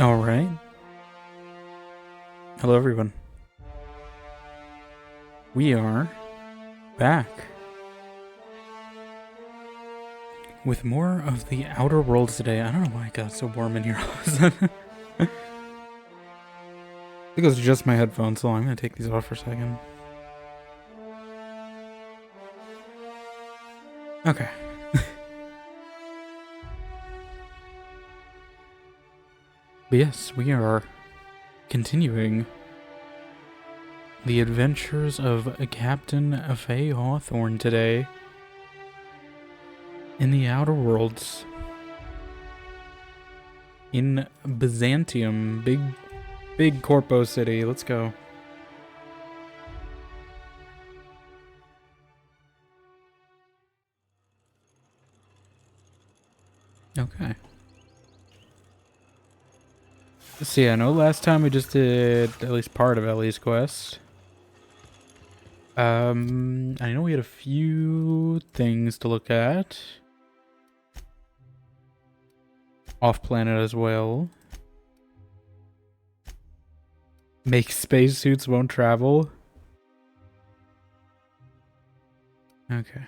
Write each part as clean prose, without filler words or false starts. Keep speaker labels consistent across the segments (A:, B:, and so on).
A: All right. Hello, everyone. We are back with more of the Outer Worlds today. I don't know why it got so warm in here all of a sudden. I think it was just my headphones, so I'm going to take these off for a second. Okay. But yes, we are continuing the adventures of Captain Faye Hawthorne today in the Outer Worlds in Byzantium, big Corpo city. Let's go. Okay. See, I know last time we just did at least part of Ellie's quest. I know we had a few things to look at. Off planet as well. Make spacesuits won't travel. Okay.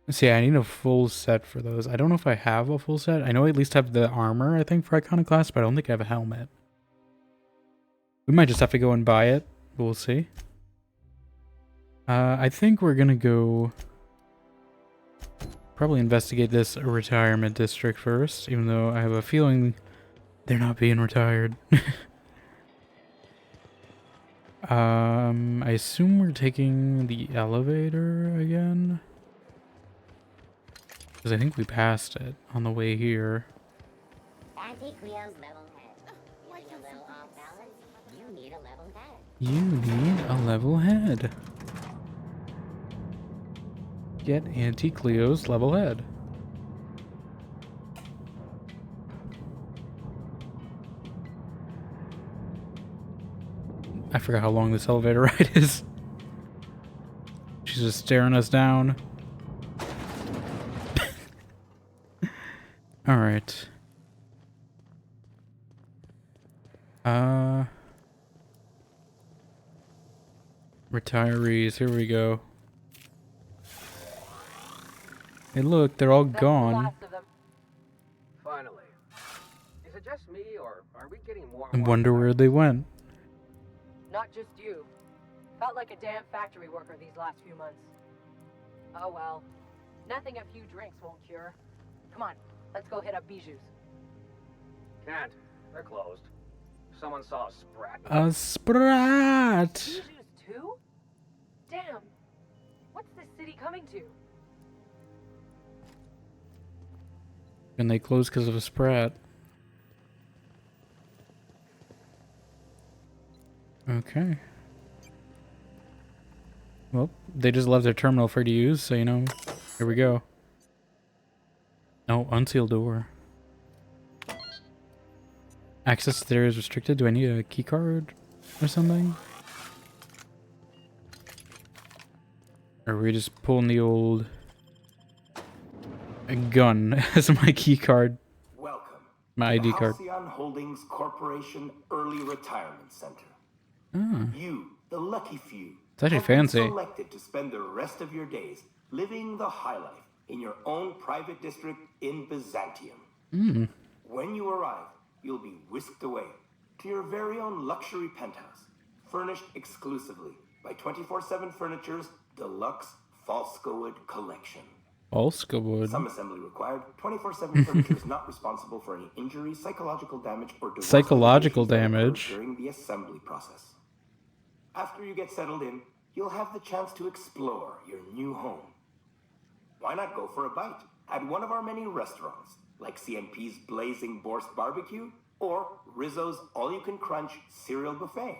A: See, I need a full set for those. I don't know if I have a full set. I know I at least have the armor, I think, for Iconoclast, but I don't think I have a helmet. We might just have to go and buy it. We'll see. I think we're gonna go probably investigate this retirement district first, even though I have a feeling they're not being retired. I assume we're taking the elevator again. Because I think we passed it on the way here. You need a level head. Get Auntie Cleo's level head. I forgot how long this elevator ride is. She's just staring us down. Alright. Retirees, here we go. Hey look, they're all gone.
B: Finally. Is it just me, or are we getting more?
A: I wonder where they went.
C: Not just you. Felt like a damn factory worker these last few months. Oh well. Nothing a few drinks won't cure. Come on, let's go hit up Bijou's.
B: Can't. They're closed. Someone saw a sprat.
A: A sprat!
C: Bijou's too? Damn. What's this city coming to?
A: And they closed because of a sprat. Okay. Well, they just left their terminal for you to use, so you know, here we go. No, unsealed door. Access to the area is restricted. Do I need a key card or something? Or are we just pulling the old gun as my key card?
D: Welcome.
A: My ID card.
D: Halcyon Holdings Corporation Early Retirement Center.
A: Ah,
D: You, the lucky few,
A: it's actually
D: have been
A: fancy.
D: selected to spend the rest of your days living the high life in your own private district in Byzantium. When you arrive, you'll be whisked away to your very own luxury penthouse, furnished exclusively by 24/7 Furniture's deluxe Falskawood collection.
A: Falskawood.
D: Some assembly required. 24/7 Furniture is not responsible for any injury, psychological damage, or divorce
A: Psychological
D: that occur
A: damage.
D: during the assembly process. After you get settled in, you'll have the chance to explore your new home. Why not go for a bite at one of our many restaurants, like CNP's Blazing Borscht Barbecue or Rizzo's All-You-Can-Crunch Cereal Buffet.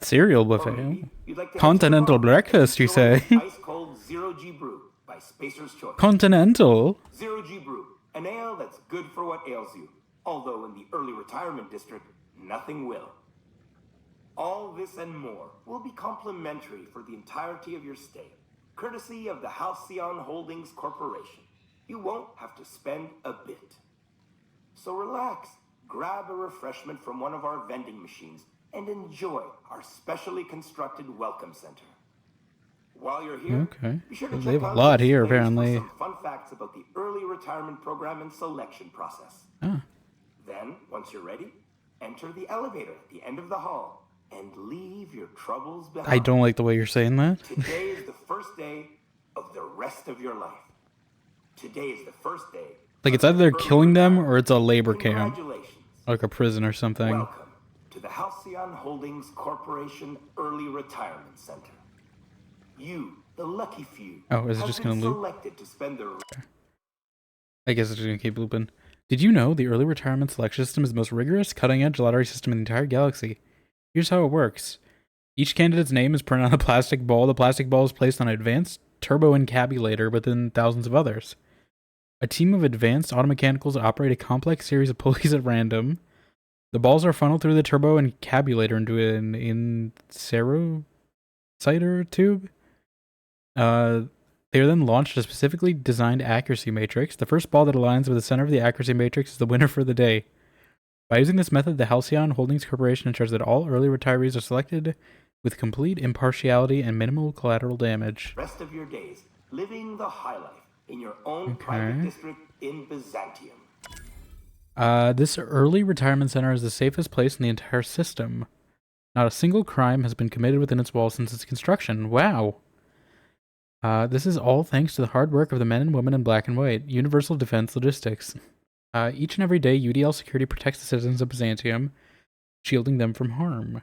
A: Cereal
D: Or
A: buffet.
D: maybe you'd like to head to the
A: Continental
D: bar
A: breakfast, you
D: and enjoy
A: say?
D: Ice cold Zero G Brew by Spacer's Choice.
A: Continental?
D: Zero G Brew, an ale that's good for what ails you. Although in the early retirement district, nothing will. All this and more will be complimentary for the entirety of your stay, courtesy of the Halcyon Holdings Corporation. You won't have to spend a bit. So relax, grab a refreshment from one of our vending machines, and enjoy our specially constructed welcome center. While you're here,
A: Okay.
D: be sure to
A: They
D: check
A: have a
D: out
A: lot
D: the
A: here,
D: displays for
A: apparently.
D: some fun facts about the early retirement program and selection process.
A: Ah.
D: Then, once you're ready, enter the elevator at the end of the hall and leave your troubles behind.
A: I don't like the way you're saying that.
D: Today is the first day of the rest of your life. Today is the first day.
A: Like, it's either they're killing them or it's a labor camp.
D: Congratulations.
A: Like a prison or something.
D: Welcome to the Halcyon Holdings Corporation Early Retirement Center. You, the lucky few,
A: Oh, is it
D: have
A: just
D: been
A: gonna loop?
D: selected to spend the
A: I guess it's just gonna keep looping. Did you know the early retirement selection system is the most rigorous, cutting-edge lottery system in the entire galaxy? Here's how it works. Each candidate's name is printed on a plastic ball. The plastic ball is placed on an advanced turbo encabulator within thousands of others. A team of advanced automechanicals operate a complex series of pulleys at random. The balls are funneled through the turbo encabulator into an inserociter tube. They are then launched a specifically designed accuracy matrix. The first ball that aligns with the center of the accuracy matrix is the winner for the day. By using this method, the Halcyon Holdings Corporation ensures that all early retirees are selected with complete impartiality and minimal collateral damage.
D: rest of your days living the high life in your own private district in Byzantium.
A: This early retirement center is the safest place in the entire system. Not a single crime has been committed within its walls since its construction. Wow. This is all thanks to the hard work of the men and women in black and white. Universal Defense Logistics. Each and every day, UDL security protects the citizens of Byzantium, shielding them from harm.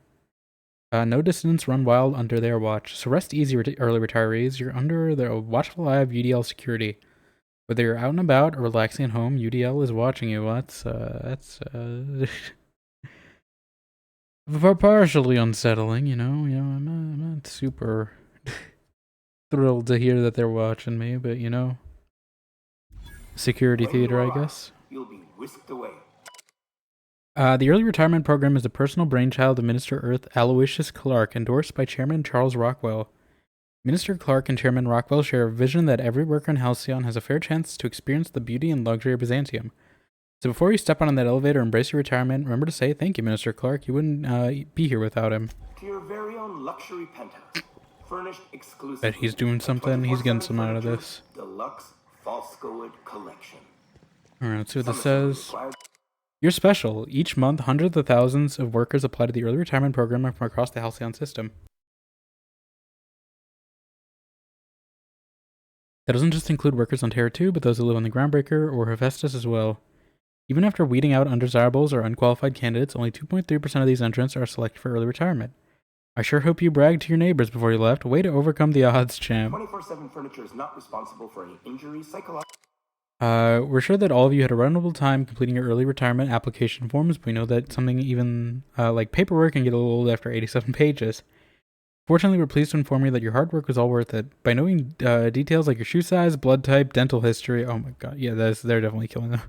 A: No dissidents run wild under their watch. So rest easy, early retirees. You're under the watchful eye of UDL security. Whether you're out and about or relaxing at home, UDL is watching you. That's partially unsettling, you know. I'm not super thrilled to hear that they're watching me, but you know, security
D: When you
A: theater, I
D: arrive,
A: guess.
D: You'll be whisked away.
A: The early retirement program is the personal brainchild of Minister Earth Aloysius Clark, endorsed by Chairman Charles Rockwell. Minister Clark and Chairman Rockwell share a vision that every worker in Halcyon has a fair chance to experience the beauty and luxury of Byzantium. So before you step on that elevator and embrace your retirement, remember to say thank you, Minister Clark. You wouldn't be here without him.
D: To your very own luxury penthouse, furnished exclusively.
A: Bet he's doing something. He's getting some out of this.
D: Deluxe Falscoid collection.
A: Alright, let's see what this
D: Some of them
A: says.
D: require
A: You're special. Each month, hundreds of thousands of workers apply to the early retirement program from across the Halcyon system. That doesn't just include workers on Terra 2, but those who live on the Groundbreaker or Hephaestus as well. Even after weeding out undesirables or unqualified candidates, only 2.3% of these entrants are selected for early retirement. I sure hope you bragged to your neighbors before you left. Way to overcome the odds, champ.
D: 24/7 furniture is not responsible for any injuries, psychological.
A: We're sure that all of you had a runnable time completing your early retirement application forms, but we know that something even like paperwork can get a little old after 87 pages. Fortunately, we're pleased to inform you that your hard work was all worth it. By knowing details like your shoe size, blood type, dental history, oh my god, yeah, they're definitely killing them.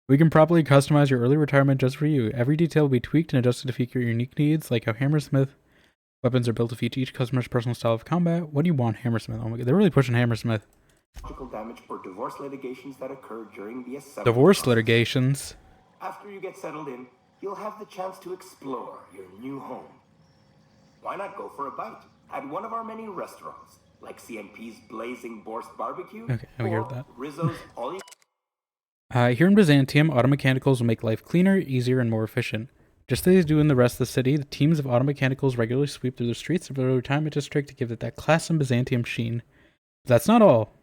A: We can properly customize your early retirement just for you. Every detail will be tweaked and adjusted to fit your unique needs, like how Hammersmith weapons are built to fit each customer's personal style of combat. What do you want, Hammersmith? Oh my god, they're really pushing Hammersmith.
D: Damage or divorce litigations that occur during the assembly
A: Divorce
D: process.
A: litigations.
D: After you get settled in, you'll have the chance to explore your new home. Why not go for a bite at one of our many restaurants, like CNP's Blazing Borscht Barbecue
A: Okay, we
D: or
A: heard that.
D: Rizzo's All You.
A: Here in Byzantium, automechanicals will make life cleaner, easier, and more efficient. Just as they do in the rest of the city, the teams of automechanicals regularly sweep through the streets of the retirement district to give it that class and Byzantium sheen. But that's not all.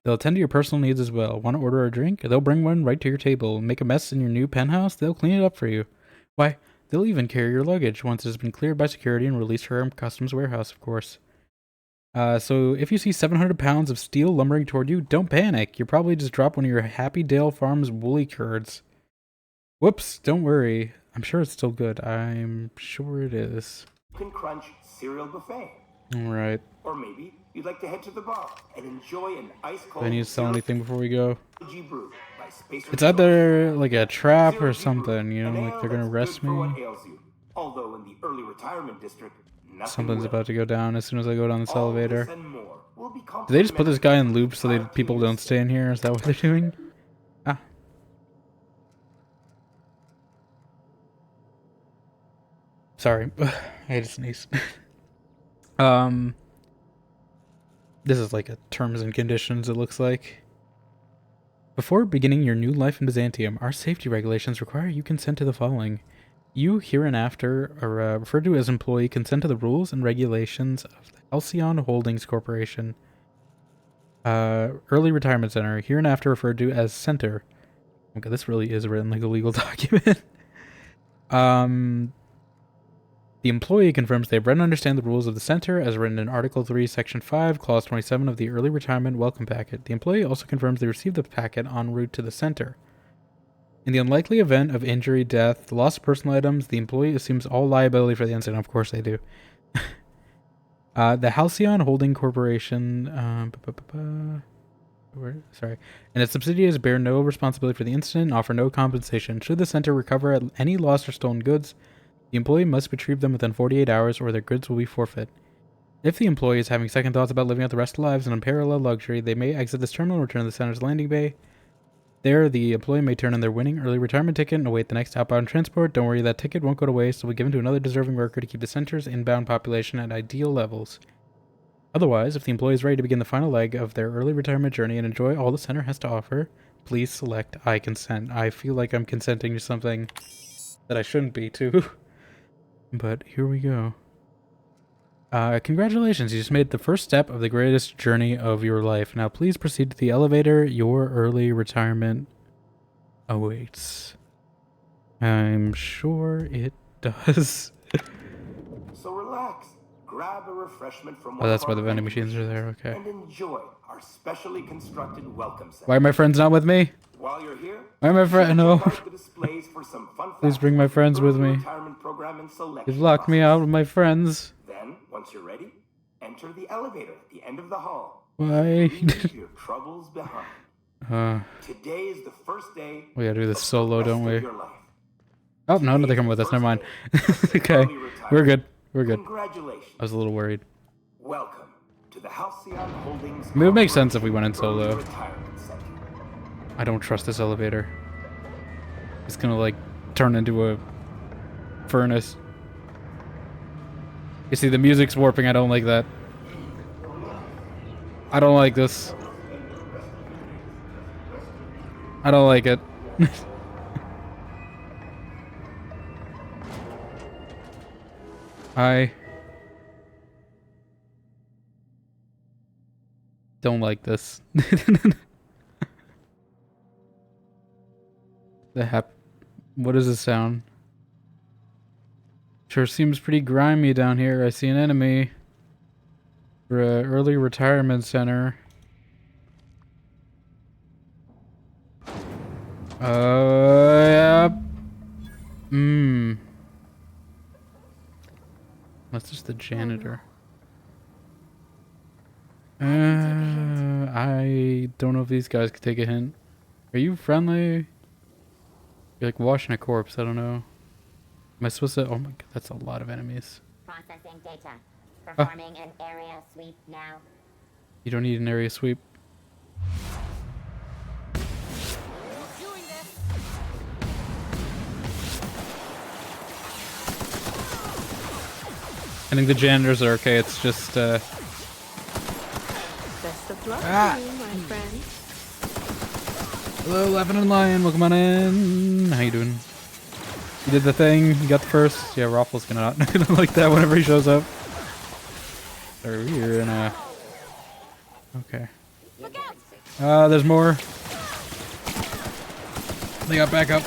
A: They'll attend to your personal needs as well. Want to order a drink? They'll bring one right to your table. Make a mess in your new penthouse? They'll clean it up for you. Why, they'll even carry your luggage once it has been cleared by security and released from customs warehouse, of course. So if you see 700 pounds of steel lumbering toward you, don't panic. You probably just dropped one of your Happy Dale Farms woolly curds. Whoops, don't worry. I'm sure it's still good. I'm sure it is.
D: You can crunch cereal buffet.
A: Alright.
D: Or maybe you'd like to head to the bar and enjoy an ice cold.
A: Do I need to sell anything before we go?
D: G brew by Spacer
A: It's either like a trap
D: Zero
A: or
D: G brew,
A: something, you
D: an
A: know, like
D: ale
A: they're gonna
D: that's
A: arrest
D: good for what
A: me.
D: ails you. Although in the early retirement district, nothing
A: Something's
D: will.
A: about to go down as soon as I go down this
D: All
A: elevator.
D: this and more will be
A: Do they just put this guy in loops so
D: complimentary
A: that people don't stay in here? Is that what they're doing? Ah. Sorry. I had to sneeze. Um, this is like a terms and conditions, it looks like. Before beginning your new life in Byzantium, our safety regulations require you consent to the following. You hereinafter are referred to as employee, consent to the rules and regulations of the Halcyon Holdings Corporation. Early Retirement Center, hereinafter referred to as Center. Okay, this really is written like a legal document. The employee confirms they have read and understand the rules of the center as written in Article 3, Section 5, Clause 27 of the Early Retirement Welcome Packet. The employee also confirms they received the packet en route to the center. In the unlikely event of injury, death, loss of personal items, the employee assumes all liability for the incident. Of course they do. The Halcyon Holding Corporation, and its subsidiaries bear no responsibility for the incident and offer no compensation. Should the center recover any lost or stolen goods, the employee must retrieve them within 48 hours or their goods will be forfeit. If the employee is having second thoughts about living out the rest of their lives in unparalleled luxury, they may exit this terminal and return to the center's landing bay. There, the employee may turn in their winning early retirement ticket and await the next outbound transport. Don't worry, that ticket won't go to waste. It will be given to another deserving worker to keep the center's inbound population at ideal levels. Otherwise, if the employee is ready to begin the final leg of their early retirement journey and enjoy all the center has to offer, please select I consent. I feel like I'm consenting to something that I shouldn't be, too. But here we go. Congratulations, you just made the first step of the greatest journey of your life. Now please proceed to the elevator. Your early retirement awaits. I'm sure it does.
D: So relax. Grab a refreshment from
A: Oh, that's why the vending machines are there, okay.
D: And enjoy our specially constructed welcome center.
A: Why are my friends not with me?
D: While you're here,
A: Why are my friends? No.
D: the displays for some fun
A: Please bring my friends with me. You've locked me out with my friends.
D: Then, once you're ready, enter the elevator at the end of the hall.
A: Why?
D: Leave your troubles behind. Today is the first day.
A: We gotta do this solo, don't we?
D: Your life.
A: Oh, no, they come with us. Never mind. Okay, we're good. We're good.
D: Congratulations.
A: I was a little worried.
D: Welcome to the Halcyon Holdings.
A: I mean, it would make sense if we went in solo.
D: Retirement Center.
A: I don't trust this elevator. It's gonna, like, turn into a furnace. You see, the music's warping. I don't like that. I don't like this. I don't like it. I don't like this. What is this sound? Sure seems pretty grimy down here. I see an enemy. Early retirement center. Yeah. That's just the janitor. I don't know if these guys could take a hint. Are you friendly? You're like washing a corpse. I don't know. Am I supposed to? Oh my god, that's a lot of enemies.
E: Processing data. Performing an area sweep now.
A: You don't need an area sweep. I think the janitors are okay. It's just
F: Best of luck to you, my friend.
A: Hello, Laughing and Lion. Welcome on in. How you doing? You did the thing. You got the first. Yeah, Raffle's gonna not like that whenever he shows up. Or you're in a. Okay. There's more. They got back up.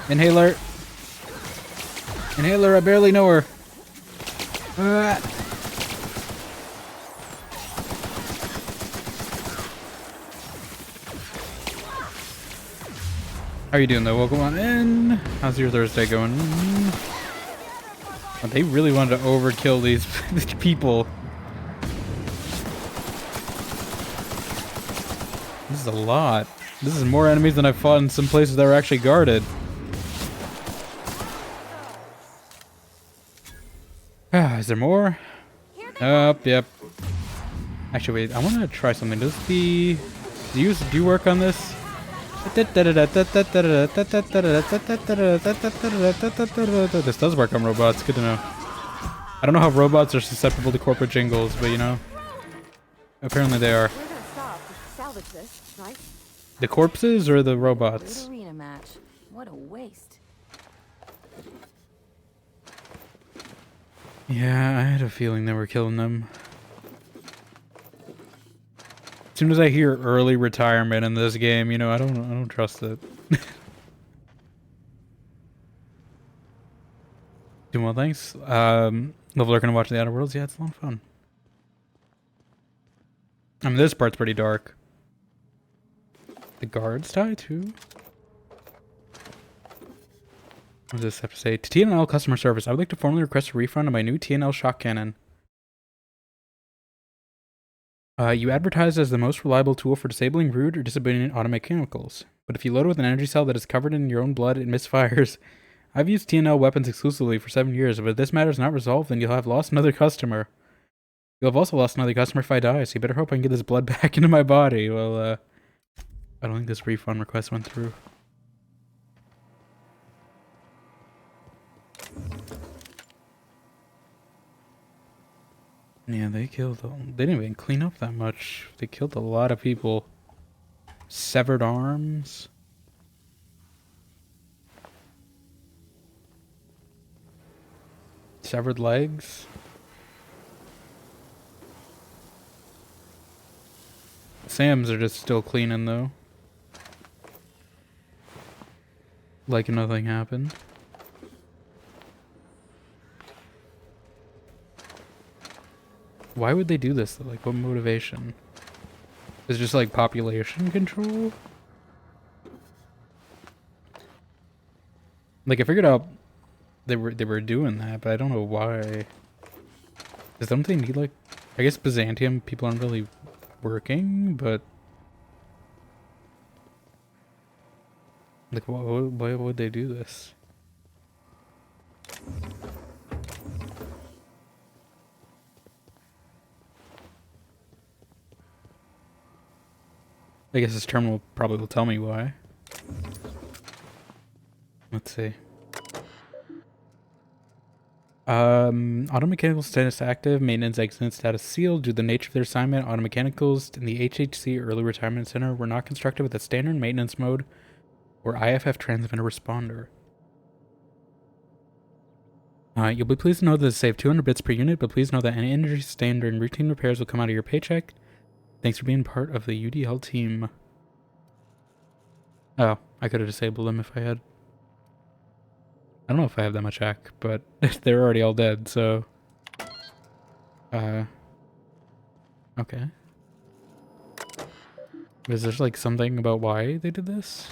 A: Inhaler. Inhaler, I barely know her. How are you doing though? Welcome on in. How's your Thursday going? Oh, they really wanted to overkill these people. This is a lot. This is more enemies than I've fought in some places that were actually guarded. Is there more? Yep. Actually, wait. I want to try something. Do you work on this? This does work on robots. Good to know. I don't know how robots are susceptible to corporate jingles, but you know, apparently they are.
F: We're gonna stop to salvage this, right?
A: The corpses or the robots?
F: Great arena match. What a waste.
A: Yeah, I had a feeling they were killing them. As soon as I hear early retirement in this game, you know, I don't trust it. Doing well, thanks. Love lurking and watching the Outer Worlds. Yeah, it's a lot of fun. I mean, this part's pretty dark. The guards die too? What does this have to say? To TNL customer service, I would like to formally request a refund on my new TNL shock cannon. You advertise as the most reliable tool for disabling rude or disobedient automatic chemicals. But if you load it with an energy cell that is covered in your own blood, it misfires. I've used TNL weapons exclusively for 7 years, but if this matter is not resolved, then you'll have lost another customer. You'll have also lost another customer if I die, so you better hope I can get this blood back into my body. Well, I don't think this refund request went through. Yeah, they didn't even clean up that much. They killed a lot of people. Severed arms. Severed legs. Sam's are just still cleaning though. Like nothing happened. Why would they do this though? Like, what motivation? Is it just like population control? Like, I figured out they were doing that, but I don't know why. Because don't they need like, I guess Byzantium people aren't really working, but like, why would they do this? I guess this terminal probably will tell me why. Let's see. Auto mechanical status active, maintenance exit status sealed. Due to the nature of their assignment, auto mechanicals in the HHC Early Retirement Center were not constructed with a standard maintenance mode or IFF transmitter responder. You'll be pleased to know that it saved 200 bits per unit, but please know that any energy sustained during routine repairs will come out of your paycheck. Thanks for being part of the UDL team. Oh, I could have disabled them if I had. I don't know if I have that much hack, but they're already all dead, so... Okay. Is there like something about why they did this?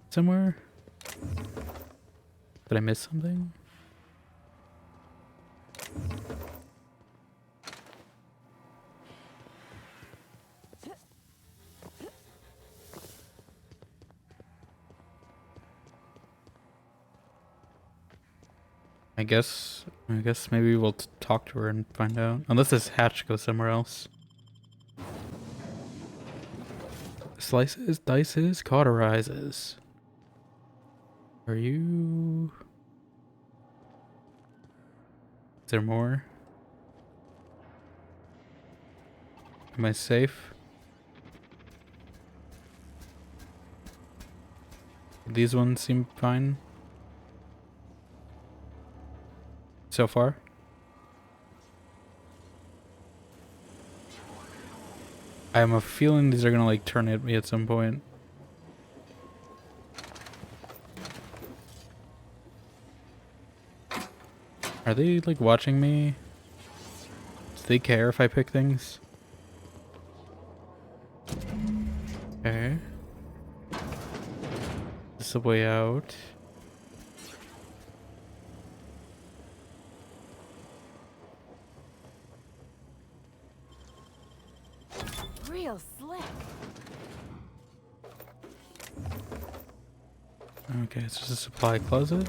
A: Somewhere? Did I miss something? I guess maybe we'll talk to her and find out. Unless this hatch goes somewhere else. Slices, dices, cauterizes. Are you... Is there more? Am I safe? These ones seem fine. So far? I have a feeling these are gonna like turn at me at some point. Are they like watching me? Do they care if I pick things? Okay. This is the way out.
F: Real slick.
A: Okay, it's just a supply closet.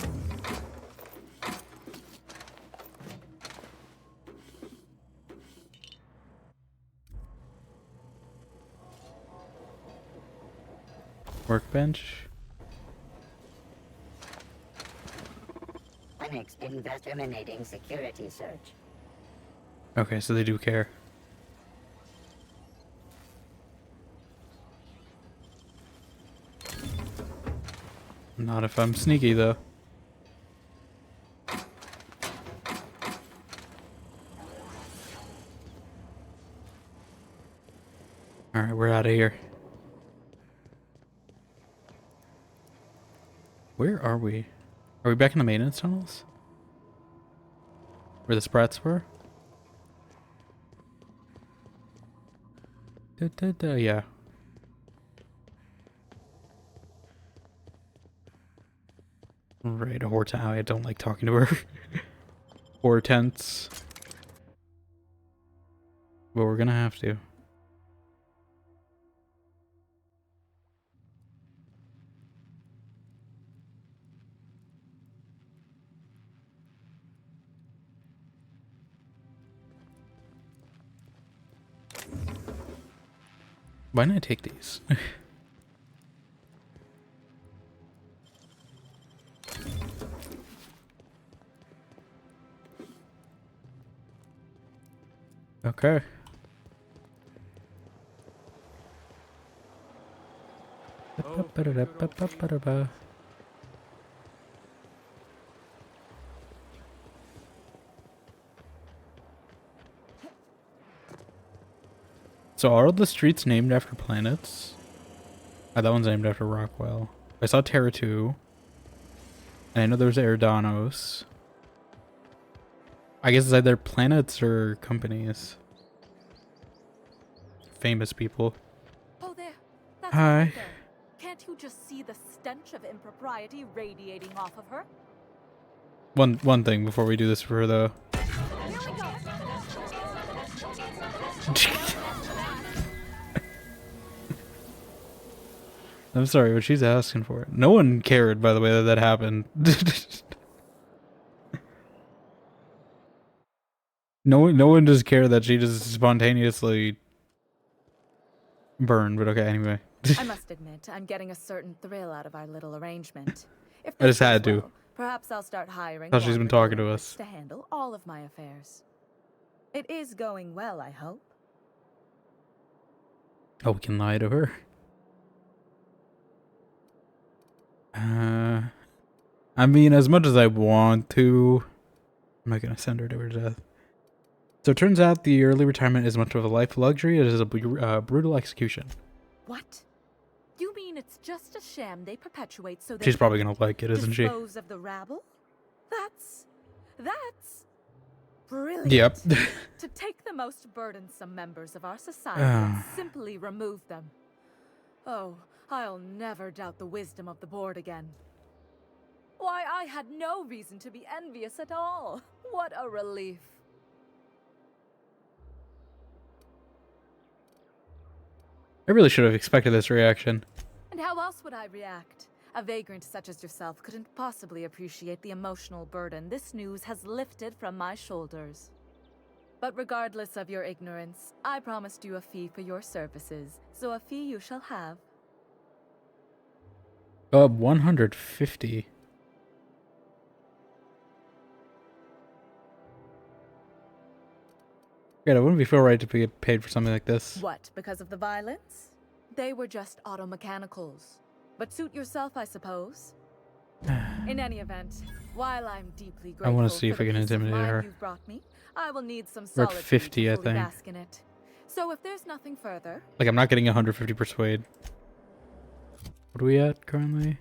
A: Workbench.
E: Clinics discriminating security search.
A: Okay, so they do care. Not if I'm sneaky, though. Alright, we're out of here. Where are we? Are we back in the maintenance tunnels? Where the sprats were? Yeah. Right, a Hortense. I don't like talking to her. Hortense. But we're gonna have to. Why didn't I take these? Okay. So are all the streets named after planets? Oh, that one's named after Rockwell. I saw Terra 2. And I know there's Eridanos. I guess it's either planets or companies. Famous people.
F: Oh, there. That's
A: Hi.
F: right there. Can't you just see the stench of impropriety radiating off of her?
A: One thing before we do this for her, though.
F: Here we go.
A: I'm sorry, but she's asking for it. No one cared, by the way, that happened. No one just cared that she just spontaneously burned, but okay, anyway.
F: I must admit, I'm getting a certain thrill out of our little arrangement. If
A: I just
F: this
A: had
F: goes
A: to.
F: well, perhaps I'll start hiring
A: How she's been
F: water
A: talking to
F: deliverers
A: us.
F: to handle all of my affairs. It is going well, I hope.
A: Oh, we can lie to her. I mean, as much as I want to, I'm not gonna send her to her death. So it turns out the early retirement is much of a life luxury. It is a brutal execution.
F: What? You mean it's just a sham they perpetuate so they
A: She's
F: can
A: probably gonna like it, isn't she?
F: dispose of the rabble? That's brilliant.
A: Yep.
F: To take the most burdensome members of our society and simply remove them. Oh, I'll never doubt the wisdom of the board again. Why, I had no reason to be envious at all. What a relief.
A: I really should have expected this reaction.
F: And how else would I react? A vagrant such as yourself couldn't possibly appreciate the emotional burden this news has lifted from my shoulders. But regardless of your ignorance, I promised you a fee for your services, so a fee you shall have.
A: 150. Yeah, it wouldn't feel right to be paid for something like this.
F: What, because of the violence? They were just automechanicals. But suit yourself, I suppose. In any event, while I'm deeply grateful
A: I want to see
F: for
A: if I
F: the
A: can
F: peace of
A: intimidate
F: mind
A: her.
F: you've brought me, I will need some
A: We're at
F: solitude
A: 50,
F: to
A: I
F: fully
A: think.
F: bask in it. So if there's nothing further,
A: Like, I'm not getting 150 persuade. What are we at currently?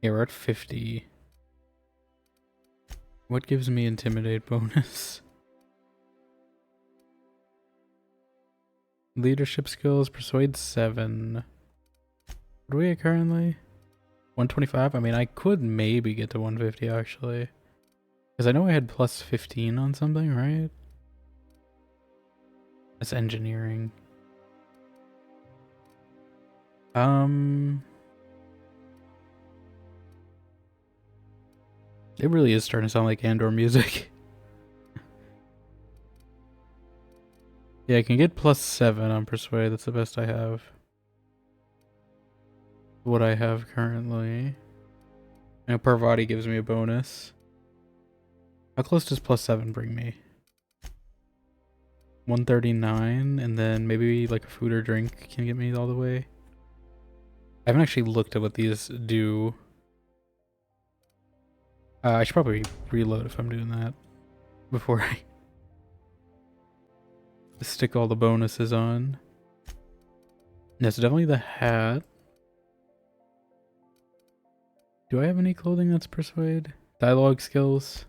A: Yeah, we're at 50. What gives me intimidate bonus? Leadership skills, persuade 7. What are we at currently? 125? I mean, I could maybe get to 150 actually. Because I know I had plus 15 on something, right? That's engineering. It really is starting to sound like Andor music. Yeah, I can get +7 on Persuade. That's the best I have. What I have currently. I know Parvati gives me a bonus. How close does +7 bring me? 139, and then maybe like a food or drink can get me all the way. I haven't actually looked at what these do. I should probably reload if I'm doing that before I stick all the bonuses on. That's definitely the hat. Do I have any clothing that's Persuade? Dialogue skills.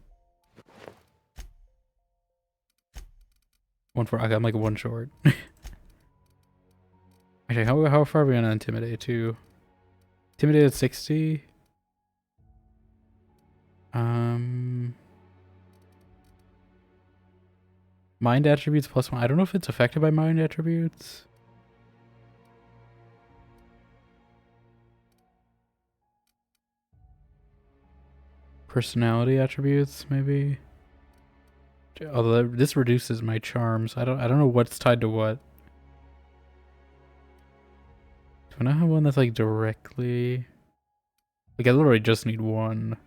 A: Okay, I'm like one short. Actually, how far are we on Intimidate too? Intimidate at 60. Mind attributes +1. I don't know if it's affected by mind attributes. Personality attributes, maybe. Although this reduces my charms. I don't know what's tied to what. Do I not have one that's like directly? Like I literally just need one.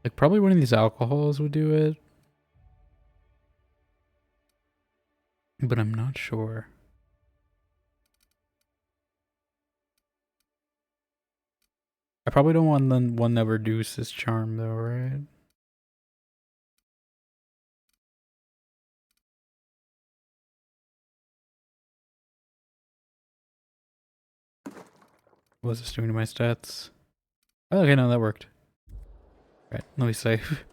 A: Like probably one of these alcohols would do it. But I'm not sure. I probably don't want the one that reduces charm though, right? What was this doing to my stats? Oh, okay, no, that worked. Right, let me save.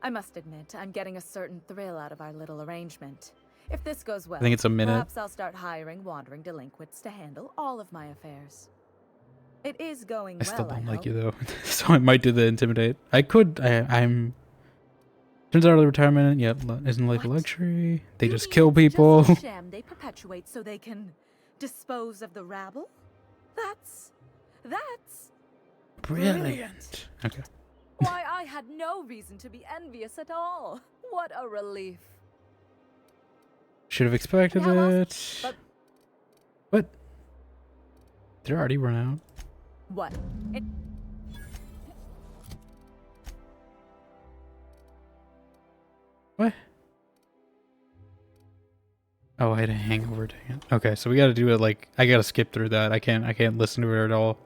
F: I must admit, I'm getting a certain thrill out of our little arrangement. If this goes well,
A: I think it's a minute.
F: perhaps I'll start hiring wandering delinquents to handle all of my affairs. It is going
A: I still
F: well,
A: don't
F: I
A: like
F: hope.
A: you though, so I might do the intimidate. I could. I'm. Turns out early retirement. Yep, isn't life a
F: What?
A: luxury? They
F: You
A: just
F: mean
A: kill
F: it's
A: people.
F: just a sham they perpetuate so they can dispose of the rabble? That's
A: Brilliant. Okay.
F: why I had no reason to be envious at all. What a relief.
A: Should have expected
F: How else-
A: it.
F: but-
A: What? Did it already run out?
F: What?
A: What? Oh, I had a hangover, dang it. Okay, so we gotta do it like I gotta skip through that. I can't listen to it at all.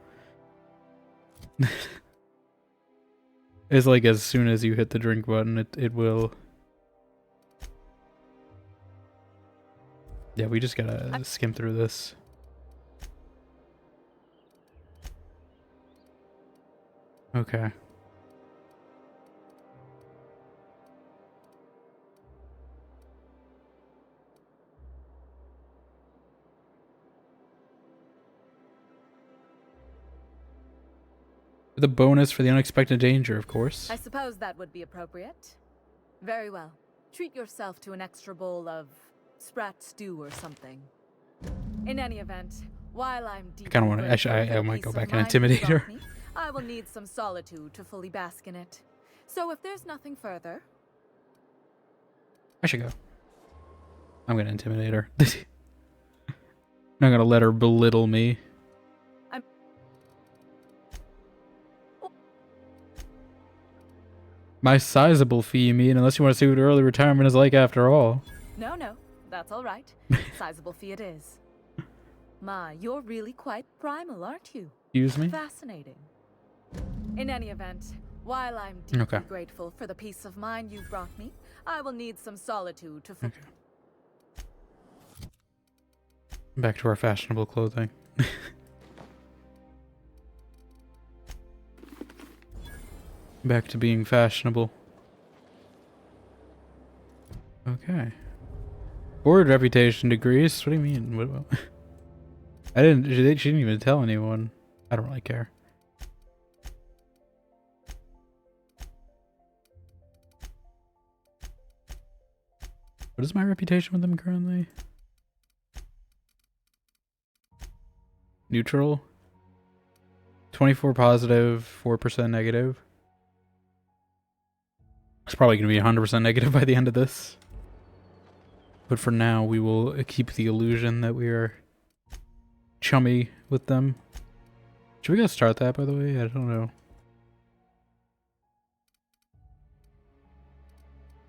A: It's like as soon as you hit the drink button, it will. Yeah, we just gotta skim through this. Okay. The bonus for the unexpected danger, of course.
F: I suppose that would be appropriate. Very well. Treat yourself to an extra bowl of sprat stew or something. In any event, while I'm deep,
A: I kinda wanna- actually, I might go back and intimidate her.
F: I will need some solitude to fully bask in it. So if there's nothing further,
A: I should go. I'm gonna intimidate her. I'm not gonna let her belittle me. My sizable fee, you mean? Unless you want to see what early retirement is like after all.
F: no, that's all right. Sizable fee it is. My, you're really quite primal, aren't you?
A: Excuse me?
F: Fascinating. In any event, while I'm deeply
A: Okay.
F: grateful for the peace of mind you brought me, I will need some solitude to
A: Okay. Back to our fashionable clothing. Back to being fashionable. Okay. Board reputation degrees? What do you mean? What I didn't. She didn't even tell anyone. I don't really care. What is my reputation with them currently? Neutral. 24 positive, 4% negative. It's probably going to be 100% negative by the end of this. But for now, we will keep the illusion that we are chummy with them. Should we go start that, by the way? I don't know.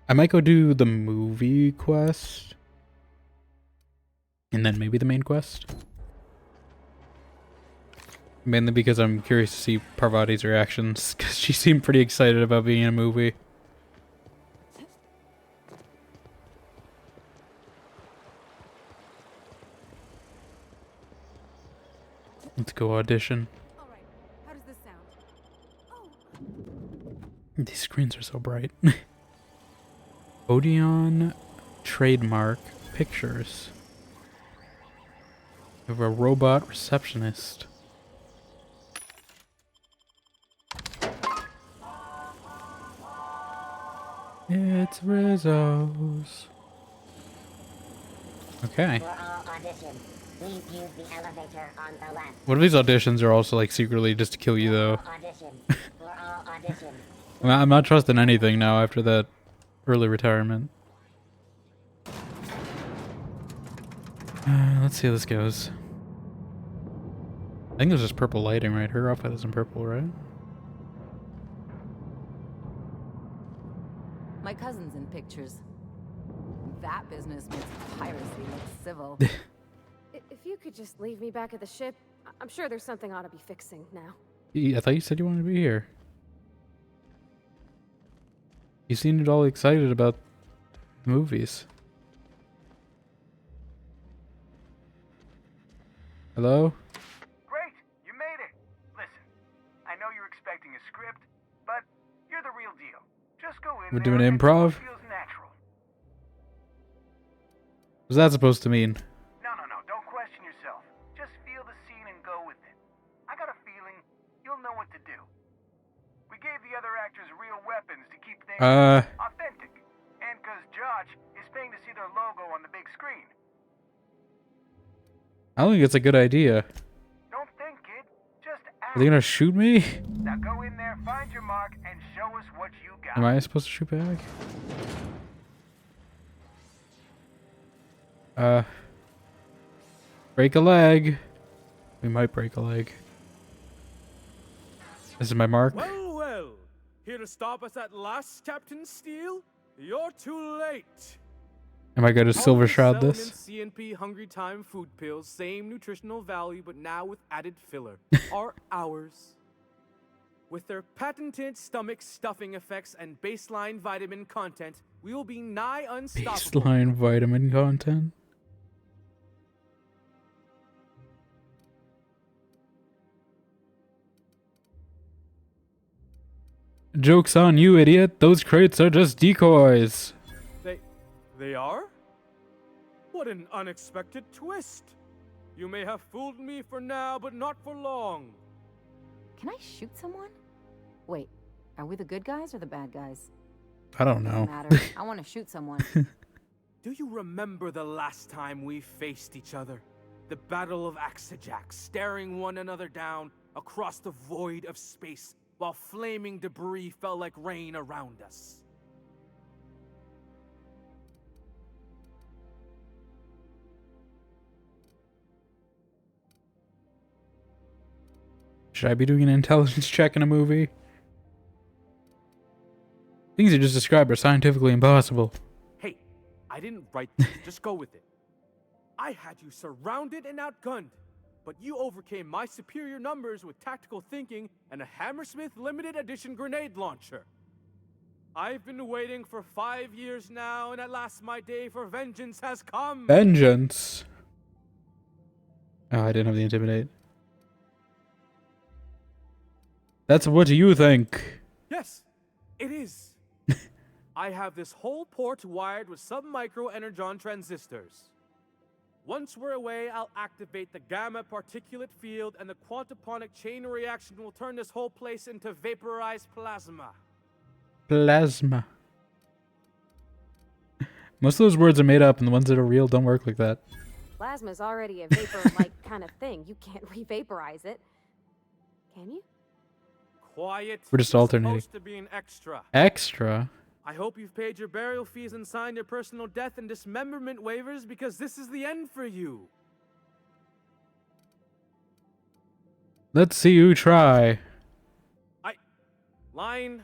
A: I might go do the movie quest. And then maybe the main quest. Mainly because I'm curious to see Parvati's reactions. Because she seemed pretty excited about being in a movie. Let's go audition.
F: All right. How does this sound? Oh.
A: These screens are so bright. Odeon Trademark Pictures. We have a robot receptionist. It's Rizzo's. Okay.
E: For all auditions, please use the elevator on the left.
A: What if these auditions are also like secretly just to kill you though?
E: For all auditions.
A: I'm not trusting anything now after that early retirement. Let's see how this goes. I think there's just purple lighting, right? Her outfit is in purple, right?
G: My cousin's in pictures. That business makes piracy look civil.
H: If you could just leave me back at the ship, I'm sure there's something ought to be fixing now.
A: I thought you said you wanted to be here. You seemed all excited about movies. Hello?
I: Great, you made it. Listen, I know you're expecting a script, but you're the real deal. Just go in
A: We're
I: there
A: doing
I: and do
A: improv?
I: what feels natural.
A: What's that supposed to mean?
I: No, don't question yourself. Just feel the scene and go with it. I got a feeling you'll know what to do. We gave the other actors real weapons to keep things authentic. And because Josh is paying to see their logo on the big screen.
A: I don't think it's a good idea.
I: Don't think, kid. Just act.
A: Are they gonna shoot me?
I: Now go in there, find your mark, and show us what you got.
A: Am I supposed to shoot back? Break a leg. We might break a leg. This is my mark.
J: Well, here to stop us at last, Captain Steele? You're too late.
A: Am I going to silver shroud
J: Selling
A: this?
J: CNP Hungry Time food pills, same nutritional value, but now with added filler, are ours. With their patented stomach stuffing effects and baseline vitamin content, we will be nigh unstoppable.
A: Baseline vitamin content. Joke's on you, idiot. Those crates are just decoys.
J: They are? What an unexpected twist. You may have fooled me for now, but not for long.
G: Can I shoot someone? Wait, are we the good guys or the bad guys?
A: I don't know.
G: Doesn't matter. I want to shoot someone.
J: Do you remember the last time we faced each other? The Battle of Axejack, staring one another down across the void of space while flaming debris fell like rain around us.
A: Should I be doing an intelligence check in a movie? Things you just described are scientifically impossible.
J: Hey, I didn't write this. Just go with it. I had you surrounded and outgunned, but you overcame my superior numbers with tactical thinking and a Hammersmith limited edition grenade launcher. I've been waiting for 5 years now, and at last my day for vengeance has come.
A: Vengeance. Oh, I didn't have the intimidate. That's what you think.
J: Yes, it is. I have this whole port wired with sub-micro energon transistors. Once we're away, I'll activate the gamma particulate field, and the quantaponic chain reaction will turn this whole place into vaporized plasma.
A: Plasma. Most of those words are made up, and the ones that are real don't work like that.
H: Plasma's already a vapor-like kind of thing. You can't re-vaporize it. Can you?
J: Quiet.
A: We're just
J: You're
A: alternating.
J: supposed to be an extra.
A: Extra?
J: I hope you've paid your burial fees and signed your personal death and dismemberment waivers, because this is the end for you.
A: Let's see you try.
J: Line.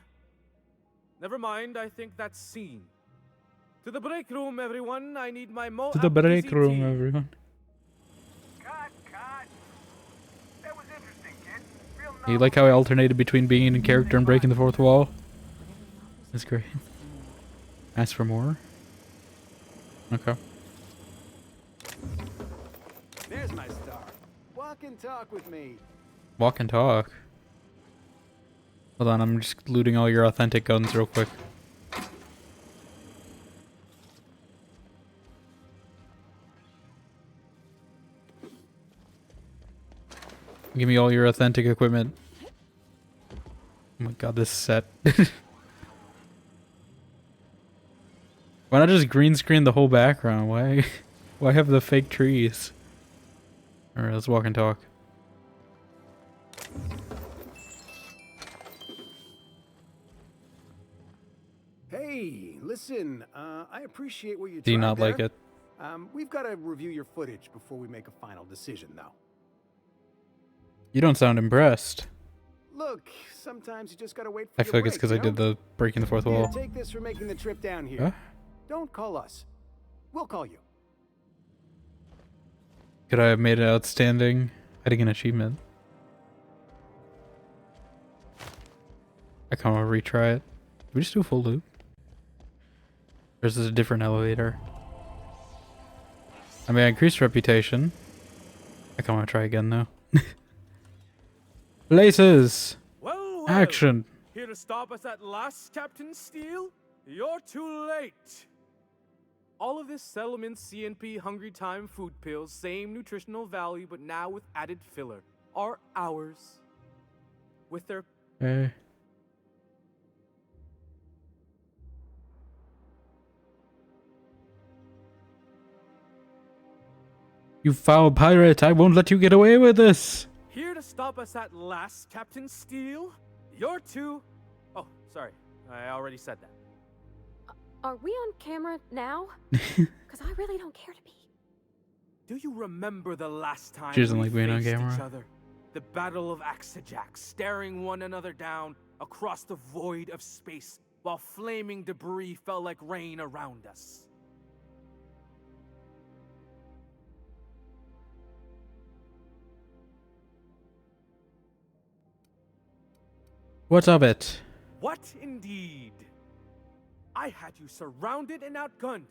J: Never mind, I think that's scene. To the break room, everyone. I need my
A: To the break room, everyone.
I: Cut. That was interesting, kid. Real
A: You like how I alternated between being in character and breaking the fourth wall? That's great. Ask for more? Okay.
K: There's my star. Walk and talk with me.
A: Walk and talk. Hold on, I'm just looting all your authentic guns real quick. Give me all your authentic equipment. Oh my god, this set. Why not just green screen the whole background? Why have the fake trees? Alright, let's walk and talk.
K: Hey, listen, I appreciate what you
A: Do you
K: tried
A: not like
K: there.
A: it?
K: We've got to review your footage before we make a final decision, though.
A: You don't sound impressed.
K: Look, sometimes you just gotta wait for
A: I
K: your
A: feel like it's
K: break,
A: because I
K: you
A: did
K: know?
A: the breaking the fourth
K: Here,
A: wall.
K: take this for making the trip down here.
A: Huh?
K: Don't call us. We'll call you.
A: Could I have made it outstanding? Getting an achievement. I kind of want to retry it. Did we just do a full loop? Or is this a different elevator? I mean, I increased reputation. I kind of want to try again though. Places!
J: Well,
A: Action!
J: Here to stop us at last, Captain Steele? You're too late. All of this settlement CNP Hungry Time food pills, same nutritional value, but now with added filler, are ours. With their
A: Okay. You foul pirate! I won't let you get away with this!
J: Here to stop us at last, Captain Steele? You're too... Oh, sorry. I already said that.
H: Are we on camera now? Because I really don't care to be.
J: Do you remember the last time
A: She doesn't
J: we
A: like being on
J: faced
A: camera.
J: each other? The Battle of Axajack, staring one another down across the void of space while flaming debris fell like rain around us.
A: What of it?
J: What indeed? I had you surrounded and outgunned,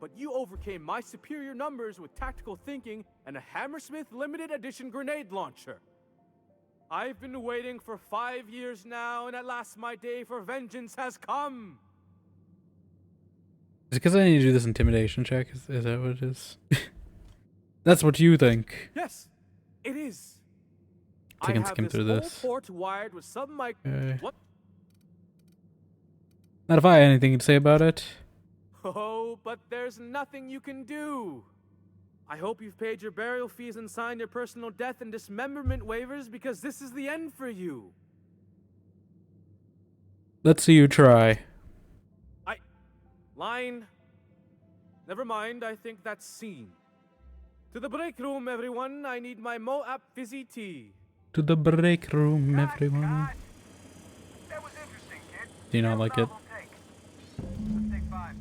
J: but you overcame my superior numbers with tactical thinking and a Hammersmith limited edition grenade launcher. I've been waiting for 5 years now, and at last my day for vengeance has come.
A: Is it because I need to do this intimidation check? Is that what it is? That's what you think.
J: Yes, it is.
A: I can skim through this.
J: Whole port wired with some mic.
A: Okay.
J: What?
A: Not if I have anything to say about it.
J: Oh, but there's nothing you can do. I hope you've paid your burial fees and signed your personal death and dismemberment waivers, because this is the end for you.
A: Let's see you try.
J: Line. Never mind, I think that's scene. To the break room, everyone. I need my Moab fizzy tea.
A: To the break room, everyone.
I: That was interesting, kid.
A: Do you not like it?
I: Let's take 5.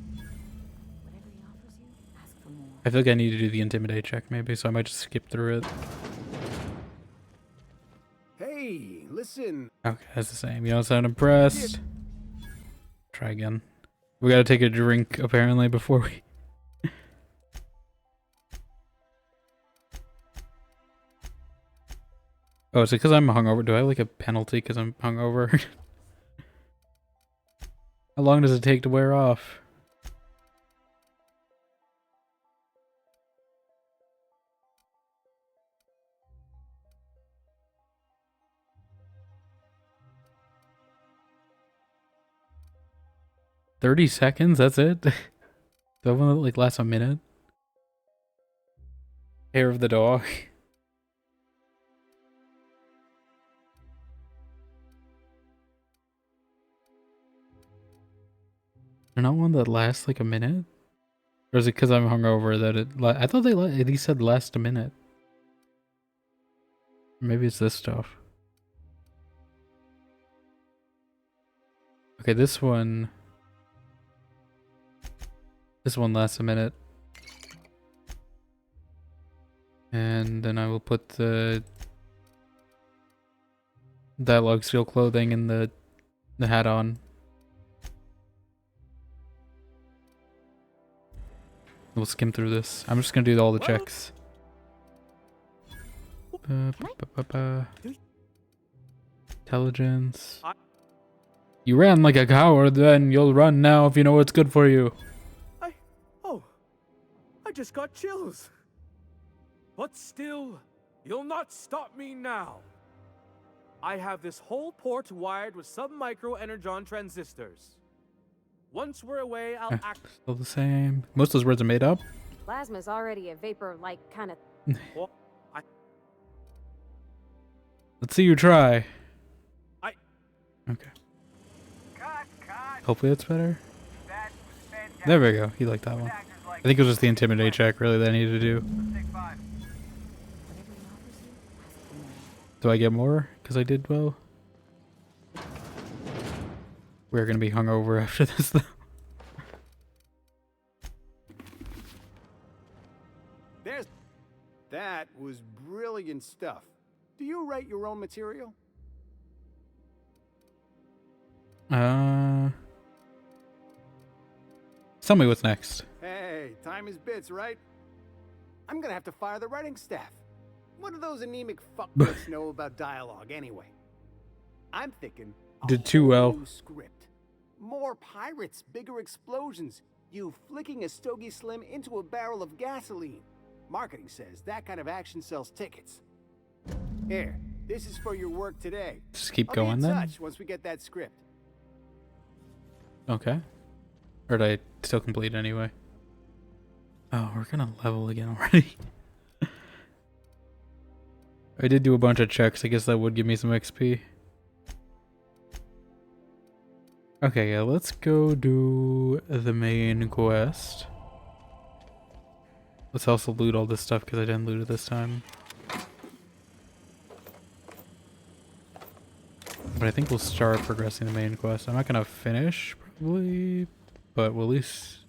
G: Whatever he offers you, ask for more.
A: I feel like I need to do the intimidate check maybe, so I might just skip through it.
K: Hey, listen.
A: Okay, that's the same. You don't sound impressed. Try again. We gotta take a drink, apparently, before we... Oh, is it because I'm hungover? Do I have, like, a penalty because I'm hungover? How long does it take to wear off? 30 seconds? That's it? That one like lasts a minute? Hair of the dog. They're not one that lasts like a minute? Or is it because I'm hungover that it... I thought they at least said last a minute. Maybe it's this stuff. Okay, this one... This one lasts a minute. And then I will put the... dialogue steel clothing and the hat on. We'll skim through this. I'm just gonna do all the checks. Intelligence. You ran like a coward, then you'll run now if you know what's good for you.
J: I just got chills. But still, you'll not stop me now. I have this whole port wired with sub-micro energon transistors. Once we're away, I'll act...
A: Still the same. Most of those words are made up.
H: Plasma's already a vapor-like kind of...
J: Well,
A: Let's see you try. Okay.
I: Cut.
A: Hopefully that's better.
I: That was fantastic.
A: There we go. He liked that one. I think it was just the intimidate check really that I needed to do.
I: Take 5.
A: Do I get more? Because I did well. We're going to be hungover after this though.
K: That was brilliant stuff. Do you write your own material?
A: Tell me what's next.
K: Hey, time is bits, right? I'm gonna have to fire the writing staff. What do those anemic fuckwits know about dialogue anyway? I'm thinking
A: Did too well.
K: new script. More pirates, bigger explosions, you flicking a stogie slim into a barrel of gasoline. Marketing says that kind of action sells tickets. Here, this is for your work today.
A: Just keep
K: I'll
A: going
K: be in
A: then.
K: touch once we get that script.
A: Okay. Or did I still complete anyway? Oh, we're gonna level again already. I did do a bunch of checks. I guess that would give me some XP. Okay, yeah, let's go do the main quest. Let's also loot all this stuff because I didn't loot it this time. But I think we'll start progressing the main quest. I'm not gonna finish, probably, but we'll at least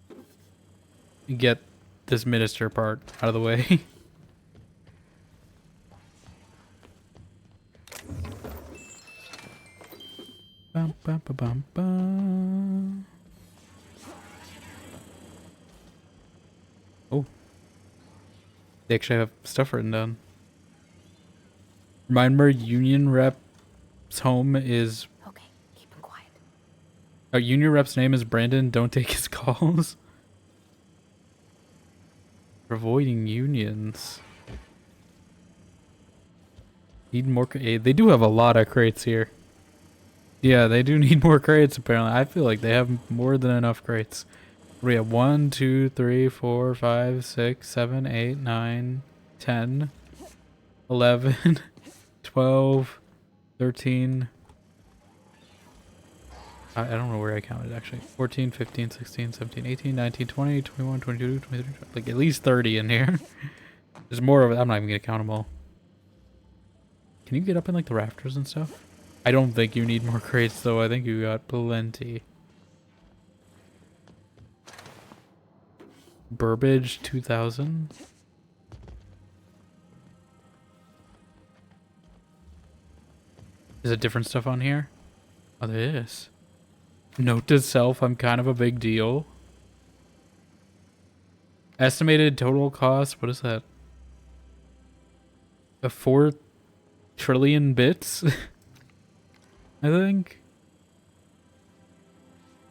A: get this minister part out of the way. Bum, bum, bum, bum, bum. Oh. They actually have stuff written down. Remember, Union Rep's home is...
H: Okay, keep him quiet.
A: Union Rep's name is Brandon. Don't take his calls. Avoiding unions. Need more... They do have a lot of crates here. Yeah, they do need more crates, apparently. I feel like they have more than enough crates. We have 1, 2, 3, 4, 5, 6, 7, 8, 9, 10, 11, 12, 13. I don't know where I counted, actually. 14, 15, 16, 17, 18, 19, 20, 21, 22, 23, like at least 30 in here. There's more of it. I'm not even going to count them all. Can you get up in like the rafters and stuff? I don't think you need more crates though. I think you got plenty. Burbage 2000. Is there different stuff on here? Oh, there is. Note to self, I'm kind of a big deal. Estimated total cost, what is that? 4 trillion bits? I think.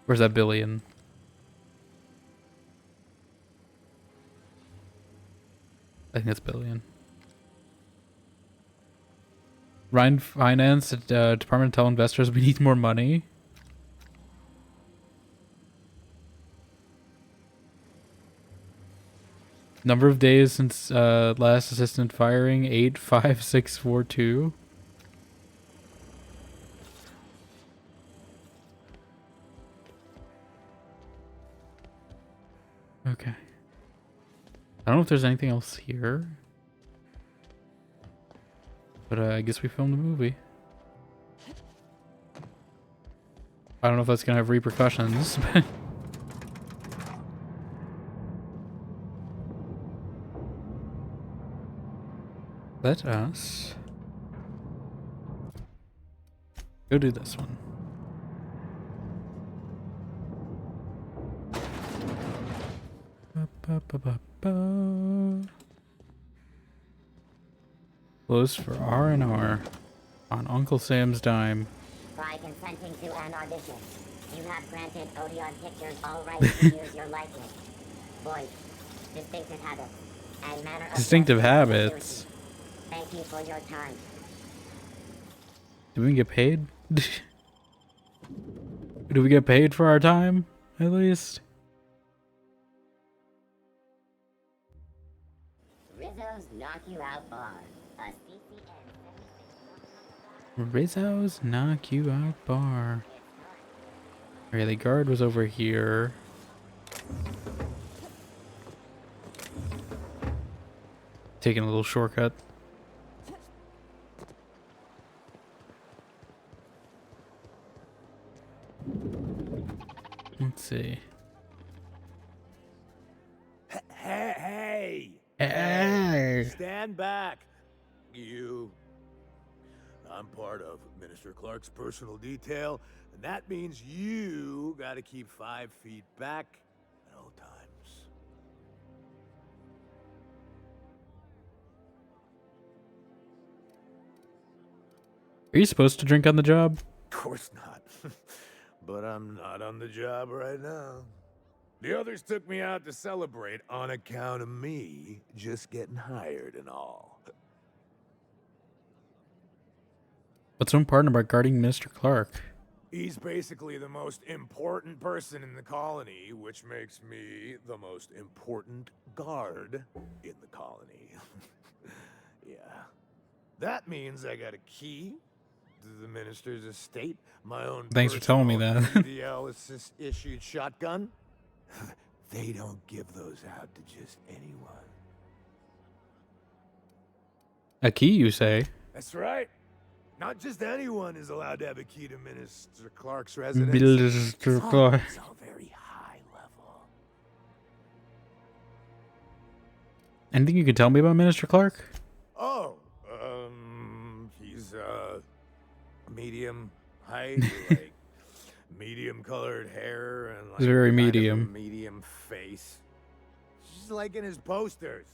A: Where's that billion? I think it's billion. Ryan Finance Department tell investors we need more money. Number of days since last assistant firing, 85642. Okay. I don't know if there's anything else here. But I guess we filmed the movie. I don't know if that's gonna have repercussions, but let us go do this one. Close for R&R on Uncle Sam's dime.
E: By consenting to an audition, you have granted Odeon Pictures all rights to use your likeness, voice, distinctive habits, and manner of
A: Distinctive
E: dressing and
A: habits.
E: activity. Thank you for your time.
A: Do we get paid? Do we get paid for our time, at least?
E: Rizzo's Knock You Out Bar, a CCN 76.
A: Rizzo's Knock You Out Bar. Okay, the guard was over here. Taking a little shortcut. Let's see.
L: Hey!
A: Hey!
L: Stand back, you. I'm part of Minister Clark's personal detail, and that means you gotta keep 5 feet back at all times.
A: Are you supposed to drink on the job?
L: Of course not. But I'm not on the job right now. The others took me out to celebrate on account of me just getting hired and all.
A: What's so important about guarding Mr. Clark?
L: He's basically the most important person in the colony, which makes me the most important guard in the colony. Yeah. That means I got a key to the minister's estate, my own
A: Thanks for telling me that.
L: PDL issued shotgun. They don't give those out to just anyone.
A: A key, you say?
L: That's right. Not just anyone is allowed to have a key to Minister Clark's residence.
A: Mr. Clark.
L: It's all very high level.
A: Anything you can tell me about Minister Clark?
L: Oh, he's medium height, like medium colored hair, and like
A: He's very
L: kind of a
A: medium.
L: medium face. Just like in his posters.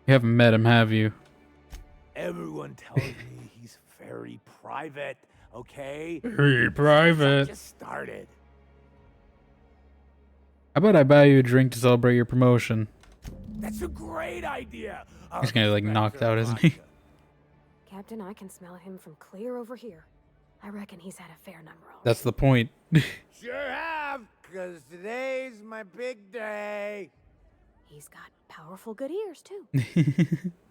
A: You haven't met him, have you?
L: Everyone tells me he's very private, okay?
A: Very
L: I
A: private.
L: just started.
A: How about I buy you a drink to celebrate your promotion?
L: That's a great idea.
A: He's gonna like knocked out, isn't he?
H: Captain, I can smell him from clear over here. I reckon he's had a fair number already.
A: That's the point.
L: Sure have, because today's my big day.
H: He's got powerful good ears, too.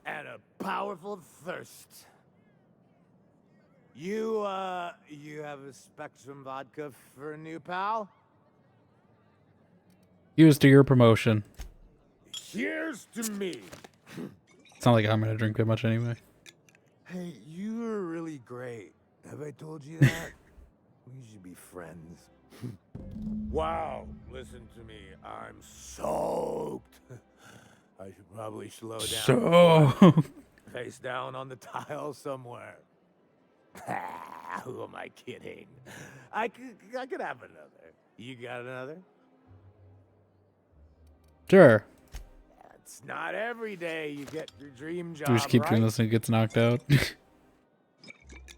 L: And a powerful thirst. You have a Spectrum vodka for a new pal?
A: Here's to your promotion.
L: Here's to me.
A: It's not like I'm gonna drink that much anyway.
L: Hey, you were really great. Have I told you that? We should be friends. Wow, listen to me. I'm soaked. I should probably slow down.
A: So
L: Face down on the tile somewhere. Who am I kidding? I could have another. You got another?
A: sure.
L: It's not every day you get your dream job,
A: We just keep
L: right?
A: doing this and it gets knocked out.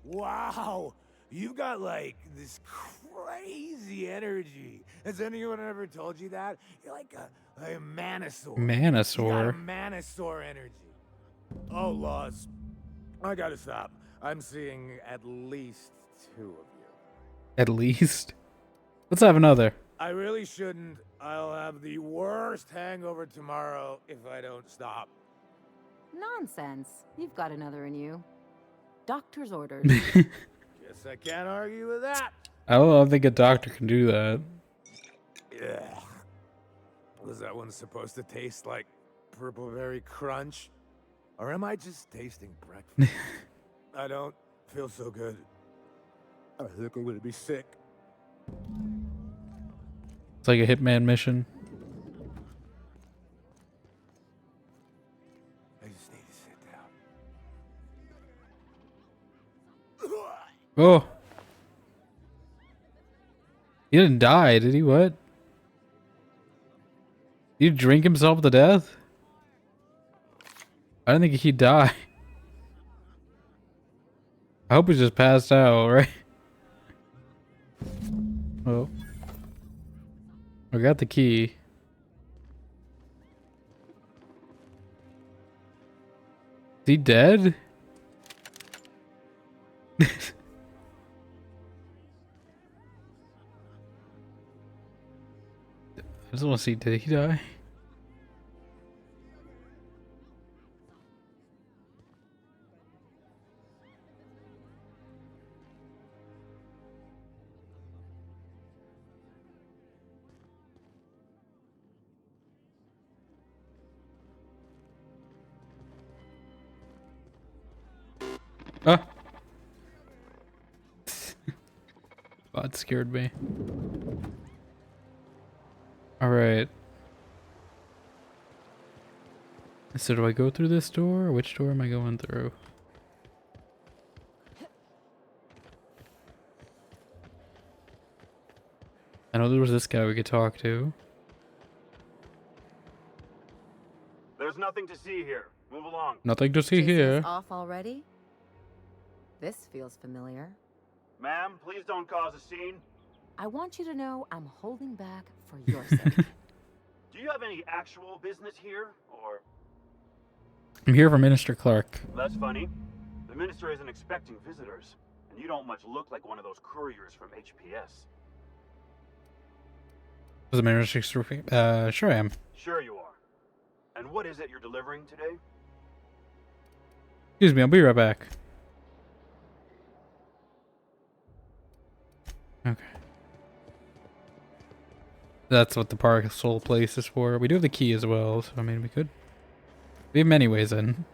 L: Wow, you got like this crazy energy. Has anyone ever told you that? You're like a manosaur.
A: Manosaur?
L: You got a manosaur energy. Oh, Laws. I gotta stop. I'm seeing at least 2 of you.
A: At least. Let's have another.
L: I really shouldn't. I'll have the worst hangover tomorrow if I don't stop.
G: Nonsense. You've got another in you. Doctor's orders.
L: Guess I can't argue with that.
A: I don't think a doctor can do that.
L: Yeah. Was that one supposed to taste like purple berry crunch? Or am I just tasting breakfast? I don't feel so good. I think I'm gonna be sick.
A: It's like a hitman mission.
L: I just need to sit down.
A: Oh. He didn't die, did he? What? Did he drink himself to death? I don't think he'd die. I hope he's just passed out, right? Oh. I got the key. Is he dead? I just want to see, did he die? Ah! Oh, it scared me. Alright. So do I go through this door? Or which door am I going through? I know there was this guy we could talk to.
M: There's nothing to see here. Move along.
A: Nothing to see here.
G: Off already? This feels familiar.
M: Ma'am, please don't cause a scene.
G: I want you to know I'm holding back for your sake.
M: Do you have any actual business here, or?
A: I'm here for Minister Clark.
M: That's funny. The minister isn't expecting visitors, and you don't much look like one of those couriers from HPS.
A: Was the minister sure I am.
M: Sure you are. And what is it you're delivering today?
A: Excuse me, I'll be right back. Okay. That's what the parcel place is for. We do have the key as well, so I mean we could. We have many ways in.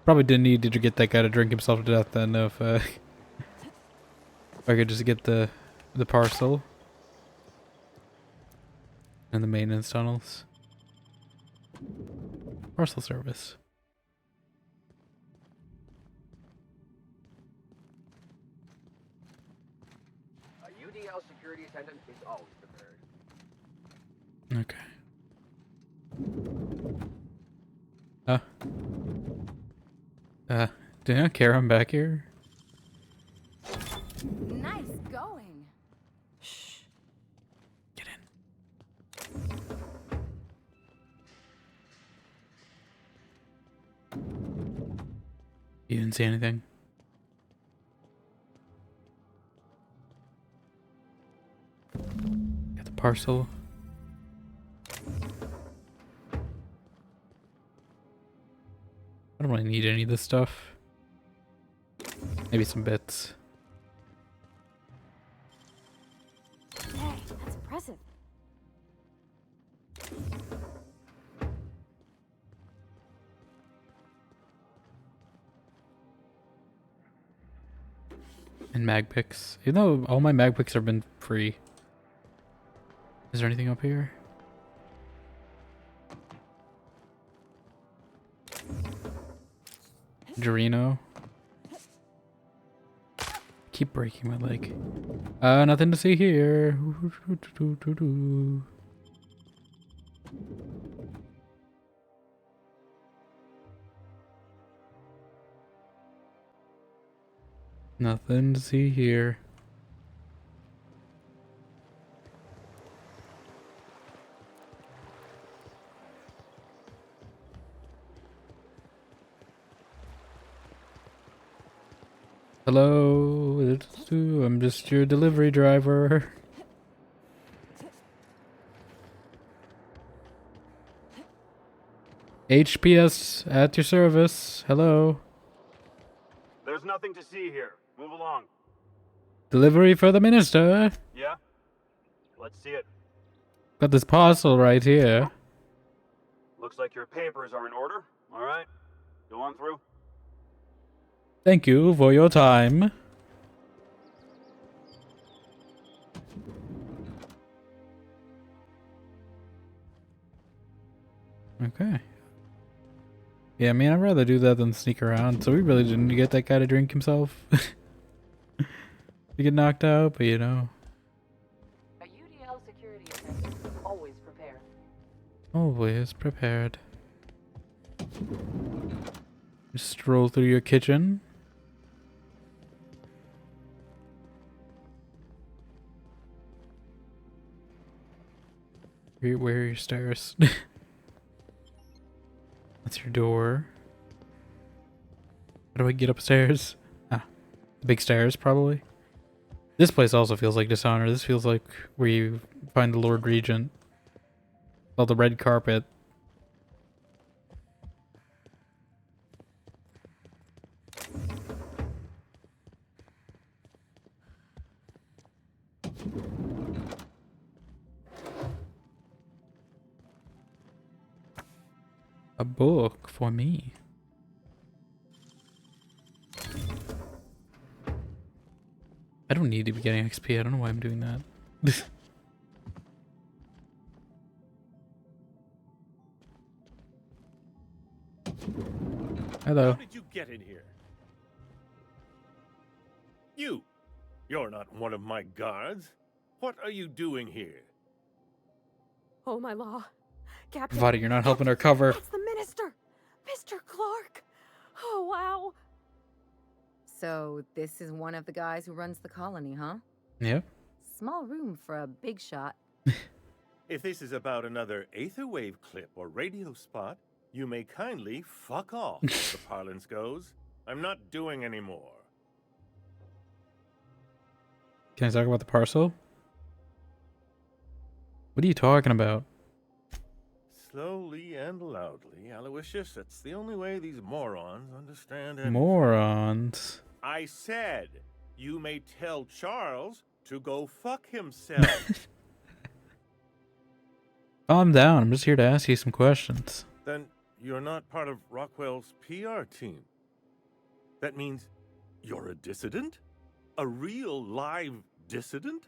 A: Probably didn't need to get that guy to drink himself to death then if if I could just get the parcel. And the maintenance tunnels. Parcel service.
B: A UDL security attendant is always prepared.
A: Okay. Did I not care I'm back here?
G: Nice going.
A: Shh. Get in. You didn't see anything? Got the parcel. I don't really need any of this stuff. Maybe some bits.
H: Hey, that's impressive.
A: And mag picks. Even though all my mag picks have been free. Is there anything up here? Dorino. Keep breaking my leg. Nothing to see here. Nothing to see here. Hello, you. I'm just your delivery driver. HPS at your service. Hello.
M: There's nothing to see here. Move along.
A: Delivery for the minister.
M: Yeah? Let's see it.
A: Got this parcel right here.
M: Looks like your papers are in order. All right. Go on through.
A: Thank you for your time. Okay. Yeah, I mean, I'd rather do that than sneak around. So we really didn't get that guy to drink himself. He get knocked out, but you know.
C: A UDL security attendant is always prepared.
A: Always prepared. Just stroll through your kitchen. Where are your stairs? That's your door. How do I get upstairs? Ah, the big stairs, probably. This place also feels like Dishonor. This feels like where you find the Lord Regent. Oh, the red carpet. A book for me. I don't need to be getting XP. I don't know why I'm doing that. Hello.
N: How did you get in here? You're not one of my guards. What are you doing here?
H: Oh my law. Captain.
A: Vada, you're not helping her cover.
H: It's the minister. Mr. Clark. Oh, wow.
G: So this is one of the guys who runs the colony, huh?
A: Yep.
G: Small room for a big shot.
N: If this is about another Aetherwave clip or radio spot, you may kindly fuck off, as the parlance goes. I'm not doing any more.
A: Can I talk about the parcel? What are you talking about?
N: Slowly and loudly, Aloysius, it's the only way these morons understand anything.
A: Morons.
N: I said, you may tell Charles to go fuck himself.
A: Calm down. I'm just here to ask you some questions.
N: Then you're not part of Rockwell's PR team. That means you're a dissident? A real live dissident?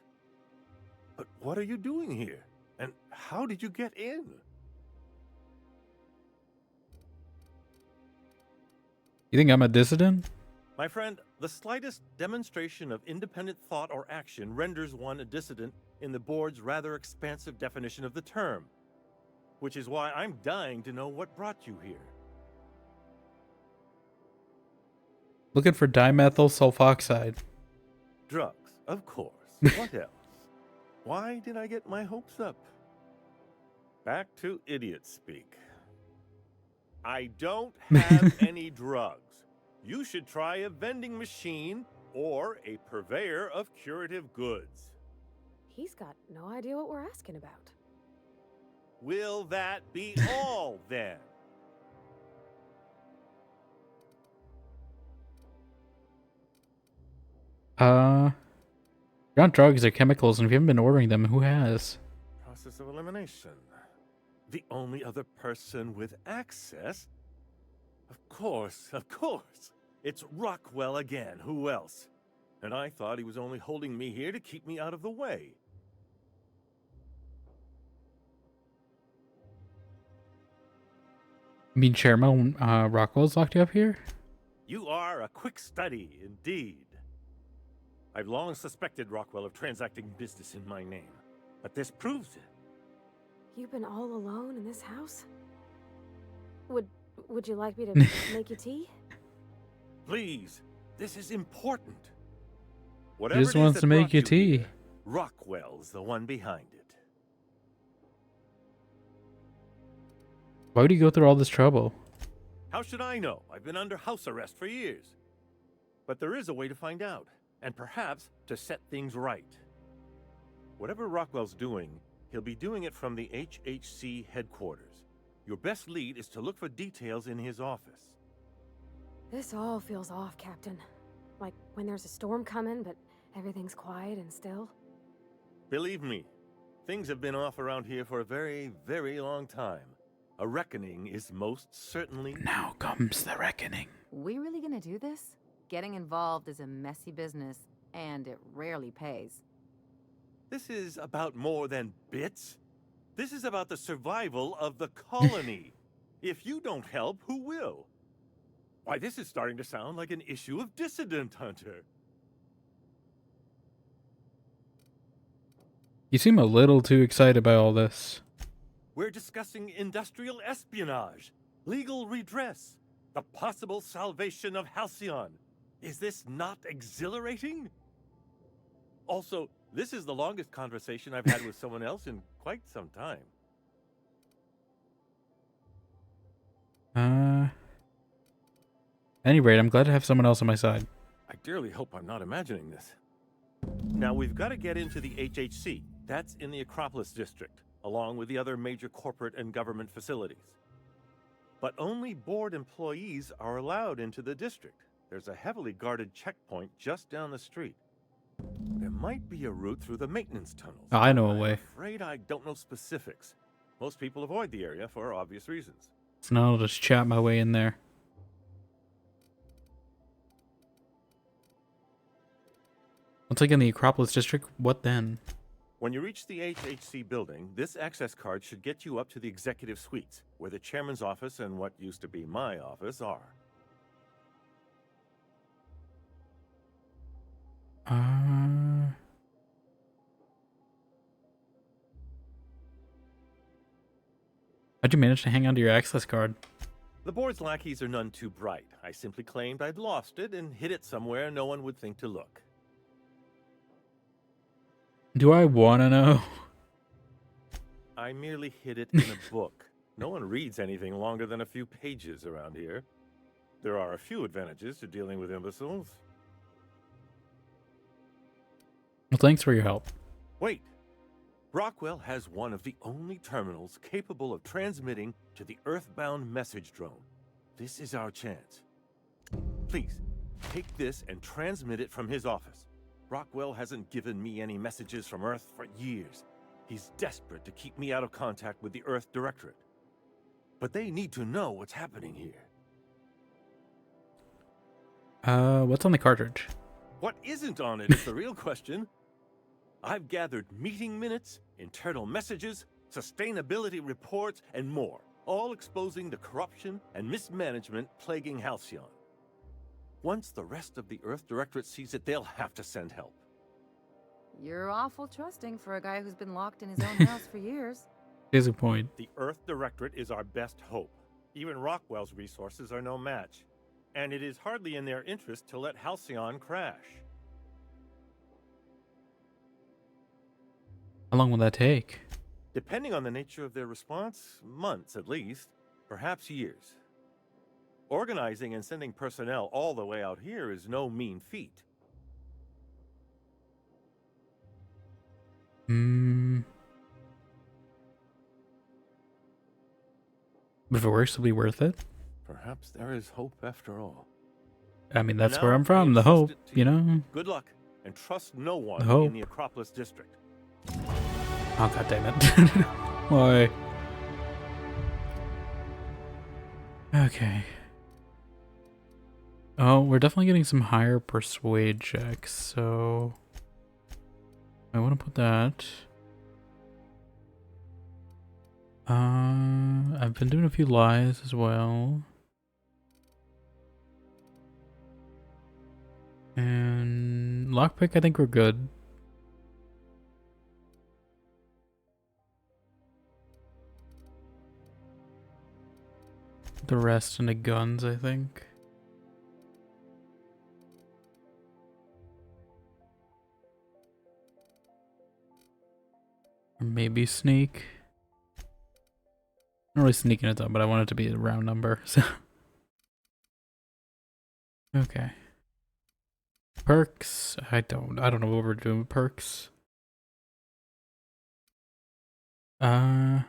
N: But what are you doing here? And how did you get in?
A: You think I'm a dissident?
N: My friend, the slightest demonstration of independent thought or action renders one a dissident in the board's rather expansive definition of the term. Which is why I'm dying to know what brought you here.
A: Looking for dimethyl sulfoxide.
N: Drugs, of course. What else? Why did I get my hopes up? Back to idiot speak. I don't have any drugs. You should try a vending machine or a purveyor of curative goods.
H: He's got no idea what we're asking about.
N: Will that be all, then?
A: Not drugs or chemicals, and if you haven't been ordering them, who has?
N: Process of elimination. The only other person with access? Of course. It's Rockwell again. Who else? And I thought he was only holding me here to keep me out of the way.
A: You mean Chairman Rockwell's locked you up here?
N: You are a quick study, indeed. I've long suspected Rockwell of transacting business in my name, but this proves it.
H: You've been all alone in this house? Would you like me to make you tea?
N: Please, this is important.
A: He
N: Whatever
A: just
N: it is
A: wants
N: that
A: to make
N: brought
A: you tea.
N: here, Rockwell's the one behind it.
A: Why would you go through all this trouble?
N: How should I know? I've been under house arrest for years. But there is a way to find out. and perhaps to set things right. Whatever Rockwell's doing, he'll be doing it from the HHC headquarters. Your best lead is to look for details in his office.
H: This all feels off, Captain. Like when there's a storm coming, but everything's quiet and still.
N: Believe me, things have been off around here for a very, very long time. A reckoning is most certainly...
A: Now comes the reckoning.
G: We really gonna do this? Getting involved is a messy business, and it rarely pays.
N: This is about more than bits. This is about the survival of the colony. If you don't help, who will? Why, this is starting to sound like an issue of Dissident Hunter.
A: You seem a little too excited by all this.
N: We're discussing industrial espionage, legal redress, the possible salvation of Halcyon. Is this not exhilarating? Also, this is the longest conversation I've had with someone else in quite some time.
A: At any rate, I'm glad to have someone else on my side.
N: I dearly hope I'm not imagining this. Now, we've got to get into the HHC. That's in the Acropolis district, along with the other major corporate and government facilities. But only board employees are allowed into the district. There's a heavily guarded checkpoint just down the street. There might be a route through the maintenance tunnels.
A: Oh, I know a way.
N: I'm afraid I don't know specifics. Most people avoid the area for obvious reasons.
A: So now I'll just chat my way in there. Once I get in the Acropolis district, what then?
N: When you reach the HHC building, this access card should get you up to the executive suites, where the chairman's office and what used to be my office are.
A: How'd you manage to hang on to your access card?
N: The board's lackeys are none too bright. I simply claimed I'd lost it and hid it somewhere no one would think to look.
A: Do I want to know?
N: I merely hid it in a book. No one reads anything longer than a few pages around here. There are a few advantages to dealing with imbeciles.
A: Well, thanks for your help.
N: Wait. Rockwell has one of the only terminals capable of transmitting to the Earthbound message drone. This is our chance. Please, take this and transmit it from his office. Rockwell hasn't given me any messages from Earth for years. He's desperate to keep me out of contact with the Earth Directorate. But they need to know what's happening here.
A: What's on the cartridge?
N: What isn't on it is the real question. I've gathered meeting minutes, internal messages, sustainability reports, and more, all exposing the corruption and mismanagement plaguing Halcyon. Once the rest of the Earth Directorate sees it, they'll have to send help.
G: You're awful trusting for a guy who's been locked in his own house for years.
A: Here's a point.
N: The Earth Directorate is our best hope. Even Rockwell's resources are no match. And it is hardly in their interest to let Halcyon crash.
A: How long will that take?
N: Depending on the nature of their response, months at least, perhaps years. Organizing and sending personnel all the way out here is no mean feat.
A: But if it works, it'll be worth it.
N: Perhaps there is hope after all.
A: I mean, that's
N: Now,
A: where I'm from, the hope, you know?
N: Good luck, and trust no one
A: The hope.
N: in the Acropolis district.
A: Oh, god damn it. Why? Okay. Oh, we're definitely getting some higher persuade checks, so I want to put that. I've been doing a few lies as well. And lockpick, I think we're good. The rest into guns, I think. Or maybe sneak. Not really sneaking it up, but I want it to be a round number, so. Okay. Perks. I don't know what we're doing with perks. I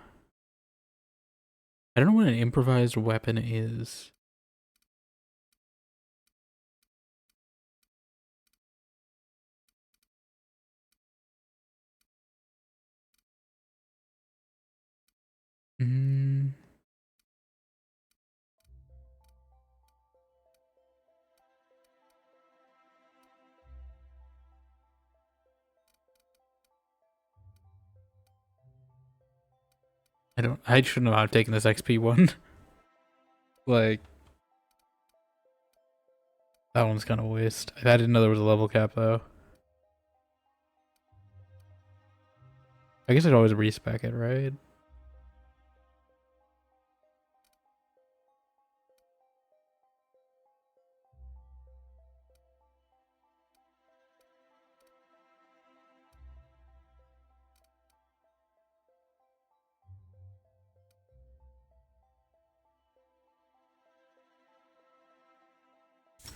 A: don't know what an improvised weapon is. I shouldn't have taken this XP one. Like, that one's kind of a waste. I didn't know there was a level cap though. I guess I'd always respec it, right?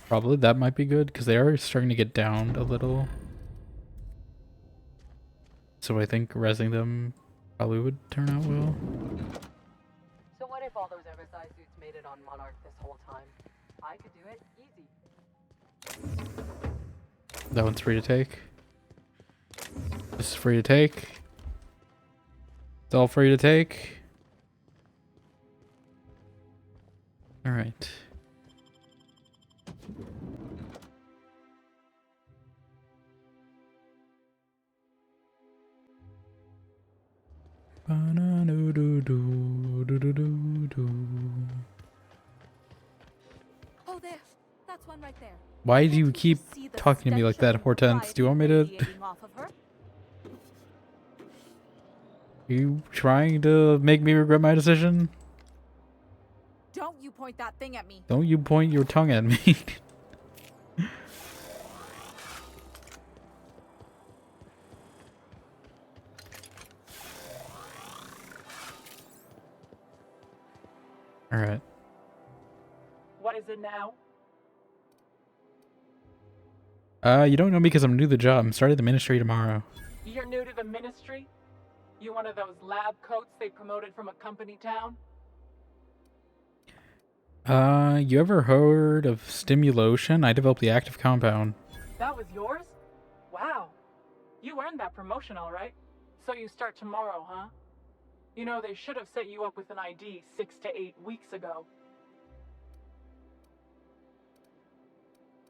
A: Probably that might be good because they are starting to get downed a little. So I think resing them probably would turn out well.
C: So what if all those oversized suits made it on Monarch this whole time? I could do it easy.
A: That one's free to take. This is free to take. It's all free to take. All right.
F: Oh, there. That's one right there.
A: Why do you keep talking to me like that, Hortense? Do you want me to... You trying to make me regret my decision?
F: Don't you point that thing at me.
A: Don't you point your tongue at me. Alright.
O: What is it now?
A: You don't know me because I'm new to the job. I'm starting the ministry tomorrow.
O: You're new to the ministry? You one of those lab coats they promoted from a company town?
A: You ever heard of stimulation? I developed the active compound.
O: That was yours? Wow. You earned that promotion, all right. So you start tomorrow, huh? You know, they should have set you up with an ID 6 to 8 weeks ago.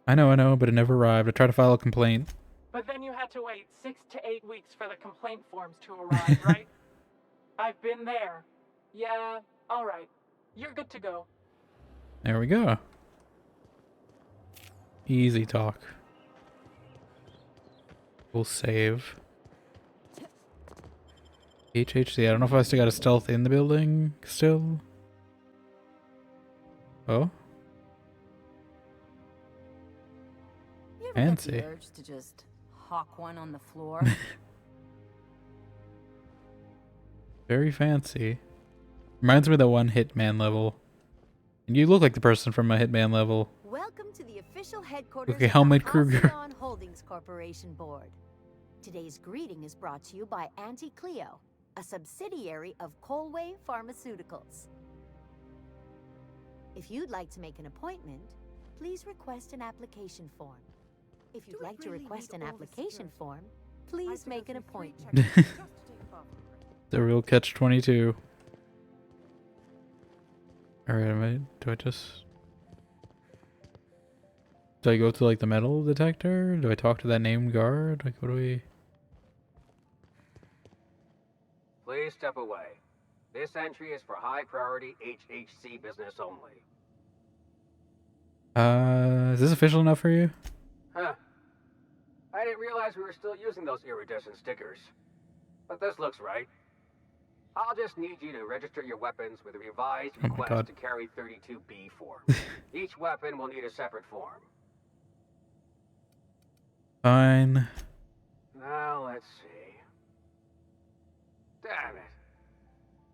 A: I know, but it never arrived. I tried to file a complaint.
O: But then you had to wait 6 to 8 weeks for the complaint forms to arrive, right? I've been there. Yeah, all right. You're good to go.
A: There we go. Easy talk. We'll save. HHC. I don't know if I still got a stealth in the building still. Oh.
G: You ever
A: Fancy.
G: get the urge to just hawk one on the floor?
A: Very fancy. Reminds me of the one Hitman level. And you look like the person from a Hitman level.
P: Welcome to the official headquarters
A: Okay,
P: of
A: Helmut
P: the
A: Kruger.
P: Halcyon Holdings Corporation Board. Today's greeting is brought to you by Auntie Cleo, a subsidiary of Colway Pharmaceuticals. If you'd like to make an appointment, please request an application form. If you'd like to request an application form, please make an appointment.
A: The real catch-22. Alright, do I go to like the metal detector? Do I talk to that named guard? Like, what do we...
B: Please step away. This entry is for high priority HHC business only.
A: Is this official enough for you?
B: Huh. I didn't realize we were still using those iridescent stickers. But this looks right. I'll just need you to register your weapons with a revised
A: Oh my
B: request
A: God.
B: to carry 32B form. Each weapon will need a separate form.
A: Fine.
B: Now, let's see. Damn it.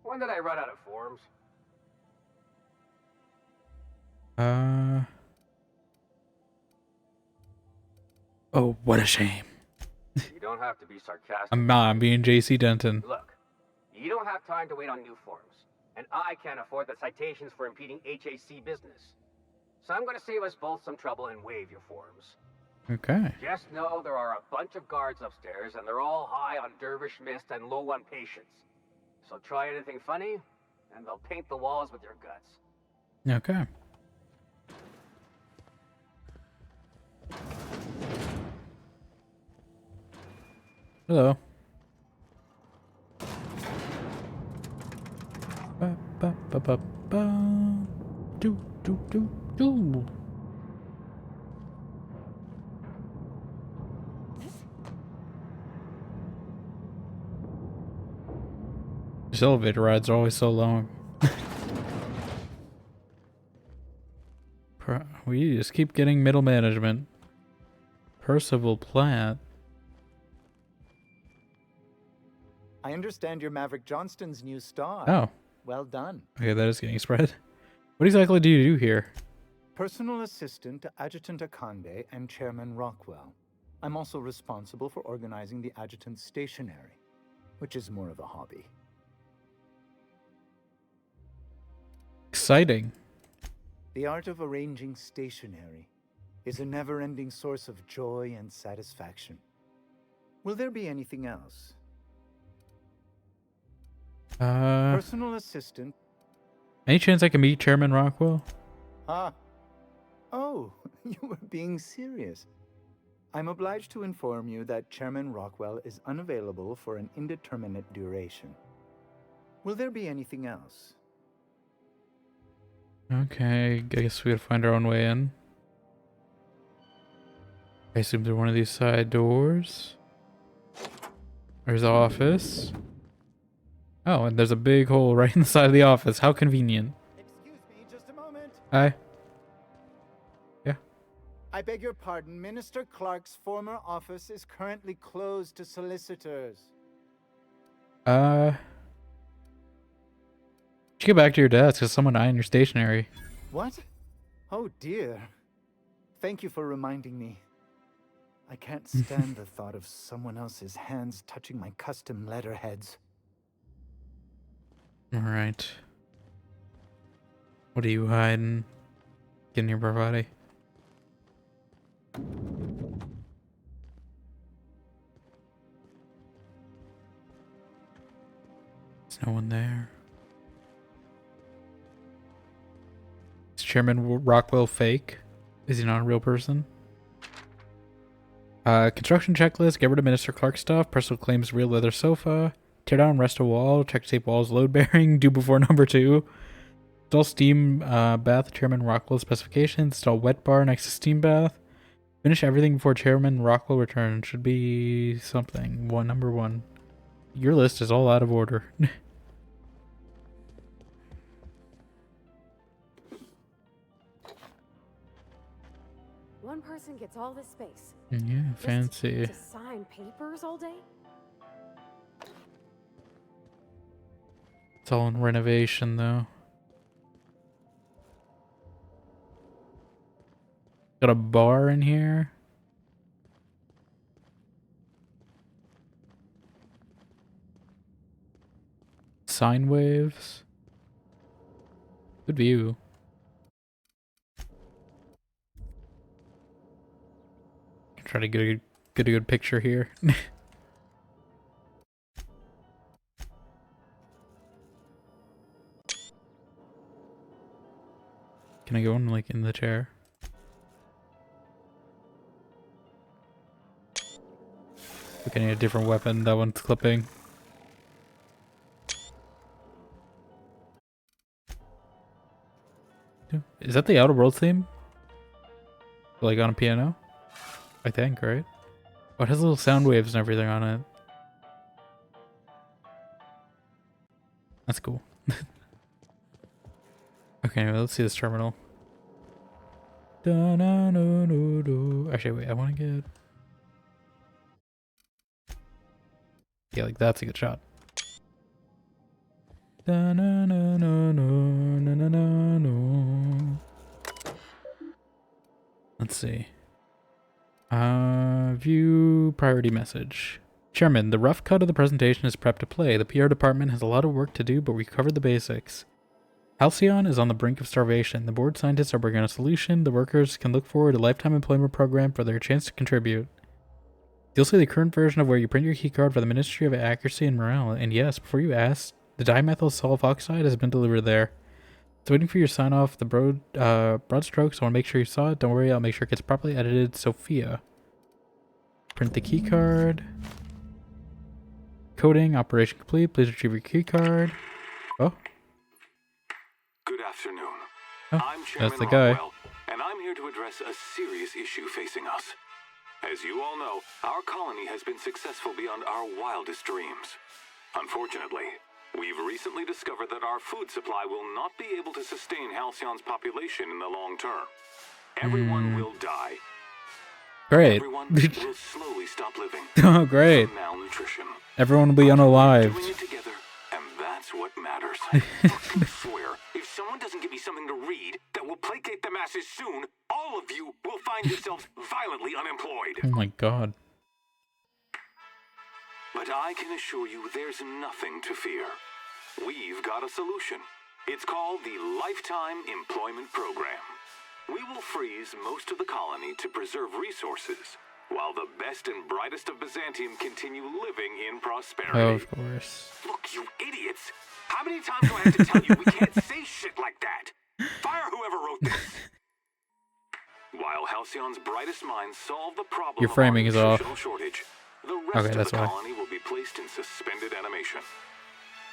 B: When did I run out of forms?
A: Oh, what a shame.
B: You don't have to be sarcastic.
A: I'm not. I'm being J.C. Denton.
B: Look, you don't have time to wait on new forms, and I can't afford the citations for impeding HAC business. So I'm going to save us both some trouble and waive your forms.
A: Okay.
B: Just know there are a bunch of guards upstairs, and they're all high on dervish mist and low on patience. So try anything funny, and they'll paint the walls with your guts.
A: Okay. Hello. Ba, ba, ba, ba, ba. Do, do, do, do. These elevator rides are always so long. We just keep getting middle management. Percival Platt.
Q: I understand you're Maverick Johnston's new star.
A: Oh.
Q: Well done.
A: Okay, that is getting spread. What exactly do you do here?
Q: Personal assistant to Adjutant Akande and Chairman Rockwell. I'm also responsible for organizing the adjutant's stationery, which is more of a hobby.
A: Exciting.
Q: The art of arranging stationery is a never-ending source of joy and satisfaction. Will there be anything else? Personal assistant.
A: Any chance I can meet Chairman Rockwell?
Q: Ah. Oh, you were being serious. I'm obliged to inform you that Chairman Rockwell is unavailable for an indeterminate duration. Will there be anything else?
A: Okay, I guess we gotta find our own way in. I assume they're one of these side doors. There's the office. Oh, and there's a big hole right in the side of the office. How convenient.
Q: Excuse me, just a moment.
A: Hi. Yeah.
Q: I beg your pardon. Minister Clark's former office is currently closed to solicitors.
A: You should get back to your desk. There's someone eyeing your stationery.
Q: What? Oh dear. Thank you for reminding me. I can't stand the thought of someone else's hands touching my custom letterheads.
A: Alright. What are you hiding? Get in here, bravado. There's no one there. Is Chairman Rockwell fake? Is he not a real person? Construction checklist. Get rid of Minister Clark stuff. Personal claims real leather sofa. Tear down, rest a wall. Check to tape walls load bearing. Do before number 2. Install steam bath. Chairman Rockwell specifications. Install wet bar next to steam bath. Finish everything before Chairman Rockwell returns. Should be something. Number 1. Your list is all out of order.
H: One person gets all this space.
A: Yeah, fancy.
H: To sign papers all day?
A: It's all in renovation, though. Got a bar in here. Sine waves. Good view. Try to get a good picture here. Can I go in, like, in the chair? Look, I need a different weapon. That one's clipping. Is that the Outer Worlds theme? Like on a piano? I think, right? Oh, it has little sound waves and everything on it. That's cool. Okay, anyway, let's see this terminal. Actually, wait, I want to get... Yeah, like that's a good shot. Let's see. View priority message. Chairman, the rough cut of the presentation is prepped to play. The PR department has a lot of work to do, but we covered the basics. Halcyon is on the brink of starvation. The board scientists are working on a solution. The workers can look forward to a lifetime employment program for their chance to contribute. You'll see the current version of where you print your keycard for the Ministry of Accuracy and Morale. And yes, before you ask, the dimethyl sulfoxide has been delivered there. It's waiting for your sign off. The broad strokes. I want to make sure you saw it. Don't worry, I'll make sure it gets properly edited. Sophia. Print the keycard. Coding. Operation complete. Please retrieve your keycard. Oh.
R: Good afternoon.
A: Oh,
R: I'm Chairman
A: that's the guy.
R: Rockwell, and I'm here to address a serious issue facing us. As you all know, our colony has been successful beyond our wildest dreams. Unfortunately, we've recently discovered that our food supply will not be able to sustain Halcyon's population in the long term. Everyone will die.
A: Great.
R: Everyone will slowly stop living.
A: Oh, great.
R: From malnutrition.
A: Everyone will be unalived.
R: Doing it together, and that's what matters. I fucking swear, if someone doesn't give me something to read that will placate the masses soon, all of you will find yourselves violently unemployed.
A: Oh my god.
R: But I can assure you there's nothing to fear. We've got a solution. It's called the Lifetime Employment Program. We will freeze most of the colony to preserve resources, while the best and brightest of Byzantium continue living in prosperity.
A: Oh, of course.
R: Look, you idiots! How many times do I have to tell you we can't say shit like that? Fire whoever wrote this! While Halcyon's brightest minds solve the problem
A: Your framing
R: of
A: is
R: our
A: off.
R: nutritional shortage, the rest
A: Okay,
R: of the
A: that's why.
R: colony will be placed in suspended animation.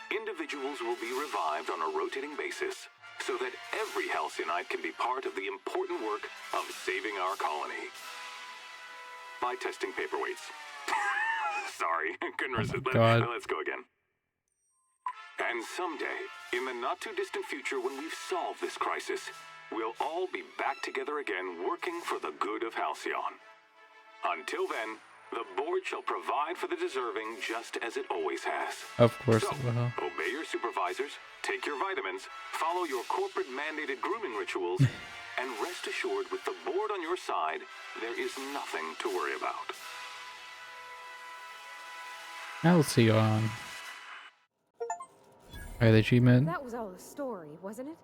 R: Individuals will be revived on a rotating basis, so that every Halcyonite can be part of the important work of saving our colony. By testing paperweights. Sorry, couldn't resist.
A: God.
R: Let's go again. And someday, in the not-too-distant future when we've solved this crisis, we'll all be back together again working for the good of Halcyon. Until then, the board shall provide for the deserving just as it always has.
A: Of course
R: So,
A: it will.
R: obey your supervisors, take your vitamins, follow your corporate-mandated grooming rituals, and rest assured with the board on your side, there is nothing to worry about.
A: Halcyon. Alright, the achievement.
H: That was all a story, wasn't it?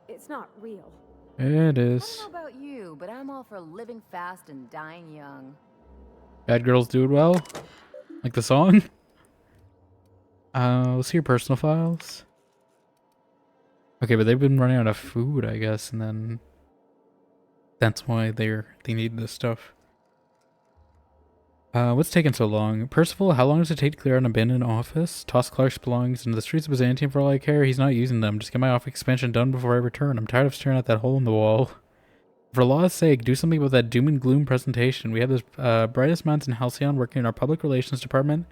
H: It's not real.
A: It
G: I don't
A: is.
G: know about you, but I'm all for living fast and dying young.
A: Bad girls do it well. Like the song. Let's see your personal files. Okay, but they've been running out of food, I guess, and then that's why they need this stuff. What's taking so long? Percival, how long does it take to clear out an abandoned office? Toss Clark's belongings into the streets of Byzantium for all I care. He's not using them. Just get my office expansion done before I return. I'm tired of staring at that hole in the wall. For law's sake, do something about that doom and gloom presentation. We have this brightest minds in Halcyon working in our public relations department,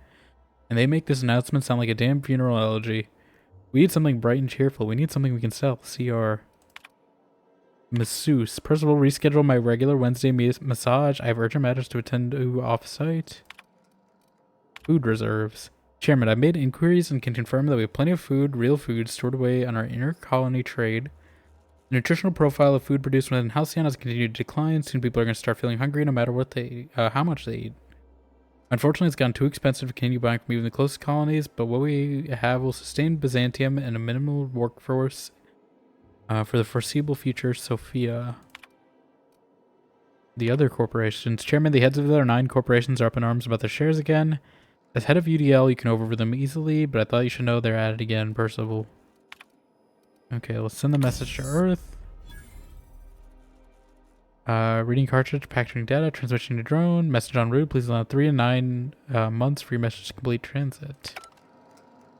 A: and they make this announcement sound like a damn funeral elegy. We need something bright and cheerful. We need something we can sell. CR. Masseuse. Percival, reschedule my regular Wednesday massage. I have urgent matters to attend to off-site. Food reserves. Chairman, I've made inquiries and can confirm that we have plenty of food, real food, stored away on our inter-colony trade. The nutritional profile of food produced within Halcyon has continued to decline. Soon people are going to start feeling hungry no matter what they how much they eat. Unfortunately, it's gotten too expensive to continue buying from even the closest colonies, but what we have will sustain Byzantium and a minimal workforce for the foreseeable future. Sophia. The other corporations. Chairman, the heads of the other 9 corporations are up in arms about their shares again. As head of UDL, you can overrule them easily, but I thought you should know they're at it again, Percival. Okay, let's send the message to Earth. Reading cartridge, packaging data, transmission to drone, message en route. Please allow 3 to 9 months for your message to complete transit.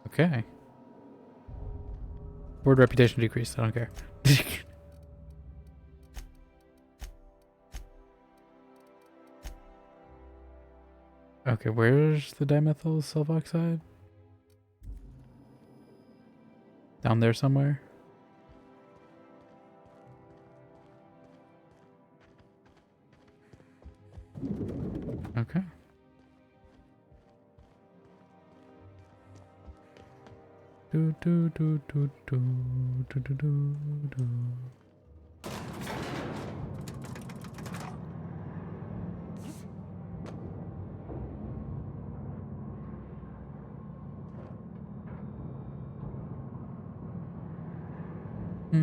A: Okay. Board reputation decreased. I don't care. Okay, where's the dimethyl sulfoxide? Down there somewhere. Okay. Do do do do do do do do do. Do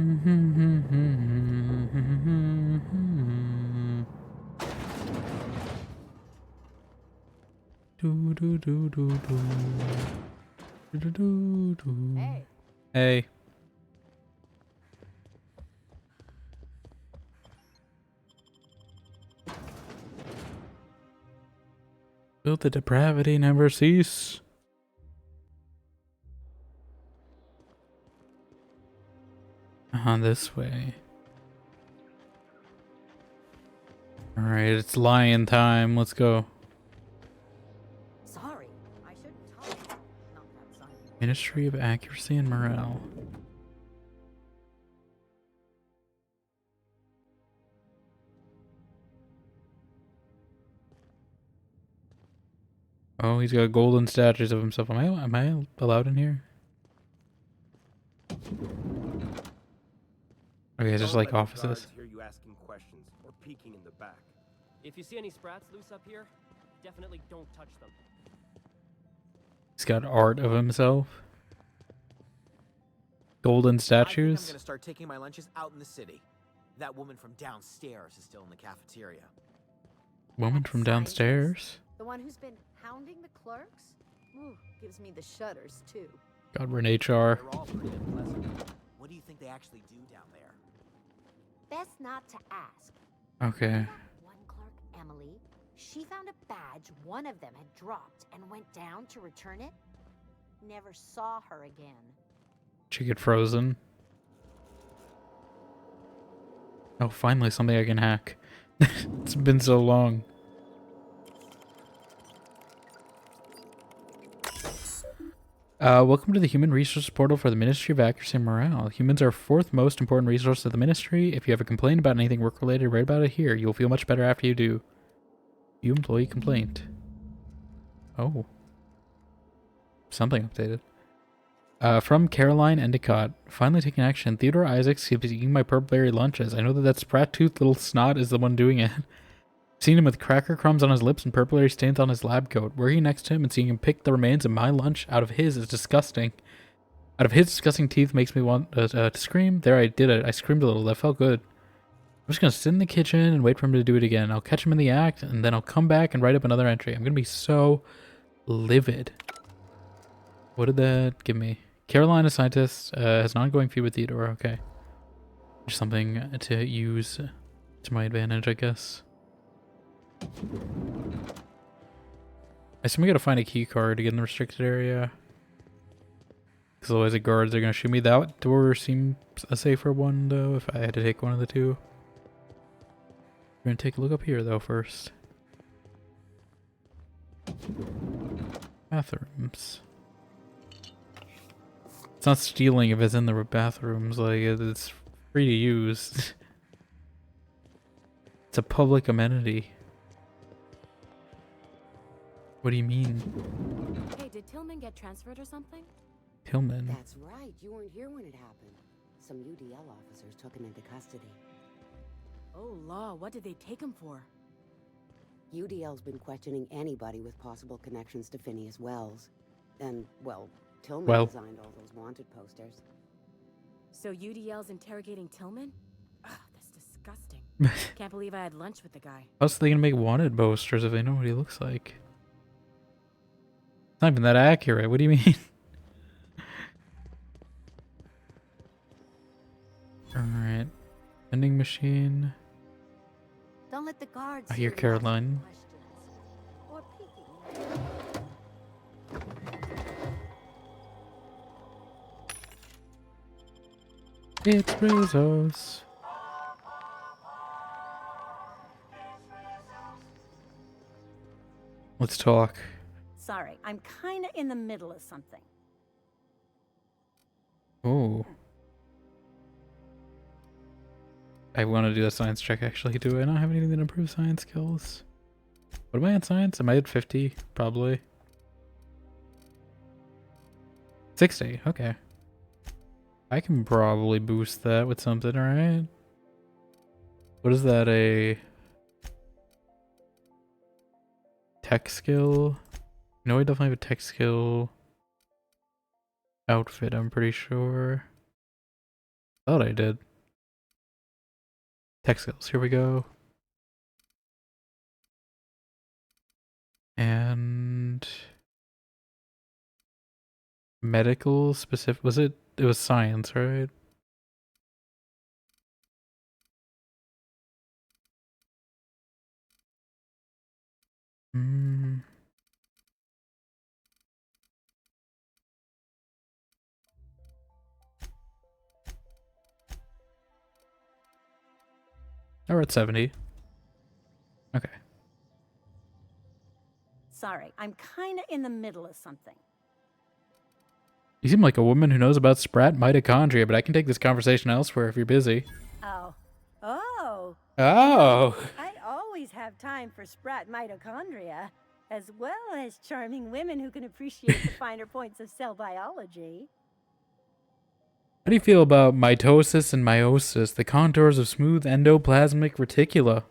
A: do do do do. Do do do do.
C: Hey.
A: Hey. Will the depravity never cease? This way. Alright, it's lion time. Let's go.
C: Sorry, I shouldn't talk. Not that sign.
A: Ministry of Accuracy and Morale. Oh, he's got golden statues of himself. Am I allowed in here? Okay, it's just like offices.
S: Hear you asking questions or peeking in the back.
T: If you see any sprats loose up here, definitely don't touch them.
A: He's got art of himself. Golden statues.
U: I'm gonna start taking my lunches out in the city. That woman from downstairs is still in the cafeteria.
A: Woman from downstairs.
C: The one who's been hounding the clerks? Ooh, gives me the shudders, too.
A: God, we're in HR.
U: They're all pretty unpleasant. What do you think they actually do down there?
P: Best not to ask.
A: Okay.
P: One clerk, Emily, she found a badge one of them had dropped and went down to return it. Never saw her again.
A: She get frozen. Oh, finally something I can hack. It's been so long. Welcome to the Human Resource Portal for the Ministry of Accuracy and Morale. Humans are fourth most important resource of the Ministry. If you have a complaint about anything work-related, write about it here. You'll feel much better after you do. View employee complaint. Oh. Something updated. From Caroline Endicott. Finally taking action. Theodore Isaacs keeps eating my purple berry lunches. I know that sprat-toothed little snot is the one doing it. Seen him with cracker crumbs on his lips and purple berry stains on his lab coat. Working next to him and seeing him pick the remains of my lunch out of his is disgusting. Out of his disgusting teeth makes me want to scream. There, I did it. I screamed a little. That felt good. I'm just gonna sit in the kitchen and wait for him to do it again. I'll catch him in the act, and then I'll come back and write up another entry. I'm gonna be so livid. What did that give me? Caroline, a scientist, has an ongoing feud with Theodore. Okay. Just something to use to my advantage, I guess. I assume we gotta find a key card to get in the restricted area. Because otherwise the guards are gonna shoot me. That door seems a safer one, though, if I had to take one of the two. We're gonna take a look up here, though, first. Bathrooms. It's not stealing if it's in the bathrooms, like, it's free to use. It's a public amenity. What do you mean?
H: Hey, did Tillman get transferred or something?
A: Tillman?
V: That's right, you weren't here when it happened. Some UDL officers took him into custody.
H: Oh, law, what did they take him for?
V: UDL's been questioning anybody with possible connections to Phineas Wells. And, well, Tillman designed all those wanted posters.
H: So UDL's interrogating Tillman? Ugh, that's disgusting. Can't believe I had lunch with the guy.
A: How else are they gonna make wanted posters if they know what he looks like? It's not even that accurate. What do you mean? Alright. Vending machine.
P: Don't let the guards
A: I hear Caroline.
P: or peeking.
A: It's Rizos. Let's talk.
W: Sorry, I'm kinda in the middle of something.
A: Oh. I want to do a science check, actually. Do I not have anything that improves science skills? What am I at science? Am I at 50? Probably. 60. Okay. I can probably boost that with something, alright? What is that, a tech skill? No, I definitely have a tech skill outfit, I'm pretty sure. Thought I did. Tech skills. Here we go. And medical specific. Was it? It was science, right? Hmm. Oh, we're at 70. Okay.
W: Sorry, I'm kinda in the middle of something.
A: You seem like a woman who knows about sprat mitochondria, but I can take this conversation elsewhere if you're busy.
W: Oh. Oh.
A: Oh.
W: I always have time for sprat mitochondria, as well as charming women who can appreciate the finer points of cell biology.
A: How do you feel about mitosis and meiosis, the contours of smooth endoplasmic reticula?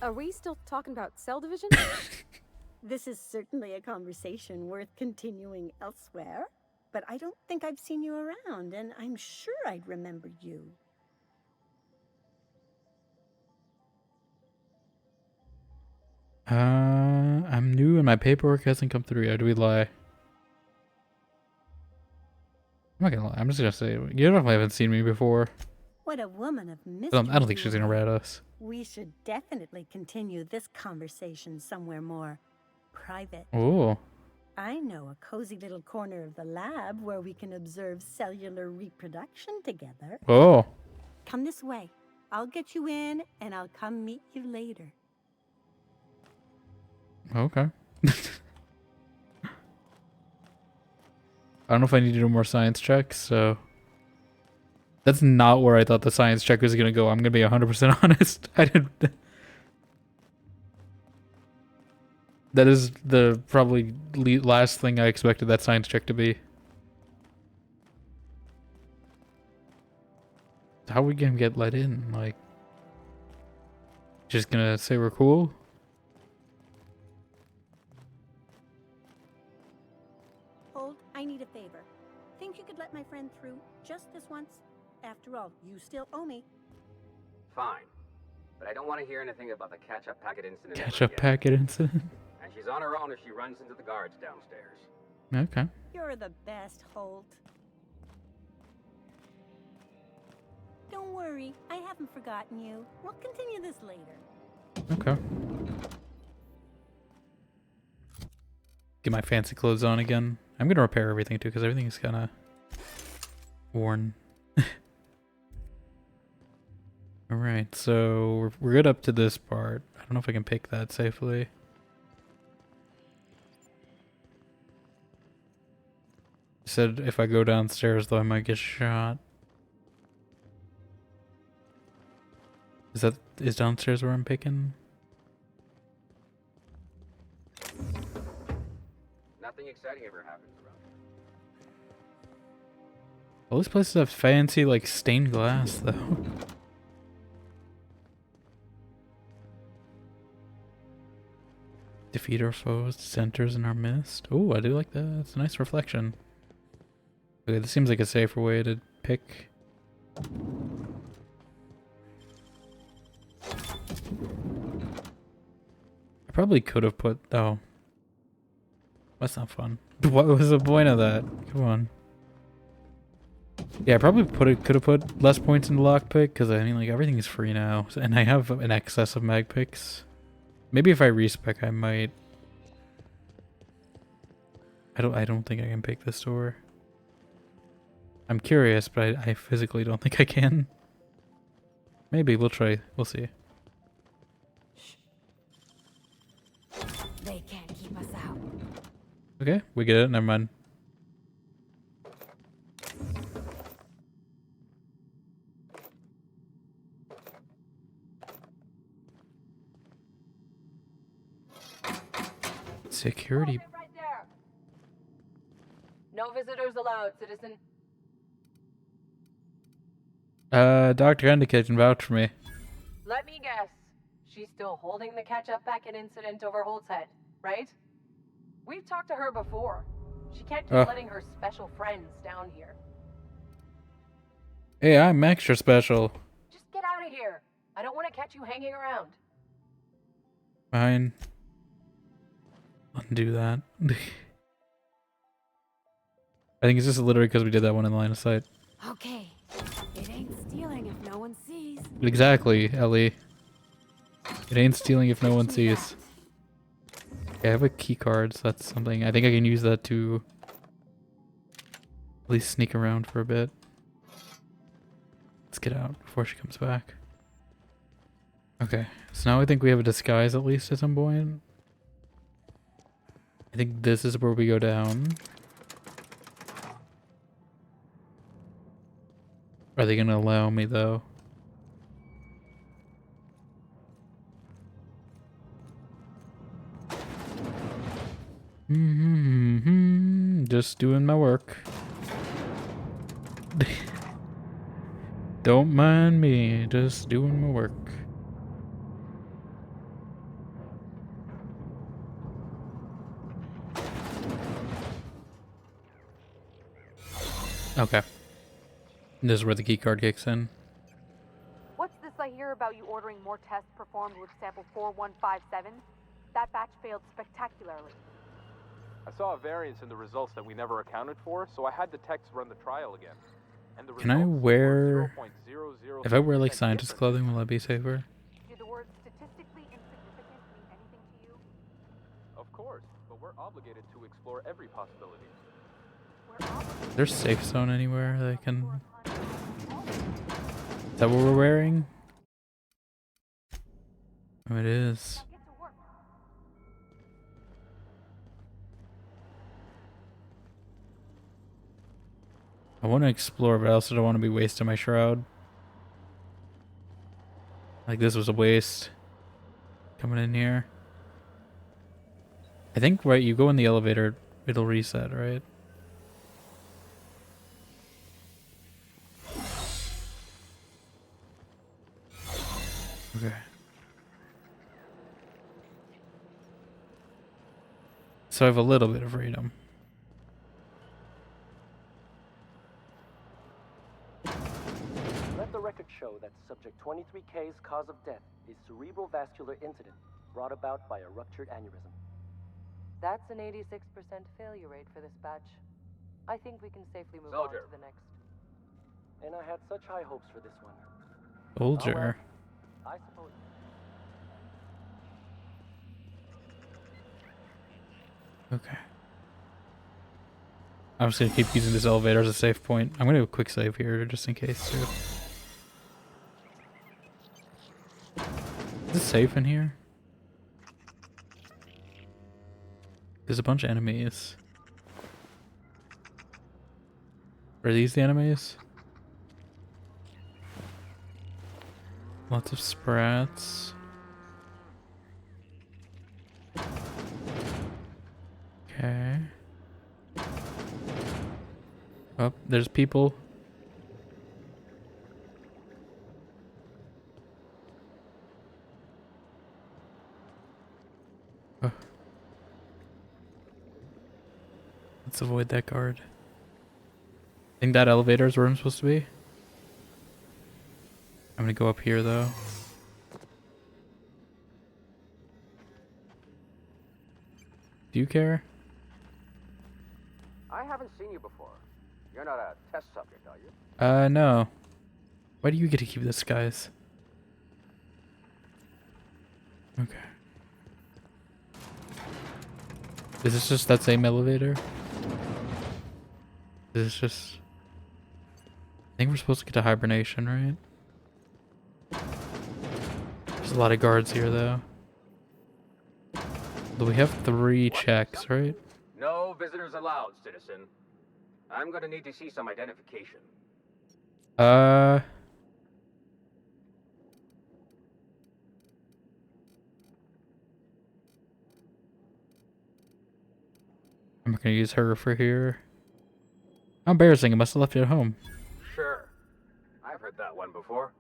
H: Are we still talking about cell division?
W: This is certainly a conversation worth continuing elsewhere, but I don't think I've seen you around, and I'm sure I'd remember you.
A: I'm new and my paperwork hasn't come through yet. Do we lie? I'm not gonna lie. I'm just gonna say you definitely haven't seen me before.
W: What a woman of
A: I
W: mystery.
A: don't think she's gonna rat us.
W: We should definitely continue this conversation somewhere more private.
A: Oh.
W: I know a cozy little corner of the lab where we can observe cellular reproduction together.
A: Oh.
W: Come this way. I'll get you in, and I'll come meet you later.
A: Okay. I don't know if I need to do more science checks, so... That's not where I thought the science check was gonna go. I'm gonna be 100% honest. I didn't... That is the probably last thing I expected that science check to be. How are we gonna get let in? Like... Just gonna say we're cool?
W: Hold, I need a favor. Think you could let my friend through just this once? After all, you still owe me.
B: Fine. But I don't want to hear anything about the catch-up packet incident.
A: Catch-up packet incident?
B: And she's on her own if she runs into the guards downstairs.
A: Okay.
W: You're the best, Holt. Don't worry, I haven't forgotten you. We'll continue this later.
A: Okay. Get my fancy clothes on again. I'm gonna repair everything too, because everything is kind of worn. Alright, so we're good up to this part. I don't know if I can pick that safely. Said if I go downstairs though I might get shot. Is downstairs where I'm picking?
B: Nothing exciting ever happens around here.
A: All these places have fancy like stained glass though. Defeat our foes, centers in our midst. Oh, I do like that. It's a nice reflection. Okay, this seems like a safer way to pick. I probably could have put... Oh. That's not fun. What was the point of that? Come on. Yeah, I probably could have put less points in the lockpick, because I mean, like, everything is free now. And I have an excess of mag picks. Maybe if I respec, I might. I don't think I can pick this door. I'm curious, but I physically don't think I can. Maybe we'll try. We'll see.
H: They can't keep us out.
A: Okay, we get it. Never mind. Security.
C: Right there. No visitors allowed, citizen.
A: Dr. Endicott can vouch for me.
C: Let me guess. She's still holding the catch-up packet incident over Holt's head, right? We've talked to her before. She can't keep letting her special friends down here.
A: Hey, I'm extra special.
C: Just get out of here. I don't want to catch you hanging around.
A: Fine. Undo that. I think it's just literally because we did that one in line of sight.
H: Okay. It ain't stealing if no one sees.
A: Exactly, Ellie. It ain't stealing if no one sees. Okay, I have a key card, so that's something. I think I can use that to at least sneak around for a bit. Let's get out before she comes back. Okay, so now I think we have a disguise at least at some point. I think this is where we go down. Are they gonna allow me though? Just doing my work. Don't mind me, just doing my work. Okay. This is where the key card kicks in.
D: What's this I hear about you ordering more tests performed with sample 4157? That batch failed spectacularly.
I: I saw a variance in the results that we never accounted for, so I had the techs run the trial again. And the
A: Can I wear... If I wear like scientist clothing, will that be safer?
D: Do the words statistically insignificant mean anything to you?
I: Of course, but we're obligated to explore every possibility.
A: Is there a safe zone anywhere that I can... Is that what we're wearing? Oh, it is. I want to explore, but I also don't want to be wasting my shroud. Like this was a waste. Coming in here. I think, right, you go in the elevator, it'll reset, right? Okay. So I have a little bit of freedom.
T: Let the record show that subject 23K's cause of death is cerebral vascular incident brought about by a ruptured aneurysm.
C: That's an 86% failure rate for this batch. I think we can safely move on to the next.
T: And I had such high hopes for this one.
A: Soldier.
T: Oh, well, I suppose.
A: Okay. I'm just gonna keep using this elevator as a safe point. I'm gonna do a quick save here just in case too. Is it safe in here? There's a bunch of enemies. Are these the enemies? Lots of sprats. Okay. Oh, there's people. Oh. Let's avoid that guard. I think that elevator is where I'm supposed to be. I'm gonna go up here though. Do you care?
B: I haven't seen you before. You're not a test subject, are you?
A: No. Why do you get to keep this, guys? Okay. Is this just that same elevator? Is this just... I think we're supposed to get to hibernation, right? There's a lot of guards here, though. But we have 3 checks, right?
B: No visitors allowed, citizen. I'm gonna need to see some identification.
A: I'm not gonna use her for here. How embarrassing, I must have left it at home.
B: Sure. I've heard that one before.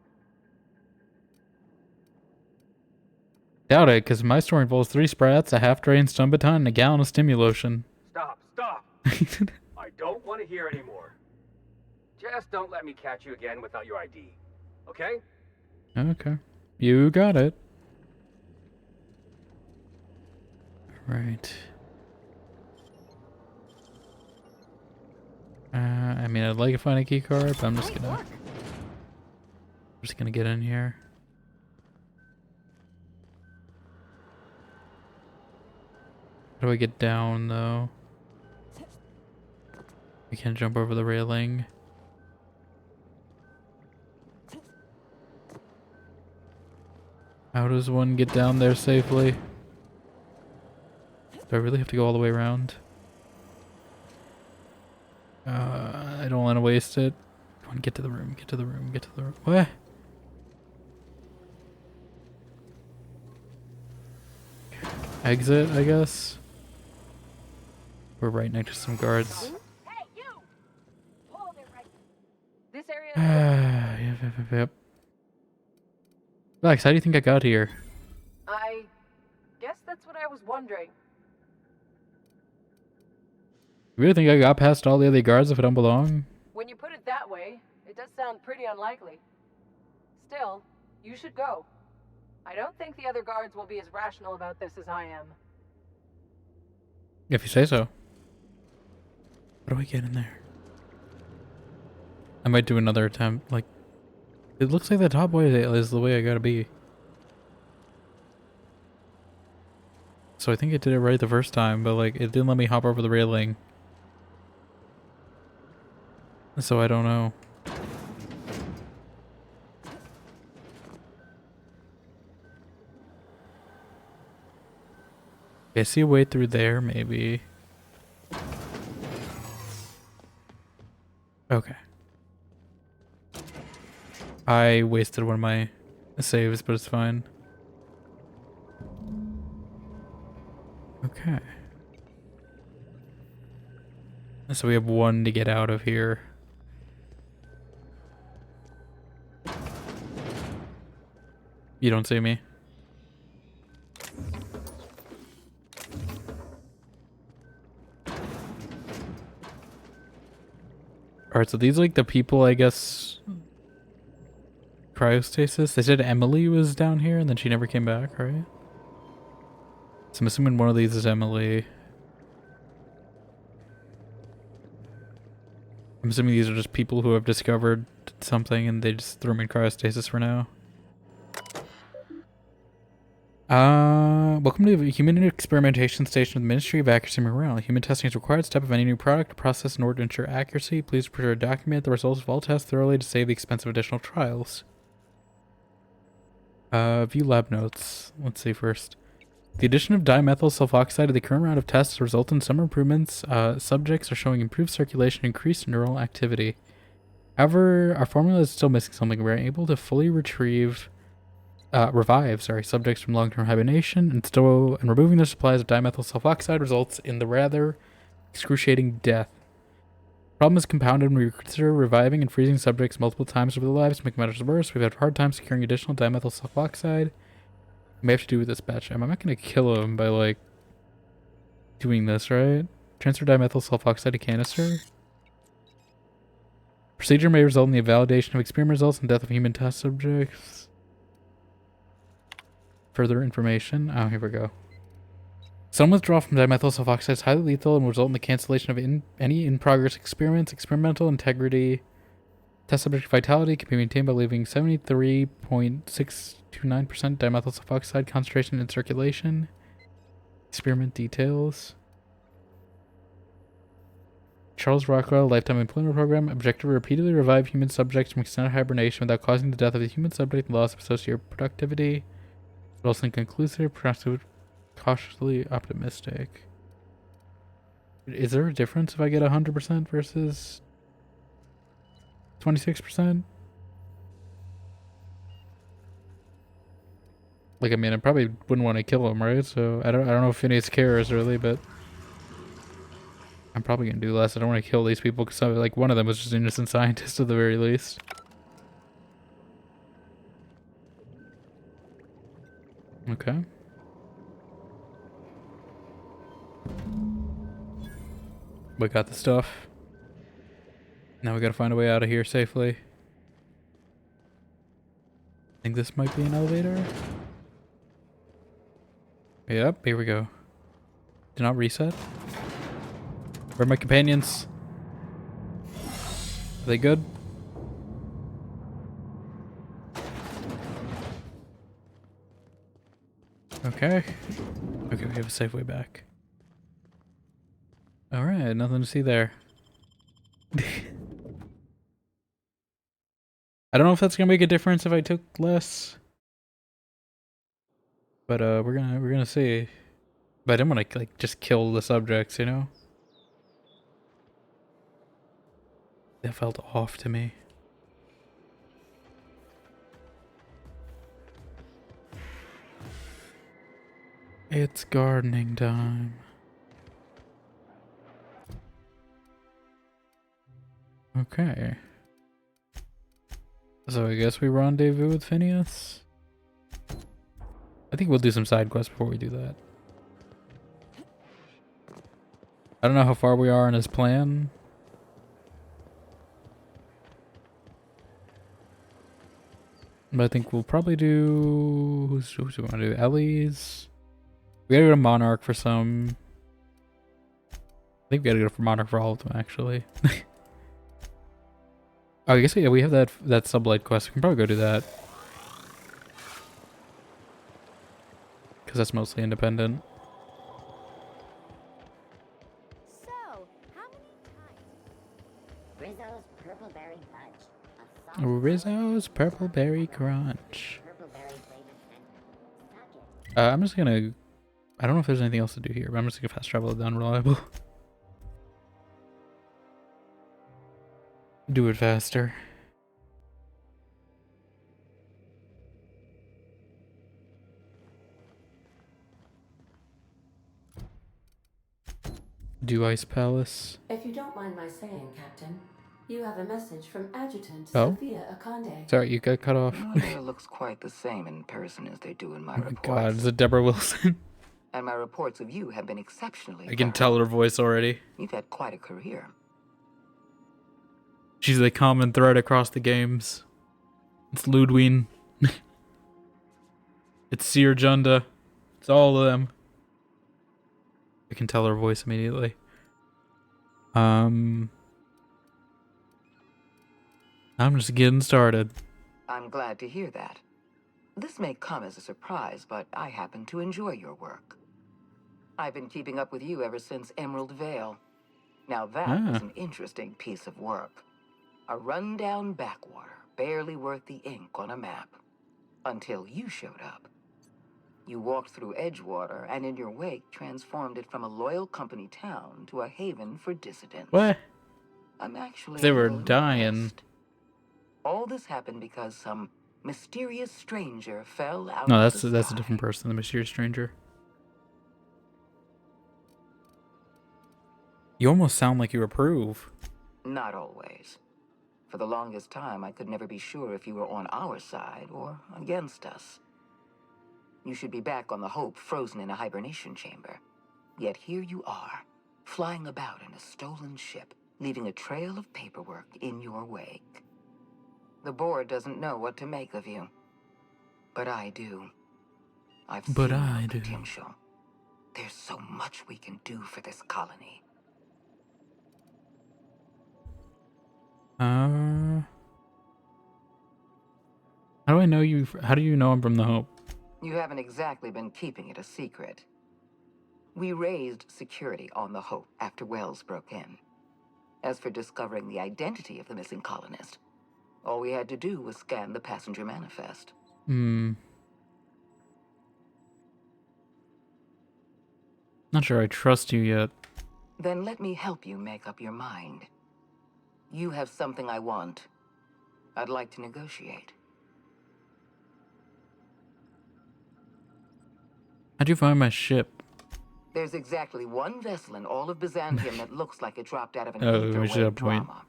A: Doubt it, because my story involves 3 sprats, a half-drained stun baton, and a gallon of stimulotion.
B: Stop! I don't want to hear anymore. Just don't let me catch you again without your ID. Okay?
A: Okay. You got it. Right. I mean, I'd like to find a key card, but I'm just gonna get in here. How do I get down though? We can't jump over the railing. How does one get down there safely? Do I really have to go all the way around? I don't want to waste it. Come on, get to the room, get to the room, get to the room. What? Exit, I guess? We're right next to some guards.
C: Hey, you! Hold it right. This area.
A: Yep. Lex, how do you think I got here?
C: I guess that's what I was wondering.
A: You really think I got past all the other guards if I don't belong?
C: When you put it that way, it does sound pretty unlikely. Still, you should go. I don't think the other guards will be as rational about this as I am.
A: If you say so. How do I get in there? I might do another attempt. Like, it looks like the top way is the way I gotta be. So I think I did it right the first time, but like, it didn't let me hop over the railing. So I don't know. I see a way through there, maybe. Okay. I wasted one of my saves, but it's fine. Okay. So we have one to get out of here. You don't see me? Alright, so these like the people, I guess, cryostasis. They said Emily was down here and then she never came back, right? So I'm assuming one of these is Emily. I'm assuming these are just people who have discovered something and they just threw them in cryostasis for now. Welcome to the Human Experimentation Station of the Ministry of Accuracy and Morale. Human testing is a required step of any new product or process in order to ensure accuracy. Please prepare to document the results of all tests thoroughly to save the expense of additional trials. View lab notes. Let's see first. The addition of dimethyl sulfoxide to the current round of tests results in some improvements. Subjects are showing improved circulation and increased neural activity. However, our formula is still missing something. We're able to fully revive subjects from long-term hibernation and removing their supplies of dimethyl sulfoxide results in the rather excruciating death. Problem is compounded when we consider reviving and freezing subjects multiple times over their lives to make matters worse. We've had a hard time securing additional dimethyl sulfoxide. We may have to do with this batch. I'm not going to kill him by like doing this, right? Transfer dimethyl sulfoxide to canister. Procedure may result in the invalidation of experiment results and death of human test subjects. Further information. Oh, here we go. Some withdrawal from dimethyl sulfoxide is highly lethal and will result in the cancellation of any in-progress experiments. Experimental integrity. Test subject vitality can be maintained by leaving 73.629% dimethyl sulfoxide concentration in circulation. Experiment details. Charles Rockwell Lifetime Employment Program. Objective to repeatedly revive human subjects from extended hibernation without causing the death of the human subject and loss of associated productivity. Also inconclusive, perhaps cautiously optimistic. Is there a difference if I get 100% versus 26%? Like, I mean, I probably wouldn't want to kill him, right? So I don't know if Phineas cares really, but I'm probably gonna do less. I don't want to kill these people because like one of them was just an innocent scientist at the very least. Okay. We got the stuff. Now we gotta find a way out of here safely. I think this might be an elevator. Yep, here we go. Did not reset. Where are my companions? Are they good? Okay. Okay, we have a safe way back. Alright, nothing to see there. I don't know if that's gonna make a difference if I took less. But we're gonna see. But I didn't wanna like just kill the subjects, you know? That felt off to me. It's gardening time. Okay. So I guess we rendezvous with Phineas? I think we'll do some side quests before we do that. I don't know how far we are in his plan. But I think we'll probably do... Who's do we want to do? Ellie's? We gotta go to Monarch for some... I think we gotta go for Monarch for all of them, actually. Oh, I guess yeah, we have that sublight quest. We can probably go do that. Because that's mostly independent.
P: So, how many times? Rizzo's Purple Berry Fudge.
A: Rizzo's Purple Berry Crunch. I'm just gonna... I don't know if there's anything else to do here, but I'm just gonna fast travel to Unreliable. Do it faster. Do Ice Palace.
E: If you don't mind my saying, Captain, you have a message from Adjutant
A: Oh?
E: Sophia Akande.
A: Sorry, you got cut off.
J: My hair looks quite the same in person as they do in my
A: Oh my
J: reports.
A: god, is it Deborah Wilson?
J: And my reports of you have been exceptionally
A: I can
J: thorough.
A: tell her voice already.
J: You've had quite a career.
A: She's a common thread across the games. It's Ludwig. It's Seer Junda. It's all of them. I can tell her voice immediately. I'm just getting started.
J: I'm glad to hear that. This may come as a surprise, but I happen to enjoy your work. I've been keeping up with you ever since Emerald Vale. Now that was an interesting piece of work. A rundown backwater, barely worth the ink on a map. Until you showed up. You walked through Edgewater and in your wake transformed it from a loyal company town to a haven for dissidents.
A: What?
J: I'm actually
A: They were
J: a little
A: dying.
J: impressed. All this happened because some mysterious stranger fell out
A: No,
J: of the
A: that's a different person, the mysterious stranger. You almost sound like you approve.
J: Not always. For the longest time, I could never be sure if you were on our side or against us. You should be back on the Hope, frozen in a hibernation chamber. Yet here you are, flying about in a stolen ship, leaving a trail of paperwork in your wake. The board doesn't know what to make of you. But I do. I've seen your potential. There's so much we can do for this colony.
A: How do I know you? How do you know I'm from the Hope?
J: You haven't exactly been keeping it a secret. We raised security on the Hope after Wells broke in. As for discovering the identity of the missing colonist, all we had to do was scan the passenger manifest.
A: Not sure I trust you yet.
J: Then let me help you make up your mind. You have something I want. I'd like to negotiate.
A: How'd you find my ship?
J: There's exactly one vessel in all of Byzantium that looks like it dropped out of an
A: Oh, we should
J: etherwave
A: have point.
J: drama.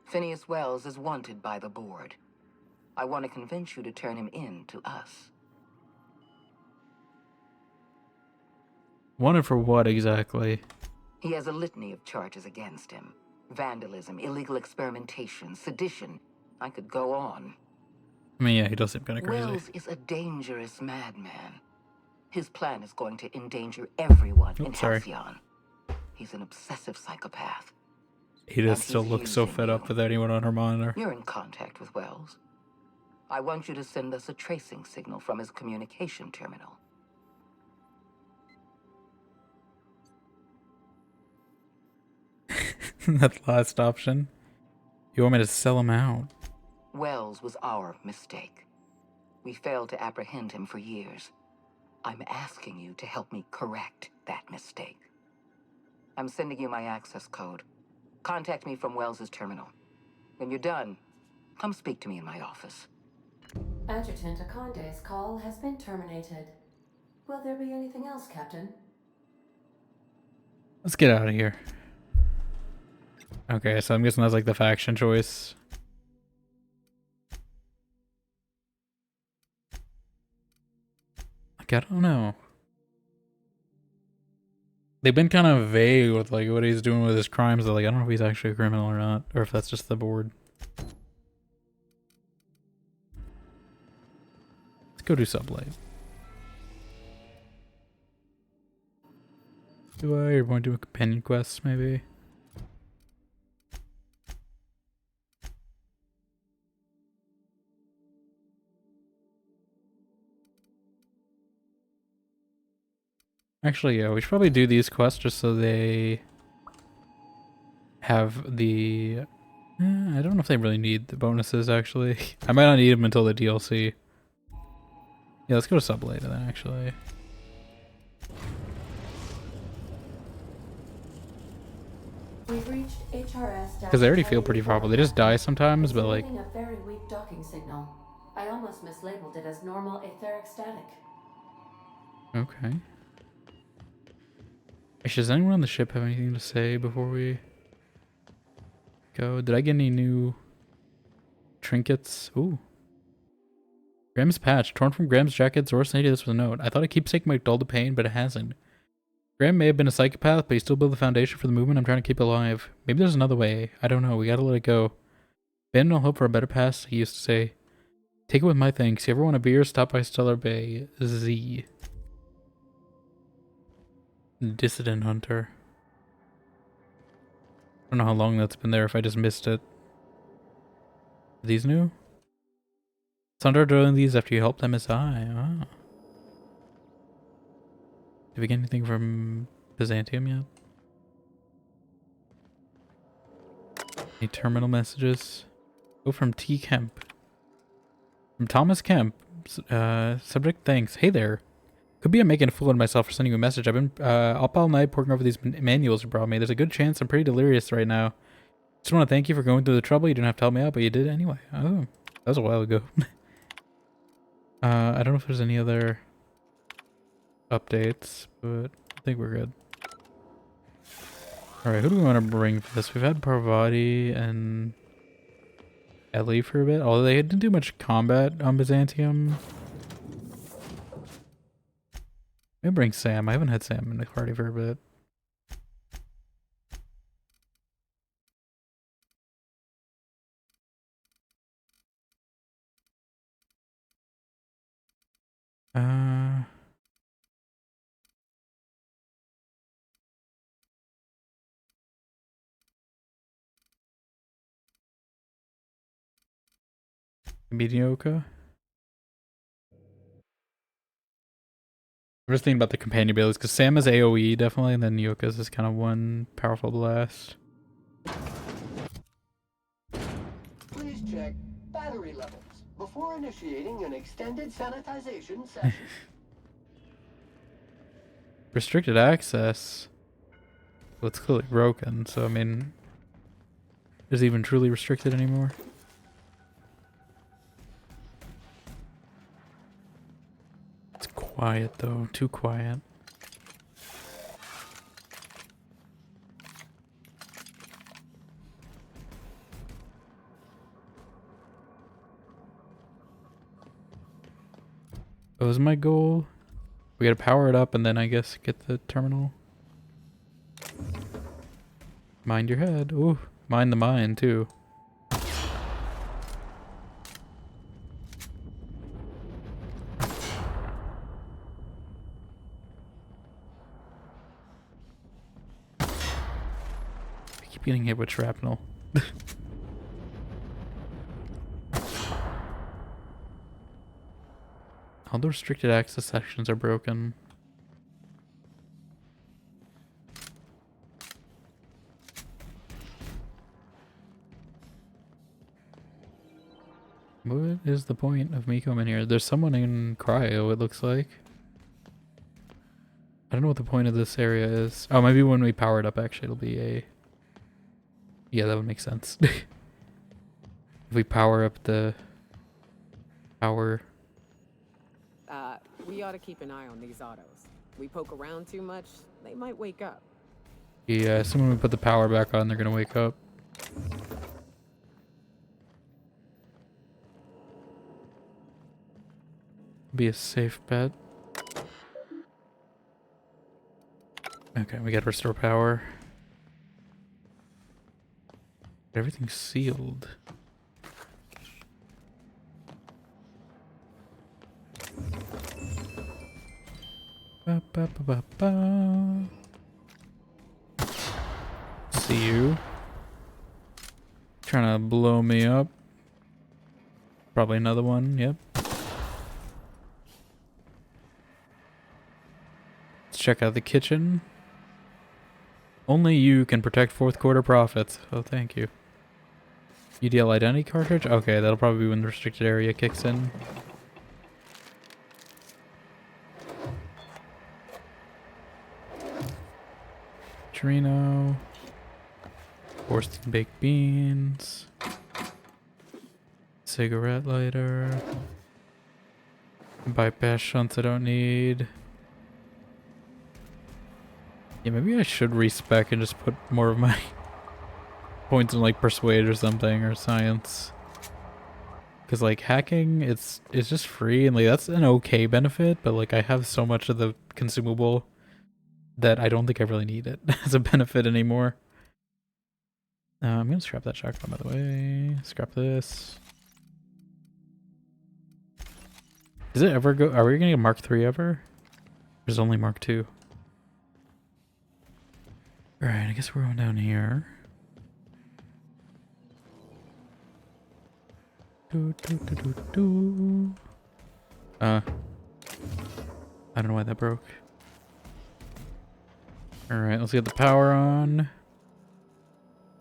J: Phineas Wells is wanted by the board. I want to convince you to turn him in to us.
A: Wanted for what exactly?
J: He has a litany of charges against him. Vandalism, illegal experimentation, sedition. I could go on.
A: I mean, yeah, he does seem kind of crazy.
J: Wells is a dangerous madman. His plan is going to endanger everyone in Halcyon. He's an obsessive psychopath.
A: He just still looks so fed up with anyone on her monitor.
J: You're in contact with Wells. I want you to send us a tracing signal from his communication terminal.
A: That last option. You want me to sell him out?
J: Wells was our mistake. We failed to apprehend him for years. I'm asking you to help me correct that mistake. I'm sending you my access code. Contact me from Wells's terminal. When you're done, come speak to me in my office.
E: Adjutant Akonde's call has been terminated. Will there be anything else, Captain?
A: Let's get out of here. Okay, so I'm guessing that's like the faction choice. Like, I don't know. They've been kind of vague with like what he's doing with his crimes. Like, I don't know if he's actually a criminal or not, or if that's just the board. Let's go do Sublight. Do I? Or want to do a companion quest, maybe? Actually, yeah, we should probably do these quests just so they have the... I don't know if they really need the bonuses, actually. I might not need them until the DLC. Yeah, let's go to Sublight then, actually.
E: We've reached HRS.
A: Because they already feel pretty powerful. They just die sometimes, but like...
E: A very weak docking signal. I almost mislabeled it as normal etheric static.
A: Okay. Actually, does anyone on the ship have anything to say before we go? Did I get any new trinkets? Ooh. Graham's patch. Torn from Graham's jacket, Zora stated this with a note. I thought a keepsake might dull the pain, but it hasn't. Graham may have been a psychopath, but he still built the foundation for the movement I'm trying to keep alive. Maybe there's another way. I don't know. We gotta let it go. Abandon all hope for a better past, he used to say. Take it with my thanks. You ever want a beer? Stop by Stellar Bay. Z. Dissident Hunter. I don't know how long that's been there if I just missed it. Are these new? Sundar drilling these after you helped MSI. Ah. Did we get anything from Byzantium yet? Any terminal messages? Oh, from T. Kemp. From Thomas Kemp. Subject, thanks. Hey there. Could be I'm making a fool of myself for sending you a message. I've been up all night poring over these manuals you brought me. There's a good chance I'm pretty delirious right now. Just want to thank you for going through the trouble. You didn't have to help me out, but you did anyway. Oh, that was a while ago. I don't know if there's any other updates, but I think we're good. Alright, who do we want to bring for this? We've had Parvati and Ellie for a bit, although they didn't do much combat on Byzantium. Maybe bring Sam. I haven't had Sam in the party for a bit. Medioka. I'm just thinking about the companion abilities because Sam is AoE definitely, and then Yoka's is kind of one powerful blast.
K: Please check battery levels before initiating an extended sanitization session.
A: Restricted access. Well, it's clearly broken, so I mean, is it even truly restricted anymore? It's quiet though, too quiet. That was my goal. We gotta power it up and then I guess get the terminal. Mind your head. Ooh, mine the mine too. I keep getting hit with shrapnel. All the restricted access sections are broken. What is the point of me coming here? There's someone in cryo, it looks like. I don't know what the point of this area is. Oh, maybe when we power it up, actually, it'll be a... Yeah, that would make sense. If we power up the... power...
L: We ought to keep an eye on these autos. We poke around too much, they might wake up.
A: Yeah, as soon as we put the power back on, they're gonna wake up. Be a safe bet. Okay, we gotta restore power. Everything's sealed. Ba, ba, ba, ba, ba. See you. Trying to blow me up. Probably another one, yep. Let's check out the kitchen. Only you can protect fourth quarter profits. Oh, thank you. UDL identity cartridge? Okay, that'll probably be when the restricted area kicks in. Chirino. Roasted baked beans. Cigarette lighter. Bypass shunts I don't need. Yeah, maybe I should respec and just put more of my points in like persuade or something, or science. Cause like hacking, it's just free and like that's an okay benefit, but like I have so much of the consumable that I don't think I really need it as a benefit anymore. I'm gonna scrap that shotgun by the way. Scrap this. Does it ever go? Are we gonna get Mark 3 ever? There's only Mark 2. Alright, I guess we're going down here. I don't know why that broke. Alright, let's get the power on.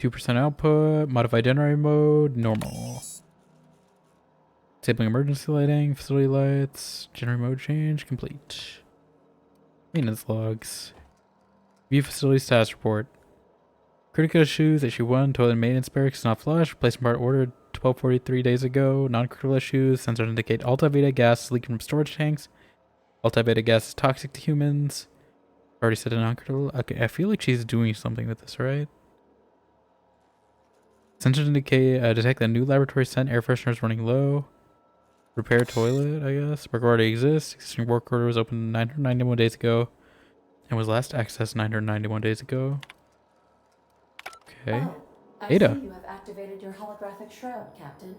A: 2% output, modified generator mode, normal. Disabling emergency lighting, facility lights, generator mode change, complete. Maintenance logs. View facility status report. Critical issues, issue 1, toilet and maintenance barracks is not flush. Replacement part ordered 1243 days ago. Non-critical issues, sensors indicate Alta Veta gas is leaking from storage tanks. Alta Veta gas is toxic to humans. Already said a non-critical. Okay, I feel like she's doing something with this, right? Sensors indicate, detect that new laboratory scent air freshener is running low. Repair toilet, I guess. Work already exists. Existing work order was opened 991 days ago. And was last accessed 991 days ago. Okay.
E: Oh, I
A: Ada.
E: see you have activated your holographic shroud, Captain.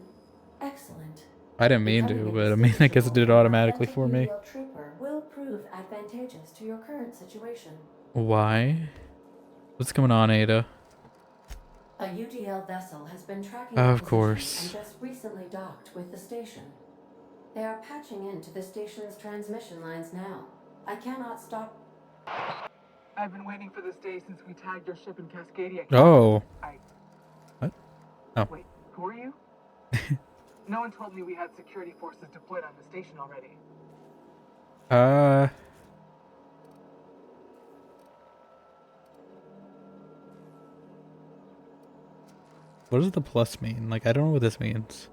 E: Excellent.
A: I didn't mean to, but I mean, I guess it did it automatically for me.
E: UDL Trooper will prove advantageous to your current situation.
A: Why? What's going on, Ada?
E: A UDL vessel has been tracking
A: Of
E: your position
A: course.
E: and just recently docked with the station. They are patching into the station's transmission lines now. I cannot stop.
O: I've been waiting for this day since we tagged your ship in Cascadia.
A: Oh. What? Oh.
O: Wait, who are you? No one told me we had security forces deployed on the station already.
A: What does the plus mean? Like, I don't know what this means.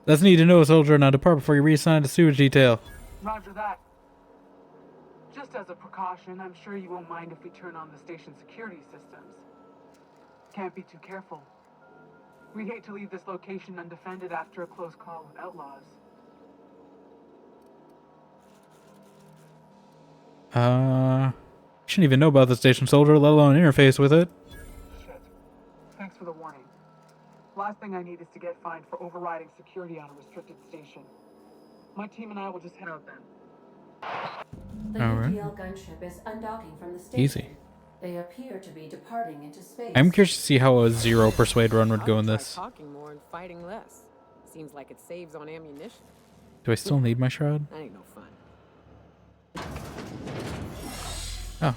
A: That's need to know, soldier, now depart before you reassign to sewage detail.
O: Roger that. Just as a precaution, I'm sure you won't mind if we turn on the station's security systems. Can't be too careful. We'd hate to leave this location undefended after a close call with outlaws.
A: shouldn't even know about the station soldier, let alone interface with it.
O: Shit. Thanks for the warning. Last thing I need is to get fined for overriding security on a restricted station. My team and I will just head out then.
E: The UDL gunship is undocking from the station.
A: Easy.
E: They appear to be departing into space.
A: I'm curious to see how a 0 persuade run would go in this.
L: Talking more and fighting less. Seems like it saves on ammunition.
A: Do I still need my shroud?
L: That ain't no fun.
A: Oh.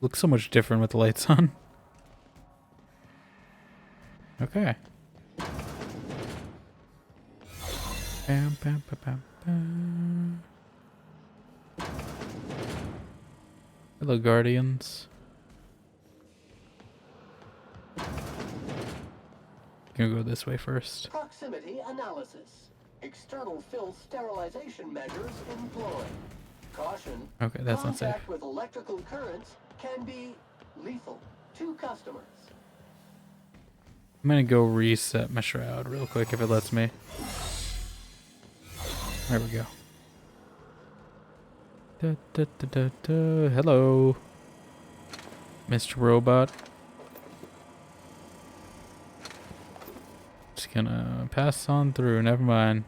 A: Looks so much different with the lights on. Okay. Bam, bam, bam, bam, bam. Hello, Guardians. Gonna go this way first.
K: Proximity analysis. External fill sterilization measures employed. Caution.
A: Okay, that's not safe.
K: Contact with electrical currents can be lethal to customers.
A: I'm gonna go reset my shroud real quick if it lets me. There we go. Da, da, da, da, da. Hello, Mr. Robot. Just gonna pass on through, never mind.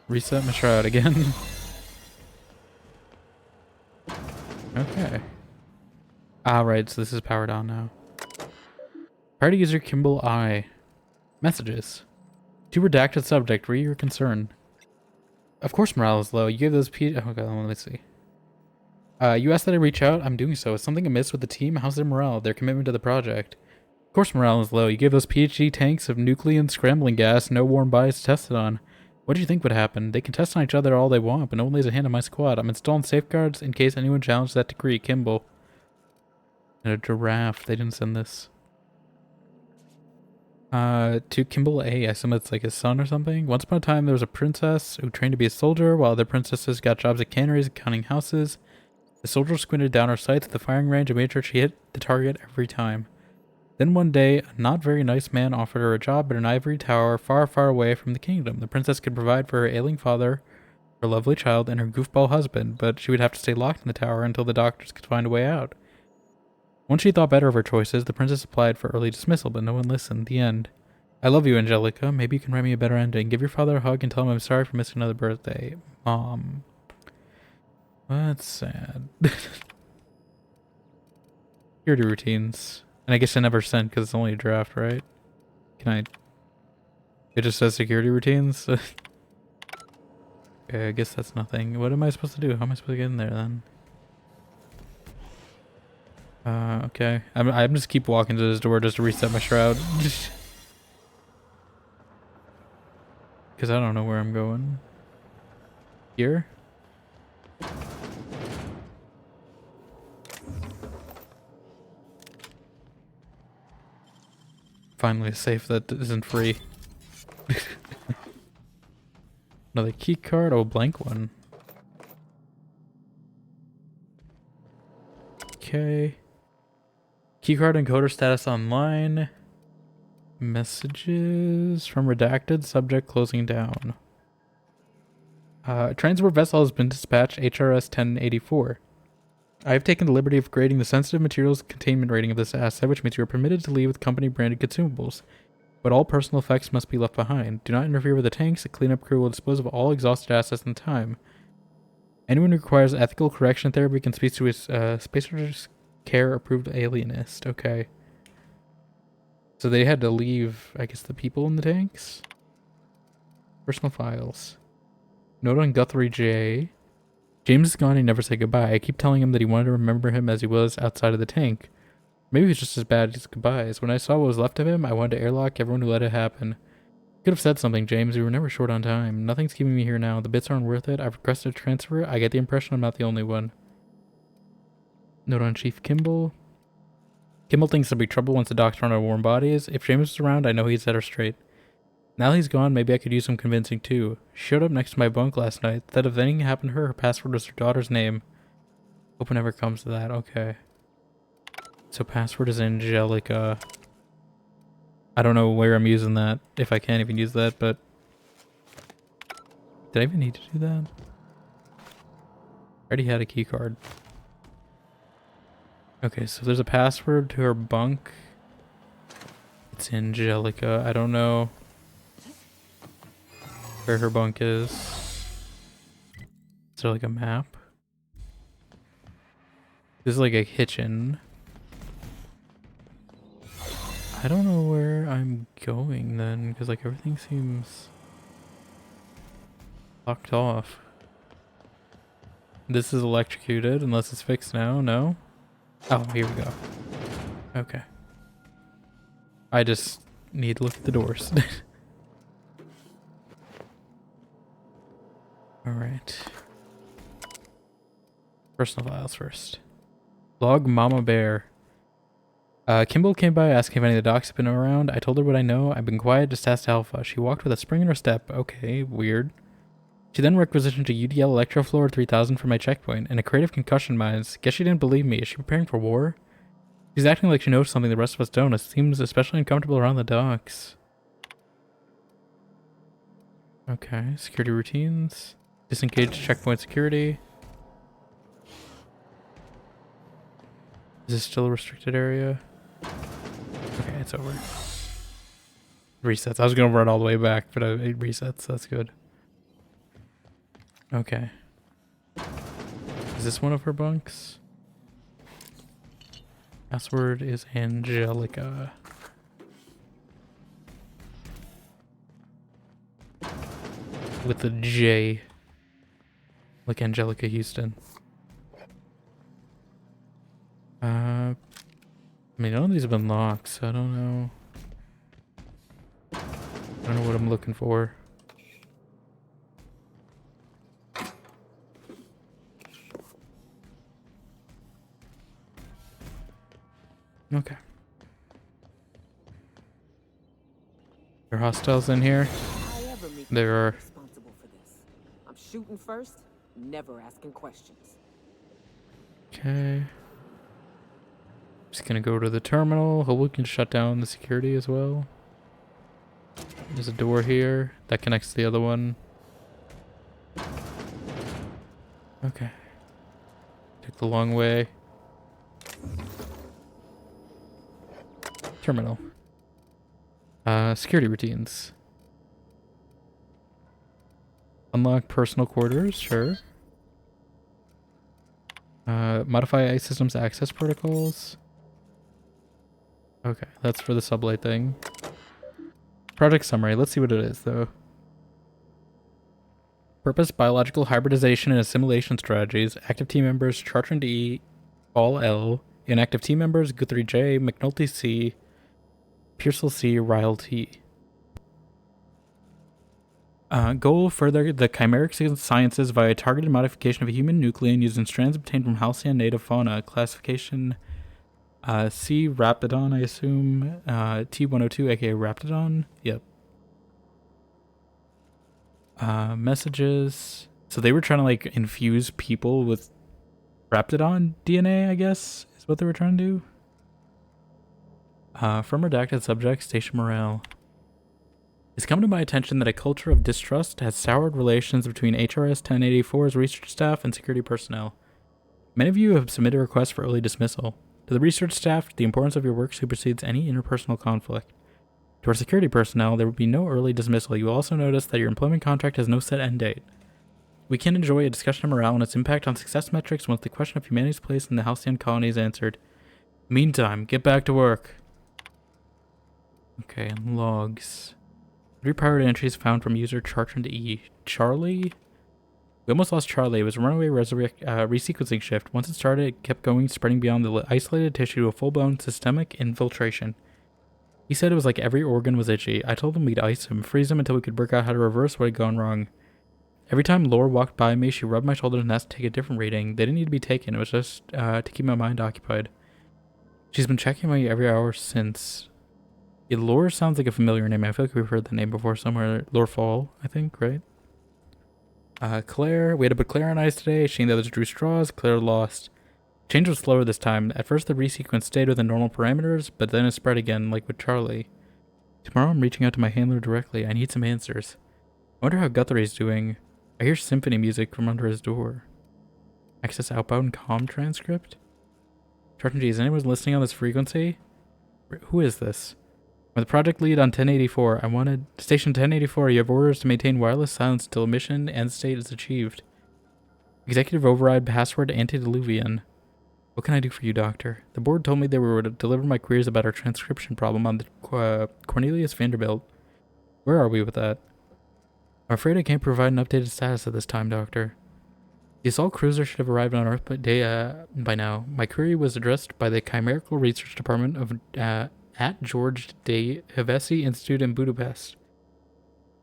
A: Reset my shroud again. Okay. Alright, so this is powered on now. Party user Kimball I. Messages. To redacted subject, read your concern. Of course morale is low. You gave those P... Oh, okay, let me see. You asked that I reach out. I'm doing so. Is something amiss with the team? How's their morale? Their commitment to the project? Of course morale is low. You gave those PhD tanks of nuclear scrambling gas no warm bodies to test it on. What do you think would happen? They can test on each other all they want, but no one lays a hand on my squad. I'm installing safeguards in case anyone challenges that decree. Kimball. And a giraffe. They didn't send this. To Kimball A. I assume it's like his son or something. Once upon a time, there was a princess who trained to be a soldier, while other princesses got jobs at canneries and counting houses. The soldier squinted down her sights at the firing range and made sure she hit the target every time. Then one day, a not very nice man offered her a job at an ivory tower far, far away from the kingdom. The princess could provide for her ailing father, her lovely child, and her goofball husband, but she would have to stay locked in the tower until the doctors could find a way out. Once she thought better of her choices, the princess applied for early dismissal, but no one listened. The end. I love you, Angelica. Maybe you can write me a better ending. Give your father a hug and tell him I'm sorry for missing another birthday. Mom. That's sad. Security routines. And I guess I never sent because it's only a draft, right? Can I... It just says security routines? Okay, I guess that's nothing. What am I supposed to do? How am I supposed to get in there then? Okay. I'm just keep walking to this door just to reset my shroud. Because I don't know where I'm going. Here? Finally a safe that isn't free. Another key card? Oh, blank one. Okay. Keycard encoder status online. Messages from redacted subject closing down. Transport vessel has been dispatched HRS 1084. I have taken the liberty of grading the sensitive materials containment rating of this asset, which means you are permitted to leave with company branded consumables. But all personal effects must be left behind. Do not interfere with the tanks. The cleanup crew will dispose of all exhausted assets in time. Anyone who requires ethical correction therapy can speak to his spacer's care approved alienist. Okay. So they had to leave, I guess, the people in the tanks? Personal files. Note on Guthrie J. James is gone, he never said goodbye. I keep telling him that he wanted to remember him as he was outside of the tank. Maybe he's just as bad as goodbyes. When I saw what was left of him, I wanted to airlock everyone who let it happen. Could have said something, James. We were never short on time. Nothing's keeping me here now. The bits aren't worth it. I've requested a transfer. I get the impression I'm not the only one. Note on Chief Kimball. Kimball thinks there'll be trouble once the doctor on our warm bodies. If James is around, I know he'd set her straight. Now he's gone, maybe I could use some convincing too. She showed up next to my bunk last night. Instead of anything happened to her, her password was her daughter's name. Hope it never comes to that. Okay. So password is Angelica. I don't know where I'm using that, if I can't even use that, but Did I even need to do that? I already had a key card. Okay, so there's a password to her bunk. It's Angelica. I don't know where her bunk is. Is there like a map? This is like a kitchen. I don't know where I'm going then, because like everything seems locked off. This is electrocuted, unless it's fixed now. No? Oh, here we go. Okay. I just need to look at the doors. Alright. Personal files first. Log Mama Bear. Kimball came by asking if any of the docs have been around. I told her what I know. I've been quiet, just asked Alpha. She walked with a spring in her step. Okay, weird. She then requisitioned a UDL Electrofloor 3000 for my checkpoint and a creative concussion mines. Guess she didn't believe me. Is she preparing for war? She's acting like she knows something the rest of us don't. It seems especially uncomfortable around the docks. Okay, security routines. Disengage checkpoint security. Is this still a restricted area? Okay, it's over. Resets. I was gonna run all the way back, but it resets. That's good. Okay. Is this one of her bunks? Password is Angelica. With the J. Like Angelica Houston. I mean, none of these have been locked, so I don't know. I don't know what I'm looking for. Okay. There are hostiles in here. There are.
L: Responsible for this. I'm shooting first, never asking questions.
A: Okay. Just gonna go to the terminal. Hope we can shut down the security as well. There's a door here that connects to the other one. Okay. Took the long way. Terminal. Security routines. Unlock personal quarters, sure. Modify ICE systems access protocols. Okay, that's for the sublight thing. Project summary. Let's see what it is, though. Purpose: biological hybridization and assimilation strategies. Active team members: Chartrand E, All L. Inactive team members: Guthrie J, McNulty C, Pearsall C, Ryle T. Goal: further the chimeric sciences via targeted modification of a human nucleon using strands obtained from Halcyon native fauna. Classification: C. Raptidon, I assume. T102, aka Raptidon. Yep. Messages. So they were trying to like infuse people with Raptidon DNA, I guess, is what they were trying to do. From redacted subject, station morale. It's come to my attention that a culture of distrust has soured relations between HRS 1084's research staff and security personnel. Many of you have submitted requests for early dismissal. To the research staff, the importance of your work supersedes any interpersonal conflict. To our security personnel, there will be no early dismissal. You will also notice that your employment contract has no set end date. We can enjoy a discussion of morale and its impact on success metrics once the question of humanity's place in the Halcyon colony is answered. Meantime, get back to work. Okay, and logs. 3 priority entries found from user Chartrand E. Charlie? We almost lost Charlie. It was a runaway resequencing shift. Once it started, it kept going, spreading beyond the isolated tissue to a full-blown systemic infiltration. He said it was like every organ was itchy. I told him we'd ice him, freeze him until we could work out how to reverse what had gone wrong. Every time Laura walked by me, she rubbed my shoulders and asked to take a different reading. They didn't need to be taken. It was just to keep my mind occupied. She's been checking me every hour since. Yeah, Laura sounds like a familiar name. I feel like we've heard the name before somewhere. Laura Fall, I think, right? Claire. We had to put Claire on ice today. She and the others drew straws. Claire lost. Change was slower this time. At first, the resequence stayed within normal parameters, but then it spread again, like with Charlie. Tomorrow, I'm reaching out to my handler directly. I need some answers. I wonder how Guthrie's doing. I hear symphony music from under his door. Access outbound comm transcript? Sergeant G, is anyone listening on this frequency? Who is this? I'm the project lead on 1084. I wanted... Station 1084, you have orders to maintain wireless silence until mission end state is achieved. Executive override password antediluvian. What can I do for you, Doctor? The board told me they were to deliver my queries about our transcription problem on the Cornelius Vanderbilt. Where are we with that? I'm afraid I can't provide an updated status at this time, Doctor. The assault cruiser should have arrived on Earth by now. My query was addressed by the Chimerical Research Department of at George de Hevesi Institute in Budapest.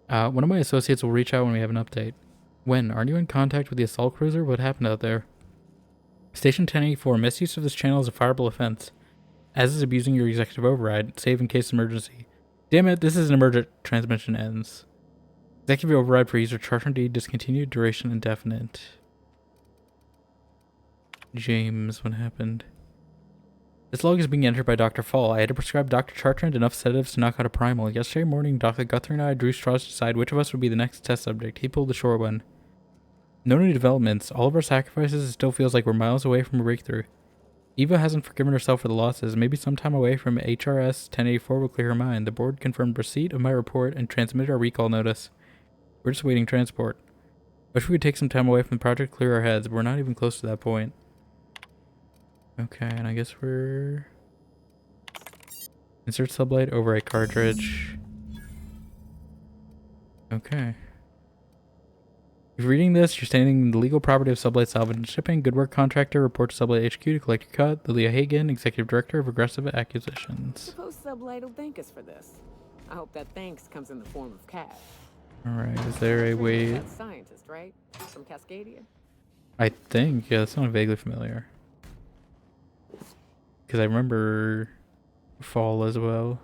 A: One of my associates will reach out when we have an update. When? Aren't you in contact with the assault cruiser? What happened out there? Station 1084. Misuse of this channel is a fireable offense, as is abusing your executive override. Save in case of emergency. Damn it, this is an emergent. Transmission ends. Executive override for user Charter D discontinued. Duration indefinite. James, what happened? This log is being entered by Dr. Fall. I had to prescribe Dr. Chartrand enough sedatives to knock out a primal. Yesterday morning, Dr. Guthrie and I drew straws to decide which of us would be the next test subject. He pulled the short one. No new developments. All of our sacrifices, it still feels like we're miles away from a breakthrough. Eva hasn't forgiven herself for the losses. Maybe sometime away from HRS 1084 will clear her mind. The board confirmed receipt of my report and transmitted our recall notice. We're just waiting transport. Wish we could take some time away from the project to clear our heads, but we're not even close to that point. Okay, and I guess we're... Insert sublight overwrite cartridge. Okay. If you're reading this, you're standing in the legal property of Sublight Salvage and Shipping. Good work, contractor. Report to Sublight HQ to collect your cut. Lilia Hagen, Executive Director of Aggressive Acquisitions.
L: Suppose Sublight will thank us for this. I hope that thanks comes in the form of cash.
A: Alright, is there a way...
L: That scientist, right? From Cascadia?
A: I think, yeah, that sounded vaguely familiar. Because I remember Fall as well.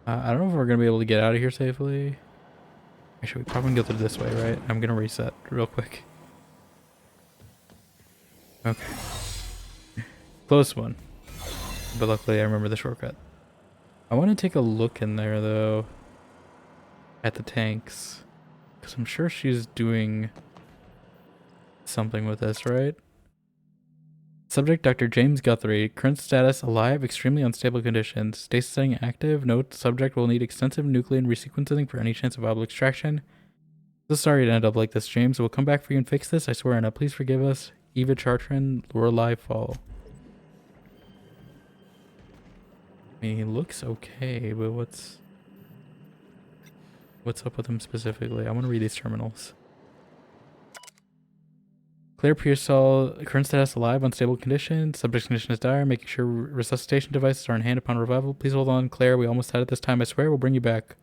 A: I don't know if we're going to be able to get out of here safely. Actually, we probably can go through this way, right? I'm going to reset real quick. Okay. Close one. But luckily I remember the shortcut. I want to take a look in there, though. At the tanks. Because I'm sure she's doing something with this, right? Subject Dr. James Guthrie. Current status alive, extremely unstable conditions. Stasis setting active. Note subject will need extensive nuclear resequencing for any chance of viable extraction. So sorry to end up like this, James. We'll come back for you and fix this, I swear. Now please forgive us. Eva Chartrand, Lorelei Fall. I mean, he looks okay, but what's up with him specifically? I want to read these terminals. Claire Pearsall, current status alive, unstable condition. Subject's condition is dire. Making sure resuscitation devices are in hand upon revival. Please hold on, Claire. We almost had it this time. I swear we'll bring you back.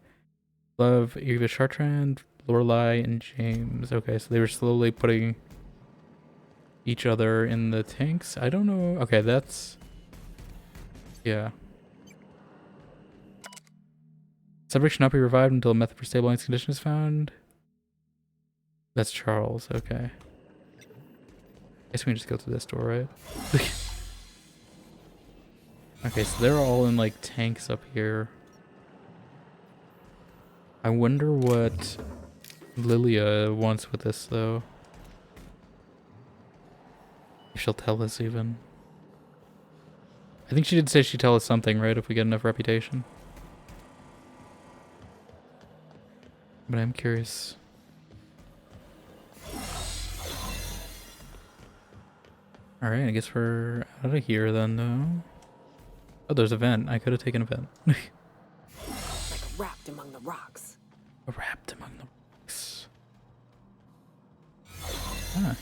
A: Love, Eva Chartrand, Lorelei, and James. Okay, so they were slowly putting each other in the tanks. I don't know. Okay, that's... Yeah. Subject should not be revived until a method for stabilizing its condition is found. That's Charles. Okay. Guess we can just go through this door, right? Okay, so they're all in like tanks up here. I wonder what Lilia wants with this though. If she'll tell us even. I think she did say she'd tell us something, right? If we get enough reputation. But I'm curious. Alright, I guess we're out of here then, though. Oh, there's a vent. I could have taken a vent.
L: Like wrapped among the rocks.
A: Wrapped among the rocks. Ah.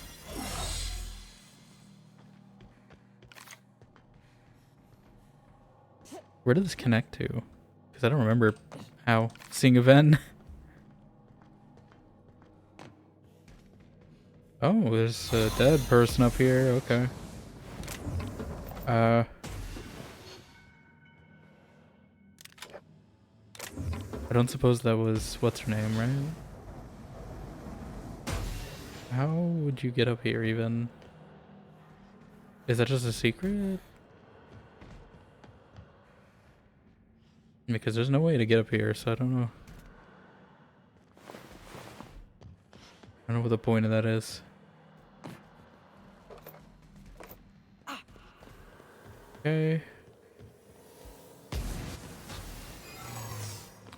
A: Where did this connect to? Because I don't remember how. Seeing a vent. Oh, there's a dead person up here. Okay. I don't suppose that was what's her name, right? How would you get up here even? Is that just a secret? Because there's no way to get up here, so I don't know. I don't know what the point of that is. Okay. I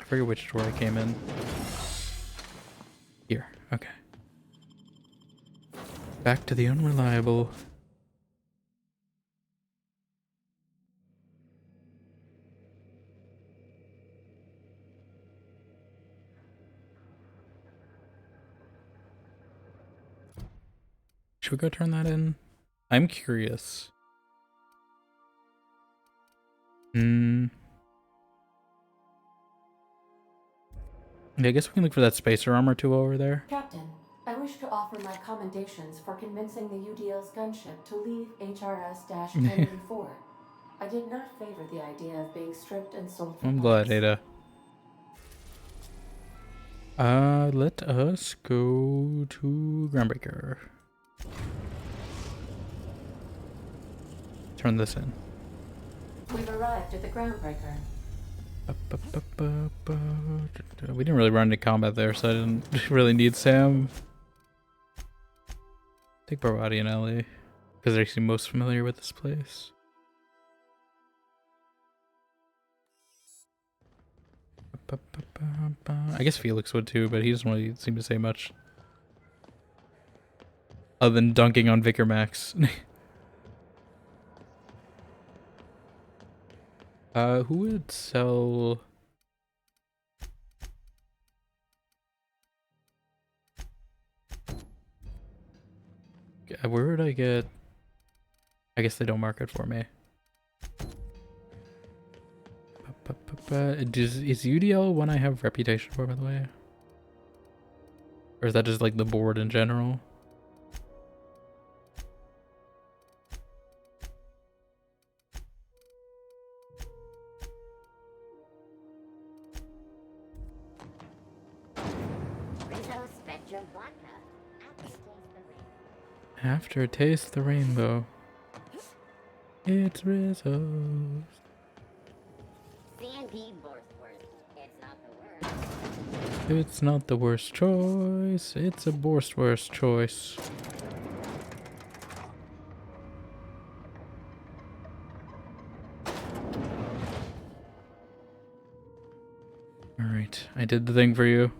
A: forget which door I came in. Here. Okay. Back to the Unreliable. Should we go turn that in? I'm curious. Yeah, I guess we can look for that spacer armor too over there.
E: Captain, I wish to offer my commendations for convincing the UDL's gunship to leave HRS-1084. I did not favor the idea of being stripped and sold for
A: I'm
E: parts.
A: glad, Ada. Let us go to Groundbreaker. Turn this in.
E: We've arrived at the Groundbreaker.
A: We didn't really run into combat there, so I didn't really need Sam. Take Barbati and Ellie, because they seem most familiar with this place. I guess Felix would too, but he doesn't really seem to say much. Other than dunking on Vicar Max. Who would sell... Where would I get... I guess they don't mark it for me. Is UDL one I have reputation for, by the way? Or is that just like the board in general? After taste the rainbow, it's Rizzo's. It's not the worst choice. It's a worst choice. Alright, I did the thing for you.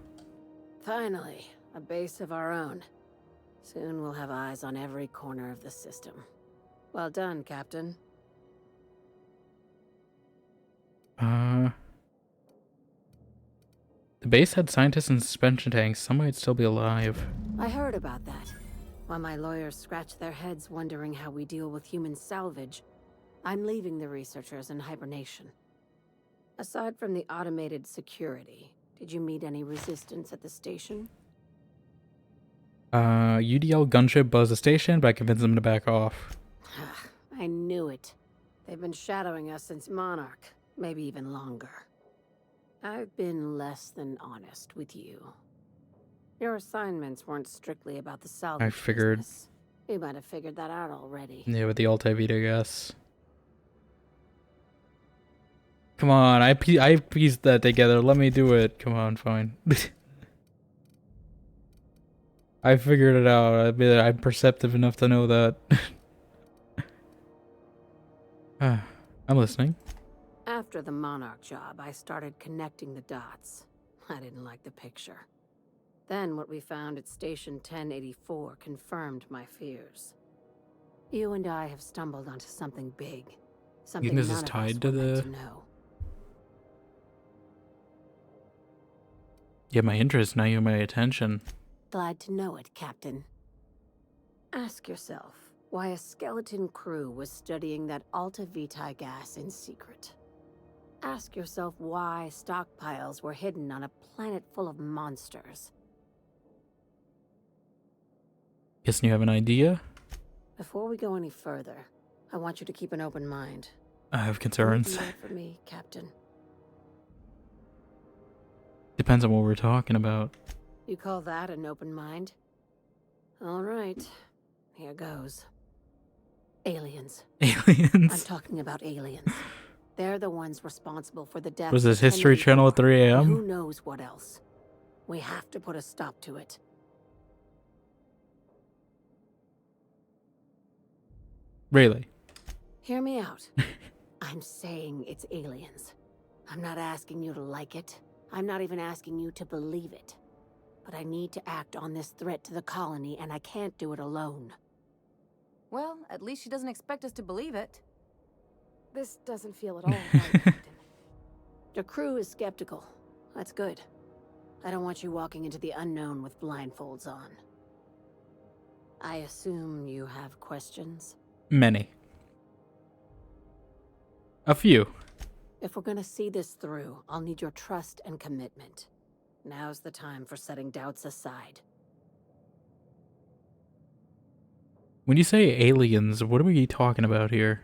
H: Finally, a base of our own. Soon we'll have eyes on every corner of the system. Well done, Captain.
A: The base had scientists in suspension tanks. Some might still be alive.
H: I heard about that. While my lawyers scratch their heads wondering how we deal with human salvage, I'm leaving the researchers in hibernation. Aside from the automated security, did you meet any resistance at the station?
A: UDL gunship buzzed the station, but I convinced them to back off.
H: I knew it. They've been shadowing us since Monarch, maybe even longer. I've been less than honest with you. Your assignments weren't strictly about the salvage
A: I figured.
H: business. You might have figured that out already.
A: Yeah, with the Alt-I-Vita, I guess. Come on, I pieced that together. Let me do it. Come on, fine. I figured it out. I'm perceptive enough to know that. I'm listening.
H: After the Monarch job, I started connecting the dots. I didn't like the picture. Then what we found at Station 1084 confirmed my fears. You and I have stumbled onto something big. Something
A: You think this
H: none
A: is
H: of us
A: tied to
H: were meant
A: the...
H: to know.
A: You have my interest, now you have my attention.
H: Glad to know it, Captain. Ask yourself why a skeleton crew was studying that Alta Vitae gas in secret. Ask yourself why stockpiles were hidden on a planet full of monsters.
A: Guessing you have an idea?
H: Before we go any further, I want you to keep an open mind.
A: I have concerns.
H: Anything more for me, Captain?
A: Depends on what we're talking about.
H: You call that an open mind? All right, here goes. Aliens.
A: Aliens?
H: I'm talking about aliens. They're the ones responsible for the death.
A: Was this History Channel at 3 a.m.?
H: Who knows what else? We have to put a stop to it.
A: Really?
H: Hear me out. I'm saying it's aliens. I'm not asking you to like it. I'm not even asking you to believe it. But I need to act on this threat to the colony, and I can't do it alone.
G: Well, at least she doesn't expect us to believe it.
H: This doesn't feel at all right, Captain. The crew is skeptical. That's good. I don't want you walking into the unknown with blindfolds on. I assume you have questions?
A: Many. A few.
H: If we're gonna see this through, I'll need your trust and commitment. Now's the time for setting doubts aside.
A: When you say aliens, what are we talking about here?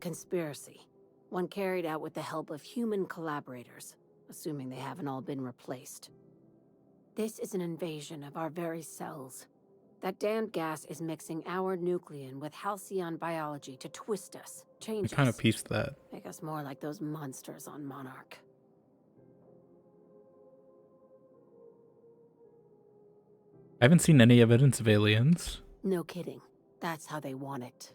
H: Conspiracy. One carried out with the help of human collaborators, assuming they haven't all been replaced. This is an invasion of our very cells. That damned gas is mixing our nucleon with halcyon biology to twist us,
A: I
H: change
A: kind
H: us,
A: of pieced that.
H: make us more like those monsters on Monarch.
A: I haven't seen any evidence of aliens.
H: No kidding. That's how they want it.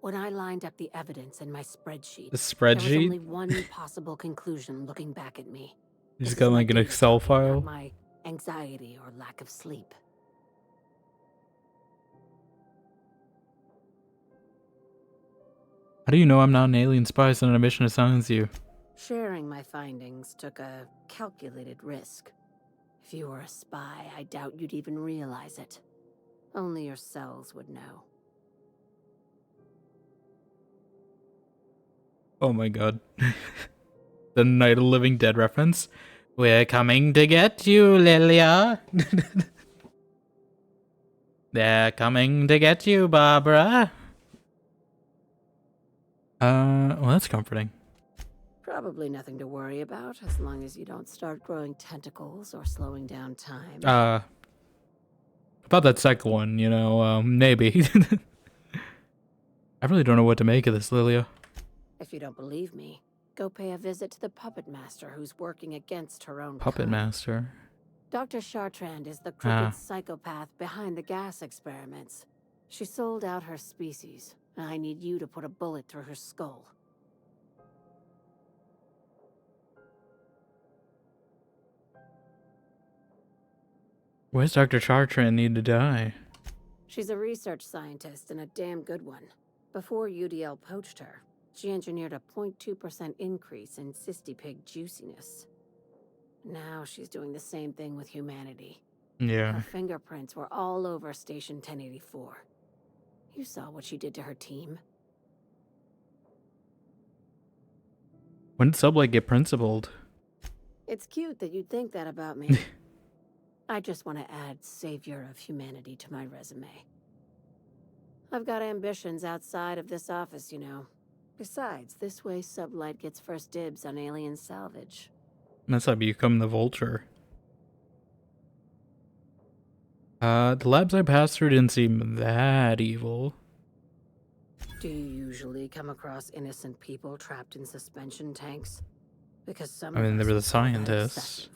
H: When I lined up the evidence in my spreadsheet,
A: The
H: there was
A: spreadsheet?
H: only one possible conclusion looking back at me.
A: You just
H: This is
A: got
H: my
A: like an
H: data
A: Excel
H: talking, not
A: file?
H: my anxiety or lack of sleep.
A: How do you know I'm not an alien spy sent on a mission to silence you?
H: Sharing my findings took a calculated risk. If you were a spy, I doubt you'd even realize it. Only your cells would know.
A: Oh my god. The Night of the Living Dead reference. We're coming to get you, Lilia. They're coming to get you, Barbara. Well, that's comforting.
H: Probably nothing to worry about, as long as you don't start growing tentacles or slowing down time.
A: About that second one, you know, maybe. I really don't know what to make of this, Lilia.
H: If you don't believe me, go pay a visit to the puppet master who's working against her own
A: Puppet
H: kind.
A: Master.
H: Dr. Chartrand is the crooked psychopath behind the gas experiments. She sold out her species, and I need you to put a bullet through her skull.
A: Why does Dr. Chartrand need to die?
H: She's a research scientist and a damn good one. Before UDL poached her, she engineered a 0.2% increase in cystipig juiciness. Now she's doing the same thing with humanity.
A: Yeah.
H: Her fingerprints were all over Station 1084. You saw what she did to her team.
A: When did Sublight get principled?
H: It's cute that you'd think that about me. I just want to add savior of humanity to my resume. I've got ambitions outside of this office, you know. Besides, this way Sublight gets first dibs on alien salvage.
A: That's how you become the Vulture. The labs I passed through didn't seem that evil.
H: Do you usually come across innocent people trapped in suspension tanks? Because some
A: I mean,
H: of
A: they
H: us
A: were the
H: would call that
A: scientists.
H: excessive.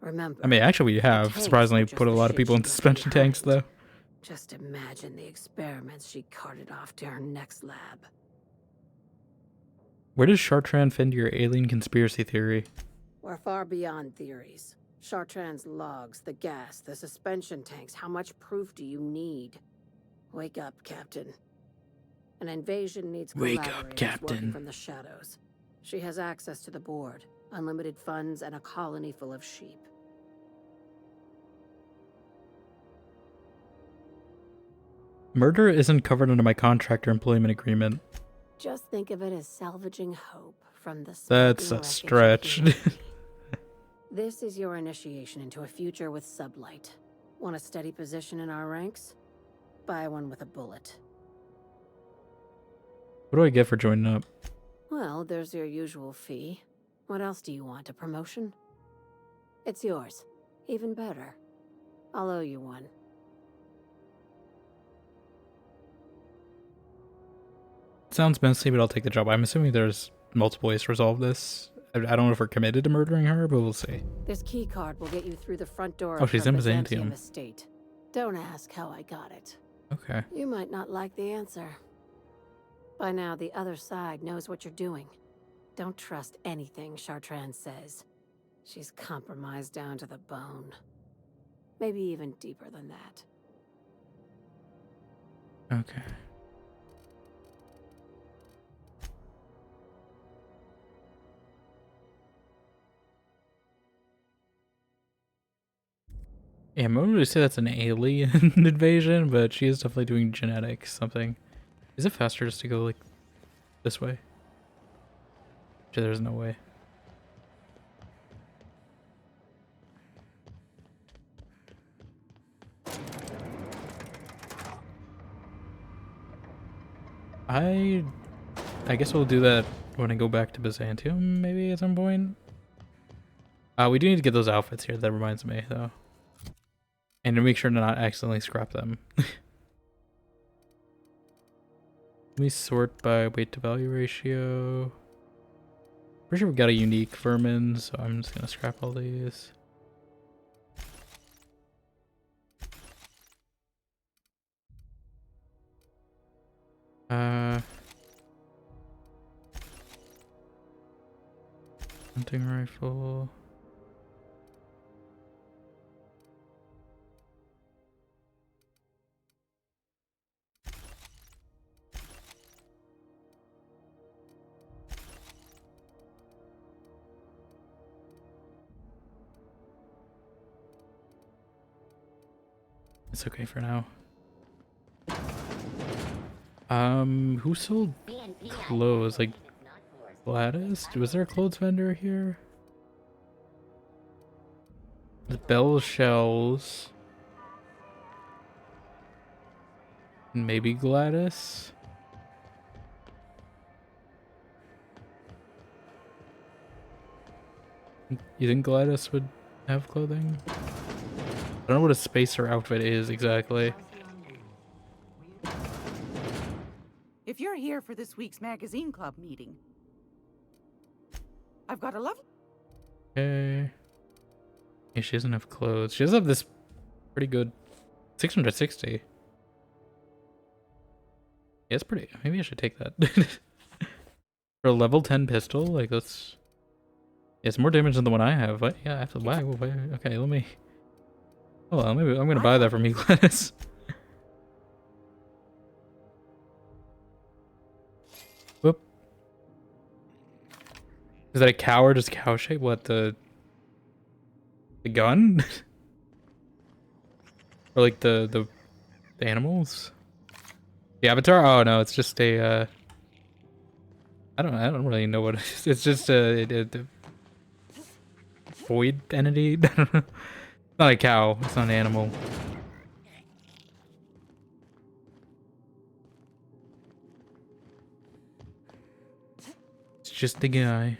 H: Remember,
A: I mean, actually, we have
H: tanks
A: surprisingly
H: were just
A: put a
H: the
A: lot of
H: shit
A: people in
H: she left
A: suspension tanks,
H: behind.
A: though.
H: Just imagine the experiments she carted off to her next lab.
A: Where does Chartrand fit into your alien conspiracy theory?
H: We're far beyond theories. Chartrand's logs, the gas, the suspension tanks. How much proof do you need? Wake up, Captain. An invasion needs
A: Wake up,
H: collaborators
A: Captain.
H: working from the shadows. She has access to the board, unlimited funds, and a colony full of sheep.
A: Murder isn't covered under my contract or employment agreement.
H: Just think of it as salvaging hope from the
A: That's
H: smoking
A: a
H: wreckage of
A: stretch.
H: humanity. This is your initiation into a future with Sublight. Want a steady position in our ranks? Buy one with a bullet.
A: What do I get for joining up?
H: Well, there's your usual fee. What else do you want? A promotion? It's yours. Even better. I'll owe you one.
A: Sounds messy, but I'll take the job. I'm assuming there's multiple ways to resolve this. I don't know if we're committed to murdering her, but we'll see.
H: This key card will get you through the front door
A: Oh,
H: of
A: she's
H: her
A: in
H: Byzantium
A: Byzantium.
H: estate. Don't ask how I got it.
A: Okay.
H: You might not like the answer. By now, the other side knows what you're doing. Don't trust anything Chartrand says. She's compromised down to the bone. Maybe even deeper than that.
A: Okay. Yeah, I wouldn't really say that's an alien invasion, but she is definitely doing genetic something. Is it faster just to go like this way? Actually, there's no way. I guess we'll do that when I go back to Byzantium, maybe at some point. We do need to get those outfits here. That reminds me, though, and to make sure to not accidentally scrap them. Let me sort by weight to value ratio. Pretty sure we've got a unique vermin, so I'm just gonna scrap all these. Hunting rifle. It's okay for now. Who sold clothes? Like Gladys? Was there a clothes vendor here? The bell shells. Maybe Gladys? You think Gladys would have clothing? I don't know what a spacer outfit is exactly.
F: If you're here for this week's magazine club meeting, I've got a lovely...
A: Okay. Yeah, she doesn't have clothes. She does have this pretty good 660. Yeah, it's pretty. Maybe I should take that. For a level 10 pistol, like that's... Yeah, it's more damage than the one I have. But yeah, I have to buy. Okay, let me... Hold on, maybe I'm gonna buy that from you, Gladys. Whoop. Is that a cow or just cow shape? What, the gun? Or like the animals? The avatar? Oh no, it's just a I don't really know what it is. It's just a void entity. I don't know. It's not a cow, it's not an animal. It's just a guy.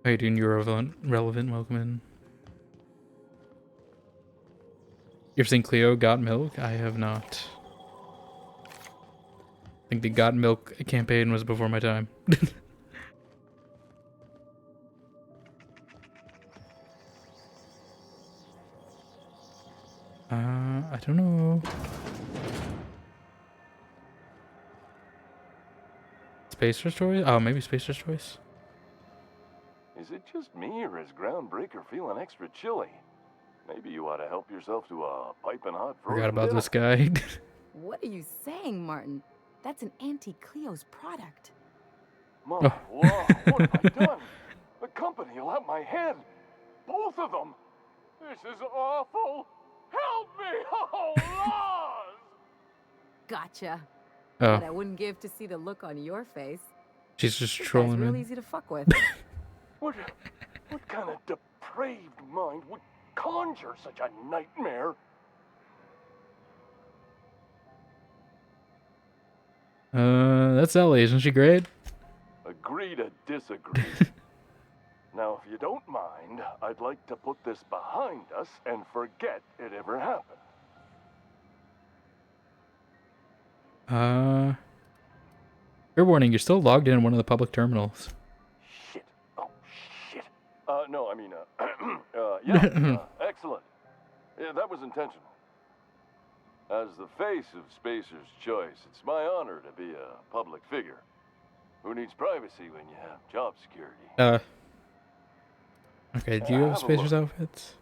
A: How you doing? You're relevant, welcome in. You've seen Cleo Got Milk? I have not. I think the Got Milk campaign was before my time. I don't know. Spacer's Choice? Oh, maybe Spacer's Choice?
M: Is it just me, or is Groundbreaker feeling extra chilly? Maybe you ought to help yourself to a piping hot frozen
A: Forgot about
M: dinner.
A: this guy.
G: What are you saying, Martin? That's an Auntie Cleo's product.
M: My lord, what have I done? The company will have my head. Both of them. This is awful. Help me! Oh, Lord!
G: Gotcha.
A: Oh.
G: But I wouldn't give to see the look on your face.
A: She's just
G: This guy's
A: trolling
G: real
A: me.
G: easy to fuck with.
M: What kind of depraved mind would conjure such a nightmare?
A: That's Ellie, isn't she great?
M: Agree to disagree. Now, if you don't mind, I'd like to put this behind us and forget it ever happened.
A: Fair warning, you're still logged in one of the public terminals.
M: Shit. Oh, shit. No, I mean, yeah, excellent. Yeah, that was intentional. As the face of Spacer's Choice, it's my honor to be a public figure. Who needs privacy when you have job security?
A: Okay, do you have Spacer's outfits?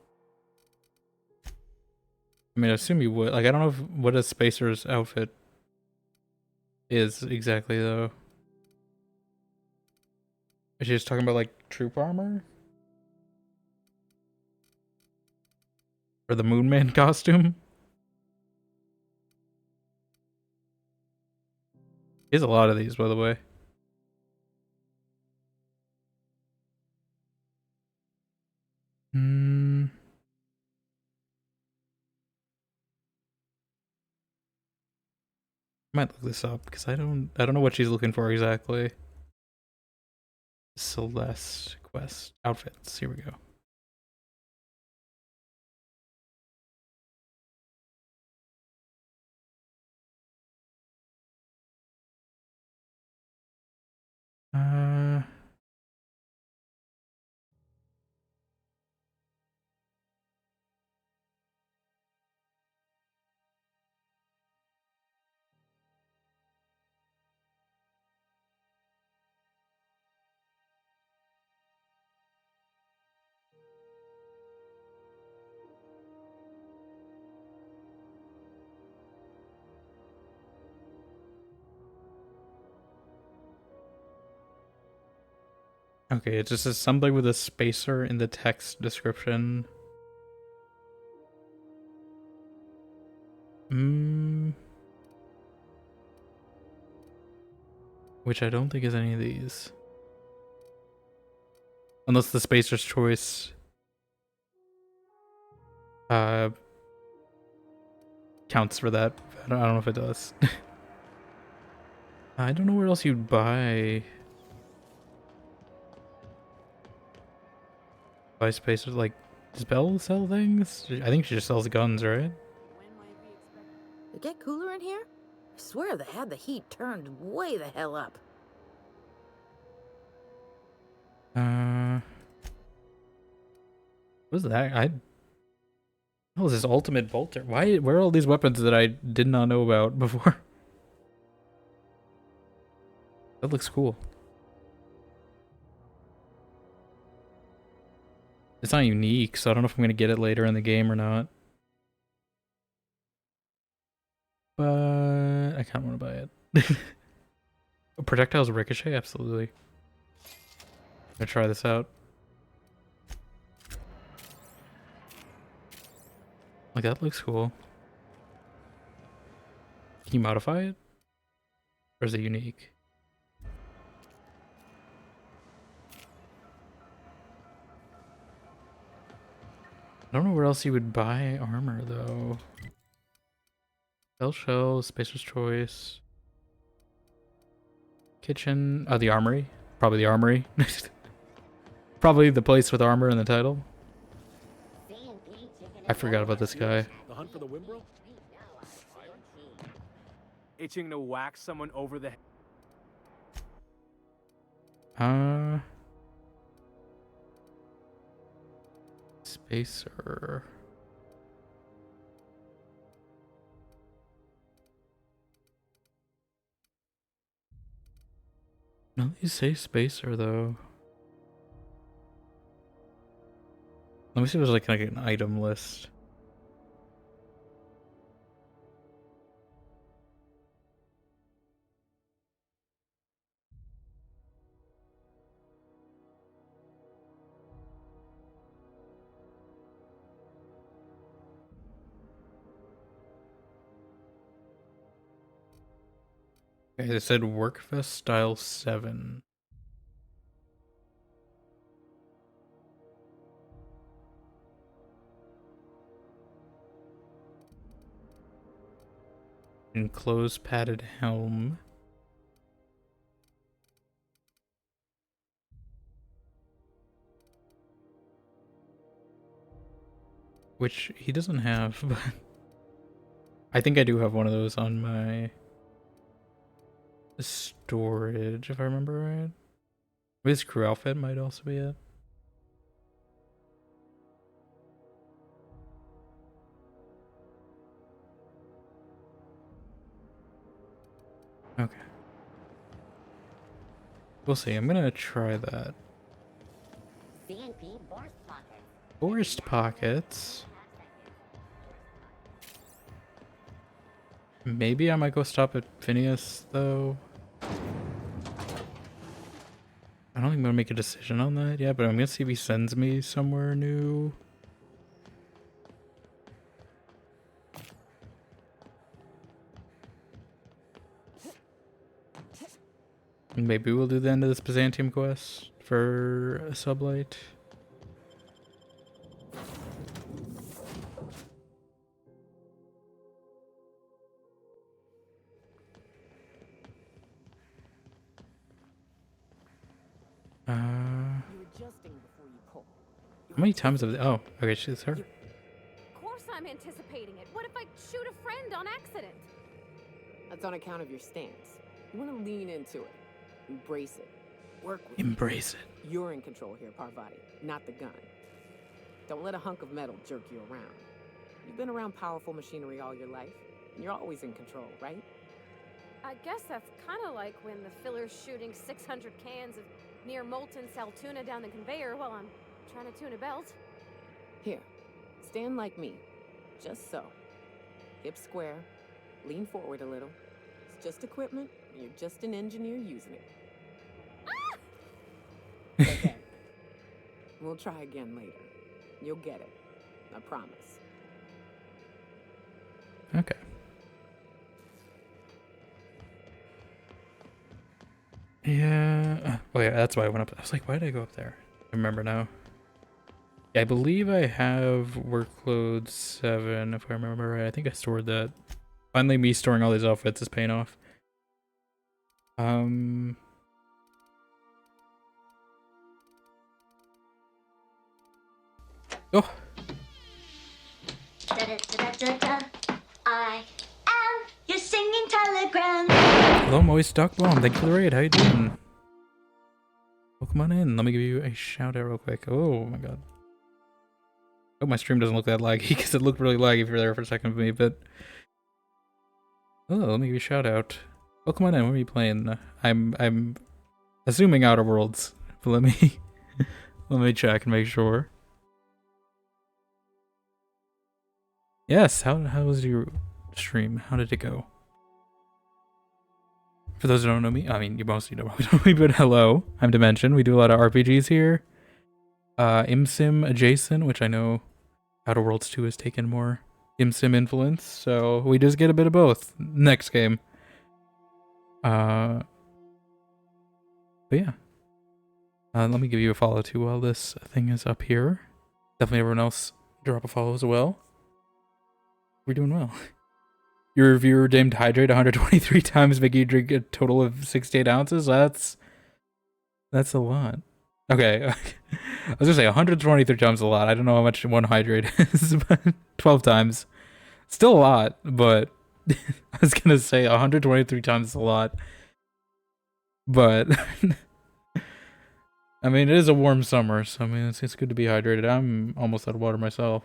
A: I mean, I assume you would. Like, I don't know what a Spacer's outfit is exactly, though. Is she just talking about, like, troop armor? Or the Moon Man costume? He has a lot of these, by the way. Might look this up because I don't know what she's looking for exactly. Celeste quest outfits. Here we go. Okay, it just says something with a spacer in the text description. Which I don't think is any of these. Unless the Spacer's Choice counts for that. I don't know if it does. I don't know where else you'd buy Spacers. Like, does Belle sell things? I think she just sells guns, right?
L: It get cooler in here? I swear they had the heat turned way the hell up.
A: What is that? What is this ultimate bolter? Where are all these weapons that I did not know about before? That looks cool. It's not unique, so I don't know if I'm gonna get it later in the game or not. But I kind of want to buy it. Projectiles ricochet? Absolutely. I'm gonna try this out. Like, that looks cool. Can you modify it? Or is it unique? I don't know where else you would buy armor, though. Bell Shell, Spacer's Choice. Kitchen. Oh, the Armory. Probably the Armory. Probably the place with armor in the title. I forgot about this guy.
U: The hunt for the Wimbrel? Itching to whack someone over the
A: Spacer. No, you say Spacer though. Let me see if there's like an item list. Okay, they said Workfest Style 7. Enclosed padded helm. Which he doesn't have, but I think I do have one of those on my storage, if I remember right. His crew outfit might also be it. Okay. We'll see. I'm gonna try that. Forest pockets. Maybe I might go stop at Phineas, though. I don't think I'm gonna make a decision on that yet, but I'm gonna see if he sends me somewhere new. Maybe we'll do the end of this Byzantium quest for a sublight. How many times have they, oh, okay, she's her.
C: Of course I'm anticipating it. What if I shoot a friend on accident?
N: That's on account of your stance. You want to lean into it. Embrace it. Work with
A: Embrace it.
N: You're in control here, Parvati, not the gun. Don't let a hunk of metal jerk you around. You've been around powerful machinery all your life, and you're always in control, right?
C: I guess that's kind of like when the filler's shooting 600 cans of near molten sal tuna down the conveyor while I'm trying to tune a belt.
N: Here, stand like me. Just so. Hips square. Lean forward a little. It's just equipment. You're just an engineer using it. Okay. We'll try again later. You'll get it. I promise.
A: Okay. Yeah. Oh yeah, that's why I went up. I was like, why did I go up there? I remember now. Yeah, I believe I have workload 7, if I remember right. I think I stored that. Finally, me storing all these outfits is paying off. Oh.
Q: I am your singing telegram.
A: Hello, Moist Duck Bomb. Thank you for the raid. How you doing? Well, come on in. Let me give you a shout out real quick. Oh my god. I hope my stream doesn't look that laggy, because it looked really laggy if you're there for a second with me, but... Oh, let me give you a shout out. Oh, come on in. What are you playing? I'm assuming Outer Worlds, but let me... let me check and make sure. Yes, how was your stream? How did it go? For those who don't know me, I mean, you mostly don't know me, but hello, I'm Dimension. We do a lot of RPGs here. ImSim adjacent, which I know Outer Worlds 2 has taken more ImSim influence, so we just get a bit of both next game. But yeah. Let me give you a follow too while this thing is up here. Definitely everyone else drop a follow as well. We're doing well. Your reviewer deemed hydrate 123 times, making you drink a total of 68 ounces. That's a lot. Okay, I was gonna say 123 times a lot. I don't know how much one hydrate is, but 12 times, still a lot. But I was gonna say 123 times is a lot. But I mean, it is a warm summer, so I mean, it's good to be hydrated. I'm almost out of water myself.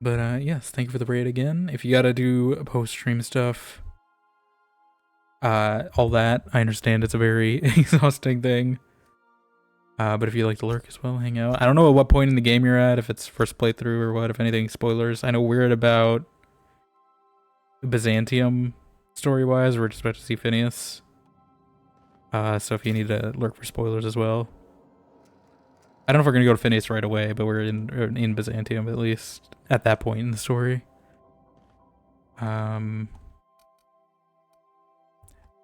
A: But yes, thank you for the raid again. If you gotta do post-stream stuff, all that, I understand it's a very exhausting thing. But if you like to lurk as well, hang out. I don't know at what point in the game you're at, if it's first playthrough or what, if anything, spoilers. I know we're at about Byzantium story-wise, we're just about to see Phineas. So if you need to lurk for spoilers as well. I don't know if we're gonna go to Phineas right away, but we're in Byzantium at least at that point in the story.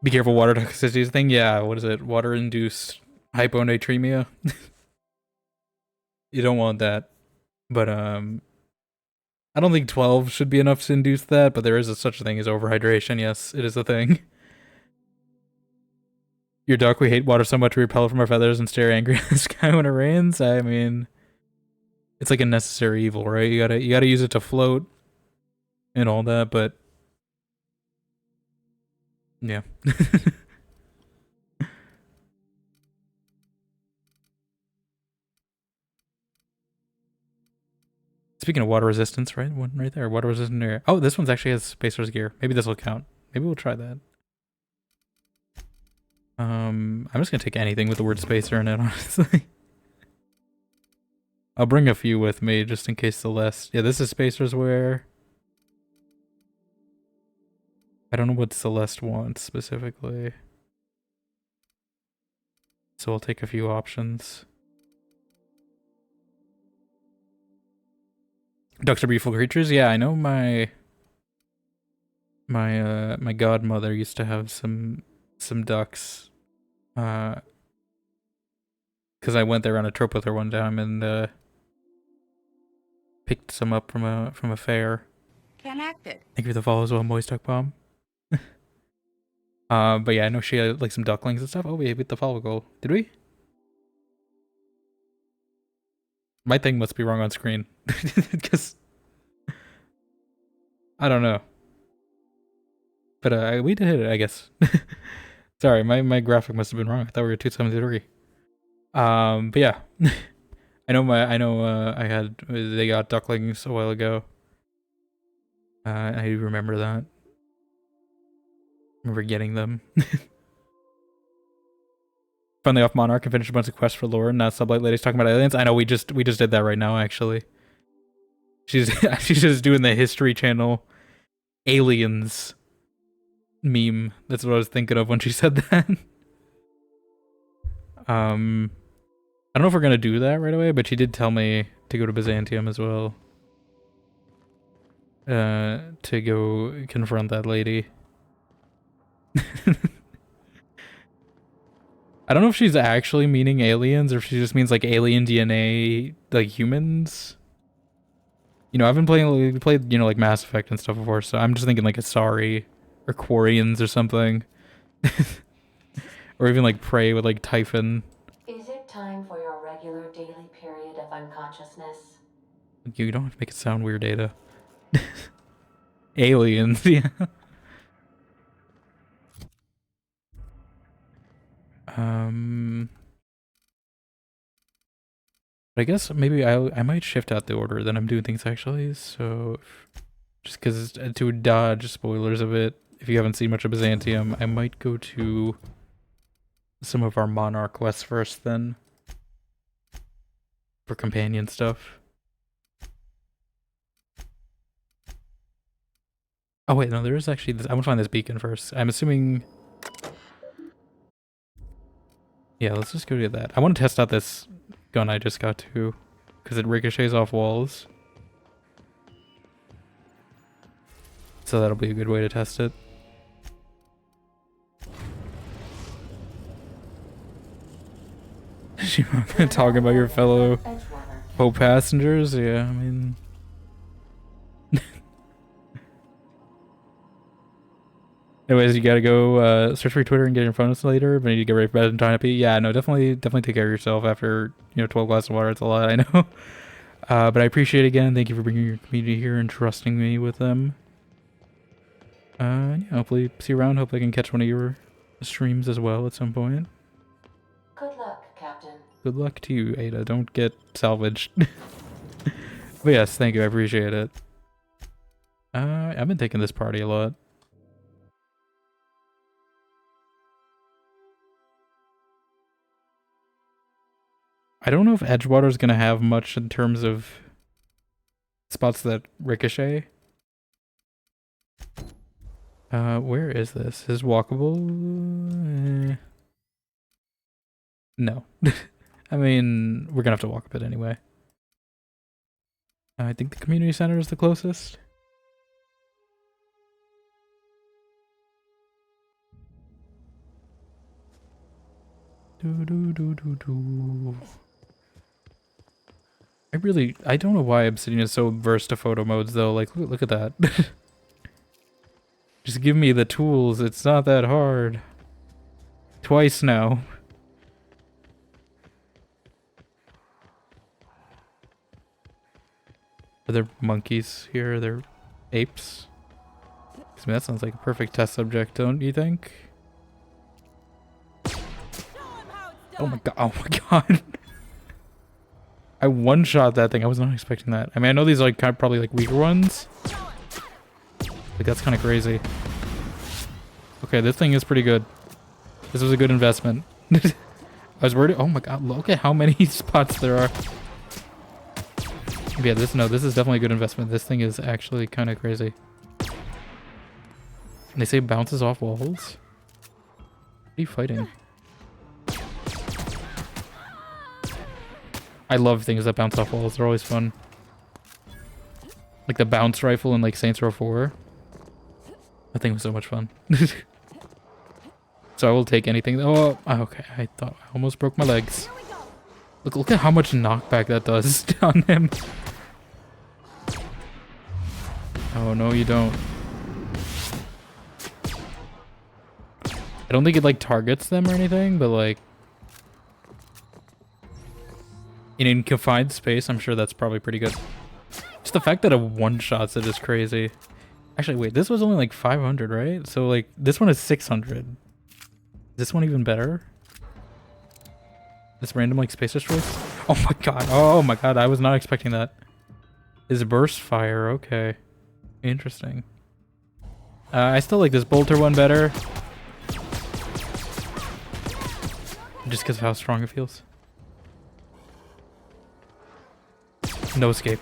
A: Be careful, water toxicity thing. Yeah, what is it? Water-induced hyponatremia. You don't want that. But I don't think 12 should be enough to induce that, but there is such a thing as overhydration. Yes, it is a thing. Your duck, we hate water so much we repel from our feathers and stare angry at the sky when it rains. I mean, it's like a necessary evil, right? You gotta use it to float and all that, but yeah. Speaking of water resistance, right? One right there. Water resistant air. Oh, this one's actually has Spacer's gear. Maybe this will count. Maybe we'll try that. I'm just gonna take anything with the word Spacer in it, honestly. I'll bring a few with me just in case Celeste. Yeah, this is Spacer's wear. I don't know what Celeste wants specifically. So I'll take a few options. Ducks are beautiful creatures? Yeah, I know my godmother used to have some ducks. Cause I went there on a trip with her one time and picked some up from a fair.
L: Connected.
A: Thank you for the follow as well, Moist Duck Bomb. But yeah, I know she had like some ducklings and stuff. Oh, we hit the follow goal. Did we? My thing must be wrong on screen. Because I don't know. But we did hit it, I guess. Sorry, my graphic must have been wrong. I thought we were 273. But yeah. They got ducklings a while ago. I remember that. Remember getting them. Finally off Monarch and finished a bunch of quests for lore, and now Sublight Lady's talking about aliens. I know we just did that right now, actually. She's just doing the History Channel aliens meme. That's what I was thinking of when she said that. I don't know if we're gonna do that right away, but she did tell me to go to Byzantium as well. To go confront that lady. I don't know if she's actually meaning aliens or if she just means like alien DNA, like humans. You know, I've been played, you know, like Mass Effect and stuff before, so I'm just thinking like Asari or Quarians or something. Or even like Prey with like Typhon.
E: Is it time for your regular daily period of unconsciousness?
A: You don't have to make it sound weird, Ada. Aliens, yeah. But I guess maybe I might shift out the order that I'm doing things actually. So just because to dodge spoilers a bit, if you haven't seen much of Byzantium, I might go to some of our Monarch quests first then for companion stuff. Oh wait, no, there is actually this. I want to find this beacon first. I'm assuming. Yeah, let's just go get that. I want to test out this gun I just got to, because it ricochets off walls. So that'll be a good way to test it. Talking about your fellow co-passengers? Yeah, I mean... Anyways, you gotta go search for your Twitter and get your phone later, but you need to get ready for bed and trying to pee. Yeah, no, definitely take care of yourself after, 12 glasses of water. It's a lot, I know. But I appreciate it again. Thank you for bringing your community here and trusting me with them. Yeah, hopefully see you around. Hopefully I can catch one of your streams as well at some point.
E: Good luck, Captain.
A: Good luck to you, Ada. Don't get salvaged. But yes, thank you. I appreciate it. I've been taking this party a lot. I don't know if Edgewater's gonna have much in terms of spots that ricochet. Where is this? Is walkable? No. I mean, we're gonna have to walk a bit anyway. I think the community center is the closest. I don't know why Obsidian is so versed to photo modes though. Like, look at that. Just give me the tools. It's not that hard. Twice now. Are there monkeys here? Are there apes? I mean, that sounds like a perfect test subject, don't you think? Oh my god. Oh my god. I one-shot that thing. I was not expecting that. I mean, I know these are like probably like weaker ones. Like that's kind of crazy. Okay, this thing is pretty good. This was a good investment. I was worried. Oh my god, look at how many spots there are. Yeah, this is definitely a good investment. This thing is actually kind of crazy. And they say bounces off walls. What are you fighting? I love things that bounce off walls. They're always fun. Like the bounce rifle in like Saints Row 4. That thing was so much fun. So I will take anything. Oh, okay. I thought I almost broke my legs. Look at how much knockback that does on him. Oh, no, you don't. I don't think it like targets them or anything, but like in confined space, I'm sure that's probably pretty good. Just the fact that it one-shots it is crazy. Actually, wait, this was only like 500, right? So like this one is 600. Is this one even better? This random like space destroys? Oh my god. Oh my god, I was not expecting that. Is burst fire, okay. Interesting. I still like this bolter one better. Just because of how strong it feels. No escape.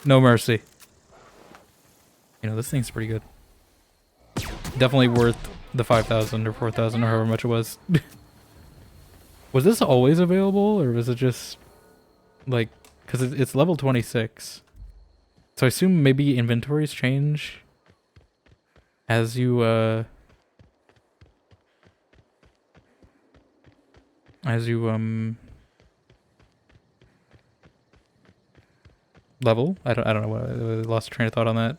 A: No mercy. You know, this thing's pretty good. Definitely worth the 5,000 or 4,000 or however much it was. Was this always available or was it just like, because it's level 26. So I assume maybe inventories change as you level. I don't know what I lost train of thought on that.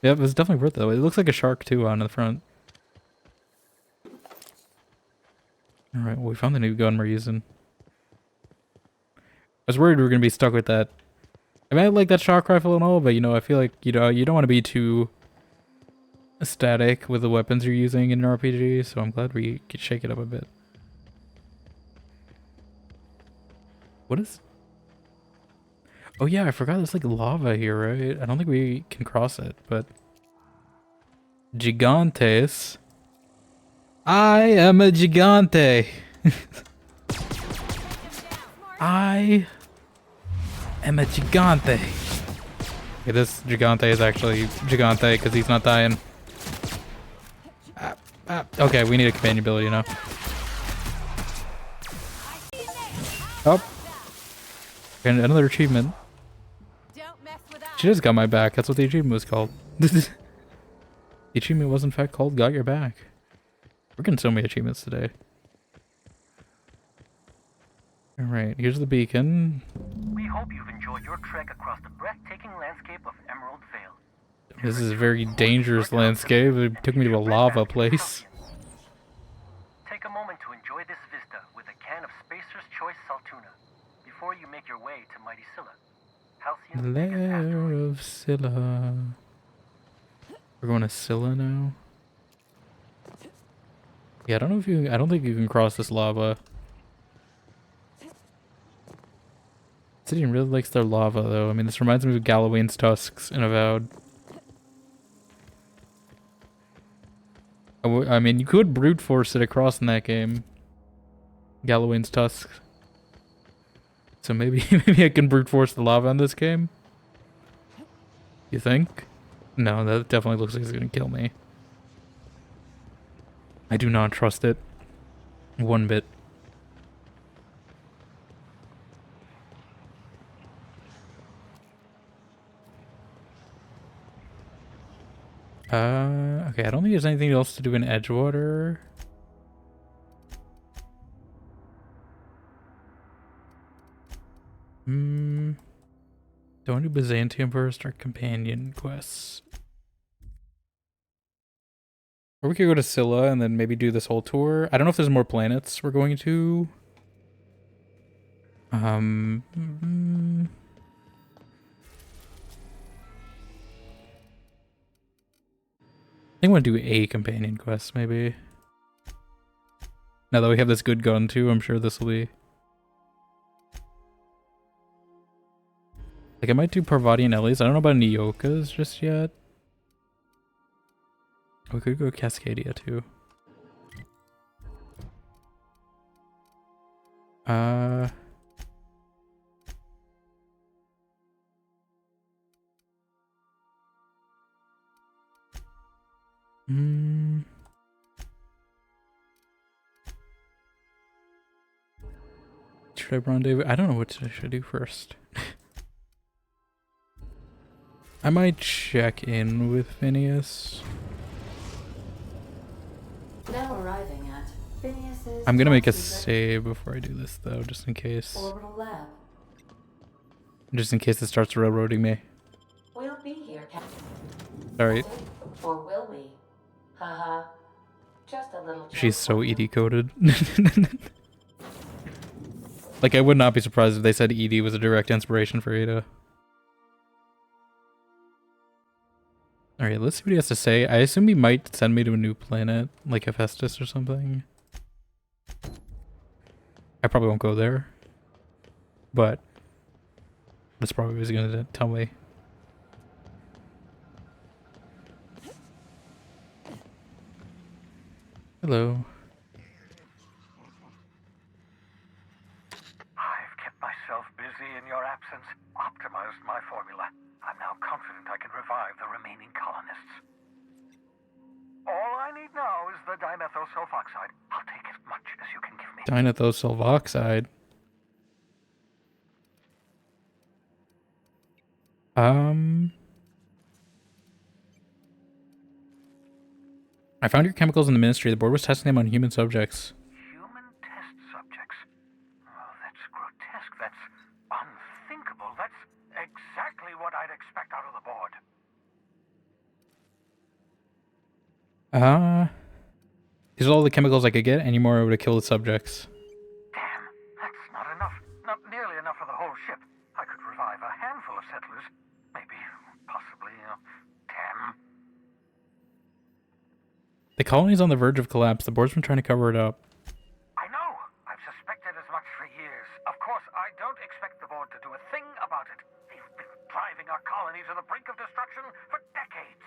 A: Yeah, it was definitely worth it though. It looks like a shark too on the front. Alright, well we found the new gun we're using. I was worried we were gonna be stuck with that. I mean I like that shock rifle and all, but you know, I feel like you don't want to be too static with the weapons you're using in an RPG, so I'm glad we could shake it up a bit. What is... Oh yeah, I forgot there's like lava here, right? I don't think we can cross it, but... Gigantes. I am a gigante. I am a gigante. Okay, this gigante is actually gigante because he's not dying. Okay, we need a companion ability now. Oh. And another achievement. She just got my back. That's what the achievement was called. The achievement was in fact called Got Your Back. We're getting so many achievements today. Alright, here's the beacon.
R: We hope you've enjoyed your trek across the breathtaking landscape of Emerald Vale.
A: This is a very dangerous landscape. It took me to a lava place.
R: Take a moment to enjoy this vista with a can of Spacer's Choice Saltuna before you make your way to mighty Scylla.
A: Lair of Scylla. We're going to Scylla now. Yeah, I don't think you can cross this lava. Obsidian really likes their lava though. I mean, this reminds me of Galawain's tusks in Avowed. I mean, you could brute force it across in that game. Galawain's tusks. So maybe I can brute force the lava in this game? You think? No, that definitely looks like it's gonna kill me. I do not trust it. One bit. Okay, I don't think there's anything else to do in Edgewater. Don't do Byzantium first or companion quests. Or we could go to Scylla and then maybe do this whole tour. I don't know if there's more planets we're going to. I think I want to do a companion quest, maybe. Now that we have this good gun too, I'm sure this will be... Like, I might do Parvati and Ellie's. I don't know about Nyoka's just yet. We could go Cascadia too. Should I rendezvous? I don't know what I should do first. I might check in with Phineas.
E: Now arriving at Phineas's
A: I'm gonna make a
E: top-secret
A: save before I do this though, just in case.
E: orbital lab.
A: Just in case it starts railroading me.
E: We'll be here, Captain.
A: Alright.
E: Or will we? Haha. Just a little
A: She's so ED coded. Like, I would not be surprised if they said ED was a direct inspiration for Ada. Alright, let's see what he has to say. I assume he might send me to a new planet, like Hephaestus or something. I probably won't go there. But that's probably what he's gonna tell me. Hello.
R: I've kept myself busy in your absence, optimized my formula. I'm now confident I can revive the remaining colonists. All I need now is the dimethyl sulfoxide. I'll take as much as you can give me.
A: Dimethyl sulfoxide. I found your chemicals in the ministry. The board was testing them on human subjects.
R: Human test subjects? Oh, that's grotesque. That's unthinkable. That's exactly what I'd expect out of the board.
A: These are all the chemicals I could get. Any more I would have killed the subjects.
R: Damn, that's not enough. Not nearly enough for the whole ship. I could revive a handful of settlers. Maybe, possibly, 10.
A: The colony's on the verge of collapse. The board's been trying to cover it up.
R: I know. I've suspected as much for years. Of course, I don't expect the board to do a thing about it. They've been driving our colony to the brink of destruction for decades.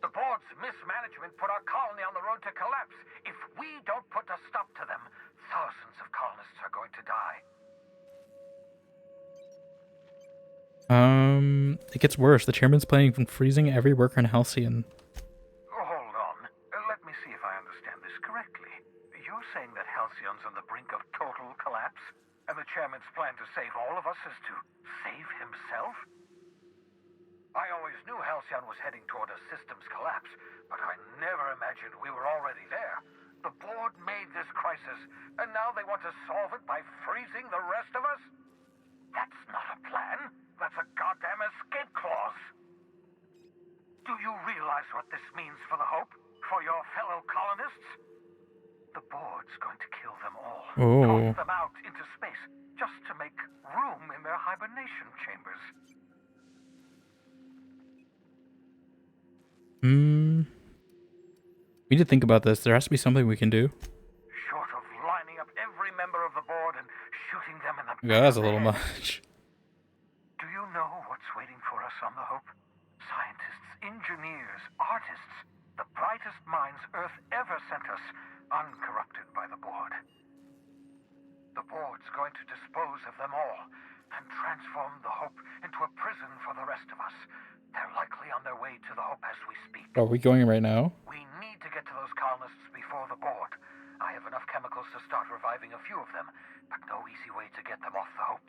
R: The board's mismanagement put our colony on the road to collapse. If we don't put a stop to them, thousands of colonists are going to die.
A: It gets worse. The chairman's planning on freezing every worker in Halcyon.
R: Hold on. Let me see if I understand this correctly. You're saying that Halcyon's on the brink of total collapse, and the chairman's plan to save all of us is to save himself? I always knew Halcyon was heading toward a systems collapse, but I never imagined we were already there. The board made this crisis, and now they want to solve it by freezing the rest of us? That's not a plan. That's a goddamn escape clause. Do you realize what this means for the Hope? For your fellow colonists? The board's going to kill them all.
A: Oh.
R: Toss them out into space, just to make room in their hibernation chambers.
A: We need to think about this. There has to be something we can do.
R: Short of lining up every member of the board and shooting them in the
A: Yeah, that's a little much.
R: Do you know what's waiting for us on the Hope? Scientists, engineers, artists, the brightest minds Earth ever sent us, uncorrupted by the board. The board's going to dispose of them all and transform the Hope into a prison for the rest of us. They're likely on their way to the Hope as we speak.
A: Are we going right now?
R: We need to get to those colonists before the board. I have enough chemicals to start reviving a few of them, but no easy way to get them off the Hope.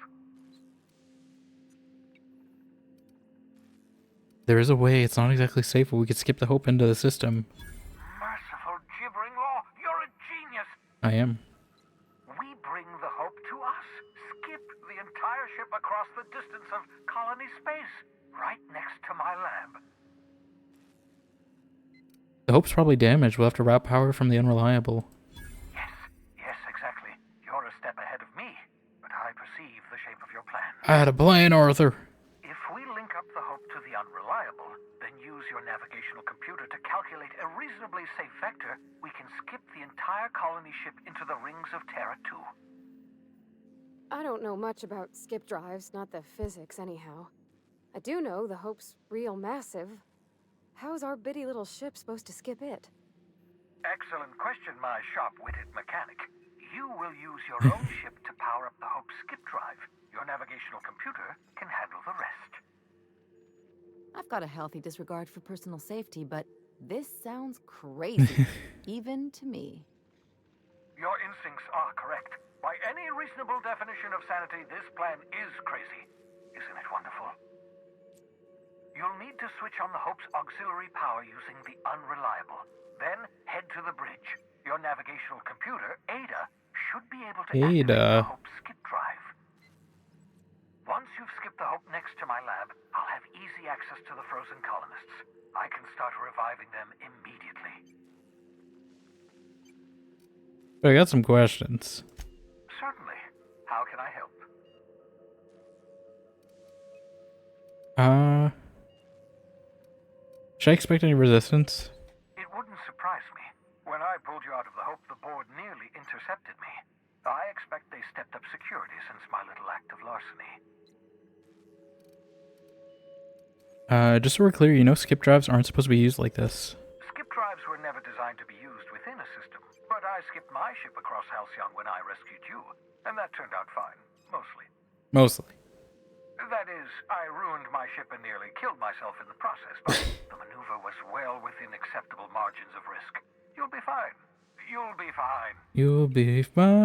A: There is a way. It's not exactly safe, but we could skip the Hope into the system.
R: Merciful gibbering law, you're a genius!
A: I am.
R: We bring the Hope to us. Skip the entire ship across the distance of colony space, right next to my lab.
A: The Hope's probably damaged. We'll have to route power from the Unreliable.
R: Yes, exactly. You're a step ahead of me, but I perceive the shape of your plan.
A: I had a plan, Arthur.
R: If we link up the Hope to the Unreliable, then use your navigational computer to calculate a reasonably safe vector, we can skip the entire entire colony ship into the rings of Terra 2.
S: I don't know much about skip drives, not the physics anyhow. I do know the Hope's real massive. How's our bitty little ship supposed to skip it?
R: Excellent question, my sharp-witted mechanic. You will use your own ship to power up the Hope's skip drive. Your navigational computer can handle the rest.
G: I've got a healthy disregard for personal safety, but this sounds crazy, even to me.
R: Your instincts are correct. By any reasonable definition of sanity, this plan is crazy. Isn't it wonderful? You'll need to switch on the Hope's auxiliary power using the Unreliable. Then head to the bridge. Your navigational computer, Ada, should be able to activate the Hope's skip drive. Once you've skipped the Hope next to my lab, I'll have easy access to the frozen colonists. I can start reviving them immediately.
A: I got some questions.
R: Certainly. How can I help?
A: Should I expect any resistance?
R: It wouldn't surprise me. When I pulled you out of the Hope, the board nearly intercepted me. I expect they stepped up security since my little act of larceny.
A: Just so we're clear, you know skip drives aren't supposed to be used like this.
R: Skip drives were never designed to be used within a system, but I skipped my ship across Halcyon when I rescued you, and that turned out fine, mostly.
A: Mostly.
R: That is, I ruined my ship and nearly killed myself in the process, but the maneuver was well within acceptable margins of risk. You'll be fine. You'll be fine.
A: You'll be fine.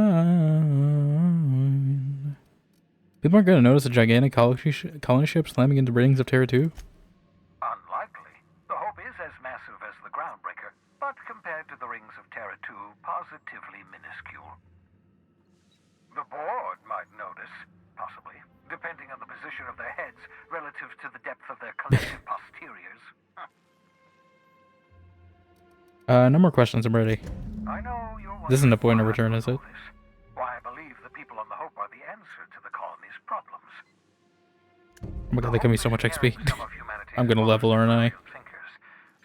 A: People aren't going to notice a gigantic colony ship slamming into rings of Terra 2?
R: Unlikely. The Hope is as massive as the Groundbreaker, but compared to the rings of Terra 2, positively minuscule. The board might notice, possibly, depending on the position of their heads relative to the depth of their collective posteriors.
A: No more questions, I'm ready.
R: I know you're
A: This isn't a point of return, is it?
R: why I believe the people on the Hope are the answer to the colony's problems.
A: Oh my god, they give me so much XP. I'm gonna level, aren't I?
R: Thinkers,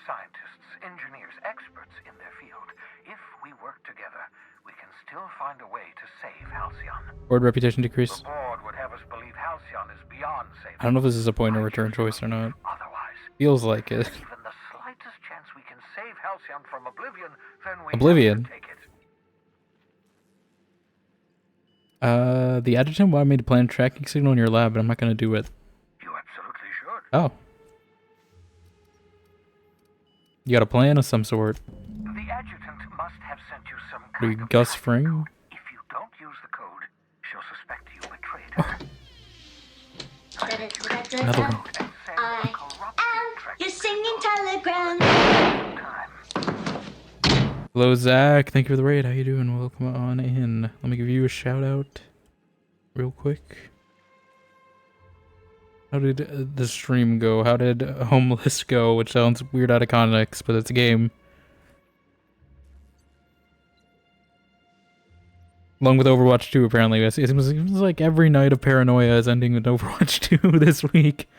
R: scientists, engineers, experts in their field. If we work together, we can still find a way to save Halcyon.
A: Board reputation decrease.
R: The board would have us believe Halcyon is beyond saving.
A: I don't know if this is a point of return choice or not. Feels like it.
R: Even the slightest chance we can save Halcyon from oblivion, then we
A: Oblivion?
R: have to take it.
A: The adjutant wanted me to plant a tracking signal in your lab, but I'm not gonna do it.
R: You absolutely should.
A: Oh. You got a plan of some sort.
R: The adjutant must have sent you some
A: Are you Gus Fring?
R: If you don't use the code, she'll suspect you betrayed her.
A: Another one.
Q: I am your singing telegram.
A: Hello, Zach. Thank you for the raid. How you doing? Welcome on in. Let me give you a shout out real quick. How did the stream go? How did Homeless go? Which sounds weird out of context, but it's a game. Along with Overwatch 2, apparently. It seems like every night of paranoia is ending with Overwatch 2 this week.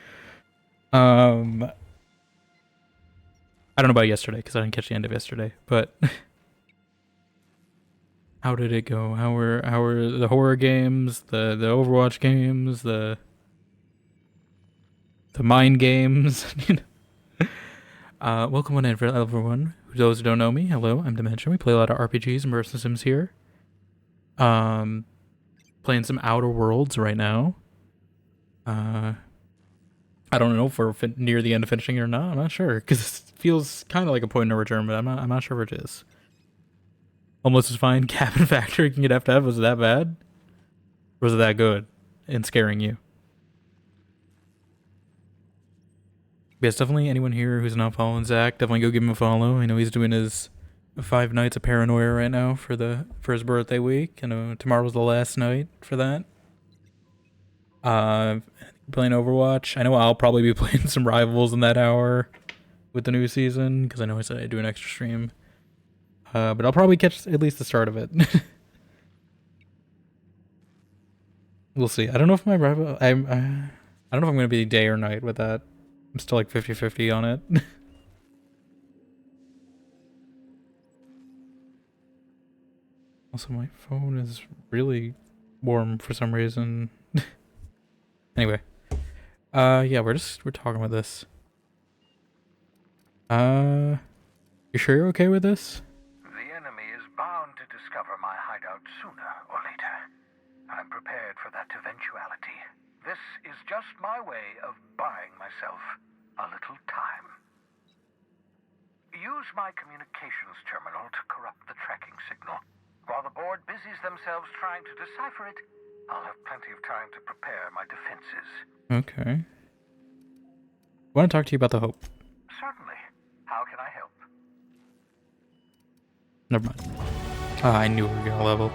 A: I don't know about yesterday, because I didn't catch the end of yesterday, but... How did it go? How were the horror games, the Overwatch games, the mind games? Welcome on in for everyone. Those who don't know me, hello, I'm Dimension. We play a lot of RPGs and Immersive Sims here. Playing some Outer Worlds right now. I don't know if we're near the end of finishing it or not. I'm not sure, because it feels kind of like a point of no return, but I'm not sure if it is. Almost is fine. Cabin Factory can get FF. Was it that bad? Or was it that good in scaring you? Yes, definitely anyone here who's not following Zach, definitely go give him a follow. I know he's doing his 5 nights of paranoia right now for his birthday week. I know tomorrow's the last night for that. Playing Overwatch. I know I'll probably be playing some Rivals in that hour with the new season, because I know I said I'd do an extra stream. But I'll probably catch at least the start of it. We'll see. I don't know if my rival... I don't know if I'm going to be day or night with that. I'm still like 50-50 on it. Also, my phone is really warm for some reason. Anyway. Yeah, we're talking about this. You sure you're okay with this?
R: The enemy is bound to discover my hideout sooner or later. I'm prepared for that eventuality. This is just my way of buying myself a little time. Use my communications terminal to corrupt the tracking signal. While the board busies themselves trying to decipher it, I'll have plenty of time to prepare my defenses.
A: Okay. I want to talk to you about the Hope.
R: Certainly. How can I help?
A: Never mind. I knew we were gonna level.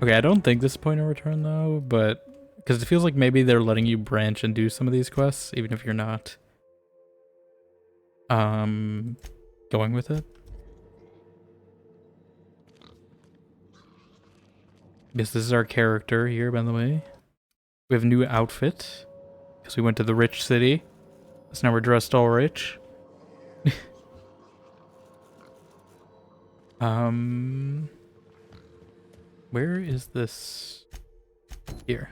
A: Okay, I don't think this is point of return though, but because it feels like maybe they're letting you branch and do some of these quests, even if you're not going with it. Yes, this is our character here, by the way. We have a new outfit because we went to the rich city. So now we're dressed all rich. Where is this? Here.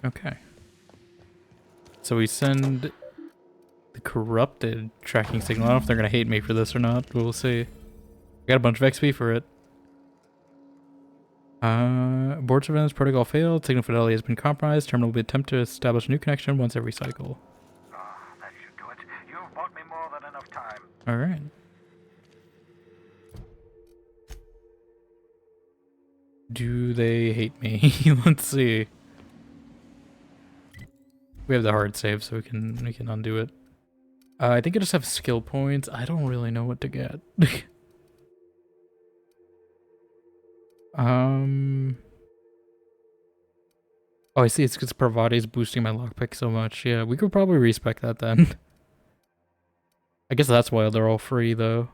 A: Okay. So we send the corrupted tracking signal. I don't know if they're gonna hate me for this or not, but we'll see. We got a bunch of XP for it. Board surveillance protocol failed. Signal fidelity has been compromised. Terminal will be attempt to establish a new connection once every cycle.
R: That should do it. You've bought me more than enough time.
A: Alright. Do they hate me? Let's see. We have the hard save, so we can undo it. I think I just have skill points. I don't really know what to get. Oh, I see. It's because Parvati's boosting my lockpick so much. Yeah, we could probably respec that then. I guess that's why they're all free, though.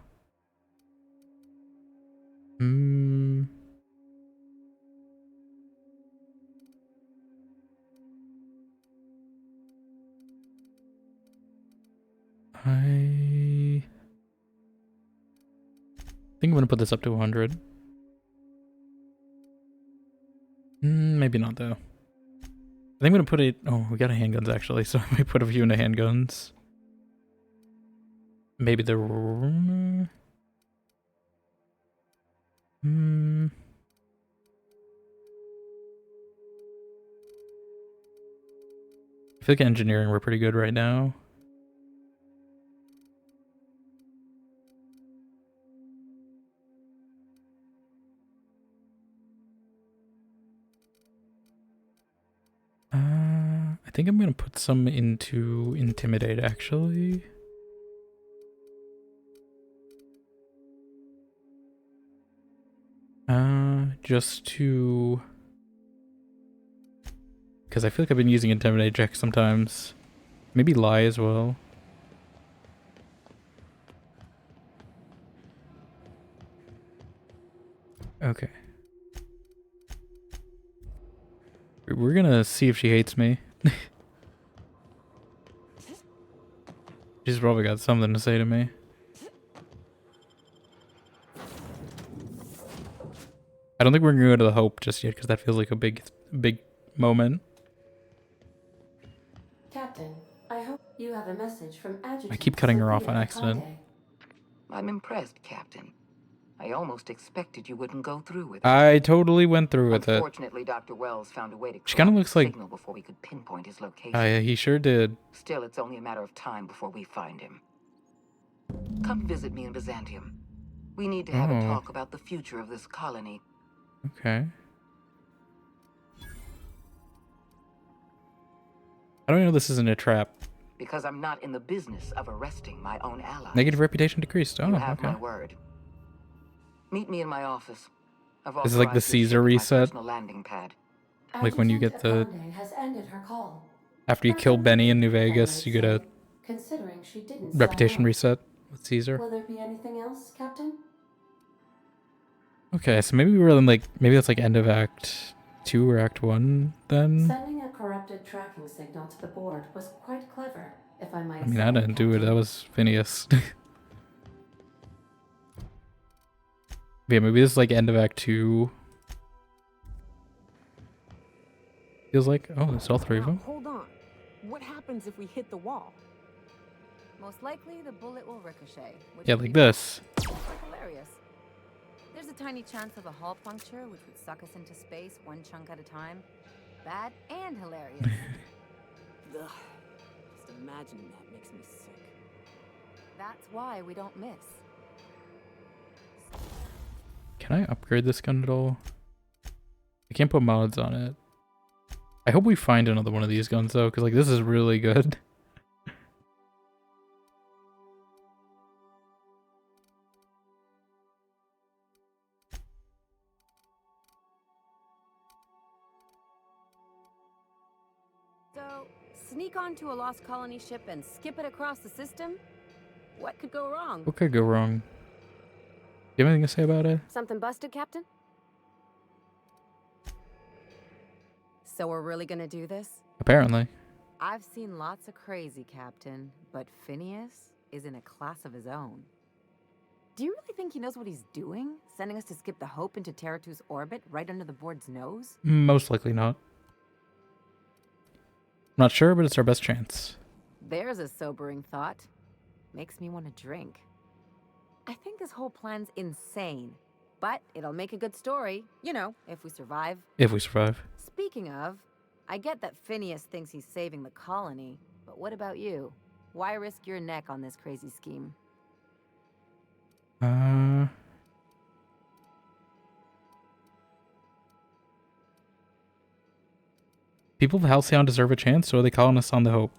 A: I think I'm gonna put this up to 100. Maybe not, though. I think I'm gonna put it... Oh, we got a handguns, actually, so I might put a few into handguns. Maybe the... I feel like engineering, we're pretty good right now. I think I'm gonna put some into intimidate, actually. Just to... Because I feel like I've been using intimidate checks sometimes. Maybe lie as well. Okay. We're gonna see if she hates me. She's probably got something to say to me. I don't think we're gonna go to the Hope just yet, because that feels like a big moment.
E: Captain, I hope you have a message from Adjutant.
A: I keep cutting her off on accident.
J: I'm impressed, Captain. I almost expected you wouldn't go through with it.
A: I totally went through with it.
J: Unfortunately, Dr. Wells found a way to
A: She kind of looks like...
J: signal before we could pinpoint his location.
A: He sure did.
J: Still, it's only a matter of time before we find him. Come visit me in Byzantium. We need to have a talk about the future of this colony.
A: Okay. How do I know this isn't a trap?
J: Because I'm not in the business of arresting my own allies.
A: Negative reputation decreased. Oh,
J: you have
A: okay.
J: my word. Meet me in my office.
A: This is like the Caesar reset.
J: Landing pad.
A: Like when you get the...
E: Has ended her call.
A: After you kill Benny in New Vegas, you get a reputation reset with Caesar.
E: Will there be anything else, Captain?
A: Okay, so maybe we were in like... Maybe that's like end of Act 2 or Act 1 then?
E: Sending a corrupted tracking signal to the board was quite clever, if I might say.
A: I mean, I didn't do it. That was Phineas. Yeah, maybe this is like end of Act 2. Feels like, oh, it's all 3 of them.
N: Hold on. What happens if we hit the wall?
G: Most likely, the bullet will ricochet. Which
A: Yeah,
G: would
A: like
G: be
A: this.
G: hilarious. There's a tiny chance of a hull puncture, which would suck us into space one chunk at a time. Bad and hilarious.
N: Ugh. Just imagining that makes me sick.
G: That's why we don't miss.
A: Can I upgrade this gun at all? I can't put mods on it. I hope we find another one of these guns though, because like this is really good.
G: So, sneak onto a lost colony ship and skip it across the system? What could go wrong?
A: What could go wrong? You have anything to say about it?
S: Something busted, Captain?
G: So we're really gonna do this?
A: Apparently.
G: I've seen lots of crazy, Captain, but Phineas is in a class of his own. Do you really think he knows what he's doing? Sending us to skip the Hope into Terra 2's orbit right under the board's nose?
A: Most likely not. I'm not sure, but it's our best chance.
G: There's a sobering thought. Makes me want to drink. I think this whole plan's insane, but it'll make a good story, you know, if we survive.
A: If we survive.
G: Speaking of, I get that Phineas thinks he's saving the colony, but what about you? Why risk your neck on this crazy scheme?
A: People of Halcyon deserve a chance, so are they calling us on the Hope?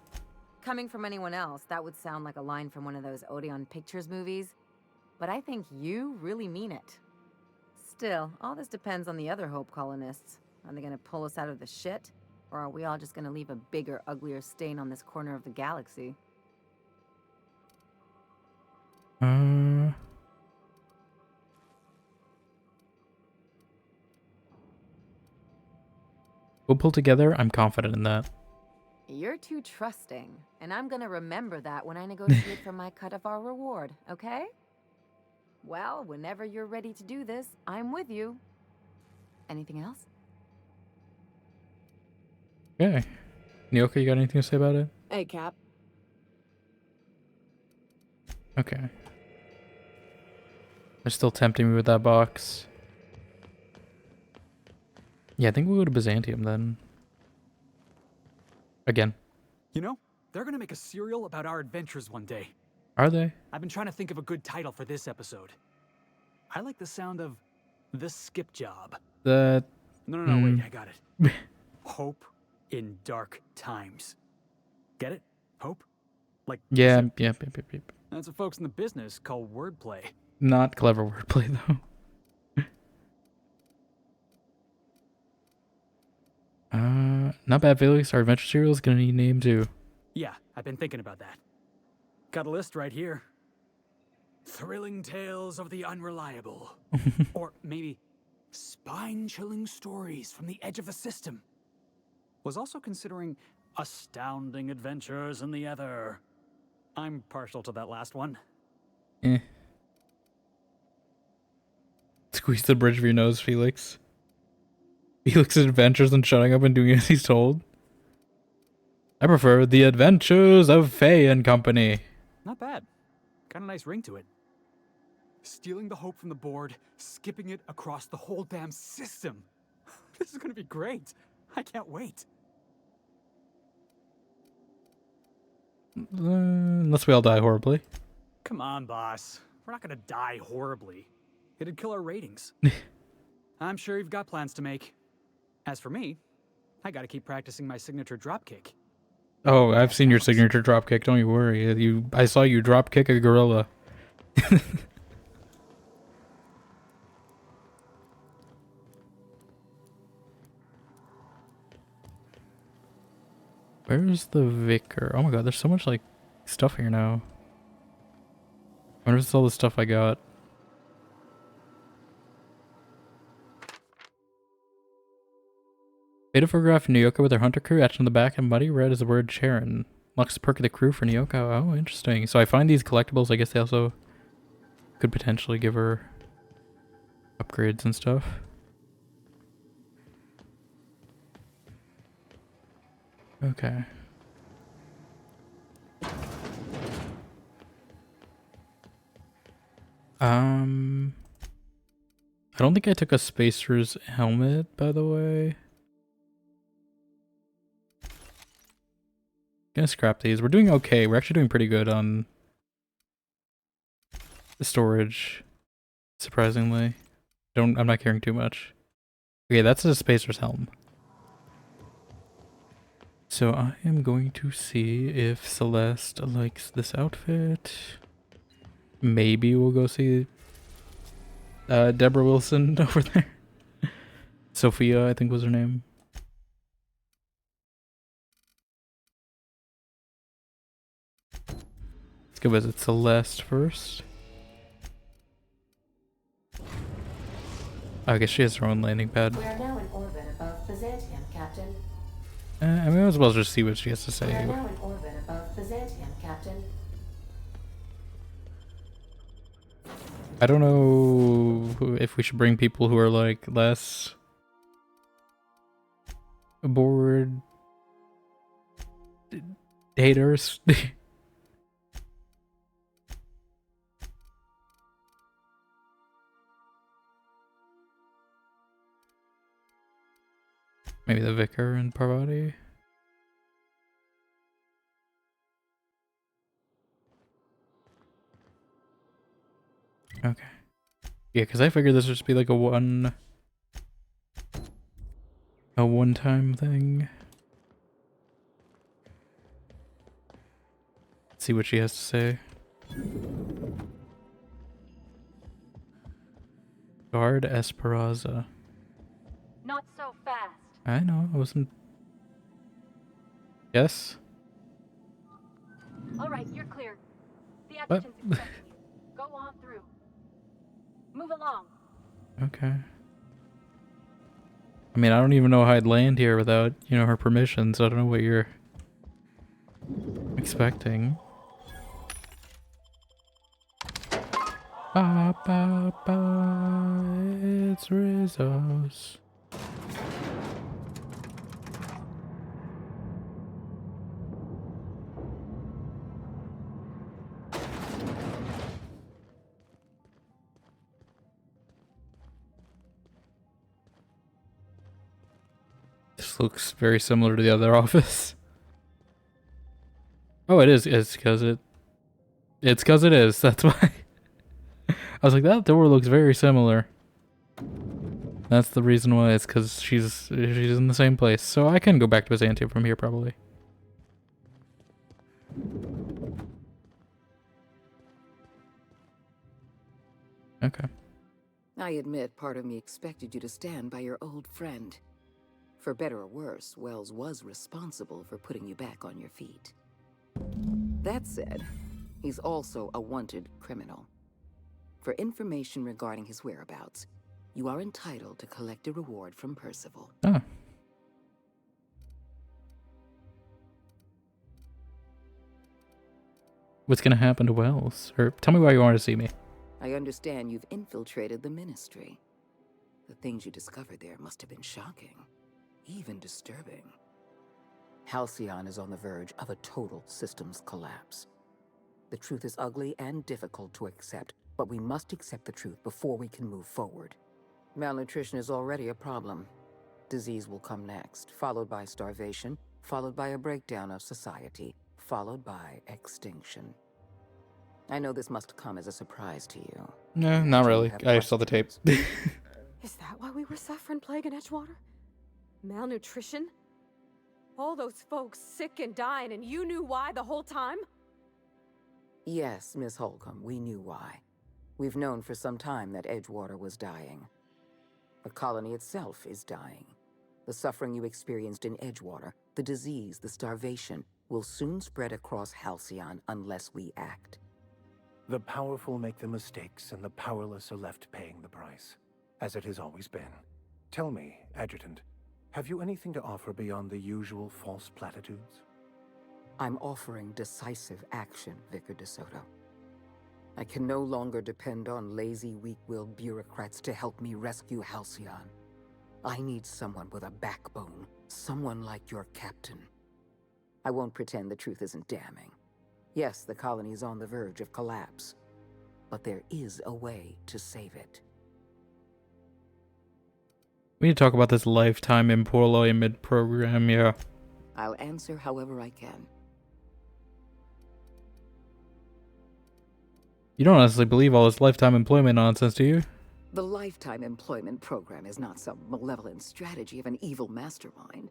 G: Coming from anyone else, that would sound like a line from one of those Odeon Pictures movies, but I think you really mean it. Still, all this depends on the other Hope colonists. Are they gonna pull us out of the shit? Or are we all just gonna leave a bigger, uglier stain on this corner of the galaxy?
A: We'll pull together. I'm confident in that.
G: You're too trusting, and I'm gonna remember that when I negotiate for my cut of our reward, okay? Well, whenever you're ready to do this, I'm with you. Anything else?
A: Okay. Nyoka, you got anything to say about it?
N: Hey, Cap.
A: Okay. They're still tempting me with that box. Yeah, I think we'll go to Byzantium then. Again.
D: You know, they're gonna make a serial about our adventures one day.
A: Are they?
D: I've been trying to think of a good title for this episode. I like the sound of The Skip Job.
A: The...
D: No, wait, I got it. Hope in Dark Times. Get it? Hope? Like...
A: Yeah, yep.
D: That's what folks in the business call wordplay.
A: Not clever wordplay, though. Not bad, Felix. Our adventure serial is gonna need a name too.
D: Yeah, I've been thinking about that. Got a list right here. Thrilling Tales of the Unreliable. Or maybe Spine-Chilling Stories from the Edge of the System. Was also considering Astounding Adventures in the Ether. I'm partial to that last one.
A: Squeeze the bridge of your nose, Felix. Felix's adventures and shutting up and doing as he's told. I prefer The Adventures of Faye and Company.
D: Not bad. Got a nice ring to it. Stealing the Hope from the board, skipping it across the whole damn system. This is gonna be great. I can't wait.
A: Unless we all die horribly.
D: Come on, boss. We're not gonna die horribly. It'd kill our ratings. I'm sure you've got plans to make. As for me, I gotta keep practicing my signature dropkick.
A: Oh, I've seen your signature dropkick. Don't you worry. I saw you dropkick a gorilla. Where's the vicar? Oh my god, there's so much like stuff here now. I wonder if it's all the stuff I got. Beta photograph Nyoka with her hunter crew etched on the back and muddy red is the word Sharon. Lux the perk of the crew for Nyoka. Oh, interesting. So I find these collectibles. I guess they also could potentially give her upgrades and stuff. Okay. I don't think I took a Spacer's helmet, by the way. Gonna scrap these. We're doing okay. We're actually doing pretty good on the storage, surprisingly. I'm not caring too much. Okay, that's a Spacer's helm. So I am going to see if Celeste likes this outfit. Maybe we'll go see Deborah Wilson over there. Sophia, I think was her name. Let's go visit Celeste first. I guess she has her own landing pad.
E: We are now in orbit above Byzantium, Captain.
A: I may as well just see what she has to say.
E: We are now in orbit above Byzantium, Captain.
A: I don't know if we should bring people who are like less bored haters. Maybe the Vicar and Parvati. Okay. Yeah, because I figured this would just be like a one-time thing. Let's see what she has to say. Guard Esperanza.
C: Not so fast.
A: I know, I wasn't... Yes?
C: All right, you're clear. The
A: What?
C: adjutant's expecting you. Go on through. Move along.
A: Okay. I mean, I don't even know how I'd land here without, you know, her permission, so I don't know what you're expecting. Ba ba ba, it's Rizzo's. This looks very similar to the other office. Oh, it is. It's because it is. That's why. I was like, that door looks very similar. That's the reason why. It's because she's in the same place. So I can go back to Byzantium from here, probably. Okay.
J: I admit part of me expected you to stand by your old friend. For better or worse, Wells was responsible for putting you back on your feet. That said, he's also a wanted criminal. For information regarding his whereabouts, you are entitled to collect a reward from Percival.
A: Oh. What's gonna happen to Wells? Or tell me why you wanted to see me.
J: I understand you've infiltrated the Ministry. The things you discovered there must have been shocking, even disturbing. Halcyon is on the verge of a total systems collapse. The truth is ugly and difficult to accept, but we must accept the truth before we can move forward. Malnutrition is already a problem. Disease will come next, followed by starvation, followed by a breakdown of society, followed by extinction. I know this must come as a surprise to you.
A: No, not really. I saw the tape.
S: Is that why we were suffering plague in Edgewater? Malnutrition? All those folks sick and dying, and you knew why the whole time?
J: Yes, Miss Holcomb, we knew why. We've known for some time that Edgewater was dying. The colony itself is dying. The suffering you experienced in Edgewater, the disease, the starvation, will soon spread across Halcyon unless we act.
I: The powerful make the mistakes, and the powerless are left paying the price, as it has always been. Tell me, Adjutant, have you anything to offer beyond the usual false platitudes?
J: I'm offering decisive action, Vicar DeSoto. I can no longer depend on lazy, weak-willed bureaucrats to help me rescue Halcyon. I need someone with a backbone, someone like your captain. I won't pretend the truth isn't damning. Yes, the colony is on the verge of collapse, but there is a way to save it.
A: We need to talk about this lifetime employment program, yeah.
J: I'll answer however I can.
A: You don't honestly believe all this lifetime employment nonsense, do you?
J: The lifetime employment program is not some malevolent strategy of an evil mastermind.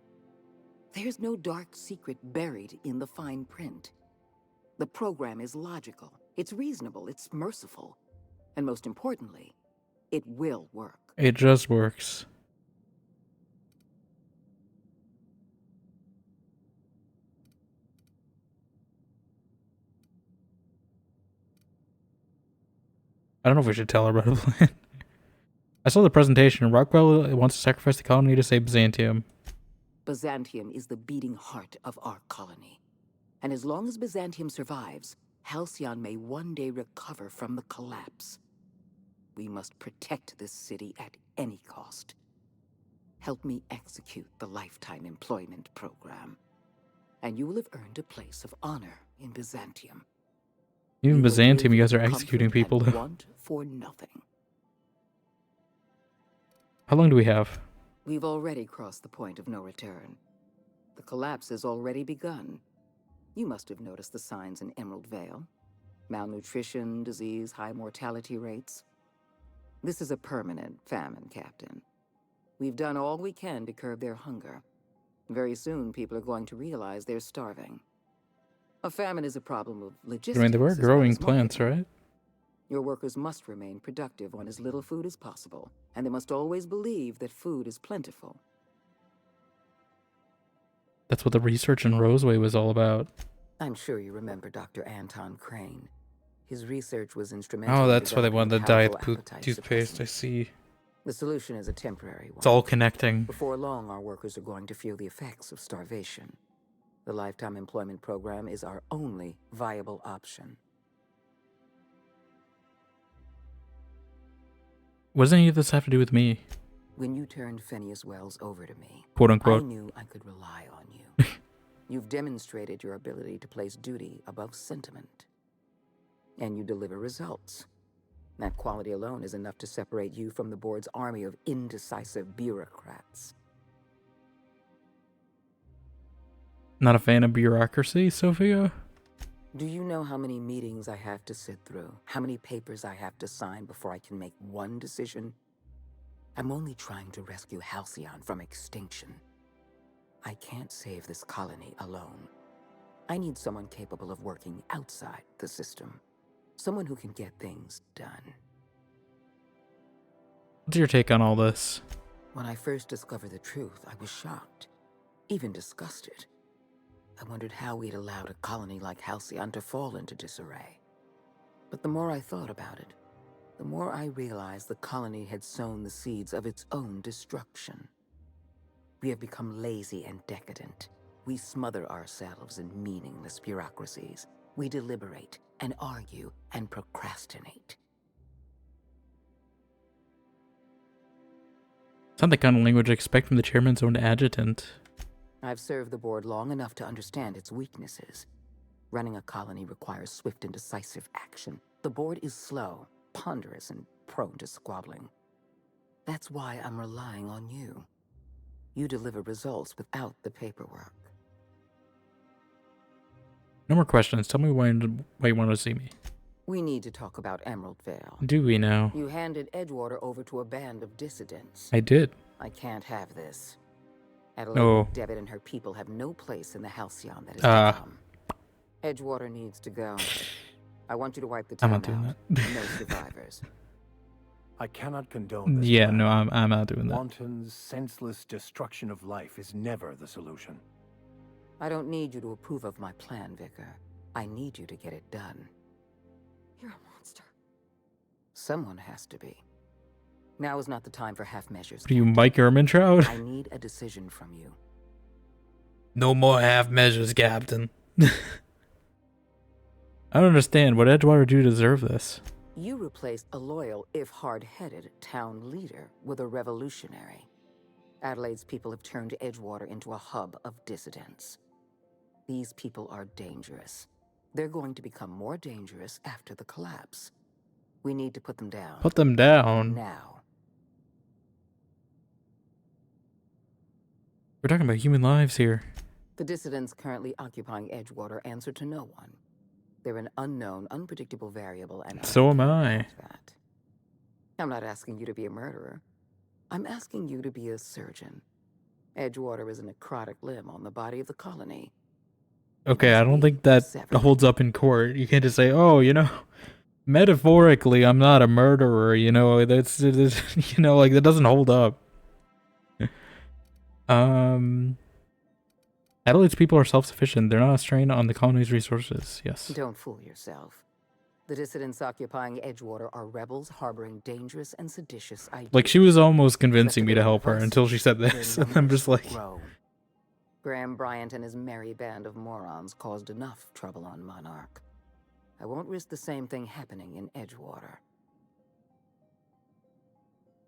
J: There's no dark secret buried in the fine print. The program is logical, it's reasonable, it's merciful, and most importantly, it will work.
A: It just works. I don't know if we should tell her about the plan. I saw the presentation. Rockwell wants to sacrifice the colony to save Byzantium.
J: Byzantium is the beating heart of our colony. And as long as Byzantium survives, Halcyon may one day recover from the collapse. We must protect this city at any cost. Help me execute the lifetime employment program, and you will have earned a place of honor in Byzantium.
A: Even Byzantium, you guys are executing people.
J: Want for nothing.
A: How long do we have?
J: We've already crossed the point of no return. The collapse has already begun. You must have noticed the signs in Emerald Vale. Malnutrition, disease, high mortality rates. This is a permanent famine, Captain. We've done all we can to curb their hunger. Very soon, people are going to realize they're starving. A famine is a problem of logistics.
A: I mean, they were growing plants, right?
J: Your workers must remain productive on as little food as possible, and they must always believe that food is plentiful.
A: That's what the research in Roseway was all about.
J: I'm sure you remember Dr. Anton Crane. His research was instrumental.
A: Oh, that's why they wanted the diet toothpaste, I see.
J: The solution is a temporary one.
A: It's all connecting.
J: Before long, our workers are going to feel the effects of starvation. The lifetime employment program is our only viable option.
A: What does any of this have to do with me?
J: When you turned Phineas Wells over to me,
A: quote unquote,
J: I knew I could rely on you. You've demonstrated your ability to place duty above sentiment. And you deliver results. That quality alone is enough to separate you from the board's army of indecisive bureaucrats.
A: Not a fan of bureaucracy, Sophia?
J: Do you know how many meetings I have to sit through? How many papers I have to sign before I can make one decision? I'm only trying to rescue Halcyon from extinction. I can't save this colony alone. I need someone capable of working outside the system. Someone who can get things done.
A: What's your take on all this?
J: When I first discovered the truth, I was shocked, even disgusted. I wondered how we'd allowed a colony like Halcyon to fall into disarray. But the more I thought about it, the more I realized the colony had sown the seeds of its own destruction. We have become lazy and decadent. We smother ourselves in meaningless bureaucracies. We deliberate and argue and procrastinate.
A: It's not the kind of language I expect from the chairman's own adjutant.
J: I've served the board long enough to understand its weaknesses. Running a colony requires swift and decisive action. The board is slow, ponderous, and prone to squabbling. That's why I'm relying on you. You deliver results without the paperwork.
A: No more questions. Tell me why you want to see me.
J: We need to talk about Emerald Vale.
A: Do we now?
J: You handed Edgewater over to a band of dissidents.
A: I did.
J: I can't have this.
A: No.
J: Adelaide Devitt and her people have no place in the Halcyon that is to come. Edgewater needs to go. I want you to wipe the town out.
A: I'm not doing that.
J: No survivors.
I: I cannot condone this.
A: Yeah, no, I'm not doing that.
I: Wanton, senseless destruction of life is never the solution.
J: I don't need you to approve of my plan, Vicar. I need you to get it done.
S: You're a monster.
J: Someone has to be. Now is not the time for half measures.
A: What are you, Mike Ehrmantraut?
J: I need a decision from you.
A: No more half measures, Captain. I don't understand. What Edgewater do to deserve this?
J: You replaced a loyal, if hard-headed, town leader with a revolutionary. Adelaide's people have turned Edgewater into a hub of dissidents. These people are dangerous. They're going to become more dangerous after the collapse. We need to put them down.
A: Put them down.
J: Now.
A: We're talking about human lives here.
J: The dissidents currently occupying Edgewater answer to no one. They're an unknown, unpredictable variable, and
A: So am I.
J: That. I'm not asking you to be a murderer. I'm asking you to be a surgeon. Edgewater is a necrotic limb on the body of the colony.
A: Okay, I don't think that holds up in court. You can't just say, "Oh, you know, metaphorically, I'm not a murderer." You know, that's you know, like that doesn't hold up. Adelaide's people are self-sufficient. They're not a strain on the colony's resources. Yes.
J: Don't fool yourself. The dissidents occupying Edgewater are rebels harboring dangerous and seditious ideas.
A: Like, she was almost convincing me to help her until she said this. And I'm just like...
J: Graham Bryant and his merry band of morons caused enough trouble on Monarch. I won't risk the same thing happening in Edgewater.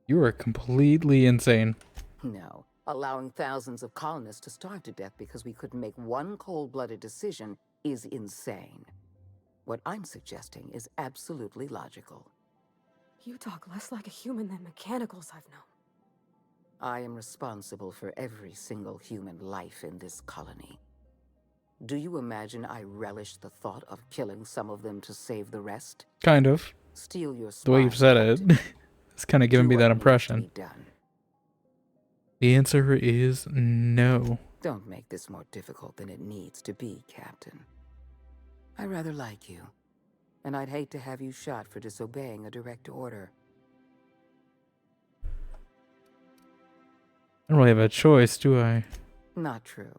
A: You are completely insane.
J: No. Allowing thousands of colonists to starve to death because we couldn't make one cold-blooded decision is insane. What I'm suggesting is absolutely logical.
S: You talk less like a human than mechanicals I've known.
J: I am responsible for every single human life in this colony. Do you imagine I relish the thought of killing some of them to save the rest?
A: Kind of.
J: Steal your
A: the way you've said it. It's kind of giving me that impression. The answer is no.
J: Don't make this more difficult than it needs to be, Captain. I rather like you, and I'd hate to have you shot for disobeying a direct order.
A: I don't really have a choice, do I?
J: Not true.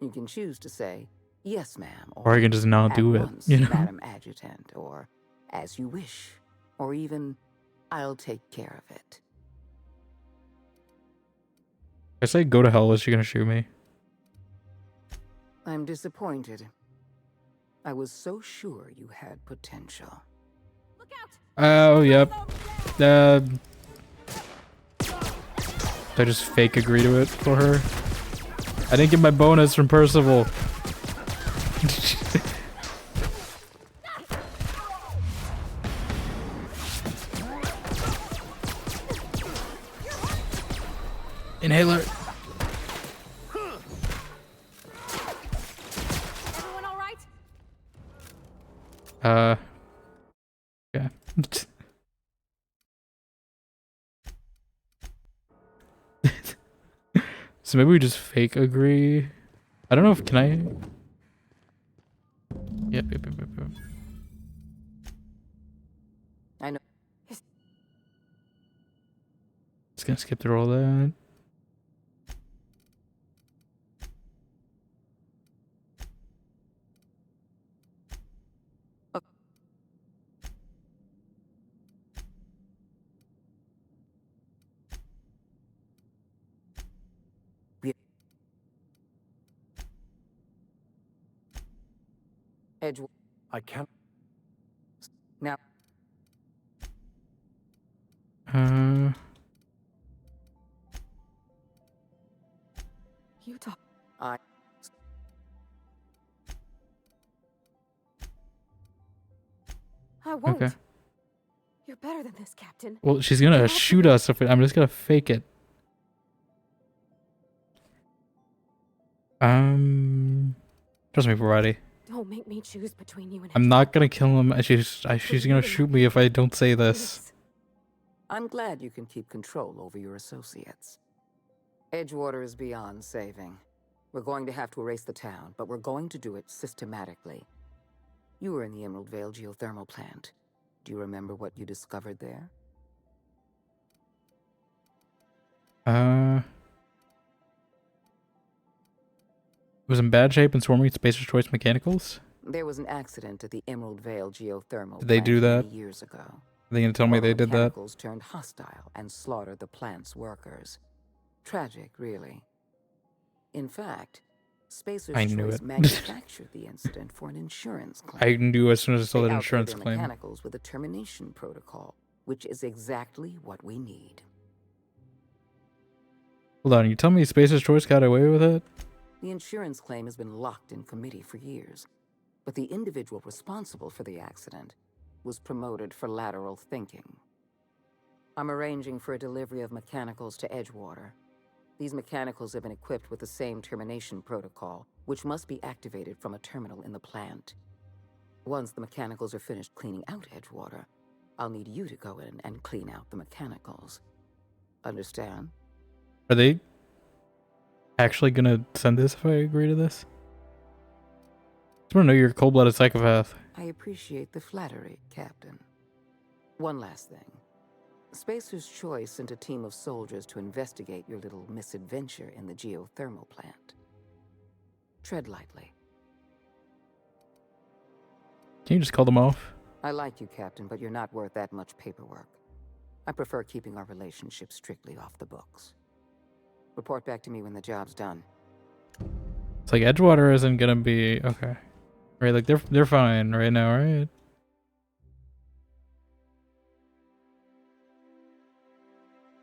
J: You can choose to say, yes, ma'am,
A: or I can just not do it, you know?
J: Madam Adjutant, or as you wish, or even, I'll take care of it.
A: If I say go to hell, is she gonna shoot me?
J: I'm disappointed. I was so sure you had potential.
A: Oh, yep. I just fake agree to it for her. I didn't get my bonus from Percival. Inhaler.
S: Everyone all right?
A: Yeah. So maybe we just fake agree. I don't know if can I. Yep.
J: I know.
A: Just gonna skip through all that.
I: I can't.
J: Now.
S: You talk.
J: I
S: won't.
A: Okay.
S: You're better than this, Captain.
A: Well, she's gonna shoot us if I'm just gonna fake it. Trust me, Variety.
S: Don't make me choose between you and
A: I'm not gonna kill him. She's gonna shoot me if I don't say this.
J: I'm glad you can keep control over your associates. Edgewater is beyond saving. We're going to have to erase the town, but we're going to do it systematically. You were in the Emerald Vale geothermal plant. Do you remember what you discovered there?
A: It was in bad shape and swarming Spacer's Choice Mechanicals?
J: There was an accident at the Emerald Vale geothermal
A: Did they
J: plant
A: do that?
J: many years ago.
A: Are they gonna tell me they did that?
J: Mechanicals turned hostile and slaughtered the plant's workers. Tragic, really. In fact, Spacer's
A: I knew
J: Choice
A: it.
J: manufactured the incident for an insurance claim.
A: I knew as soon as I saw
J: They
A: that
J: outfitted
A: insurance
J: their
A: claim.
J: mechanicals with a termination protocol, which is exactly what we need.
A: Hold on, you tell me Spacer's Choice got away with it?
J: The insurance claim has been locked in committee for years, but the individual responsible for the accident was promoted for lateral thinking. I'm arranging for a delivery of mechanicals to Edgewater. These mechanicals have been equipped with the same termination protocol, which must be activated from a terminal in the plant. Once the mechanicals are finished cleaning out Edgewater, I'll need you to go in and clean out the mechanicals. Understand?
A: Are they actually gonna send this if I agree to this? I just wanna know you're a cold-blooded psychopath.
J: I appreciate the flattery, Captain. One last thing. Spacer's Choice sent a team of soldiers to investigate your little misadventure in the geothermal plant. Tread lightly.
A: Can you just call them off?
J: I like you, Captain, but you're not worth that much paperwork. I prefer keeping our relationship strictly off the books. Report back to me when the job's done.
A: It's like Edgewater isn't gonna be okay. Right, like they're fine right now, right?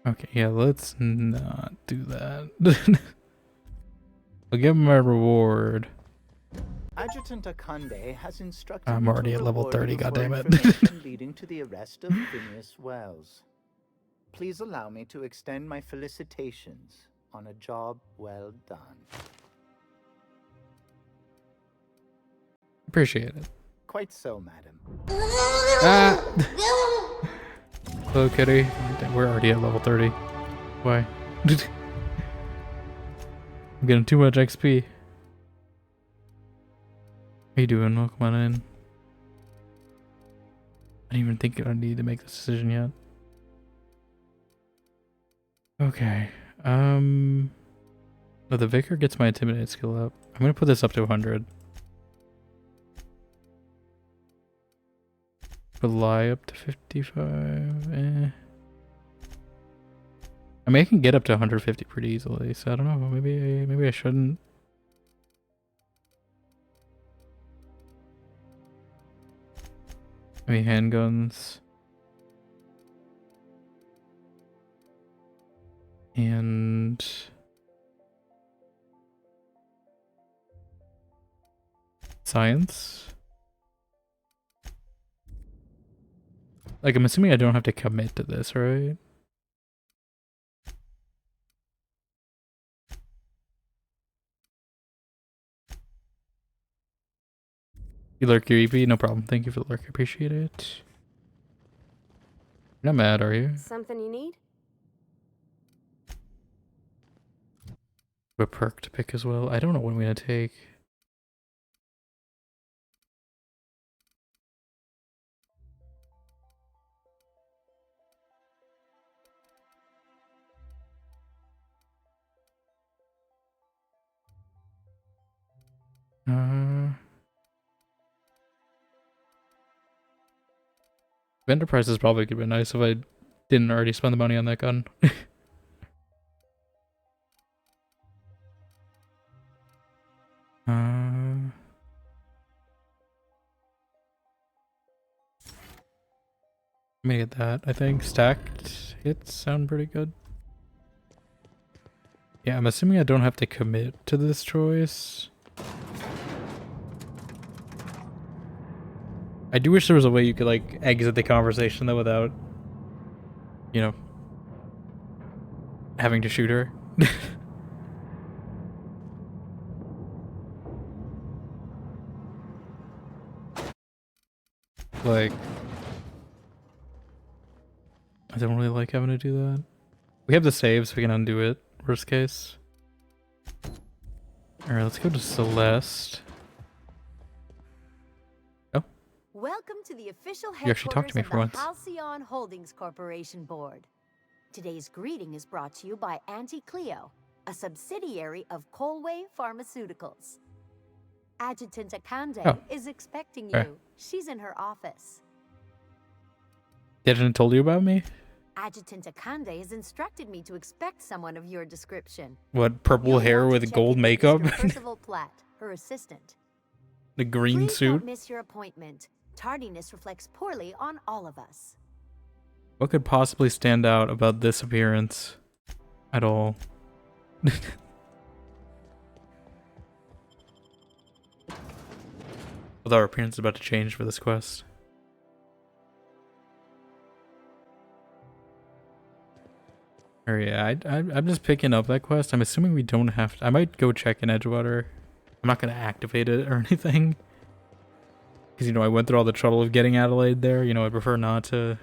A: Okay, yeah, let's not do that. I'll give him a reward.
T: Adjutant Akande has instructed
A: I'm
T: me to
A: already at level
T: reward
A: 30,
T: you for
A: goddammit.
T: information leading to the arrest of Phineas Wells. Please allow me to extend my felicitations on a job well done.
A: Appreciate it.
T: Quite so, madam.
A: Ah! Hello, kitty. We're already at level 30. Why? I'm getting too much XP. How you doing? Welcome on in. I didn't even think I need to make this decision yet. Okay. No, the Vicar gets my Intimidate skill up. I'm gonna put this up to 100. Rely up to 55. I mean, I can get up to 150 pretty easily, so I don't know. Maybe I shouldn't. Maybe handguns. And science. Like, I'm assuming I don't have to commit to this, right? You lurk your EP? No problem. Thank you for the lurk. I appreciate it. You're not mad, are you?
S: Something you need?
A: A perk to pick as well. I don't know what I'm gonna take. Vendor prices probably could be nice if I didn't already spend the money on that gun. I'm gonna get that. I think stacked hits sound pretty good. Yeah, I'm assuming I don't have to commit to this choice. I do wish there was a way you could like exit the conversation though without, you know, having to shoot her. Like, I don't really like having to do that. We have the save, so we can undo it, worst case. Alright, let's go to Celeste. Oh.
P: Welcome to the official
A: You actually talked to me
P: headquarters
A: for
P: of
A: once.
P: the Halcyon Holdings Corporation Board. Today's greeting is brought to you by Auntie Cleo, a subsidiary of Colway Pharmaceuticals. Adjutant Akande is expecting you.
A: Okay.
P: She's in her office.
A: Didn't told you about me?
P: Adjutant Akande has instructed me to expect someone of your description.
A: What, purple
P: You'll
A: hair
P: want to
A: with
P: check
A: gold
P: in with
A: makeup?
P: Mr. Percival Platt, her assistant.
A: The green
P: Please
A: suit?
P: don't miss your appointment. Tardiness reflects poorly on all of us.
A: What could possibly stand out about this appearance at all? Although our appearance is about to change for this quest. Or yeah, I'm just picking up that quest. I'm assuming we don't have to. I might go check in Edgewater. I'm not going to activate it or anything. Because, you know, I went through all the trouble of getting Adelaide there. You know, I prefer not to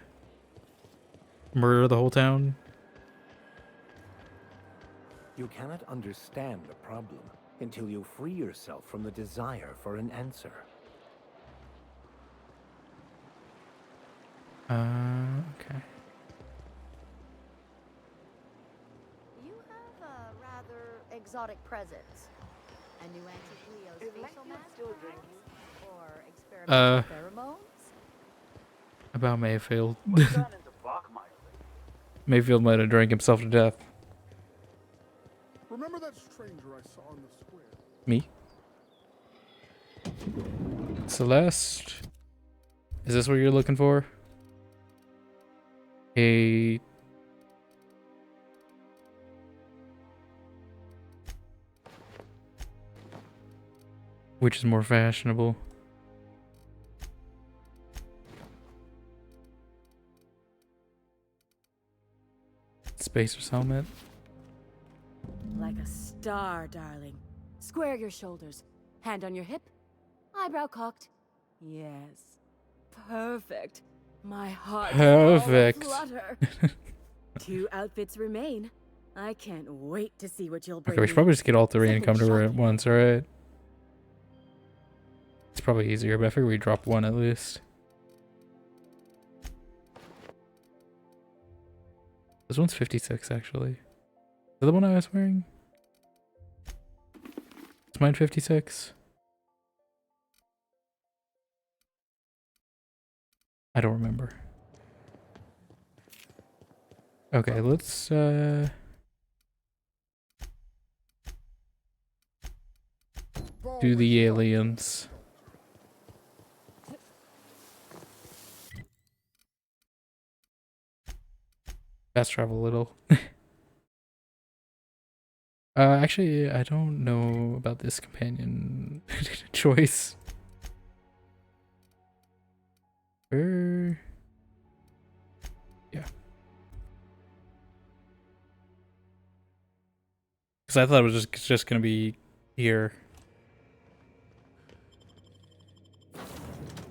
A: murder the whole town.
I: You cannot understand the problem until you free yourself from the desire for an answer.
A: Okay.
P: You have a rather exotic presence. A new Auntie Cleo's facial mask, or experimental pheromones?
A: About Mayfield. Mayfield might have drank himself to death.
B: Remember that stranger I saw in the square?
A: Me? Celeste? Is this what you're looking for? A... Which is more fashionable? Spacer's helmet?
H: Like a star, darling. Square your shoulders. Hand on your hip. Eyebrow cocked. Yes. Perfect. My heart
A: Perfect.
H: all aflutter. 2 outfits remain. I can't wait to see what you'll bring.
A: Okay, we should
H: me.
A: probably just get all 3 and come to her at
H: Something
A: once, alright? It's probably easier, but I figure we drop 1 at least. This one's 56, actually. Is that the one I was wearing? Is mine 56? I don't remember. Okay, let's do the aliens. Fast travel a little. Actually, I don't know about this companion choice. Yeah. Because I thought it was just gonna be here.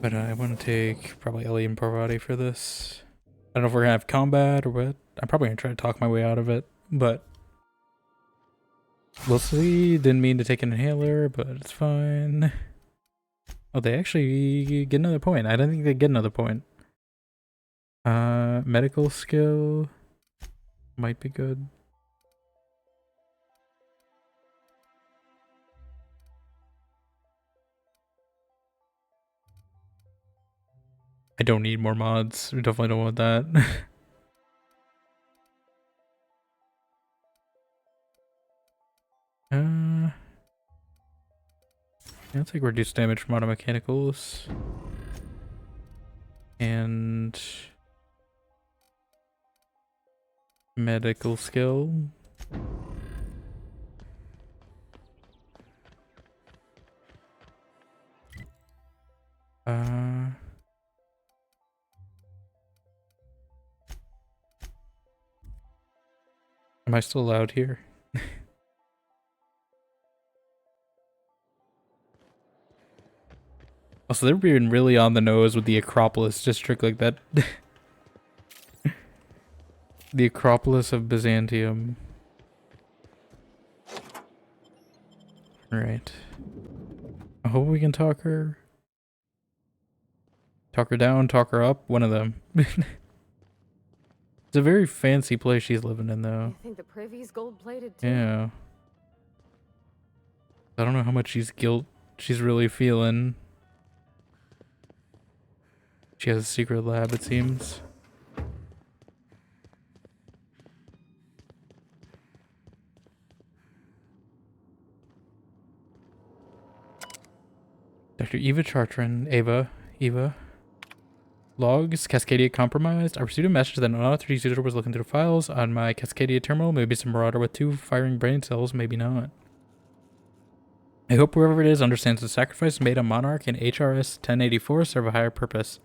A: But I want to take probably Ellie and Parvati for this. I don't know if we're gonna have combat or what. I'm probably gonna try to talk my way out of it, but we'll see. Didn't mean to take an inhaler, but it's fine. Oh, they actually get another point. I don't think they get another point. Medical skill might be good. I don't need more mods. We definitely don't want that. I'll take reduced damage from auto mechanicals. And medical skill. Am I still allowed here? Also, they're being really on the nose with the Acropolis district like that. The Acropolis of Byzantium. Alright. I hope we can talk her. Talk her down, talk her up. One of them. It's a very fancy place she's living in, though.
S: I think the privy's gold-plated too.
A: Yeah. I don't know how much guilt she's really feeling. She has a secret lab, it seems. Dr. Eva Chartrand, Eva. Logs, Cascadia compromised. I received a message that an unauthorized user was looking through files on my Cascadia terminal. Maybe some marauder with 2 firing brain cells, maybe not. I hope whoever it is understands the sacrifice made on Monarch and HRS 1084 serve a higher purpose.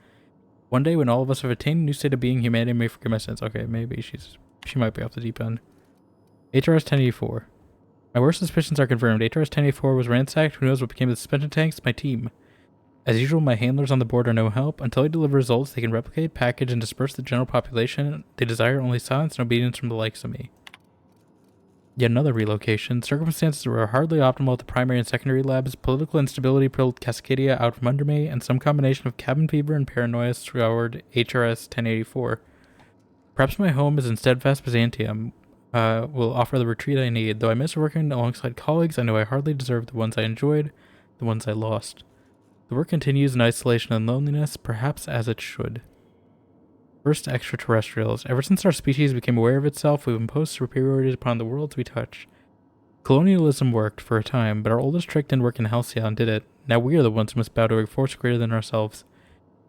A: One day when all of us have attained a new state of being, humanity may forgive my sins. Okay, maybe she might be off the deep end. HRS 1084. My worst suspicions are confirmed. HRS 1084 was ransacked. Who knows what became of the suspension tanks? My team. As usual, my handlers on the board are no help. Until I deliver results, they can replicate, package, and disperse the general population. They desire only silence and obedience from the likes of me. Yet another relocation. Circumstances were hardly optimal at the primary and secondary labs. Political instability pulled Cascadia out from under me, and some combination of cabin fever and paranoia scoured HRS 1084. Perhaps my home is in steadfast Byzantium. Will offer the retreat I need. Though I miss working alongside colleagues, I know I hardly deserve the ones I enjoyed, the ones I lost. The work continues in isolation and loneliness, perhaps as it should. First extraterrestrials. Ever since our species became aware of itself, we've imposed superiority upon the worlds we touch. Colonialism worked for a time, but our oldest trick didn't work in Halcyon, did it? Now we are the ones who must bow to a force greater than ourselves.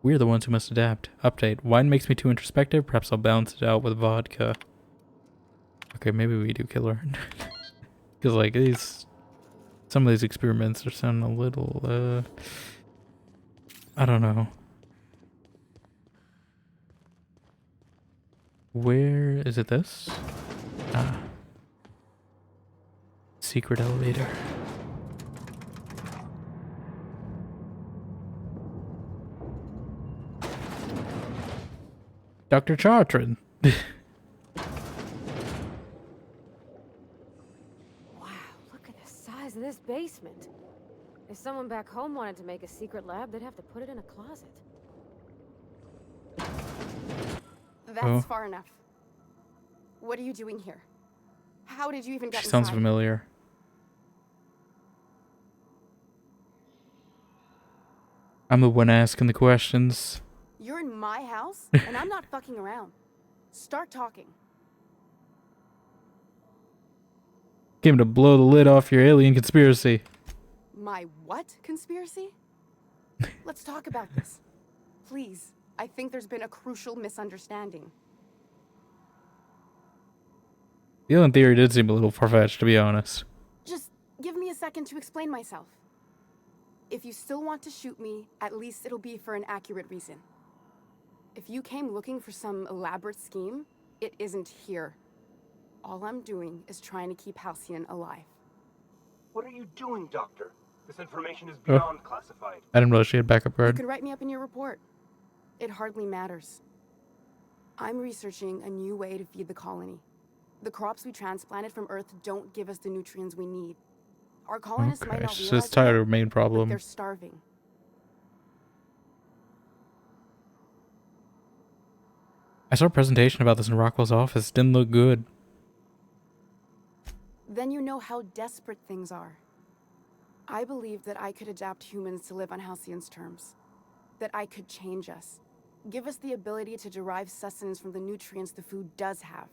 A: We are the ones who must adapt. Update. Wine makes me too introspective. Perhaps I'll balance it out with vodka. Okay, maybe we do kill her. Because, like, some of these experiments are sounding a little, I don't know. Where is it? This? Ah. Secret elevator. Dr. Chartrand.
S: Wow, look at the size of this basement. If someone back home wanted to make a secret lab, they'd have to put it in a closet.
O: That's far enough. What are you doing here? How did you even get
A: She sounds
O: inside?
A: familiar. I'm the one asking the questions.
O: You're in my house, and I'm not fucking around. Start talking.
A: Came to blow the lid off your alien conspiracy.
O: My what conspiracy? Let's talk about this. Please, I think there's been a crucial misunderstanding.
A: The alien theory did seem a little far-fetched, to be honest.
O: Just give me a second to explain myself. If you still want to shoot me, at least it'll be for an accurate reason. If you came looking for some elaborate scheme, it isn't here. All I'm doing is trying to keep Halcyon alive.
V: What are you doing, Doctor? This information is beyond classified.
A: I didn't realize she had backup
O: You
A: guard.
O: can write me up in your report. It hardly matters. I'm researching a new way to feed the colony. The crops we transplanted from Earth don't give us the nutrients we need. Our colonists might not
A: Okay,
O: realize
A: so it's
O: it
A: tired
O: yet,
A: of main
O: but
A: problem.
O: they're starving.
A: I saw a presentation about this in Rockwell's office. Didn't look good.
O: Then you know how desperate things are. I believed that I could adapt humans to live on Halcyon's terms. That I could change us. Give us the ability to derive sustenance from the nutrients the food does have.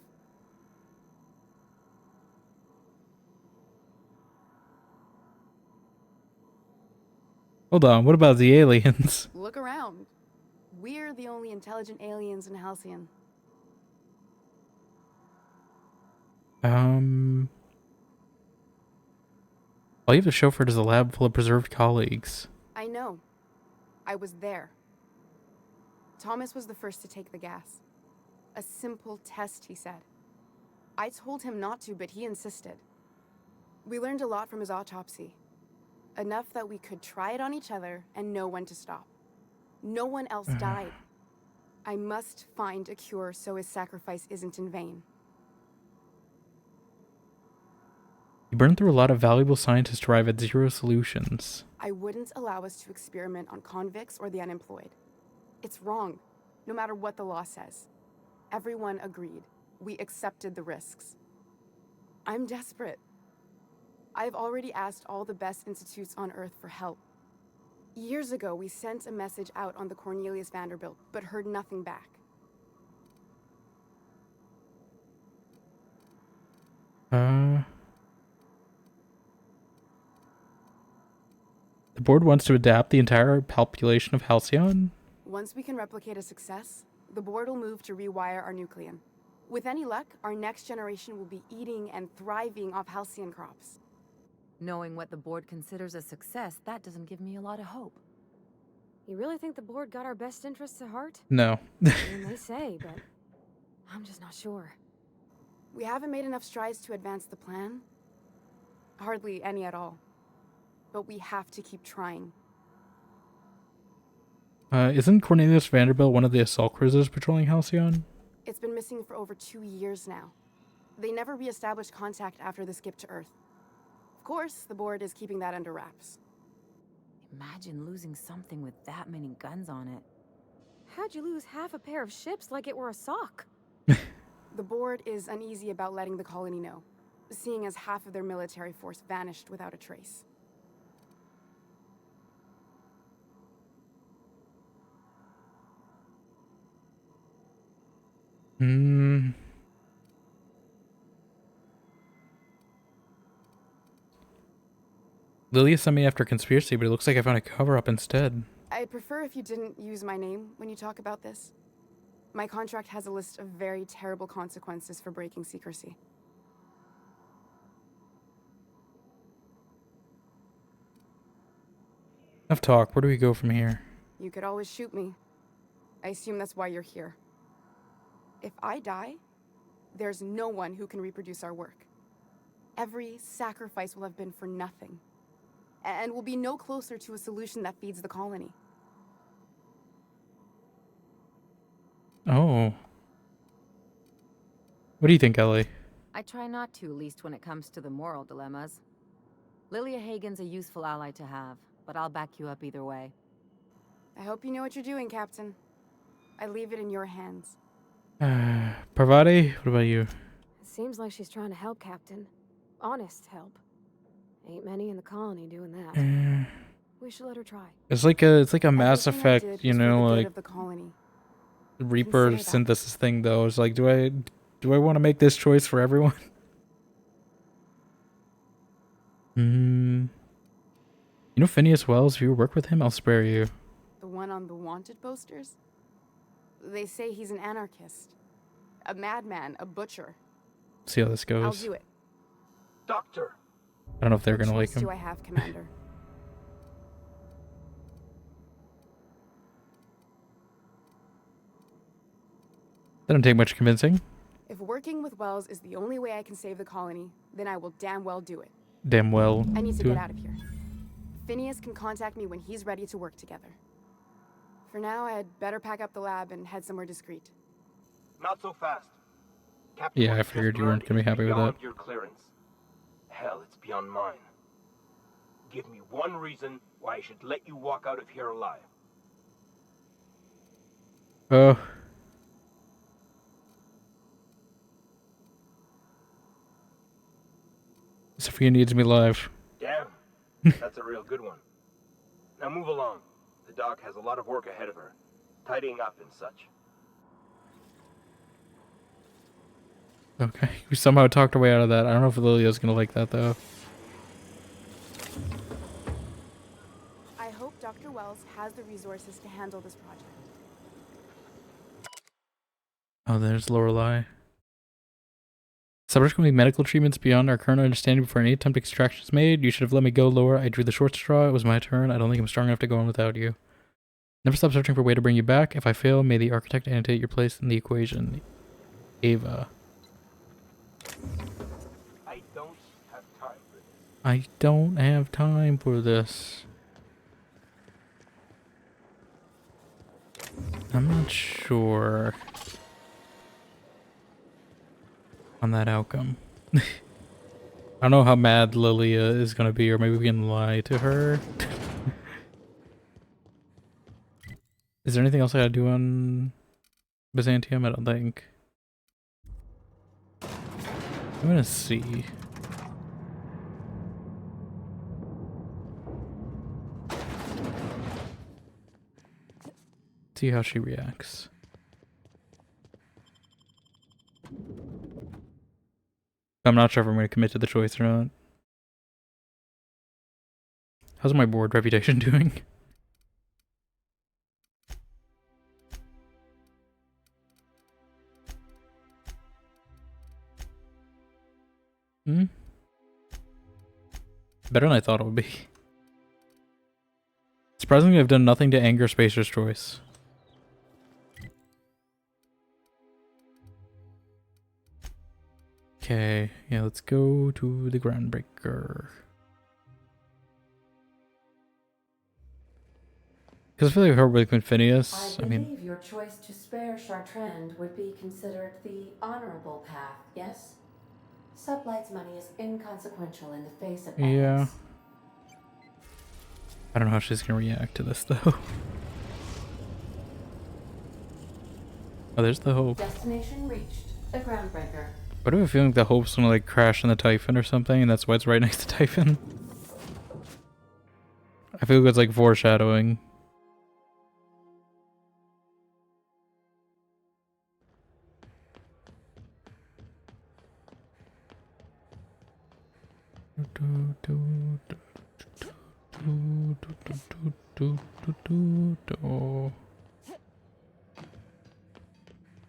A: Hold on, what about the aliens?
O: Look around. We're the only intelligent aliens in Halcyon.
A: All you have to show for it is a lab full of preserved colleagues.
O: I know. I was there. Thomas was the first to take the gas. A simple test, he said. I told him not to, but he insisted. We learned a lot from his autopsy. Enough that we could try it on each other and know when to stop. No one else died. I must find a cure so his sacrifice isn't in vain.
A: You burned through a lot of valuable science to arrive at zero solutions.
O: I wouldn't allow us to experiment on convicts or the unemployed. It's wrong, no matter what the law says. Everyone agreed. We accepted the risks. I'm desperate. I've already asked all the best institutes on Earth for help. Years ago, we sent a message out on the Cornelius Vanderbilt, but heard nothing back.
A: The The board wants to adapt the entire population of Halcyon?
O: Once we can replicate a success, the board will move to rewire our nucleon. With any luck, our next generation will be eating and thriving off halcyon crops.
G: Knowing what the board considers a success, that doesn't give me a lot of hope.
S: You really think the board got our best interests at heart?
A: No.
S: I mean, they say, but I'm just not sure.
O: We haven't made enough strides to advance the plan. Hardly any at all. But we have to keep trying.
A: Isn't Cornelius Vanderbilt one of the assault cruisers patrolling Halcyon?
O: It's been missing for over 2 years now. They never re-established contact after the skip to Earth. Of course, the board is keeping that under wraps.
G: Imagine losing something with that many guns on it.
S: How'd you lose half a pair of ships like it were a sock?
O: The board is uneasy about letting the colony know, seeing as half of their military force vanished without a trace.
A: Lilia sent me after conspiracy, but it looks like I found a cover-up instead.
O: I'd prefer if you didn't use my name when you talk about this. My contract has a list of very terrible consequences for breaking secrecy.
A: Enough talk. Where do we go from here?
O: You could always shoot me. I assume that's why you're here. If I die, there's no one who can reproduce our work. Every sacrifice will have been for nothing. And we'll be no closer to a solution that feeds the colony.
A: Oh. What do you think, Ellie?
G: I try not to, at least when it comes to the moral dilemmas. Lilia Hagen's a useful ally to have, but I'll back you up either way.
O: I hope you know what you're doing, Captain. I leave it in your hands.
A: Parvati, what about you?
S: It seems like she's trying to help, Captain. Honest help. Ain't many in the colony doing that. We should let her try.
A: It's like a Mass Effect, you know, like Reaper synthesis thing though. It's like, do I want to make this choice for everyone? You know Phineas Wells, if you work with him, I'll spare you.
O: The one on the wanted posters? They say he's an anarchist. A madman, a butcher.
A: See how this goes.
O: I'll do it.
V: Doctor!
A: I don't know if they're gonna like
O: What choice
A: him.
O: do I have, Commander?
A: That don't take much convincing.
O: If working with Wells is the only way I can save the colony, then I will damn well do it.
A: Damn well.
O: I need to
A: do
O: get
A: it.
O: out of here. Phineas can contact me when he's ready to work together. For now, I'd better pack up the lab and head somewhere discreet.
V: Not so fast. Captain
A: Yeah, I
V: Woods
A: figured
V: just
A: you weren't
V: learned
A: gonna be
V: it's
A: happy with
V: beyond
A: that.
V: your clearance. Hell, it's beyond mine. Give me one reason why I should let you walk out of here alive.
A: Oh. Sophia needs me live.
V: Damn, that's a real good one. Now move along. The doc has a lot of work ahead of her, tidying up and such.
A: Okay, we somehow talked our way out of that. I don't know if Lilia's gonna like that though.
O: I hope Dr. Wells has the resources to handle this project.
A: Oh, there's Lorelei. Subsequently, medical treatments beyond our current understanding before any attempt at extraction is made. You should have let me go, Laura. I drew the short straw. It was my turn. I don't think I'm strong enough to go on without you. Never stop searching for a way to bring you back. If I fail, may the architect annotate your place in the equation. Ava.
V: I don't have time for this.
A: I don't have time for this. I'm not sure on that outcome. I don't know how mad Lilia is gonna be, or maybe we can lie to her. Is there anything else I gotta do on Byzantium? I don't think. I'm gonna see. See how she reacts. I'm not sure if I'm going to commit to the choice or not. How's my board reputation doing? Hmm? Better than I thought it would be. Surprisingly, I've done nothing to anger Spacer's choice. Okay, yeah, let's go to the Groundbreaker. Because I feel like Herbert with Phineas,
E: I believe your choice to spare Chartrand would be considered the honorable path, yes? Sublight's money is inconsequential in the face of
A: yeah.
E: ethics.
A: I don't know how she's gonna react to this though. Oh, there's the Hope.
E: Destination reached. The Groundbreaker.
A: But I have a feeling the Hope's gonna like crash in the Typhon or something, and that's why it's right next to Typhon. I feel like it's like foreshadowing.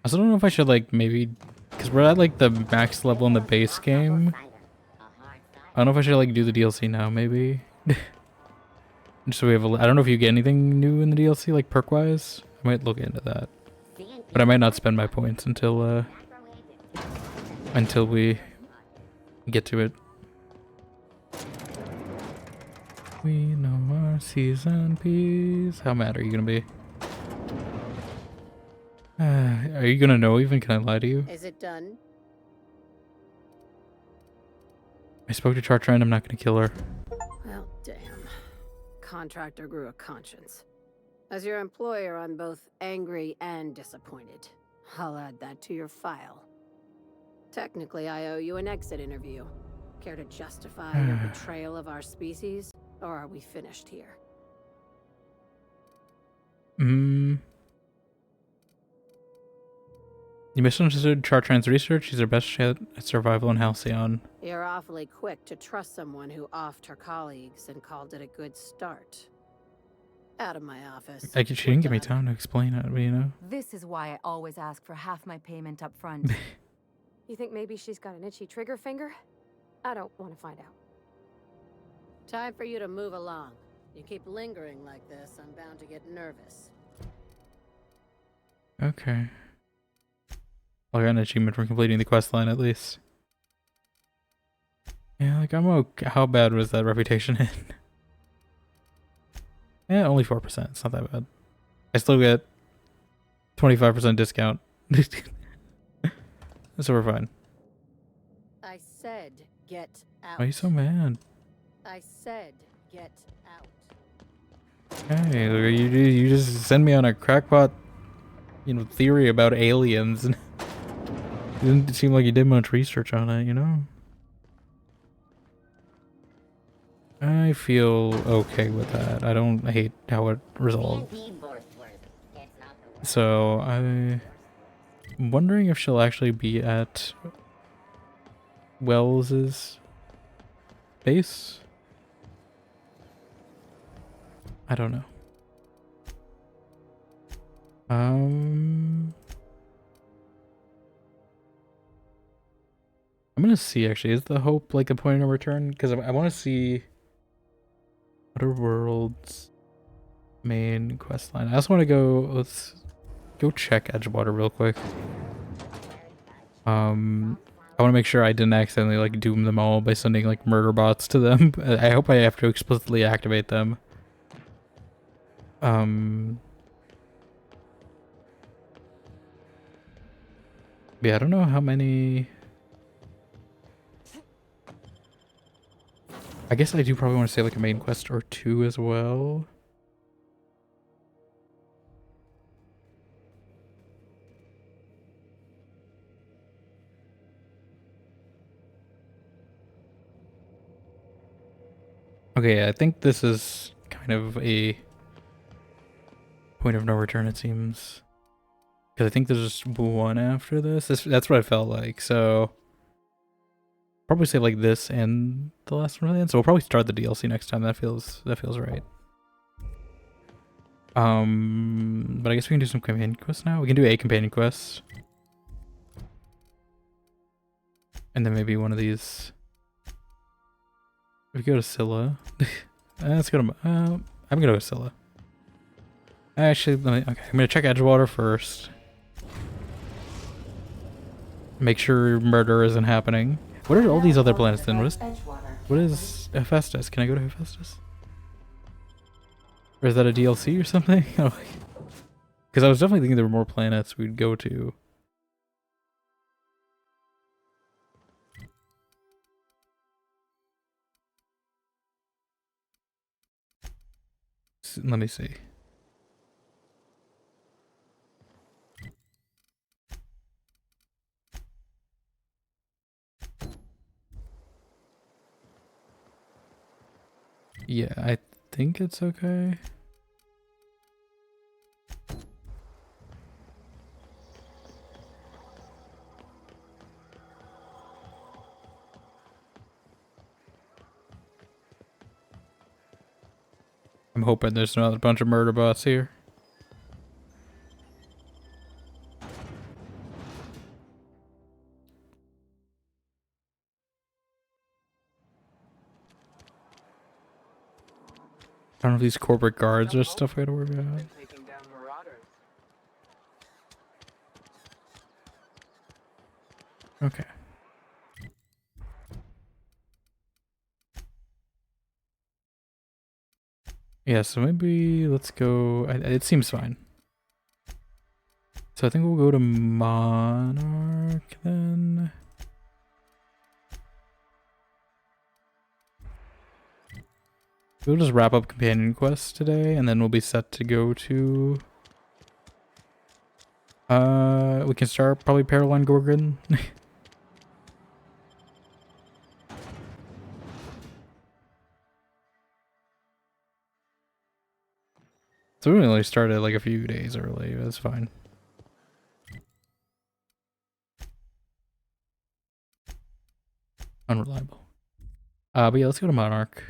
A: I still don't know if I should like maybe, because we're at like the max level in the base game. I don't know if I should like do the DLC now, maybe. Just so we have I don't know if you get anything new in the DLC, like perk-wise. I might look into that. But I might not spend my points until we get to it. We know our season piece. How mad are you gonna be? Are you gonna know even? Can I lie to you?
H: Is it done?
A: I spoke to Chartrand. I'm not gonna kill her.
H: Well, damn. Contractor grew a conscience. As your employer, I'm both angry and disappointed. I'll add that to your file. Technically, I owe you an exit interview. Care to justify your betrayal of our species? Or are we finished here?
A: You misunderstood Chartrand's research. He's our best shot at survival in Halcyon.
H: You're awfully quick to trust someone who offed her colleagues and called it a good start. Out of my office.
A: She didn't give me time to explain it, but you know.
G: This is why I always ask for half my payment up front.
S: You think maybe she's got an itchy trigger finger? I don't want to find out.
H: Time for you to move along. You keep lingering like this, I'm bound to get nervous.
A: Okay. Well, I got an achievement for completing the quest line at least. Yeah, like I'm okay. How bad was that reputation in? Yeah, only 4%. It's not that bad. I still get 25% discount. So we're fine.
H: I said get out.
A: Why are you so mad?
H: I said get out.
A: Hey, look, you just send me on a crackpot, theory about aliens, and it didn't seem like you did much research on it, you know? I feel okay with that. I don't hate how it resolved. So, I'm wondering if she'll actually be at Wells's base? I don't know. I'm gonna see, actually. Is the Hope like a point of no return? Because I want to see Outer Worlds main quest line. I also want to go. Let's go check Edgewater real quick. I want to make sure I didn't accidentally like doom them all by sending like murder bots to them. I hope I have to explicitly activate them. Yeah, I don't know how many. I guess I do probably want to say like a main quest or two as well. Okay, I think this is kind of a point of no return, it seems. Because I think there's just one after this. That's what I felt like, so Probably say like this and the last one at the end. So we'll probably start the DLC next time. That feels right. But I guess we can do some companion quests now. We can do a companion quest. And then maybe one of these. We go to Scylla. Let's go to I'm gonna go to Scylla. Actually, okay, I'm gonna check Edgewater first. Make sure murder isn't happening. What are all these other planets then? What is Hephaestus? Can I go to Hephaestus? Or is that a DLC or something? Oh, because I was definitely thinking there were more planets we'd go to. Let me see. Yeah, I think it's okay. I'm hoping there's not a bunch of murder bots here. I don't know if these corporate guards or stuff I gotta worry about. Okay. Yeah, so maybe let's go. It seems fine. So I think we'll go to Monarch then. We'll just wrap up companion quests today, and then we'll be set to go to. We can start probably Paroline Gorgon. So we only started like a few days early. That's fine. Unreliable. But yeah, let's go to Monarch.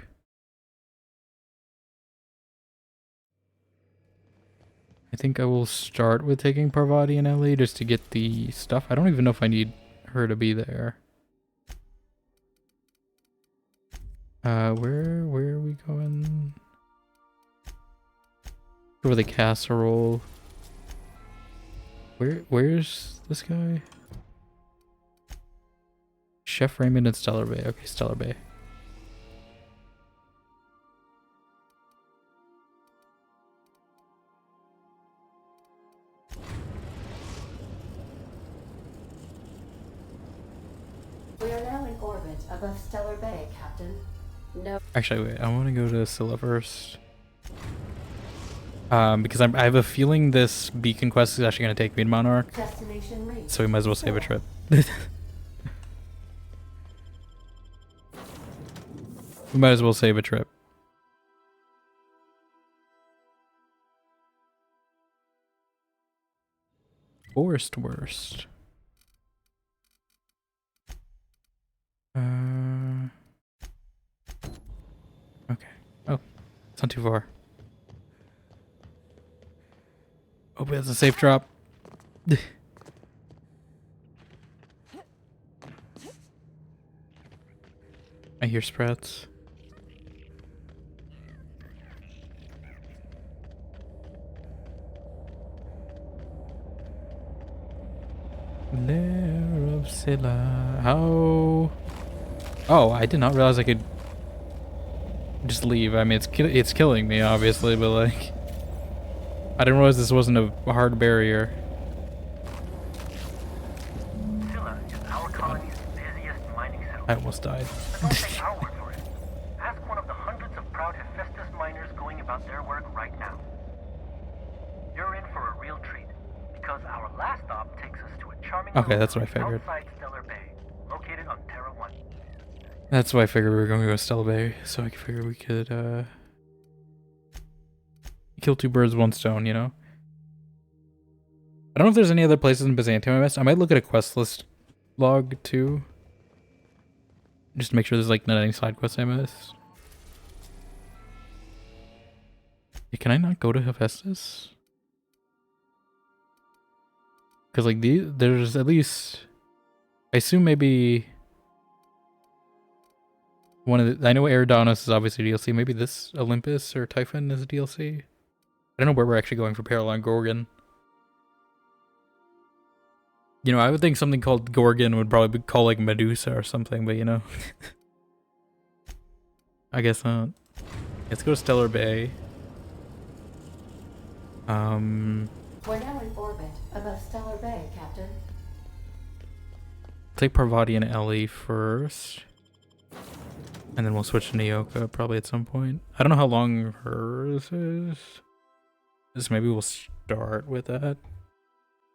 A: I think I will start with taking Parvati and Ellie just to get the stuff. I don't even know if I need her to be there. Where are we going? Over the casserole. Where's this guy? Chef Raymond and Stellar Bay. Okay, Stellar Bay.
E: We are now in orbit above Stellar Bay, Captain. No.
A: Actually, wait. I want to go to Scylla first. Because I have a feeling this beacon quest is actually going to take me to Monarch.
E: Destination reached.
A: So we might as well save a trip. We might as well save a trip. Worst. Okay. Oh, it's not too far. Hope it has a safe drop. I hear sprouts. Lair of Scylla. How? Oh, I did not realize I could just leave. I mean, it's killing me, obviously, but like, I didn't realize this wasn't a hard barrier.
R: Scylla is our colony's busiest mining settlement.
A: I almost died.
R: But don't take our word for it. Ask one of the hundreds of proud Hephaestus miners going about their work right now. You're in for a real treat, because our last stop takes us to a charming
A: Okay, that's what I figured.
R: outside Stellar Bay, located on Terra 1.
A: That's why I figured we were going to go to Stellar Bay, so I figured we could kill two birds with one stone, you know? I don't know if there's any other places in Byzantium I missed. I might look at a quest list log too. Just to make sure there's like not any side quests I missed. Yeah, can I not go to Hephaestus? Because like there's at least, I assume maybe one of the, I know Eridanos is obviously DLC. Maybe this Olympus or Typhon is a DLC. I don't know where we're actually going for Paragon Gorgon. You know, I would think something called Gorgon would probably be called like Medusa or something, but you know. I guess not. Let's go to Stellar Bay.
E: We're now in orbit above Stellar Bay, Captain.
A: Take Parvati and Ellie first. And then we'll switch to Nyoka probably at some point. I don't know how long hers is. Just maybe we'll start with that.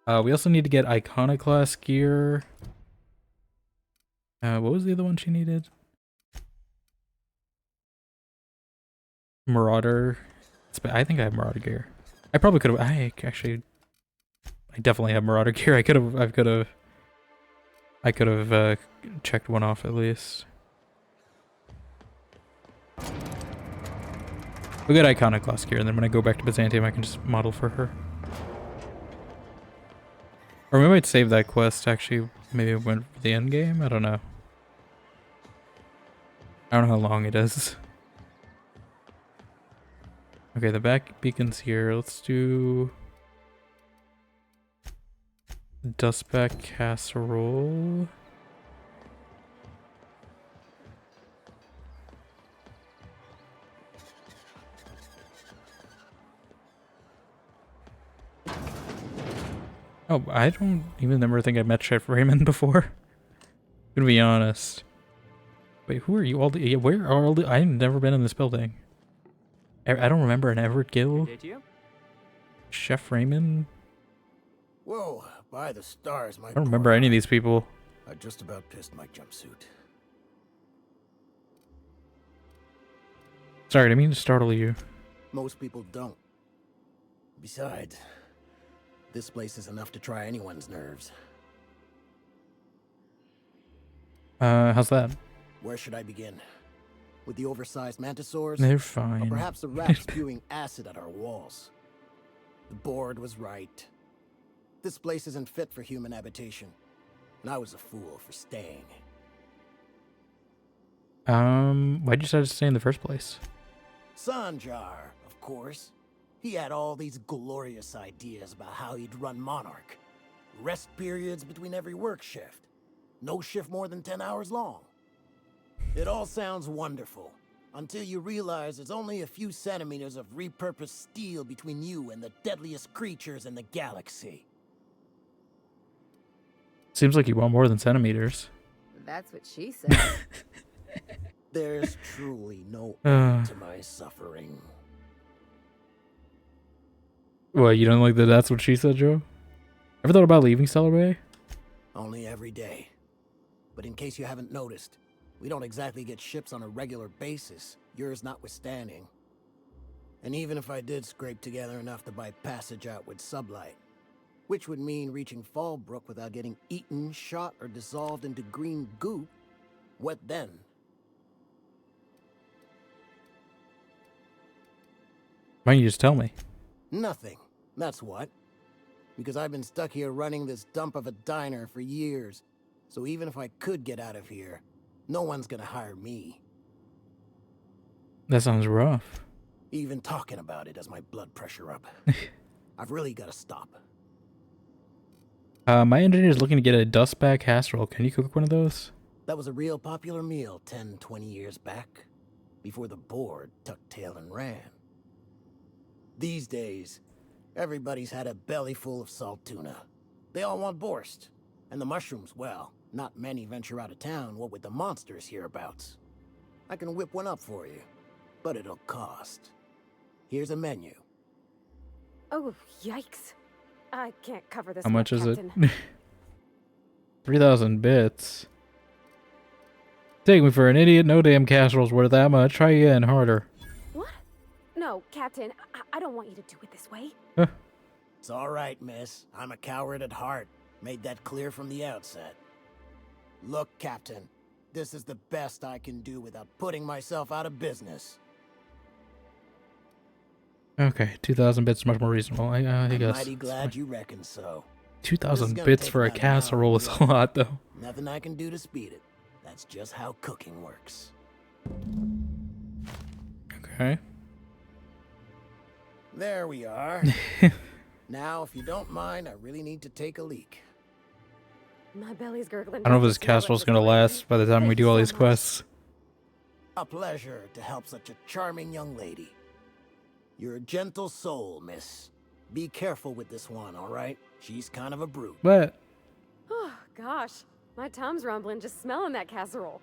A: We also need to get Iconoclast gear. What was the other one she needed? Marauder. I think I have Marauder gear. I probably could have. I definitely have Marauder gear. I could have checked one off at least. We'll get Iconoclast gear, and then when I go back to Byzantium, I can just model for her. Or we might save that quest, actually. Maybe it went for the end game? I don't know. I don't know how long it is. Okay, the back beacon's here. Let's do Dustback Casserole. Oh, I don't even remember think I met Chef Raymond before. To be honest. Wait, who are you all? Where are all the? I've never been in this building. I don't remember an Everett Gill. Chef Raymond.
F: Whoa! By the stars, my.
A: I don't remember any of these people.
F: I just about pissed my jumpsuit.
A: Sorry, I didn't mean to startle you.
F: Most people don't. Besides, this place is enough to try anyone's nerves.
A: How's that?
F: Where should I begin? With the oversized mantisaurs?
A: They're fine.
F: Or perhaps the rats spewing acid at our walls? The board was right. This place isn't fit for human habitation, and I was a fool for staying.
A: Why'd you decide to stay in the first place?
F: Sanjar, of course. He had all these glorious ideas about how he'd run Monarch. Rest periods between every work shift. No shift more than 10 hours long. It all sounds wonderful, until you realize there's only a few centimeters of repurposed steel between you and the deadliest creatures in the galaxy.
A: Seems like you want more than centimeters.
G: That's what she said.
F: There's truly no end to my suffering.
A: What, you don't like that that's what she said, Joe? Ever thought about leaving Stellar Bay?
F: Only every day. But in case you haven't noticed, we don't exactly get ships on a regular basis, yours notwithstanding. And even if I did scrape together enough to buy passage out with sublight, which would mean reaching Fallbrook without getting eaten, shot, or dissolved into green goop, what then?
A: Why don't you just tell me?
F: Nothing. That's what. Because I've been stuck here running this dump of a diner for years. So even if I could get out of here, no one's gonna hire me.
A: That sounds rough.
F: Even talking about it has my blood pressure up. I've really gotta stop.
A: My engineer's looking to get a dustback casserole. Can you cook one of those?
F: That was a real popular meal 10, 20 years back, before the board tucked tail and ran. These days, everybody's had a belly full of salt tuna. They all want borscht. And the mushrooms, well, not many venture out of town, what with the monsters hereabouts. I can whip one up for you, but it'll cost. Here's a menu.
S: Oh, yikes. I can't cover this.
A: How much is it?
S: Captain.
A: 3,000 bits. Take me for an idiot. No damn casserole's worth that much. Try again, harder.
S: What? No, Captain. I don't want you to do it this way.
F: It's all right, miss. I'm a coward at heart. Made that clear from the outset. Look, Captain. this is the best I can do without putting myself out of business.
A: Okay, 2,000 bits is much more reasonable. I
F: I'm
A: guess.
F: mighty glad you reckon so.
A: 2,000 bits for a casserole is a lot, though.
F: Nothing I can do to speed it. That's just how cooking works.
A: Okay.
F: There we are. Now, if you don't mind, I really need to take a leak.
S: My belly's gurgling.
A: I don't know if this casserole's gonna last by the time we do all these quests.
F: A pleasure to help such a charming young lady. You're a gentle soul, miss. Be careful with this one, all right? She's kind of a brute.
A: What?
S: Oh, gosh. My tum's rumbling just smelling that casserole.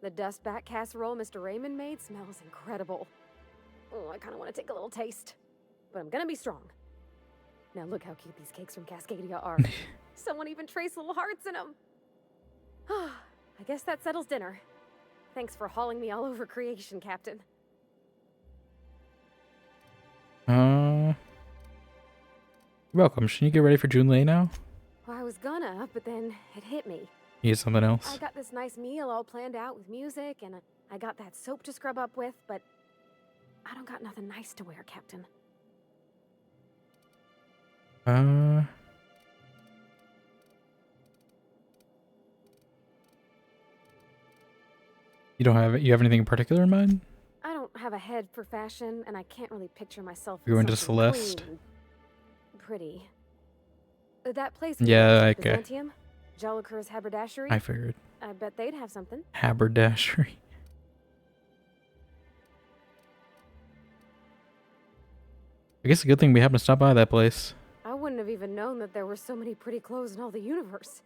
S: The dustback casserole Mr. Raymond made smells incredible. Oh, I kind of want to take a little taste. But I'm gonna be strong. Now look how cute these cakes from Cascadia are. Someone even traced little hearts in them. I guess that settles dinner. Thanks for hauling me all over creation, Captain.
A: You're welcome. Shouldn't you get ready for Junlei now?
S: Well, I was gonna, but then it hit me.
A: You need something else?
S: I got this nice meal all planned out with music, and I got that soap to scrub up with, but I don't got nothing nice to wear, Captain.
A: You don't have it? You have anything in particular in mind?
S: I don't have a head for fashion, and I can't really picture myself.
A: You're going to
S: something
A: Celeste?
S: clean and pretty. That place.
A: Yeah, okay.
S: Byzantium, Jolicoeur's haberdashery.
A: I figured.
S: I bet they'd have something.
A: Haberdashery. I guess a good thing we happened to stop by that place.
S: I wouldn't have even known that there were so many pretty clothes in all the universe.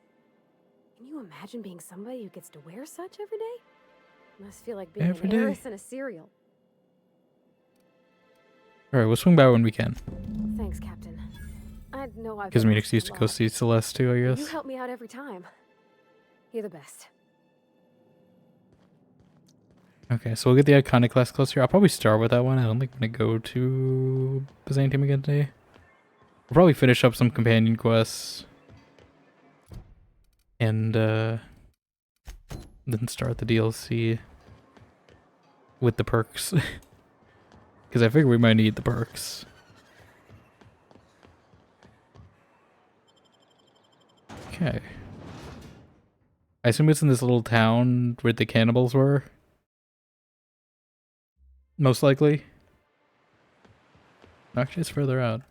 S: Can you imagine being somebody who gets to wear such every day? Must feel like being
A: Every
S: an
A: day.
S: heiress in a cereal.
A: Alright, we'll swing by when we can.
S: Thanks, Captain. I know I've
A: Gives
S: been
A: me an
S: asking
A: excuse
S: a
A: to go
S: lot.
A: see Celeste too, I
S: You
A: guess.
S: help me out every time. You're the best.
A: Okay, so we'll get the Iconoclast closer. I'll probably start with that one. I don't think I'm gonna go to Byzantium again today. We'll probably finish up some companion quests. And then start the DLC with the perks. Because I figure we might need the perks. Okay. I assume it's in this little town where the cannibals were. Most likely. Actually, it's further out.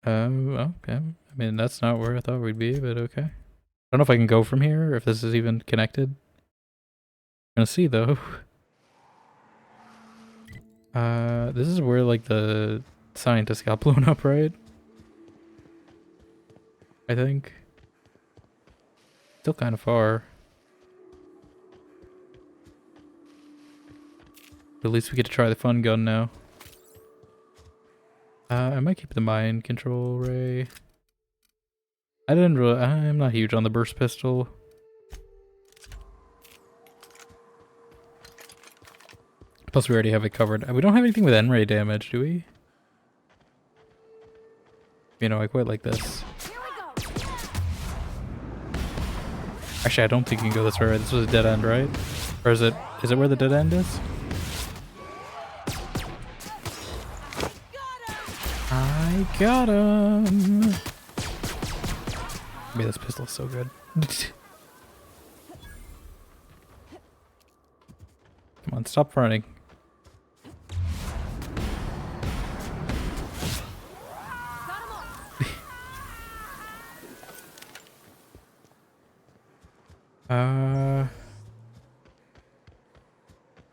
A: Okay. I mean, that's not where I thought we'd be, but okay. I don't know if I can go from here, or if this is even connected. I'm gonna see, though. This is where, like, the scientist got blown up, right? I think. Still kind of far. But at least we get to try the fun gun now. I might keep the mind control ray. I'm not huge on the burst pistol. Plus we already have it covered. We don't have anything with N-ray damage, do we? You know, I quite like this. Actually, I don't think you can go this way, right? This was a dead end, right? Or is it where the dead end is? I got him! Man, this pistol is so good. Come on, stop running.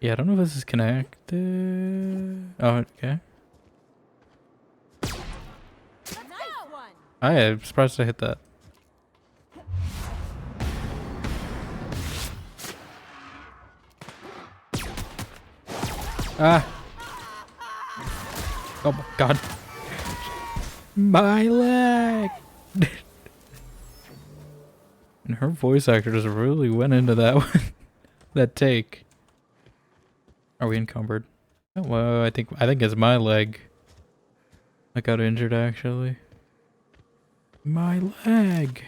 A: Yeah, I don't know if this is connected. Oh, okay. I'm surprised I hit that. Ah! Oh my god. My leg! And her voice actor just really went into that one. That take. Are we encumbered? Oh, well, I think it's my leg. I got injured actually. My leg.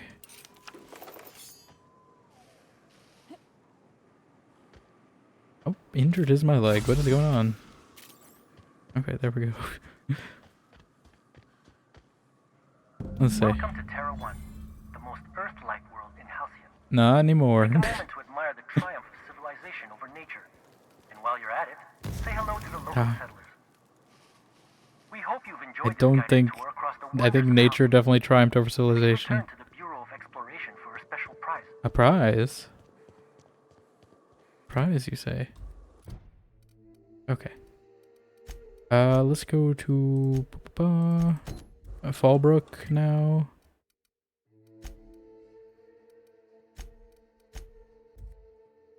A: injured is my leg? What is going on? Okay, there we go. Let's see.
K: Welcome to Terra 1, the most Earth-like world in Halcyon.
A: Not anymore.
K: Take a moment to admire the triumph of civilization over nature. And while you're at it, say hello to the local settlers. We hope you've enjoyed
A: I don't think. I think nature definitely triumphed over civilization.
K: Return to the Bureau of Exploration for a special prize.
A: A prize? Prize, you say? Okay. Let's go to Fallbrook now.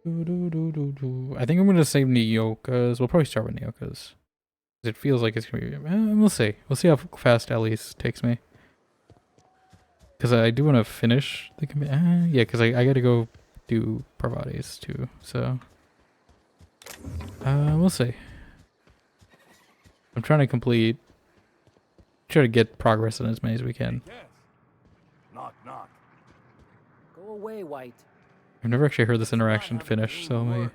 A: I think I'm gonna save Nyoka's. We'll probably start with Nyoka's. It feels like it's gonna be. We'll see. We'll see how fast Ellie's takes me. Because I do want to finish the yeah, because I got to go do Parvati's too. So we'll see. I'm trying to try to get progress on as many as we can.
M: Knock, knock.
U: Go away, White.
A: I've never actually heard this interaction finish, so let me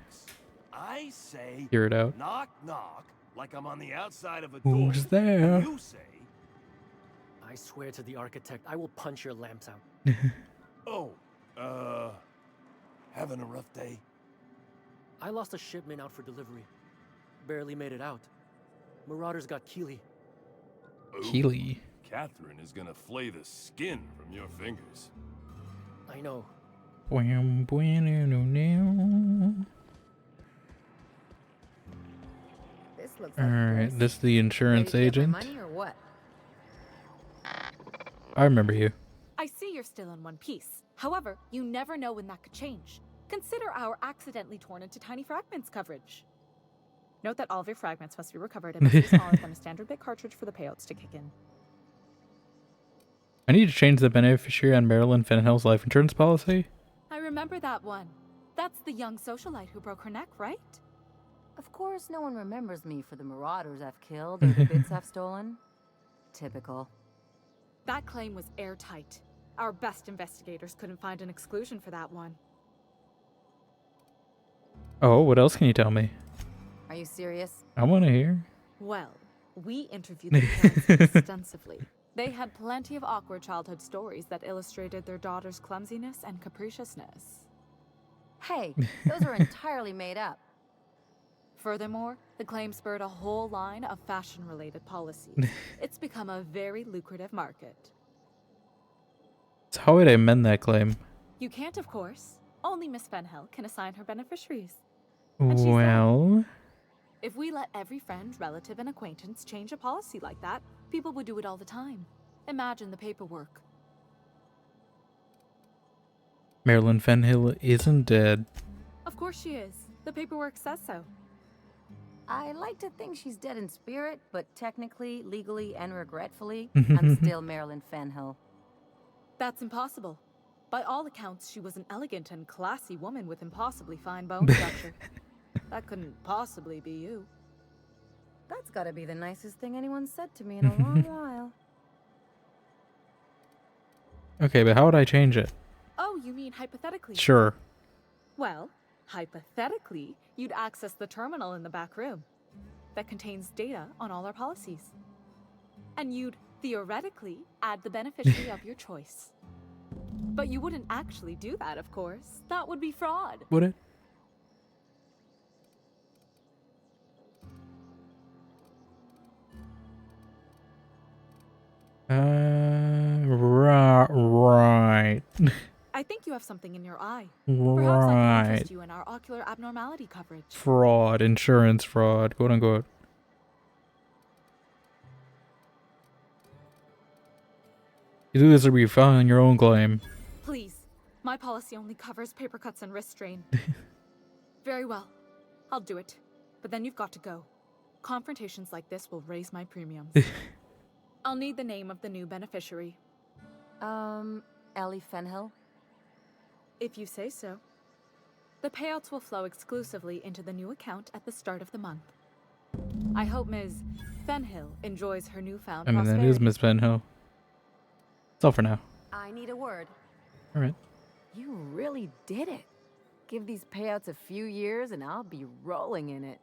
M: I say
A: hear it out.
M: knock, knock, like I'm on the outside of a door.
A: Who's there?
M: You say,
W: I swear to the architect, I will punch your lamps out.
M: oh, having a rough day?
W: I lost a shipment out for delivery. Barely made it out. Marauders got Keely.
A: Keely.
M: Catherine is gonna flay the skin from your fingers.
W: I know.
G: This looks
A: Alright, this is the insurance agent.
G: money or what?
A: I remember you.
X: I see you're still in one piece. However, you never know when that could change. Consider our accidentally torn into tiny fragments coverage. Note that all of your fragments must be recovered and must be smaller than a standard bit cartridge for the payouts to kick in.
A: I need to change the beneficiary on Marilyn Fenhill's life insurance policy.
X: I remember that one. That's the young socialite who broke her neck, right?
G: Of course, no one remembers me for the marauders I've killed or the bits I've stolen. Typical.
X: That claim was airtight. Our best investigators couldn't find an exclusion for that one.
A: Oh, what else can you tell me?
G: Are you serious?
A: I want to hear.
X: Well, we interviewed the parents extensively. They had plenty of awkward childhood stories that illustrated their daughter's clumsiness and capriciousness.
G: Hey, those are entirely made up.
X: Furthermore, the claim spurred a whole line of fashion-related policies. It's become a very lucrative market.
A: So how would I amend that claim?
X: You can't, of course. Only Miss Fenhill can assign her beneficiaries.
A: Well...
X: If we let every friend, relative, and acquaintance change a policy like that, people would do it all the time. Imagine the paperwork.
A: Marilyn Fenhill isn't dead.
X: Of course she is. The paperwork says so.
G: I like to think she's dead in spirit, but technically, legally, and regretfully, I'm still Marilyn Fenhill.
X: That's impossible. By all accounts, she was an elegant and classy woman with impossibly fine bone structure. That couldn't possibly be you.
G: That's gotta be the nicest thing anyone's said to me in a long while.
A: Okay, but how would I change it?
X: Oh, you mean hypothetically?
A: Sure.
X: Well, hypothetically, you'd access the terminal in the back room that contains data on all our policies. And you'd theoretically add the beneficiary of your choice. But you wouldn't actually do that, of course. That would be fraud.
A: Would it? Right.
X: I think you have something in your eye.
A: Right.
X: Perhaps I can interest you in our ocular abnormality coverage.
A: Fraud, insurance fraud, quote unquote. You do this to be filing your own claim.
X: Please, my policy only covers paper cuts and wrist strain. Very well, I'll do it. But then you've got to go. Confrontations like this will raise my premiums. I'll need the name of the new beneficiary.
G: Ellie Fenhill?
X: If you say so. The payouts will flow exclusively into the new account at the start of the month. I hope Ms. Fenhill enjoys her newfound prosperity.
A: That is Miss Fenhill. That's all for now.
G: I need a word.
A: Alright.
G: You really did it. Give these payouts a few years and I'll be rolling in it.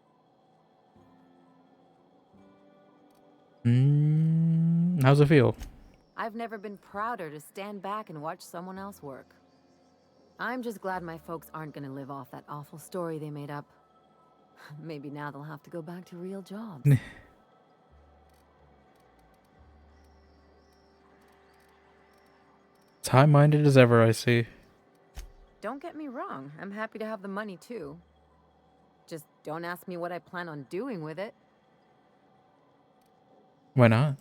A: How's it feel?
G: I've never been prouder to stand back and watch someone else work. I'm just glad my folks aren't gonna live off that awful story they made up. Maybe now they'll have to go back to real jobs.
A: It's high-minded as ever, I see.
G: Don't get me wrong, I'm happy to have the money too. Just don't ask me what I plan on doing with it.
A: Why not?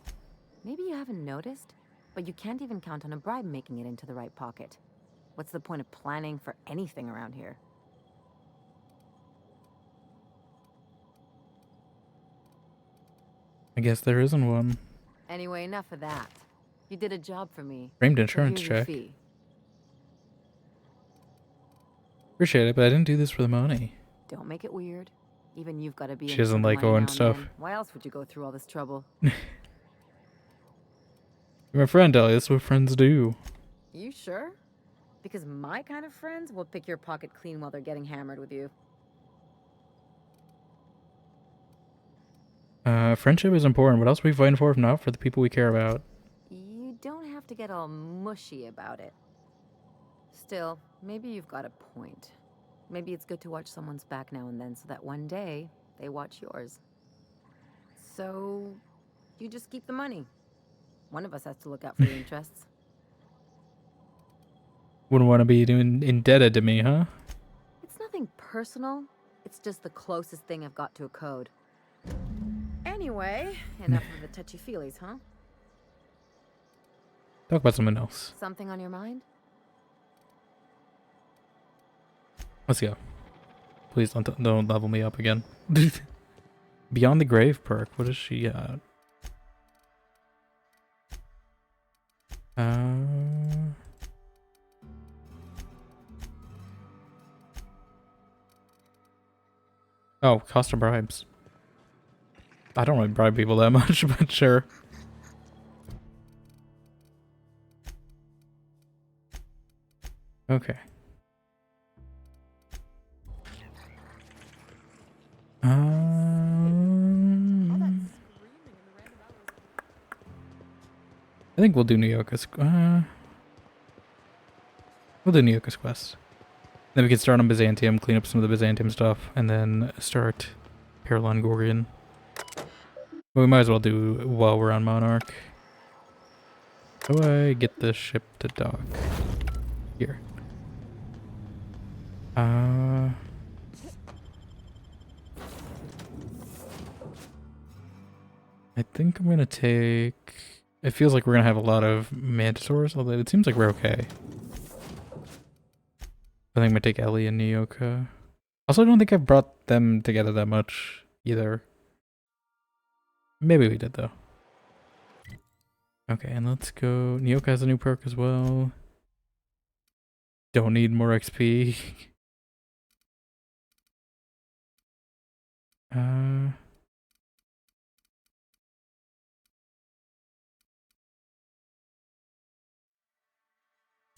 G: Maybe you haven't noticed, but you can't even count on a bribe making it into the right pocket. What's the point of planning for anything around here?
A: I guess there isn't one.
G: Anyway, enough of that. You did a job for me.
A: Framed
G: so
A: insurance
G: here's your
A: check.
G: fee.
A: Appreciate it, but I didn't do this for the money.
G: Don't make it weird. Even you've got to be.
A: She
G: in it for
A: doesn't
G: the
A: like
G: money now
A: owing
G: and
A: stuff.
G: then. Why else would you go through all this trouble?
A: You're my friend, Ellie. That's what friends do.
G: You sure? Because my kind of friends will pick your pocket clean while they're getting hammered with you.
A: Friendship is important. What else are we fighting for if not for the people we care about?
G: You don't have to get all mushy about it. Still, maybe you've got a point. Maybe it's good to watch someone's back now and then so that one day they watch yours. So, you just keep the money. One of us has to look out for your interests.
A: Wouldn't want to be indebted to me, huh?
G: It's nothing personal. It's just the closest thing I've got to a code. Anyway, enough of the touchy-feelies, huh?
A: Talk about something else.
G: Something on your mind?
A: Let's go. Please don't level me up again. Beyond the Grave perk. What is she at? Oh, cost of bribes. I don't really bribe people that much, but sure. Okay. I think we'll do Nyoka's. We'll do Nyoka's quest. Then we can start on Byzantium, clean up some of the Byzantium stuff, and then start Caroline Gorgon. But we might as well do it while we're on Monarch. How do I get this ship to dock? Here. I think I'm gonna take... It feels like we're gonna have a lot of Mantisaurs, although it seems like we're okay. I think I'm gonna take Ellie and Nyoka. Also, I don't think I've brought them together that much either. Maybe we did though. Okay, and let's go. Nyoka has a new perk as well. Don't need more XP.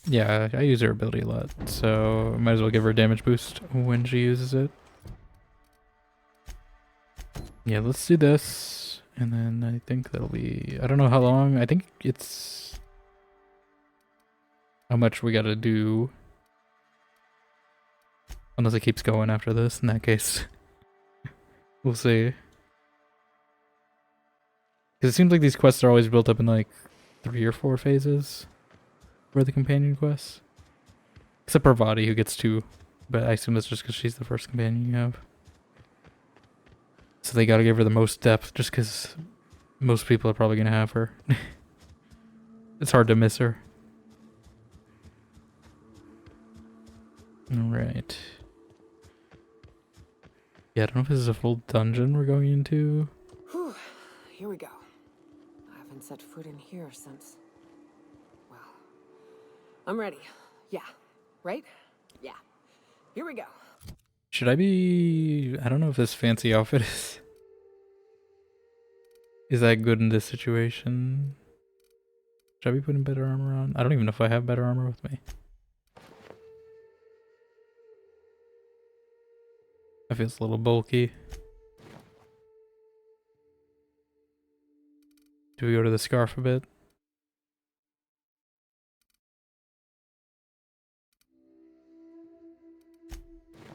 A: Yeah, I use her ability a lot, so might as well give her a damage boost when she uses it. Yeah, let's do this, and then I think that'll be... I don't know how long. I think it's... how much we gotta do. Unless it keeps going after this, in that case. We'll see. Because it seems like these quests are always built up in like 3 or 4 phases. For the companion quests. Except for Vadi, who gets 2. But I assume that's just because she's the first companion you have. So they gotta give her the most depth, just because most people are probably gonna have her. It's hard to miss her. Alright. Yeah, I don't know if this is a full dungeon we're going into.
H: Whew, here we go. I haven't set foot in here since... well, I'm ready. Yeah. Right? Yeah. Here we go.
A: Should I be... I don't know if this fancy outfit is that good in this situation. Should I be putting better armor on? I don't even know if I have better armor with me. That feels a little bulky. Do we go to the scarf a bit?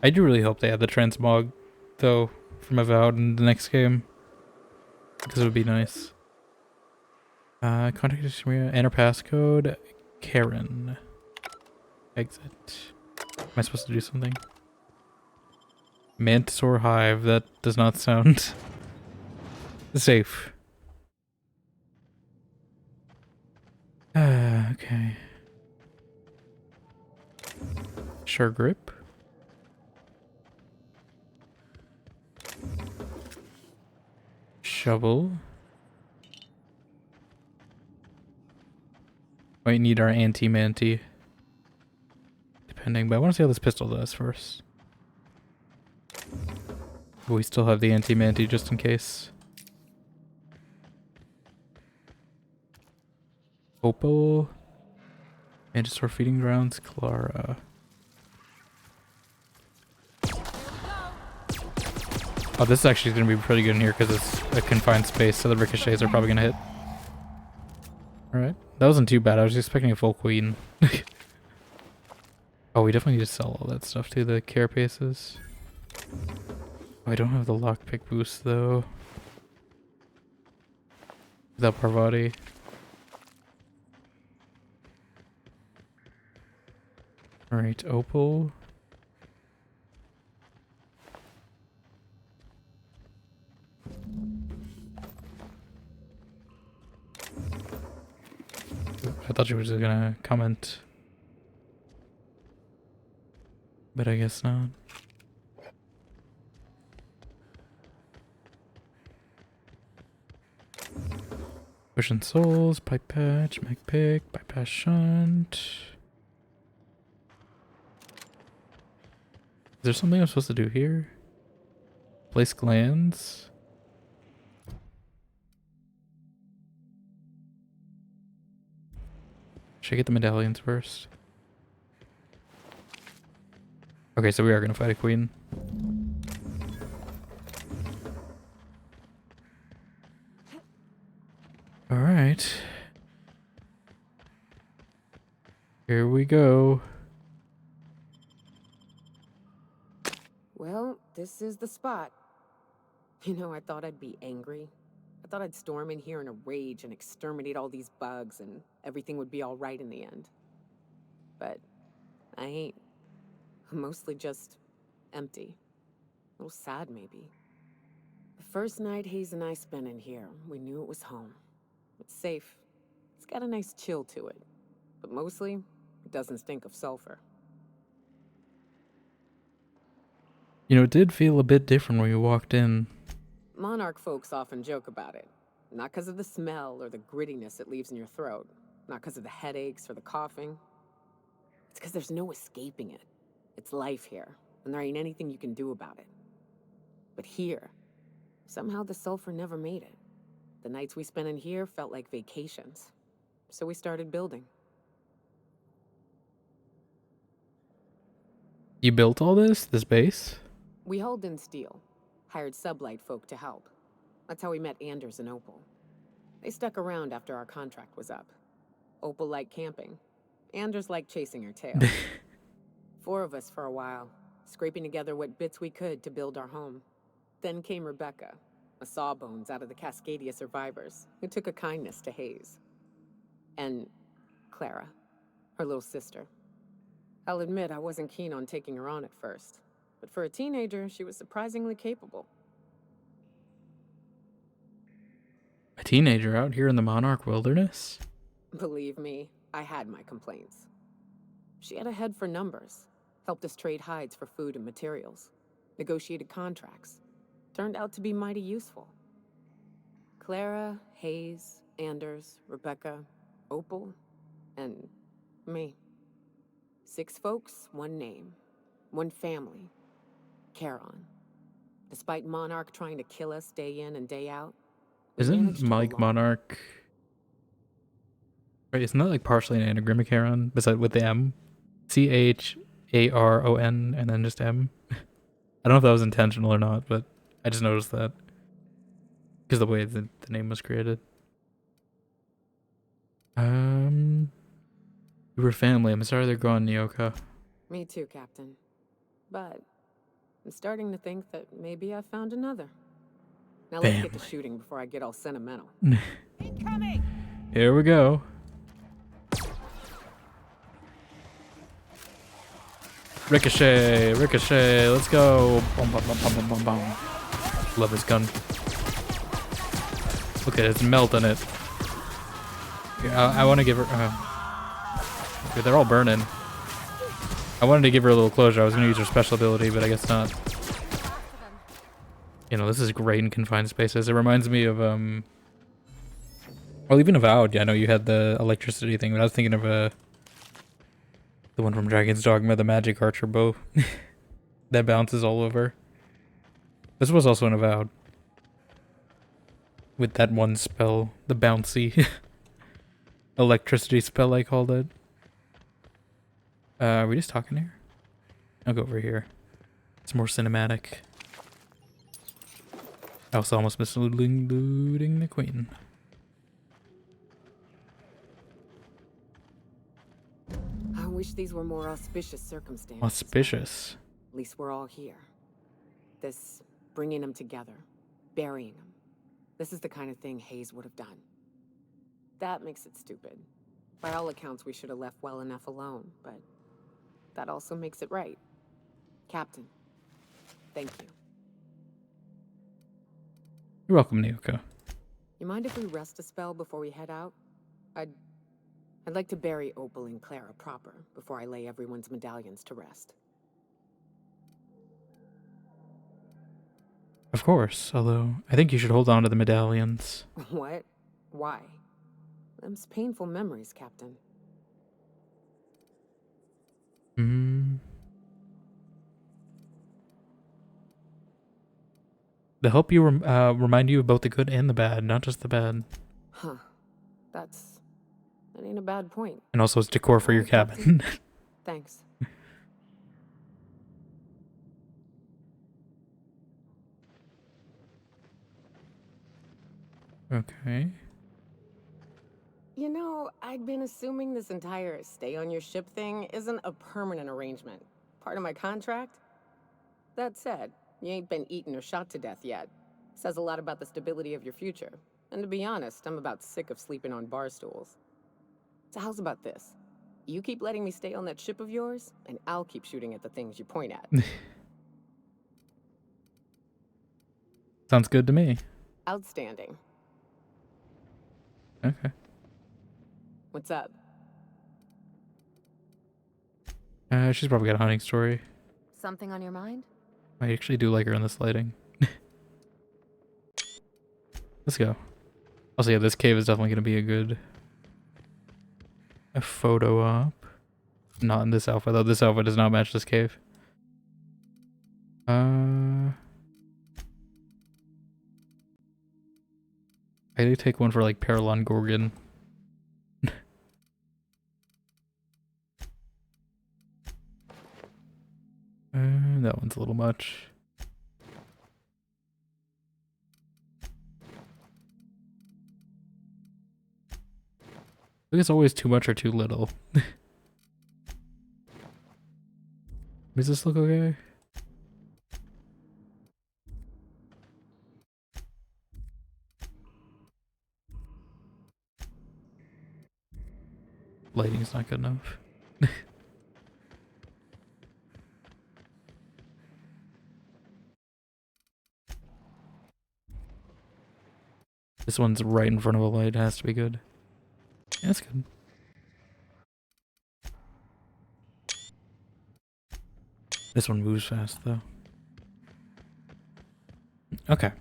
A: I do really hope they have the transmog, though, from Avowed in the next game. Because it would be nice. Contact Maria, enter passcode, Karen. Exit. Am I supposed to do something? Mantisaur Hive, that does not sound safe. Okay. Sure grip. Shovel. Might need our anti-manti. Depending, but I want to see how this pistol does first. We still have the anti-manti just in case. Opal. Mantisaur feeding grounds, Clara. Oh, this is actually going to be pretty good in here because it's a confined space, so the ricochets are probably going to hit. Alright. That wasn't too bad. I was expecting a full queen. Oh, we definitely need to sell all that stuff too, the carapaces. Oh, I don't have the lockpick boost though. Without Parvati. Alright, Opal. I thought she was gonna comment. But I guess not. Pushing souls, pipe patch, mag pick, bypass shunt. Is there something I'm supposed to do here? Place glands. Should I get the medallions first? Okay, so we are gonna fight a queen. Alright. Here we go.
D: Well, this is the spot. You know, I thought I'd be angry. I thought I'd storm in here in a rage and exterminate all these bugs and everything would be all right in the end. But I ain't. I'm mostly just empty. A little sad, maybe. The first night Hayes and I spent in here, we knew it was home. It's safe. It's got a nice chill to it. But mostly, it doesn't stink of sulfur.
A: You know, it did feel a bit different when you walked in.
D: Monarch folks often joke about it. Not because of the smell or the grittiness it leaves in your throat. Not because of the headaches or the coughing. It's because there's no escaping it. It's life here, and there ain't anything you can do about it. But here, somehow the sulfur never made it. The nights we spent in here felt like vacations. So we started building.
A: You built all this base?
D: We hauled in steel, hired sublight folk to help. That's how we met Anders and Opal. They stuck around after our contract was up. Opal liked camping. Anders liked chasing her tail. 4 of us for a while, scraping together what bits we could to build our home. Then came Rebecca, a sawbones out of the Cascadia survivors, who took a kindness to Hayes. And Clara, her little sister. I'll admit I wasn't keen on taking her on at first, but for a teenager, she was surprisingly capable.
A: A teenager out here in the Monarch Wilderness?
D: Believe me, I had my complaints. She had a head for numbers, helped us trade hides for food and materials, negotiated contracts. Turned out to be mighty useful. Clara, Hayes, Anders, Rebecca, Opal, and me. 6 folks, 1 name, 1 family. Charon. Despite Monarch trying to kill us day in and day out, we
A: Isn't
D: managed to
A: Mike
D: hold on.
A: Monarch... Right, isn't that like partially an anagram of Charon? Besides with the M? Charon and then just M? I don't know if that was intentional or not, but I just noticed that. Because the way the name was created. You were family. I'm sorry they're gone, Nyoka.
D: Me too, Captain. But I'm starting to think that maybe I found another. Now let's get to shooting before I get all sentimental.
P: Incoming!
A: Here we go. Ricochet, ricochet, let's go. Bum, bum, bum, bum, bum, bum, bum. Love his gun. Look at it, it's melting it. Yeah, I want to give her... dude, they're all burning. I wanted to give her a little closure. I was going to use her special ability, but I guess not. You know, this is great in confined spaces. It reminds me of, well, even Avowed. Yeah, I know you had the electricity thing, but I was thinking of, the one from Dragon's Dogma, the magic archer bow. That bounces all over. This was also an Avowed. With that one spell, the bouncy electricity spell, I called it. Are we just talking here? I'll go over here. It's more cinematic. I was almost misluding the queen.
D: I wish these were more auspicious circumstances.
A: Auspicious.
D: At least we're all here. This bringing them together, burying them. This is the kind of thing Hayes would have done. That makes it stupid. By all accounts, we should have left well enough alone, but that also makes it right. Captain, thank you.
A: You're welcome, Nyoka.
D: You mind if we rest a spell before we head out? I'd like to bury Opal and Clara proper before I lay everyone's medallions to rest.
A: Of course, although I think you should hold on to the medallions.
D: What? Why? Them's painful memories, Captain.
A: To help you remind you of both the good and the bad, not just the bad.
D: Huh. That ain't a bad point.
A: And also it's decor for your cabin.
D: Thanks.
A: Okay.
D: You know, I'd been assuming this entire stay on your ship thing isn't a permanent arrangement. Part of my contract? That said, you ain't been eaten or shot to death yet. Says a lot about the stability of your future. And to be honest, I'm about sick of sleeping on bar stools. So how's about this? You keep letting me stay on that ship of yours, and I'll keep shooting at the things you point at.
A: Sounds good to me.
D: Outstanding.
A: Okay.
D: What's up?
A: She's probably got a hunting story.
G: Something on your mind?
A: I actually do like her in this lighting. Let's go. Also, yeah, this cave is definitely going to be a photo op. Not in this outfit, though. This outfit does not match this cave. I do take one for, like, Paralon Gorgon. That one's a little much. I think it's always too much or too little. Does this look okay? Lighting's not good enough. This one's right in front of a light. It has to be good. Yeah, that's good. This one moves fast, though. Okay.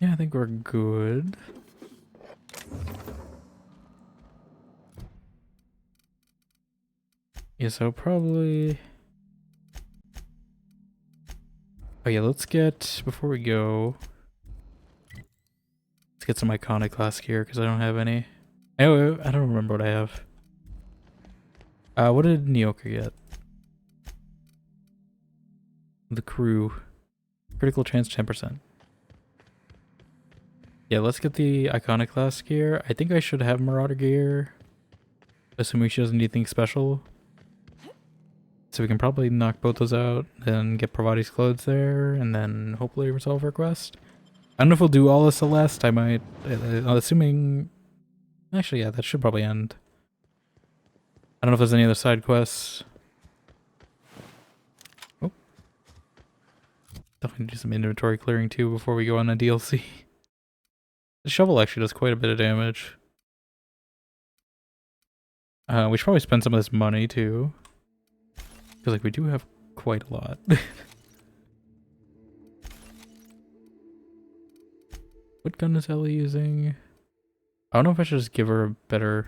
A: Yeah, I think we're good. Yeah, so probably... Oh yeah, let's get... Before we go... Let's get some iconoclast gear, because I don't have any. Oh, I don't remember what I have. What did Nyoka get? The crew. Critical chance 10%. Yeah, let's get the Iconoclast gear. I think I should have Marauder gear. Assuming she doesn't need anything special. So we can probably knock both those out, then get Pravati's clothes there, and then hopefully resolve her quest. I don't know if we'll do all of Celeste. I might, assuming... Actually, yeah, that should probably end. I don't know if there's any other side quests. Oh. Definitely do some inventory clearing too before we go on a DLC. The shovel actually does quite a bit of damage. We should probably spend some of this money too. Because like we do have quite a lot. What gun is Ellie using? I don't know if I should just give her a better...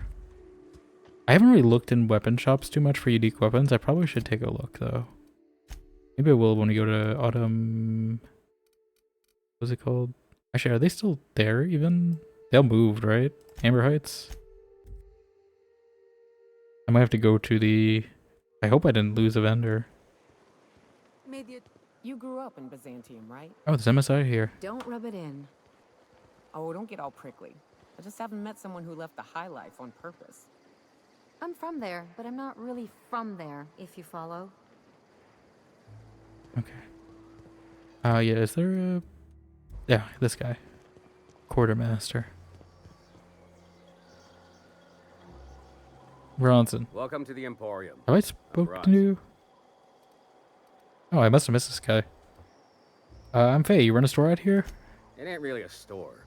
A: I haven't really looked in weapon shops too much for unique weapons. I probably should take a look though. Maybe I will when we go to Autumn... What's it called? Actually, are they still there even? They all moved, right? Amber Heights? I might have to go to the... I hope I didn't lose a vendor.
D: You grew up in Byzantium, right?
A: Oh, there's MSI here.
D: Don't rub it in. Oh, don't get all prickly. I just haven't met someone who left the high life on purpose.
G: I'm from there, but I'm not really from there, if you follow.
A: Okay. Yeah, is there a... Yeah, this guy. Quartermaster. Bronson.
C: Welcome to the Emporium.
A: Have I spoken to you? Oh, I must have missed this guy. I'm Faye. You run a store out here?
C: It ain't really a store.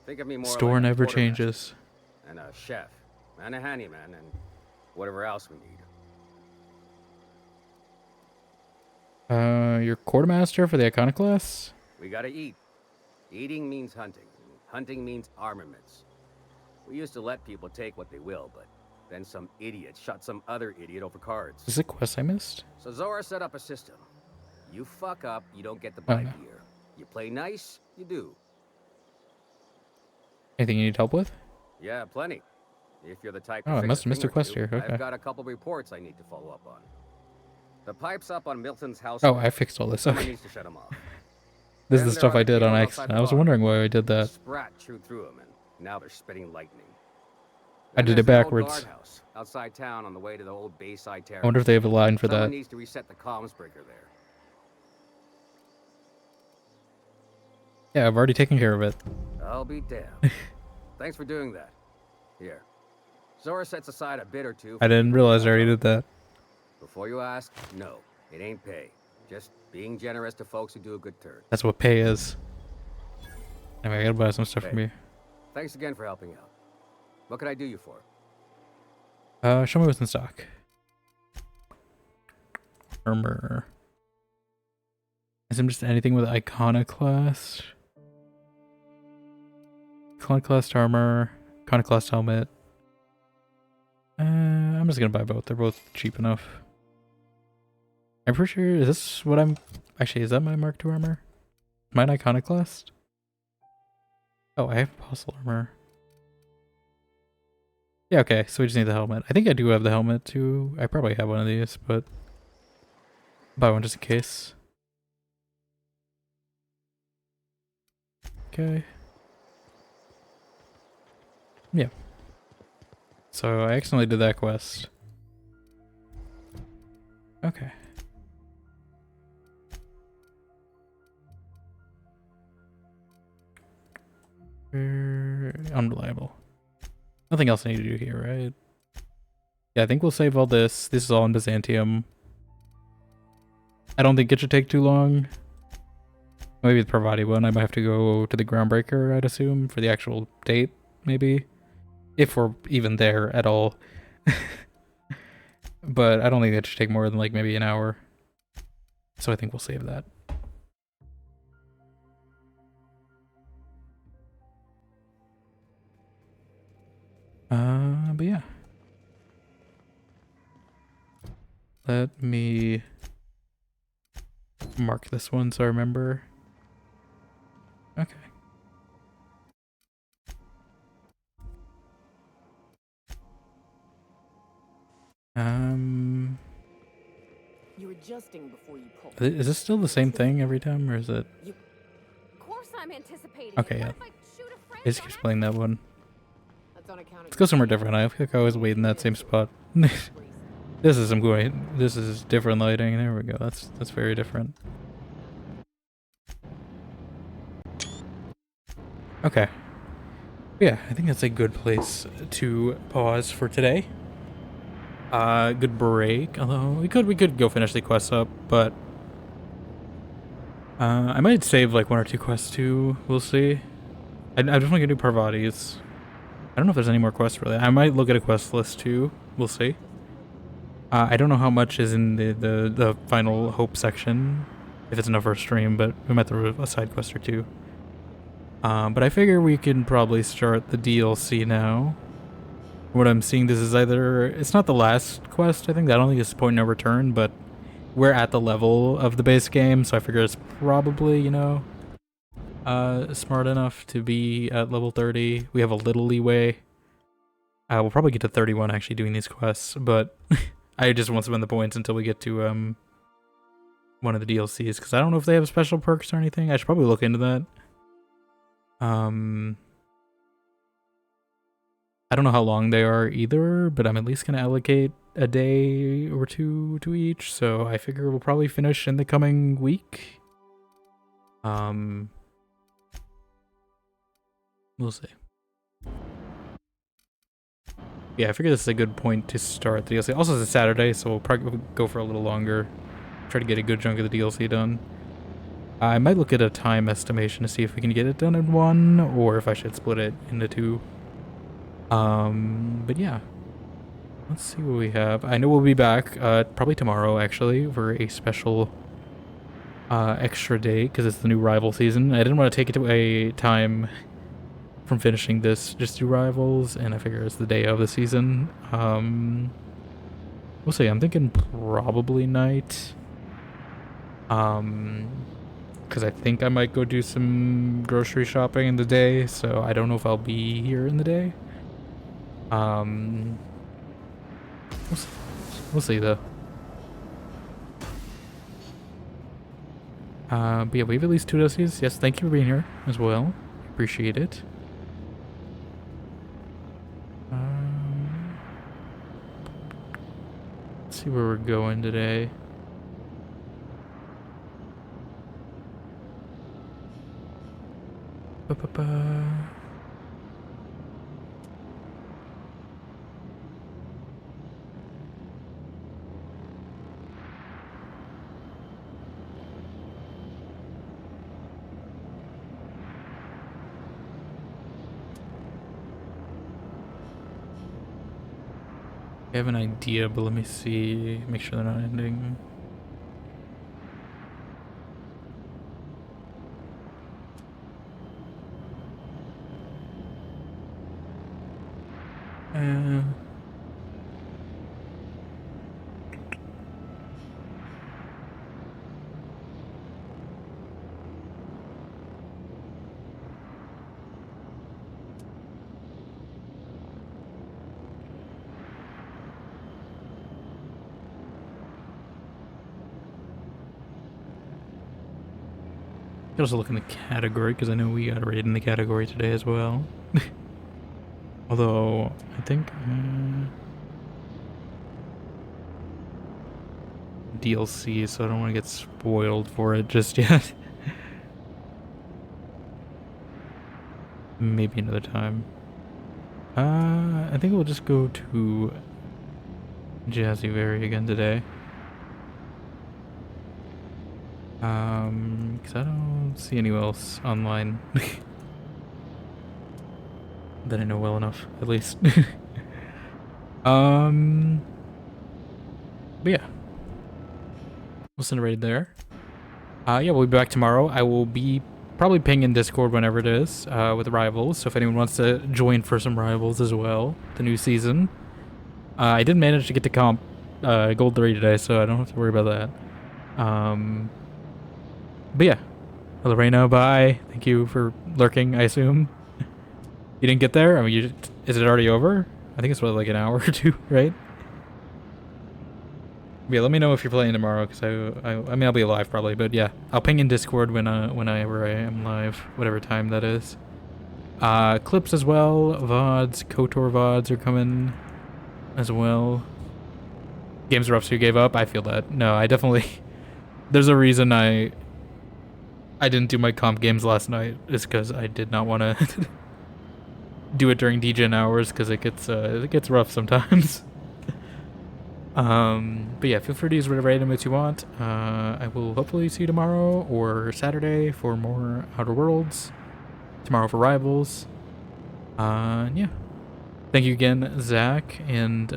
C: Think of me more
A: Store
C: like
A: never
C: a
A: changes.
C: and a chef, and a handyman, and whatever else we need.
A: You're quartermaster for the Iconoclasts?
C: We gotta eat. Eating means hunting. Hunting means armaments. We used to let people take what they will, but then some idiot shot some other idiot over cards.
A: Is this a quest I missed?
C: So Zora set up a system. You fuck up, you don't get the
A: Oh,
C: buy
A: no.
C: gear. You play nice, you do.
A: Anything you need help with?
C: Yeah, plenty. If you're the type
A: Oh,
C: to
A: I
C: fix
A: must have missed a
C: thing or
A: quest
C: two,
A: here, okay.
C: I've got a couple reports I need to follow up on. The pipe's up on Milton's house.
A: Oh, I fixed all this.
C: Someone
A: Okay.
C: needs to shut 'em off.
A: This is
C: Then
A: the
C: there
A: stuff
C: are
A: I did on
C: casinos
A: accident.
C: outside
A: I was
C: the
A: wondering why I did that.
C: Sprat chewed through 'em, and now they're spitting lightning.
A: I
C: Then
A: did it
C: there's the old
A: backwards.
C: guardhouse outside town on the way to the old Bayside Terrace.
A: I wonder if they have a line for
C: Someone
A: that.
C: needs to reset the comms breaker there.
A: Yeah, I've already taken care of it.
C: I'll be damned. Thanks for doing that. Here. Zora sets aside a bit or two.
A: I didn't realize I already did that.
C: Before you ask, no, it ain't pay. Just being generous to folks who do a good turn.
A: That's what pay is. Anyway, I gotta buy some stuff from
C: Hey.
A: you.
C: Thanks again for helping out. What can I do you for?
A: Show me what's in stock. Armor. Isn't just anything with Iconoclast? Iconoclast armor. Iconoclast helmet. I'm just gonna buy both. They're both cheap enough. I'm pretty sure, is this what I'm... Actually, is that my Mark II armor? Mine Iconoclast? Oh, I have Apostle armor. Yeah, okay, so we just need the helmet. I think I do have the helmet too. I probably have one of these, but... buy one just in case. Okay. Yeah. So I accidentally did that quest. Okay. Unreliable. Nothing else I need to do here, right? Yeah, I think we'll save all this. This is all in Byzantium. I don't think it should take too long. Maybe the Pravati one. I might have to go to the Groundbreaker, I'd assume, for the actual date, maybe. If we're even there at all. But I don't think that should take more than like maybe an hour. So I think we'll save that. But yeah. Let me mark this one so I remember. Okay.
D: You were adjusting before you pull.
A: Is this still the same thing every time, or is it?
S: Of course I'm anticipating.
A: Okay, yeah. It just keeps playing that one.
D: That's on account of
A: Let's go somewhere different. I feel like I always wait in that same spot. This is some great. This is different lighting. There we go. That's very different. Okay. Yeah, I think that's a good place to pause for today. Good break. Although we could go finish the quests up, but I might save like 1 or 2 quests too. We'll see. I'm definitely gonna do Parvati's. I don't know if there's any more quests really. I might look at a quest list too. We'll see. I don't know how much is in the final hope section, if it's enough for a stream, but we might throw a side quest or 2. But I figure we can probably start the DLC now. What I'm seeing, this is either... It's not the last quest, I think. I don't think it's point no return, but we're at the level of the base game, so I figure it's probably, you know, smart enough to be at level 30. We have a little leeway. We'll probably get to 31 actually doing these quests, but I just won't spend the points until we get to one of the DLCs, because I don't know if they have special perks or anything. I should probably look into that. I don't know how long they are either, but I'm at least going to allocate a day or 2 to each, so I figure we'll probably finish in the coming week. We'll see. Yeah, I figure this is a good point to start the DLC. Also, it's a Saturday, so we'll probably go for a little longer. Try to get a good chunk of the DLC done. I might look at a time estimation to see if we can get it done in 1, or if I should split it into 2. But yeah. Let's see what we have. I know we'll be back, probably tomorrow, actually, for a special extra day, because it's the new Rival season. I didn't want to take it to a time from finishing this, just do Rivals, and I figure it's the day of the season. We'll see. I'm thinking probably night. Because I think I might go do some grocery shopping in the day, so I don't know if I'll be here in the day. We'll see though. But yeah, we have at least 2 dossiers. Yes, thank you for being here as well. Appreciate it. Let's see where we're going today. Ba-ba-ba. I have an idea, but let me see. Make sure they're not ending. I can also look in the category, because I know we got a raid in the category today as well. Although, I think... DLC, so I don't want to get spoiled for it just yet. Maybe another time. I think we'll just go to Jazzy Berry again today. Because I don't see anyone else online that I know well enough, at least. But yeah. We'll send a raid there. Yeah, we'll be back tomorrow. I will be probably pinging Discord whenever it is, with Rivals, so if anyone wants to join for some Rivals as well, the new season. I did manage to get to comp Gold 3 today, so I don't have to worry about that. But yeah. Lorena, bye. Thank you for lurking, I assume. You didn't get there? I mean, is it already over? I think it's what, like an hour or 2, right? Yeah, let me know if you're playing tomorrow, because I mean, I'll be live probably, but yeah, I'll ping in Discord whenever I am live, whatever time that is. Clips as well, VODs, KOTOR VODs are coming as well. Games rough, so you gave up? I feel that. No, I definitely... There's a reason I didn't do my comp games last night, is because I did not want to do it during DGen hours, because it gets rough sometimes. But yeah, feel free to use whatever item that you want. I will hopefully see you tomorrow or Saturday for more Outer Worlds. Tomorrow for Rivals. Yeah. Thank you again, Zach, and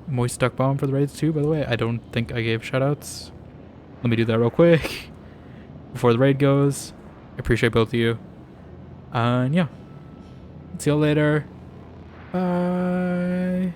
A: Moist Duck Bomb for the raids too, by the way. I don't think I gave shoutouts. Let me do that real quick before the raid goes. I appreciate both of you. And yeah. See you later. Bye.